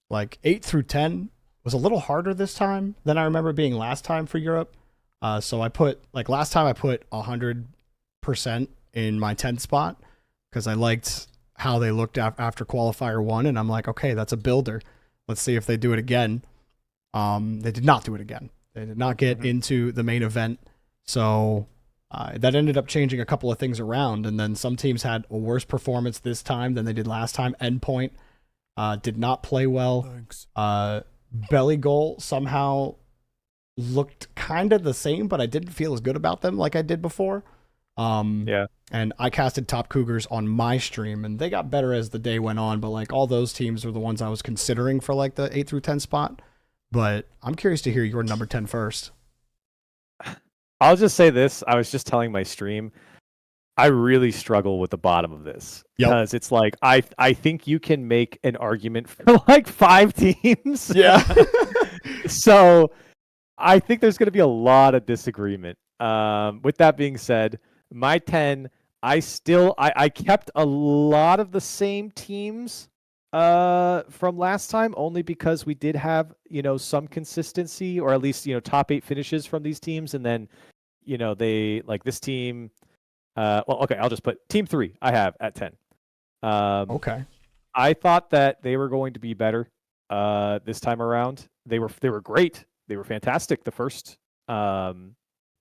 like 8 through 10 was a little harder this time than I remember being last time for Europe. So I put, like last time I put 100% in my 10th spot because I liked how they looked after qualifier 1. And I'm like, okay, that's a builder. Let's see if they do it again. They did not do it again. They did not get into the main event. So that ended up changing a couple of things around. And then some teams had a worse performance this time than they did last time. Endpoint did not play well. Thanks. Belly Goal somehow looked kind of the same, but I didn't feel as good about them like I did before. Yeah. And I casted Top Cougars on my stream, and they got better as the day went on. But like all those teams were the ones I was considering for like the 8 through 10 spot. But I'm curious to hear your number 10 first. I'll just say this. I was just telling my stream, I really struggle with the bottom of this because it's like I think you can make an argument for like 5 teams. Yeah. So I think there's going to be a lot of disagreement. With that being said, my 10, I kept a lot of the same teams from last time, only because we did have, some consistency, or at least, top 8 finishes from these teams. And then, they like this team. Okay, I'll just put team 3 I have at 10. Okay. I thought that they were going to be better this time around. They were great. They were fantastic. The first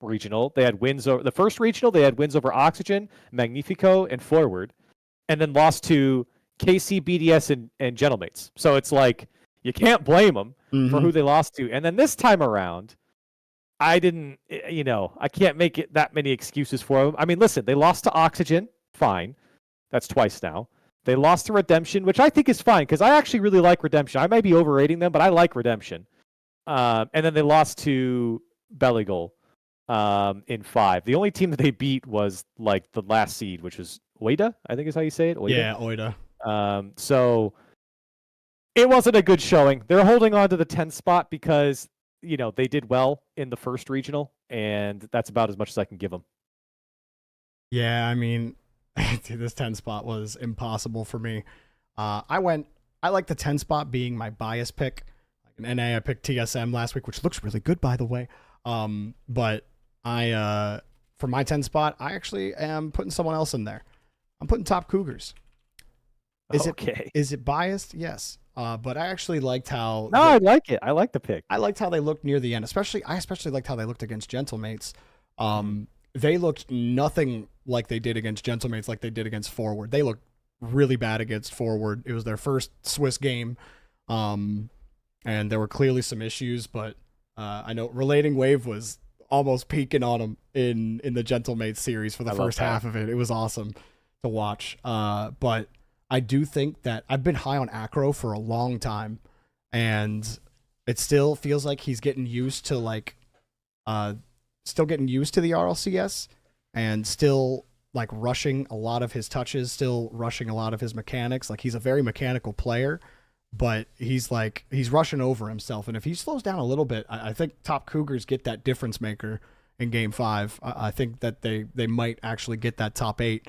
regional, they had wins over the first regional. They had wins over Oxygen, Magnifico, and Forward, and then lost to KC, BDS, and Gentlemates. So it's like you can't blame them for who they lost to. And then this time around, I didn't, I can't make it that many excuses for them. I mean, listen, they lost to Oxygen, fine. That's twice now. They lost to Redemption, which I think is fine because I actually really like Redemption. I might be overrating them, but I like Redemption. And then they lost to Belly Goal in 5. The only team that they beat was like the last seed, which was Oida, I think is how you say it. Oida. Yeah, Oida. So it wasn't a good showing. They're holding on to the 10th spot because, they did well in the first regional, and that's about as much as I can give them. Yeah, I mean, dude, this 10 spot was impossible for me. I like the 10 spot being my bias pick. Like in NA, I picked TSM last week, which looks really good, by the way. But for my 10 spot, I actually am putting someone else in there. I'm putting Top Cougars. Is it biased? Yes. But I actually liked how. No, I like it. I like the pick. I liked how they looked near the end. I especially liked how they looked against Gentlemates. They looked nothing like they did against Gentlemates, like they did against Forward. They looked really bad against Forward. It was their first Swiss game, and there were clearly some issues. But I know Relating Wave was almost peaking on them in the Gentlemates series for the first half of it. It was awesome to watch. But I do think that I've been high on Acro for a long time, and it still feels like he's getting used to the RLCS, and still like rushing a lot of his touches, still rushing a lot of his mechanics. Like he's a very mechanical player, but he's rushing over himself. And if he slows down a little bit, I think Top Cougars get that difference maker in Game 5. I think that they might actually get that top 8.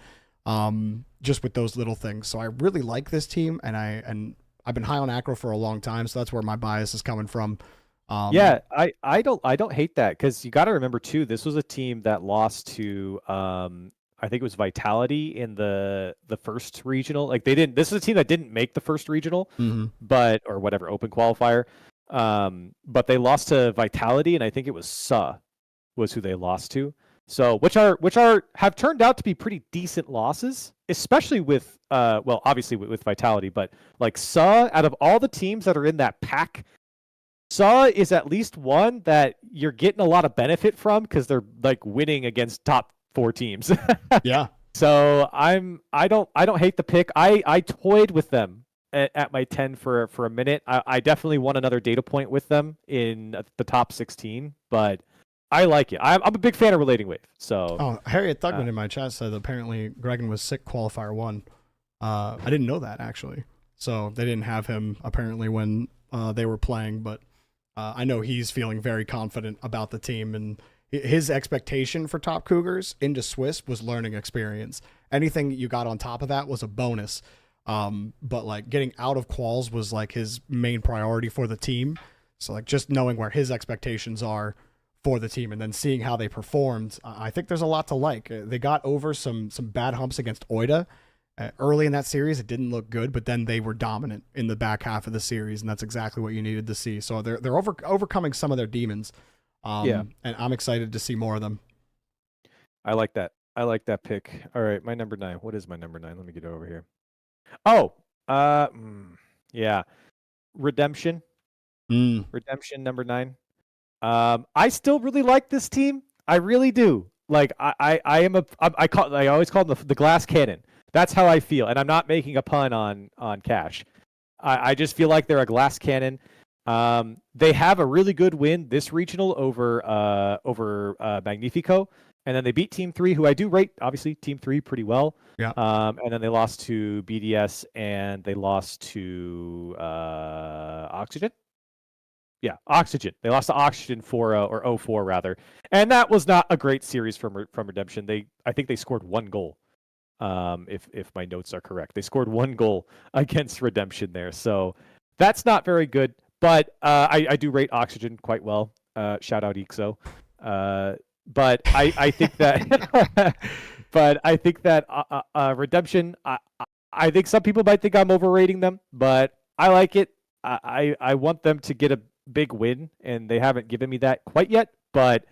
Just with those little things. So I really like this team, and I've been high on Acro for a long time, so that's where my bias is coming from. Yeah, I don't hate that, because you got to remember too, this was a team that lost to I think it was Vitality in the first regional. Like this is a team that didn't make the first regional, but or whatever open qualifier. But they lost to Vitality, and I think it was SA was who they lost to. So which have turned out to be pretty decent losses, especially with obviously with Vitality, but like SA, out of all the teams that are in that pack, SA is at least one that you're getting a lot of benefit from because they're like winning against top 4 teams. Yeah. So I don't hate the pick. I toyed with them at my 10 for a minute. I definitely want another data point with them in the top 16, but I like it. I'm a big fan of Relating Wave. So Harriet Thugman in my chat said that apparently Gregan was sick qualifier 1. I didn't know that actually. So they didn't have him apparently when they were playing, but I know he's feeling very confident about the team, and his expectation for Top Cougars into Swiss was learning experience. Anything you got on top of that was a bonus. But like getting out of quals was like his main priority for the team. So like just knowing where his expectations are for the team and then seeing how they performed, I think there's a lot to like. They got over some bad humps against Oida. Early in that series, it didn't look good, but then they were dominant in the back half of the series, and that's exactly what you needed to see. So they're overcoming some of their demons, and I'm excited to see more of them. I like that. I like that pick. All right, my number 9. What is my number 9? Let me get over here. Oh, yeah, Redemption. Redemption number 9. I still really like this team. I really do. Like I always call them the glass cannon. That's how I feel, and I'm not making a pun on Cash. I just feel like they're a glass cannon. They have a really good win this regional over Magnifico, and then they beat Team 3, who I do rate, obviously, Team 3 pretty well. Yeah. And then they lost to BDS, and they lost to Oxygen. Yeah, Oxygen. They lost to Oxygen 4-0 or 0-4 rather, and that was not a great series from Redemption. I think they scored 1 goal. If my notes are correct, they scored 1 goal against Redemption there, so that's not very good. But I do rate Oxygen quite well. Shout out Ixo. But I think that, Redemption. I think some people might think I'm overrating them, but I like it. I want them to get a big win, and they haven't given me that quite yet. But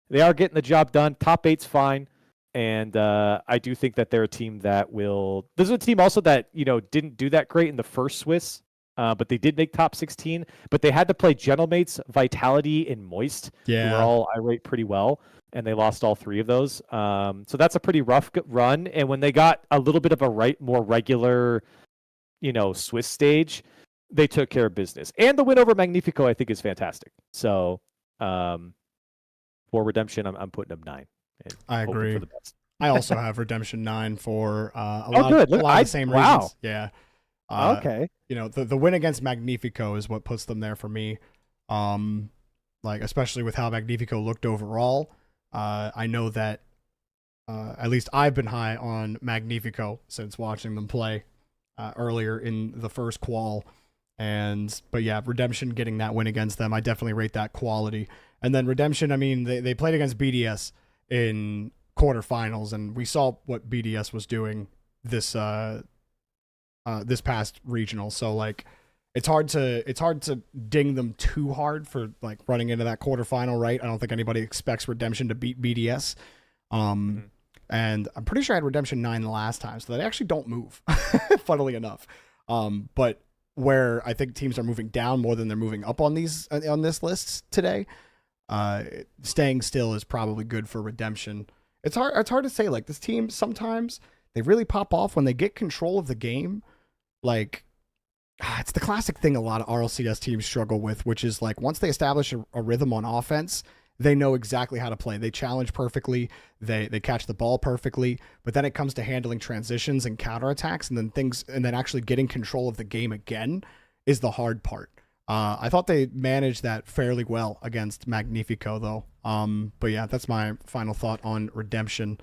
they are getting the job done. Top 8's fine. And I do think that they're a team that will. This is a team also that didn't do that great in the first Swiss, but they did make top 16. But they had to play Gentlemates, Vitality, and Moist, who were all I rate pretty well, and they lost all 3 of those. So that's a pretty rough run. And when they got a little bit of a more regular, Swiss stage, they took care of business. And the win over Magnifico, I think, is fantastic. So for Redemption, I'm putting them 9. I agree. I also have Redemption 9 for a lot of the same reasons. Wow. Yeah. Okay. The win against Magnifico is what puts them there for me. Like especially with how Magnifico looked overall. I know that at least I've been high on Magnifico since watching them play earlier in the first qual. But yeah, Redemption getting that win against them, I definitely rate that quality. And then Redemption, I mean, they played against BDS in quarterfinals, and we saw what BDS was doing this past regional. So like, it's hard to ding them too hard for like running into that quarterfinal, right? I don't think anybody expects Redemption to beat BDS. And I'm pretty sure I had Redemption 9 the last time, so they actually don't move, funnily enough. But where I think teams are moving down more than they're moving up on this list today, staying still is probably good for Redemption. It's hard to say. Like, this team, sometimes they really pop off when they get control of the game. Like, it's the classic thing a lot of RLCS teams struggle with, which is like once they establish a rhythm on offense, they know exactly how to play. They challenge perfectly. They catch the ball perfectly. But then it comes to handling transitions and counterattacks, and then actually getting control of the game again is the hard part. I thought they managed that fairly well against Magnifico, though. But yeah, that's my final thought on Redemption.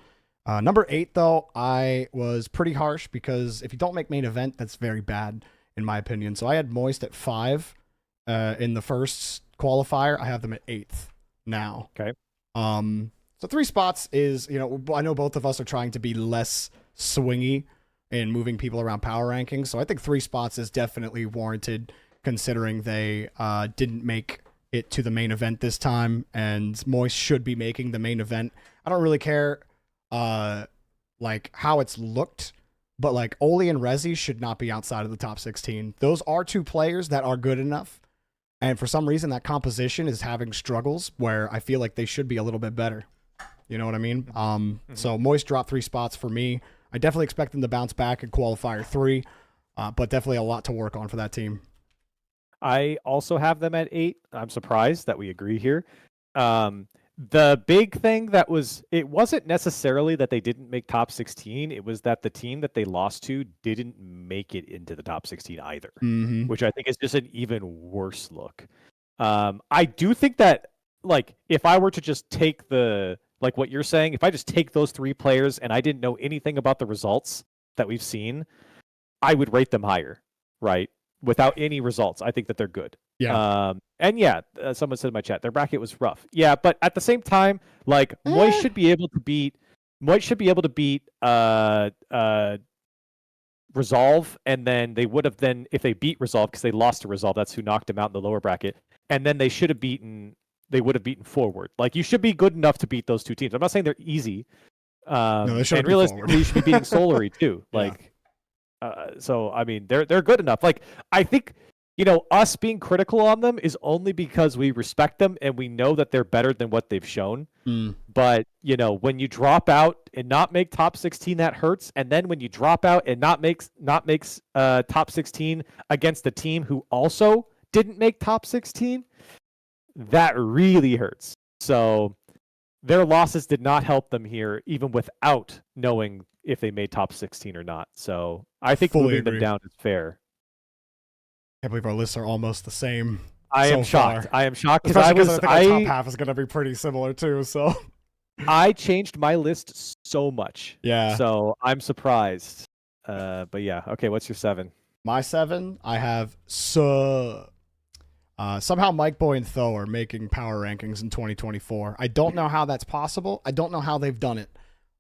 Number 8, though, I was pretty harsh because if you don't make main event, that's very bad, in my opinion. So I had Moist at 5 in the first qualifier. I have them at 8th now. Okay. So 3 spots is, I know both of us are trying to be less swingy in moving people around power rankings. So I think 3 spots is definitely warranted, considering they didn't make it to the main event this time, and Moist should be making the main event. I don't really care like how it's looked, but like Oli and Rezi should not be outside of the top 16. Those are 2 players that are good enough, and for some reason that composition is having struggles where I feel like they should be a little bit better. You know what I mean? So Moist dropped 3 spots for me. I definitely expect them to bounce back in qualifier 3, but definitely a lot to work on for that team. I also have them at 8. I'm surprised that we agree here. The big thing it wasn't necessarily that they didn't make top 16. It was that the team that they lost to didn't make it into the top 16 either, which I think is just an even worse look. I do think that, like, if I were to just take like what you're saying, if I just take those 3 players and I didn't know anything about the results that we've seen, I would rate them higher, right? Without any results, I think that they're good. Yeah. And yeah, someone said in my chat, their bracket was rough. Yeah, but at the same time, like Moist should be able to beat Resolve, and then they would have then, if they beat Resolve, because they lost to Resolve, that's who knocked them out in the lower bracket, and then they would have beaten Forward. Like, you should be good enough to beat those two teams. I'm not saying they're easy. No, they and realistically, you should be beating Solary too. Yeah. Like, so I mean, they're good enough. Like, I think, us being critical on them is only because we respect them and we know that they're better than what they've shown. But when you drop out and not make top 16, that hurts. And then when you drop out and not makes top 16 against the team who also didn't make top 16, that really hurts. So their losses did not help them here, even without knowing if they made top 16 or not. So I think moving them down is fair. I can't believe our lists are almost the same. I am shocked because I think our top half is going to be pretty similar too. So I changed my list so much. Yeah. So I'm surprised. But yeah. Okay. What's your 7? My 7, I have somehow Mike Boy and Tho are making power rankings in 2024. I don't know how that's possible. I don't know how they've done it,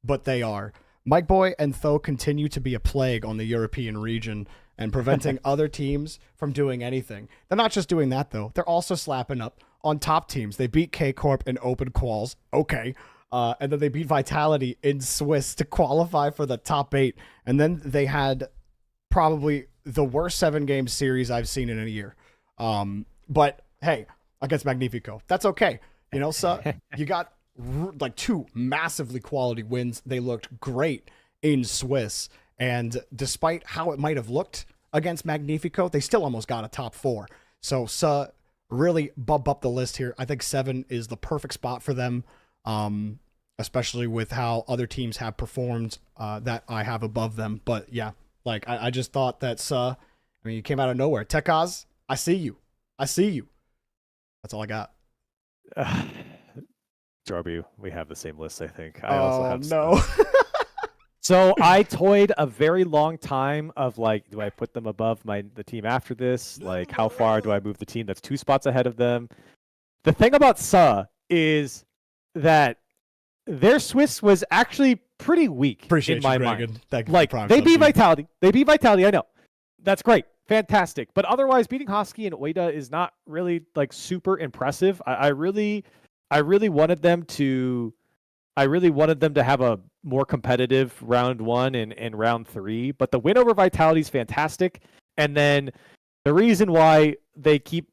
but they are. Mike Boy and Tho continue to be a plague on the European region and preventing other teams from doing anything. They're not just doing that, though. They're also slapping up on top teams. They beat K-Corp in open quals. Okay. And then they beat Vitality in Swiss to qualify for the top 8. And then they had probably the worst 7-game series I've seen in a year. But hey, against Magnifico, that's okay. So you got like 2 massively quality wins. They looked great in Swiss. And despite how it might have looked against Magnifico, they still almost got a top 4. So really bump up the list here. I think 7 is the perfect spot for them, especially with how other teams have performed that I have above them. But yeah, like I just thought that you came out of nowhere. Tekaz, I see you. That's all I got. Jorby, we have the same list, I think. I also have no. So I toyed a very long time of like, do I put them above the team after this? Like, how far do I move the team that's 2 spots ahead of them? The thing about is that their Swiss was actually pretty weak in my mind. Like, they beat Vitality. I know. That's great. Fantastic. But otherwise, beating Husky and Oida is not really like super impressive. I really wanted them to have a more competitive round 1 and round 3, but the win over Vitality is fantastic. And then the reason why they keep,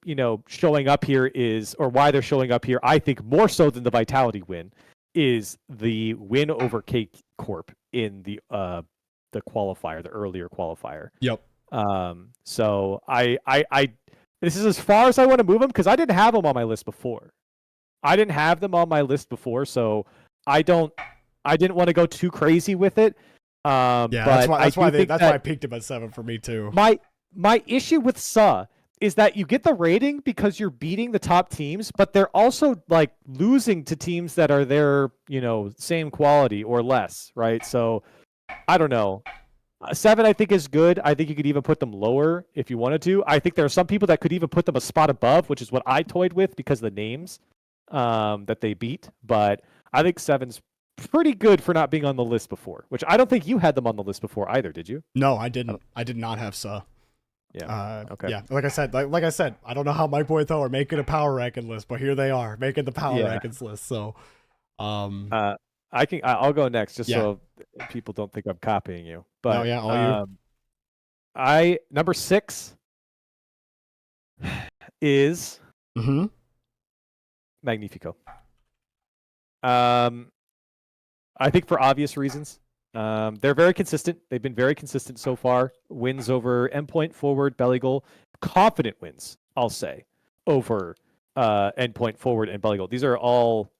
showing up here why they're showing up here, I think more so than the Vitality win, is the win over K Corp in the qualifier, the earlier qualifier. Yep. So I this is as far as I want to move them because I didn't have them on my list before. So I didn't want to go too crazy with it. Yeah, that's why I peaked him at 7 for me too. My issue with is that you get the rating because you're beating the top teams, but they're also like losing to teams that are their, same quality or less, right? So I don't know. 7 I think is good. I think you could even put them lower if you wanted to. I think there are some people that could even put them a spot above, which is what I toyed with because of the names that they beat. But I think 7's pretty good for not being on the list before, which I don't think you had them on the list before either, did you? No, I didn't. I did not have Sa. Yeah. Okay. Yeah. Like I said, I don't know how Mike Boy Tho are making a power ranking list, but here they are making the power rankings list. So, I'll go next just so people don't think I'm copying you. But you. Number 6 is Magnifico. I think for obvious reasons. They're very consistent. They've been very consistent so far. Wins over Endpoint, Forward, Belly Goal. Confident wins, I'll say, over Endpoint, Forward, and Belly Goal. These are all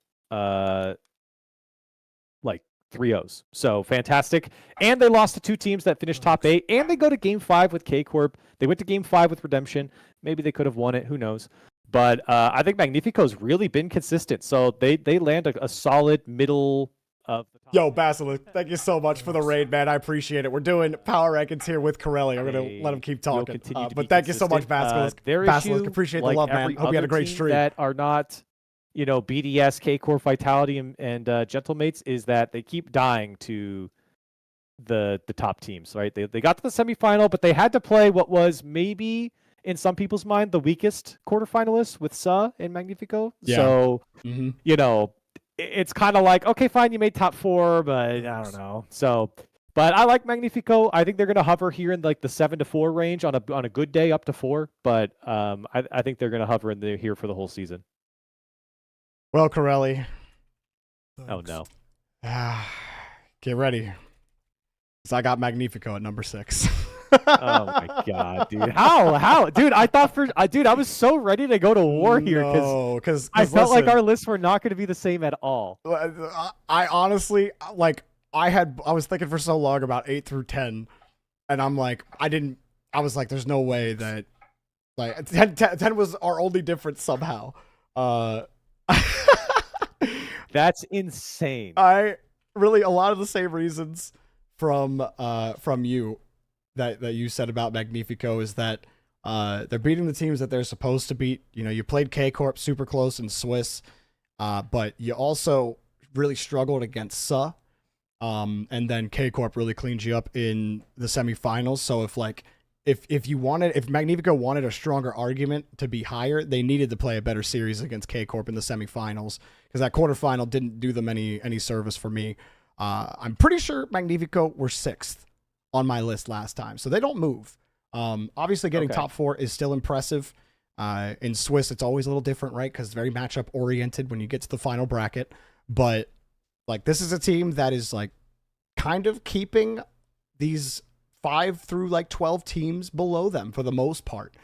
like 3-0s. So fantastic. And they lost to 2 teams that finished top 8. And they go to Game 5 with K-Corp. They went to Game 5 with Redemption. Maybe they could have won it. Who knows? But I think Magnifico's really been consistent. So they land a solid middle of the top Yo, 10. Basilisk, thank you so much for the raid, man. I appreciate it. We're doing power rankings here with Corelli. I'm going to let him keep We'll talking. continue to But be thank you so much, consistent. Basilisk. Their Basilisk, issue, appreciate like the love, man. every Hope you had a other great team stream. that are not, BDS, K-Core, Vitality, and Gentlemates, is that they keep dying to the top teams, right? They got to the semifinal, but they had to play what was maybe, in some people's mind, the weakest quarterfinalists with Sa and Magnifico. Yeah. So, Mhm. it's kind of like, okay, fine, you made top 4, but I don't know. So, but I like Magnifico. I think they're going to hover here in like the 7-4 range on a good day, up to 4. But I think they're going to hover in here for the whole season. Well, Corelli. Oh no! Get ready. So I got Magnifico at number 6. Oh my god, dude! How, dude? I thought I was so ready to go to war here because I felt like our lists were not going to be the same at all. I honestly, like, I was thinking for so long about 8 through 10, and I'm like, I was like, there's no way that, like, 10 was our only difference somehow. That's insane. A lot of the same reasons from you that you said about Magnifico is that they're beating the teams that they're supposed to beat. You played K Corp super close in Swiss, but you also really struggled against Sa, and then K Corp really cleaned you up in the semifinals. So if Magnifico wanted a stronger argument to be higher, they needed to play a better series against K Corp in the semifinals, because that quarterfinal didn't do them any service for me. I'm pretty sure Magnifico were 6th on my list last time, so they don't move. Obviously, getting top 4 is still impressive. In Swiss, it's always a little different, right? Because it's very matchup oriented when you get to the final bracket. But like, this is a team that is like kind of keeping these 5 through like 12 teams below them for the most part.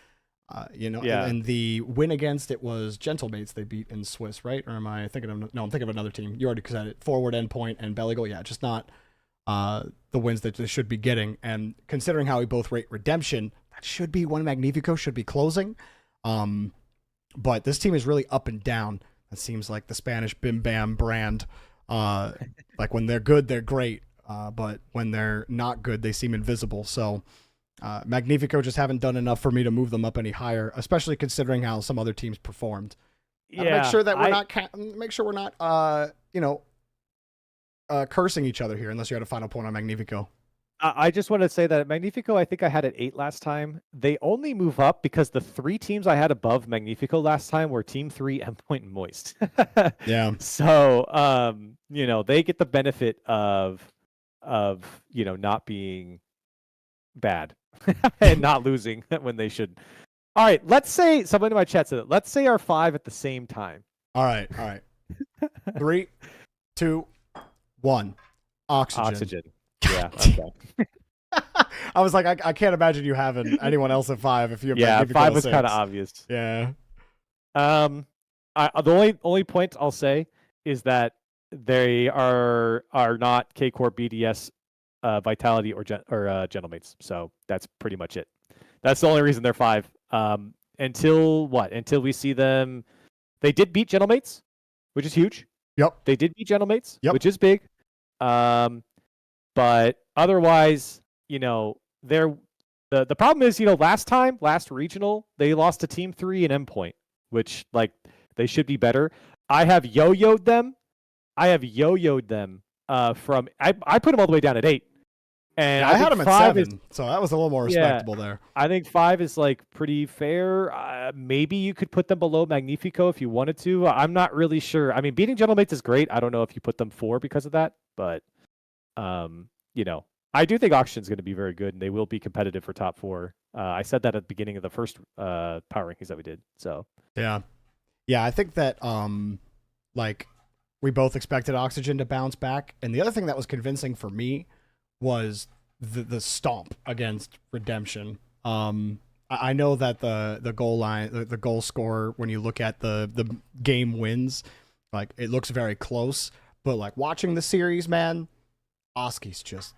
And the win against it was Gentlemates they beat in Swiss, right? Or am I thinking of, no, I'm thinking of another team. You already said it. Forward, Endpoint, and Belligal. Yeah, just not the wins that they should be getting. And considering how we both rate Redemption, that should be when Magnifico should be closing. But this team is really up and down. It seems like the Spanish Bim Bam brand. Like, when they're good, they're great. But when they're not good, they seem invisible. So Magnifico just haven't done enough for me to move them up any higher, especially considering how some other teams performed. Yeah, make sure that we're not cursing each other here, unless you had a final point on Magnifico. I just want to say that Magnifico, I think I had at 8 last time. They only move up because the 3 teams I had above Magnifico last time were Team 3, Endpoint, and Moist. Yeah. So, they get the benefit of not being bad and not losing when they should. All right, let's say, someone in my chat said, let's say our 5 at the same time. All right. 3, 2, 1. Oxygen. Yeah. Okay. I was like, I can't imagine you having anyone else at 5 if you have Magnifico 5 was 6. kind of obvious. Yeah. The only point I'll say is that they are not K Corp, BDS, Vitality, or Gentlemates. So that's pretty much it. That's the only reason they're 5. Until we see them. They did beat Gentlemates, which is huge. Yep. They did beat Gentlemates, which is big. But otherwise, the problem is, last regional, they lost to Team 3 and Endpoint, which, like, they should be better. I have yo-yoed them. From I put them all the way down at 8. And I had them at 7, so that was a little more respectable there. I think 5 is like pretty fair. Maybe you could put them below Magnifico if you wanted to. I'm not really sure. I mean, beating Gentlemates is great. I don't know if you put them 4 because of that, but I do think Oxygen's going to be very good, and they will be competitive for top 4. I said that at the beginning of the first power rankings that we did. So yeah, I think that we both expected Oxygen to bounce back, and the other thing that was convincing for me was the stomp against Redemption. I know that the goal line, the goal score, when you look at the game wins, like, it looks very close, but like, watching the series, man, Oski's just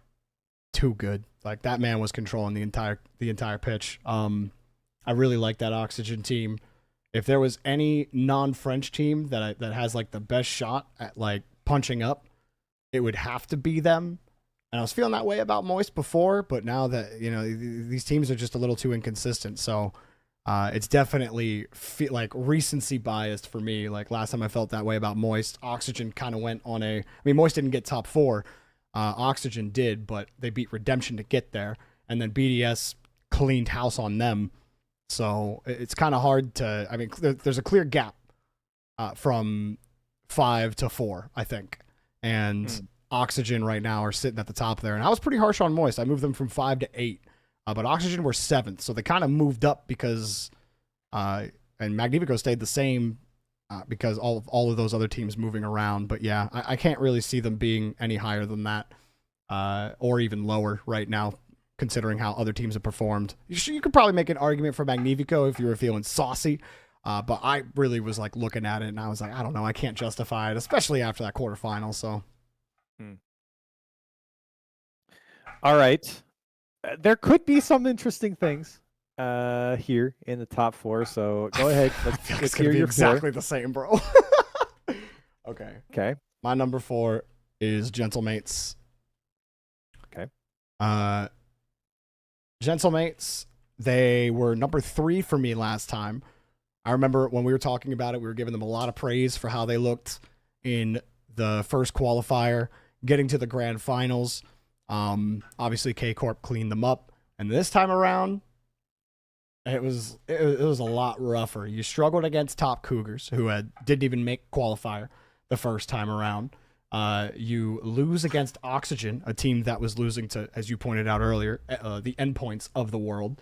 too good. Like, that man was controlling the entire pitch. I really like that Oxygen team. If there was any non-French team that has like the best shot at like punching up, it would have to be them. And I was feeling that way about Moist before, but now that, these teams are just a little too inconsistent. So it's definitely like recency biased for me. Like last time I felt that way about Moist, Oxygen kind of went on Moist didn't get top 4. Oxygen did, but they beat Redemption to get there. And then BDS cleaned house on them. So it's kind of hard to, there's a clear gap from 5 to 4, I think. And Oxygen right now are sitting at the top there. And I was pretty harsh on Moist. I moved them from 5 to 8. But Oxygen were 7th. So they kind of moved up because, and Magnifico stayed the same because all of those other teams moving around. But yeah, I can't really see them being any higher than that or even lower right now, considering how other teams have performed. You could probably make an argument for Magnifico if you were feeling saucy. But I really was like looking at it and I was like, I don't know, I can't justify it, especially after that quarterfinal. So, all right, there could be some interesting things here in the top 4. So go ahead. Let's hear your exactly 4. the same, bro. Okay. My number 4 is Gentlemates. Okay. Gentlemates, they were number 3 for me last time. I remember when we were talking about it, we were giving them a lot of praise for how they looked in the first qualifier, getting to the grand finals. Obviously K Corp cleaned them up, and this time around, it was a lot rougher. You struggled against Top Cougars, who didn't even make qualifier the first time around. You lose against Oxygen, a team that was losing to, as you pointed out earlier, the endpoints of the world.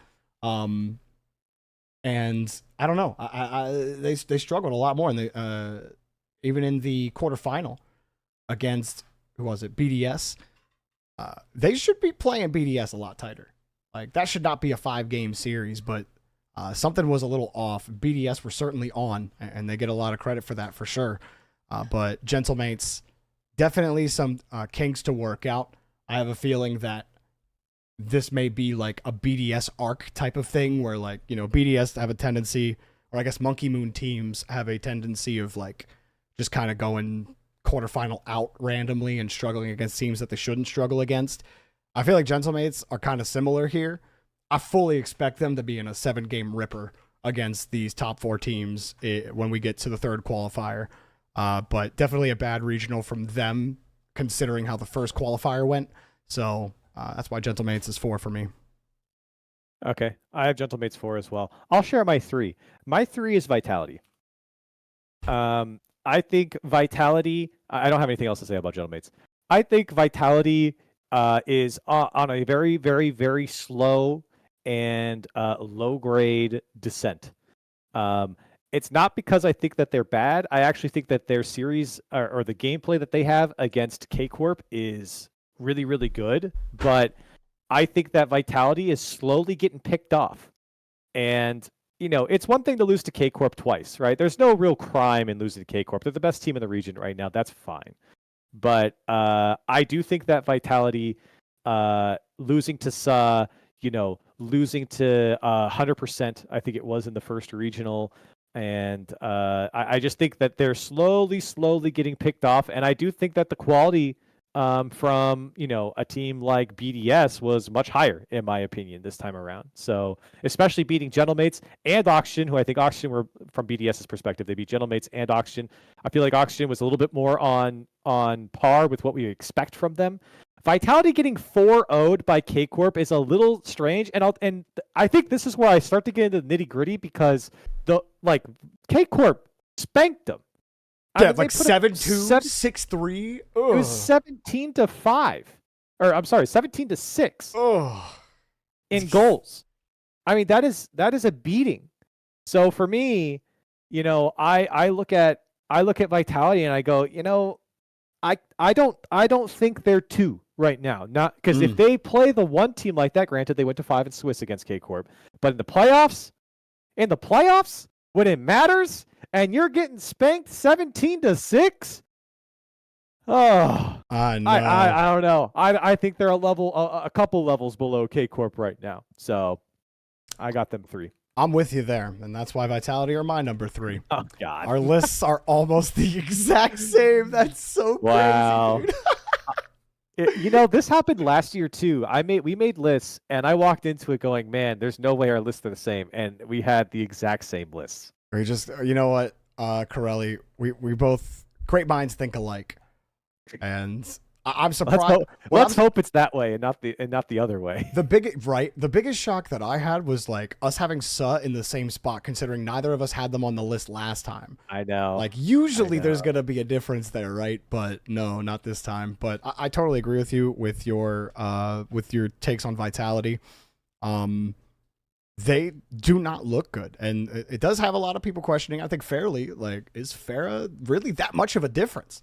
And I don't know. They struggled a lot more, and even in the quarterfinal against BDS. They should be playing BDS a lot tighter. Like that should not be a 5-game series, but something was a little off. BDS were certainly on, and they get a lot of credit for that for sure. But Gentlemates, definitely some kinks to work out. I have a feeling that this may be like a BDS arc type of thing where BDS have a tendency, or I guess Monkey Moon teams have a tendency of like just kind of going quarterfinal out randomly and struggling against teams that they shouldn't struggle against. I feel like Gentlemates are kind of similar here. I fully expect them to be in a 7-game ripper against these top 4 teams when we get to the third qualifier. But definitely a bad regional from them, considering how the first qualifier went. So that's why Gentlemates is 4 for me. Okay, I have Gentlemates 4 as well. I'll share my 3. My 3 is Vitality. I think Vitality, I don't have anything else to say about Gentlemates. I think Vitality is on a very, very, very slow and low-grade descent. It's not because I think that they're bad. I actually think that their series or the gameplay that they have against K-Corp is really, really good. But I think that Vitality is slowly getting picked off. And it's one thing to lose to K-Corp twice, right? There's no real crime in losing to K-Corp. They're the best team in the region right now. That's fine. But I do think that Vitality losing to SA, losing to 100%, I think it was in the first regional. And I just think that they're slowly getting picked off. And I do think that the quality from a team like BDS was much higher, in my opinion, this time around. So especially beating Gentlemates and Oxygen, who I think Oxygen were, from BDS's perspective, they beat Gentlemates and Oxygen. I feel like Oxygen was a little bit more on par with what we expect from them. Vitality getting 4-0'd by K-Corp is a little strange, and I think this is where I start to get into the nitty gritty because K-Corp spanked them. Yeah, like 7-2, 6-3. It was 17-5, or I'm sorry, 17-6 in goals. I mean, that is a beating. So for me, I look at Vitality and I go, I don't think they're 2 right now. Not because if they play the one team like that, granted they went to 5 in Swiss against K-Corp, but in the playoffs, when it matters and you're getting spanked 17-6, oh, I don't know. I think they're a couple levels below K-Corp right now. So I got them 3. I'm with you there, and that's why Vitality are my number 3. Oh God, our lists are almost the exact same. That's so crazy. Wow. Dude. This happened last year too. We made lists, and I walked into it going, "Man, there's no way our lists are the same," and we had the exact same lists. We just, you know what, Corelli, we both great minds think alike, and I'm surprised. Let's hope it's that way and not the other way. The biggest shock that I had was like us having Suh in the same spot, considering neither of us had them on the list last time. I know. Like usually there's gonna be a difference there, right? But no, not this time. But I totally agree with you with your takes on Vitality. They do not look good, and it does have a lot of people questioning. I think fairly, like, is Farah really that much of a difference?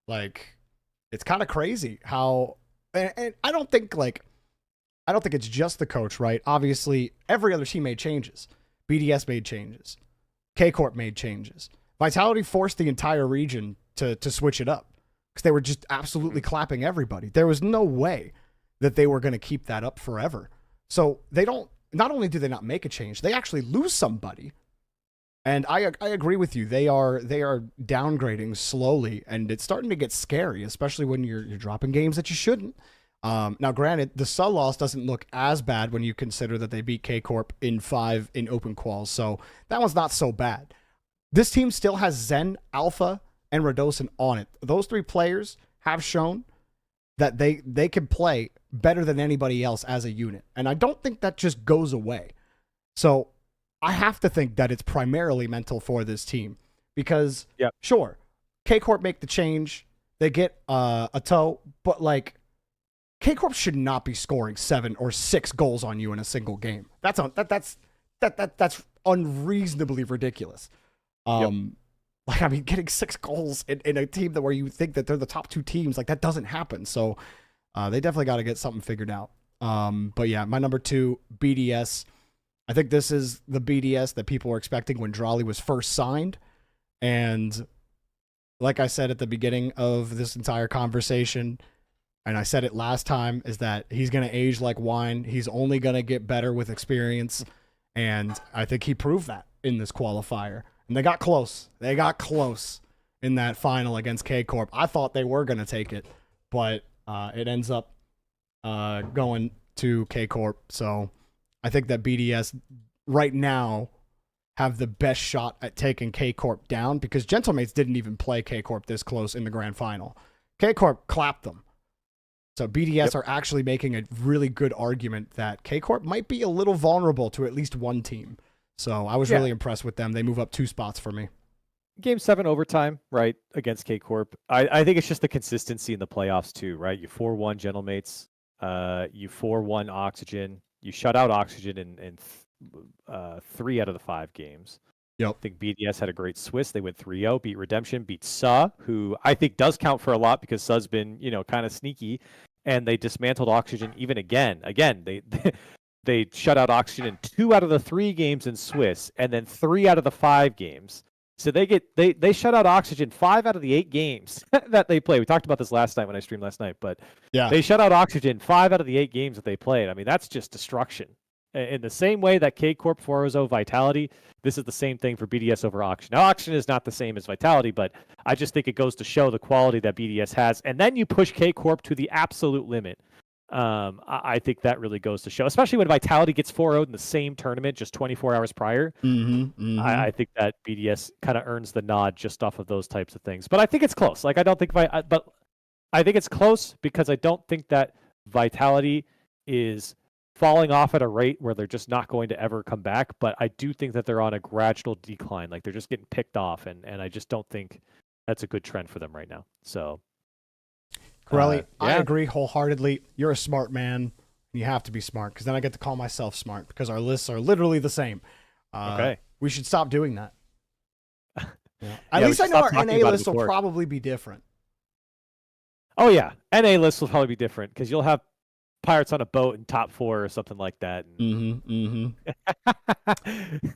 Like, it's kind of crazy how, and I don't think it's just the coach, right? Obviously, every other team made changes. BDS made changes. K-Corp made changes. Vitality forced the entire region to switch it up because they were just absolutely clapping everybody. There was no way that they were going to keep that up forever. So they don't. Not only do they not make a change, they actually lose somebody. And I agree with you. They are downgrading slowly, and it's starting to get scary, especially when you're dropping games that you shouldn't. Now, granted, the Suh loss doesn't look as bad when you consider that they beat K-Corp in 5 in open quals, so that one's not so bad. This team still has Zen, Alpha, and Radosin on it. Those 3 players have shown that they can play better than anybody else as a unit. And I don't think that just goes away. So I have to think that it's primarily mental for this team because, sure, K-Corp make the change. They get a toe, but like K-Corp should not be scoring 7 or 6 goals on you in a single game. That's unreasonably ridiculous. Like, I mean, getting 6 goals in a team where you think that they're the top 2 teams, like, that doesn't happen. So they definitely got to get something figured out. But yeah, my number 2, BDS. I think this is the BDS that people were expecting when Drawley was first signed. And like I said at the beginning of this entire conversation, and I said it last time, is that he's going to age like wine. He's only going to get better with experience. And I think he proved that in this qualifier. And they got close. They got close in that final against K-Corp. I thought they were going to take it, but it ends up going to K-Corp. So I think that BDS right now have the best shot at taking K-Corp down because Gentlemates didn't even play K-Corp this close in the grand final. K-Corp clapped them. So BDS are actually making a really good argument that K-Corp might be a little vulnerable to at least one team. So I was really impressed with them. They move up 2 spots for me. Game 7 overtime, right, against K-Corp. I think it's just the consistency in the playoffs too, right? You 4-1 Gentlemates, you 4-1 Oxygen. You shut out Oxygen in 3 out of the 5 games. Yep. I think BDS had a great Swiss. They went 3-0, beat Redemption, beat Suh, who I think does count for a lot because Suh's been, kind of sneaky. And they dismantled Oxygen even again. Again, they shut out Oxygen in 2 out of the 3 games in Swiss, and then 3 out of the 5 games. So they shut out Oxygen 5 out of the 8 games that they played. We talked about this last night when I streamed last night, but they shut out Oxygen 5 out of the 8 games that they played. I mean, that's just destruction. In the same way that K-Corp 4-0 Vitality, this is the same thing for BDS over Oxygen. Now, Oxygen is not the same as Vitality, but I just think it goes to show the quality that BDS has. And then you push K-Corp to the absolute limit. I think that really goes to show, especially when Vitality gets 4-0'd in the same tournament just 24 hours prior. I think that BDS kind of earns the nod just off of those types of things. But I think it's close. Like, but I think it's close because I don't think that Vitality is falling off at a rate where they're just not going to ever come back. But I do think that they're on a gradual decline. Like, they're just getting picked off, and I just don't think that's a good trend for them right now. So. Corelli, I agree wholeheartedly. You're a smart man. You have to be smart because then I get to call myself smart because our lists are literally the same. Okay. We should stop doing that. At least I know our NA list will probably be different. Oh, yeah. NA list will probably be different because you'll have Pirates on a boat in top 4 or something like that.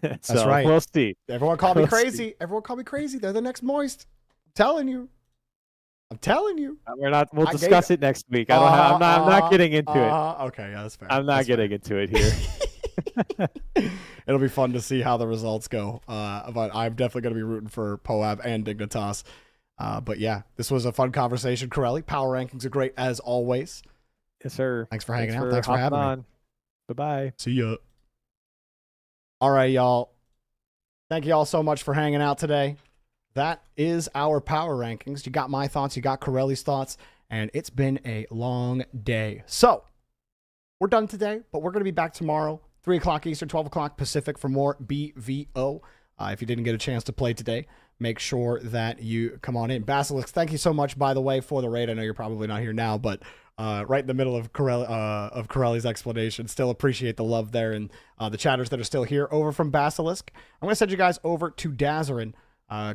That's right. We'll see. Everyone call me crazy. Everyone call me crazy. They're the next Moist. I'm telling you. We'll discuss it next week. I'm not getting into it. Okay, yeah, that's fair. I'm not getting into it here. It'll be fun to see how the results go. But I'm definitely going to be rooting for Poab and Dignitas. But yeah, this was a fun conversation. Corelli, power rankings are great as always. Yes, sir. Thanks for hanging out. Thanks for having me. Bye-bye. See ya. All right, y'all. Thank you all so much for hanging out today. That is our power rankings. You got my thoughts. You got Corelli's thoughts. And it's been a long day. So, we're done today, but we're going to be back tomorrow, 3 o'clock Eastern, 12 o'clock Pacific for more BVO. If you didn't get a chance to play today, make sure that you come on in. Basilisk, thank you so much, by the way, for the raid. I know you're probably not here now, but right in the middle of Corelli's explanation. Still appreciate the love there, and the chatters that are still here over from Basilisk. I'm going to send you guys over to Dazarin.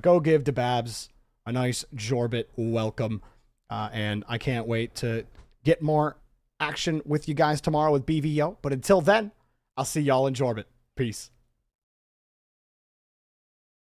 Go give DeBabs a nice Jorbit welcome, and I can't wait to get more action with you guys tomorrow with BVO. But until then, I'll see y'all in Jorbit. Peace.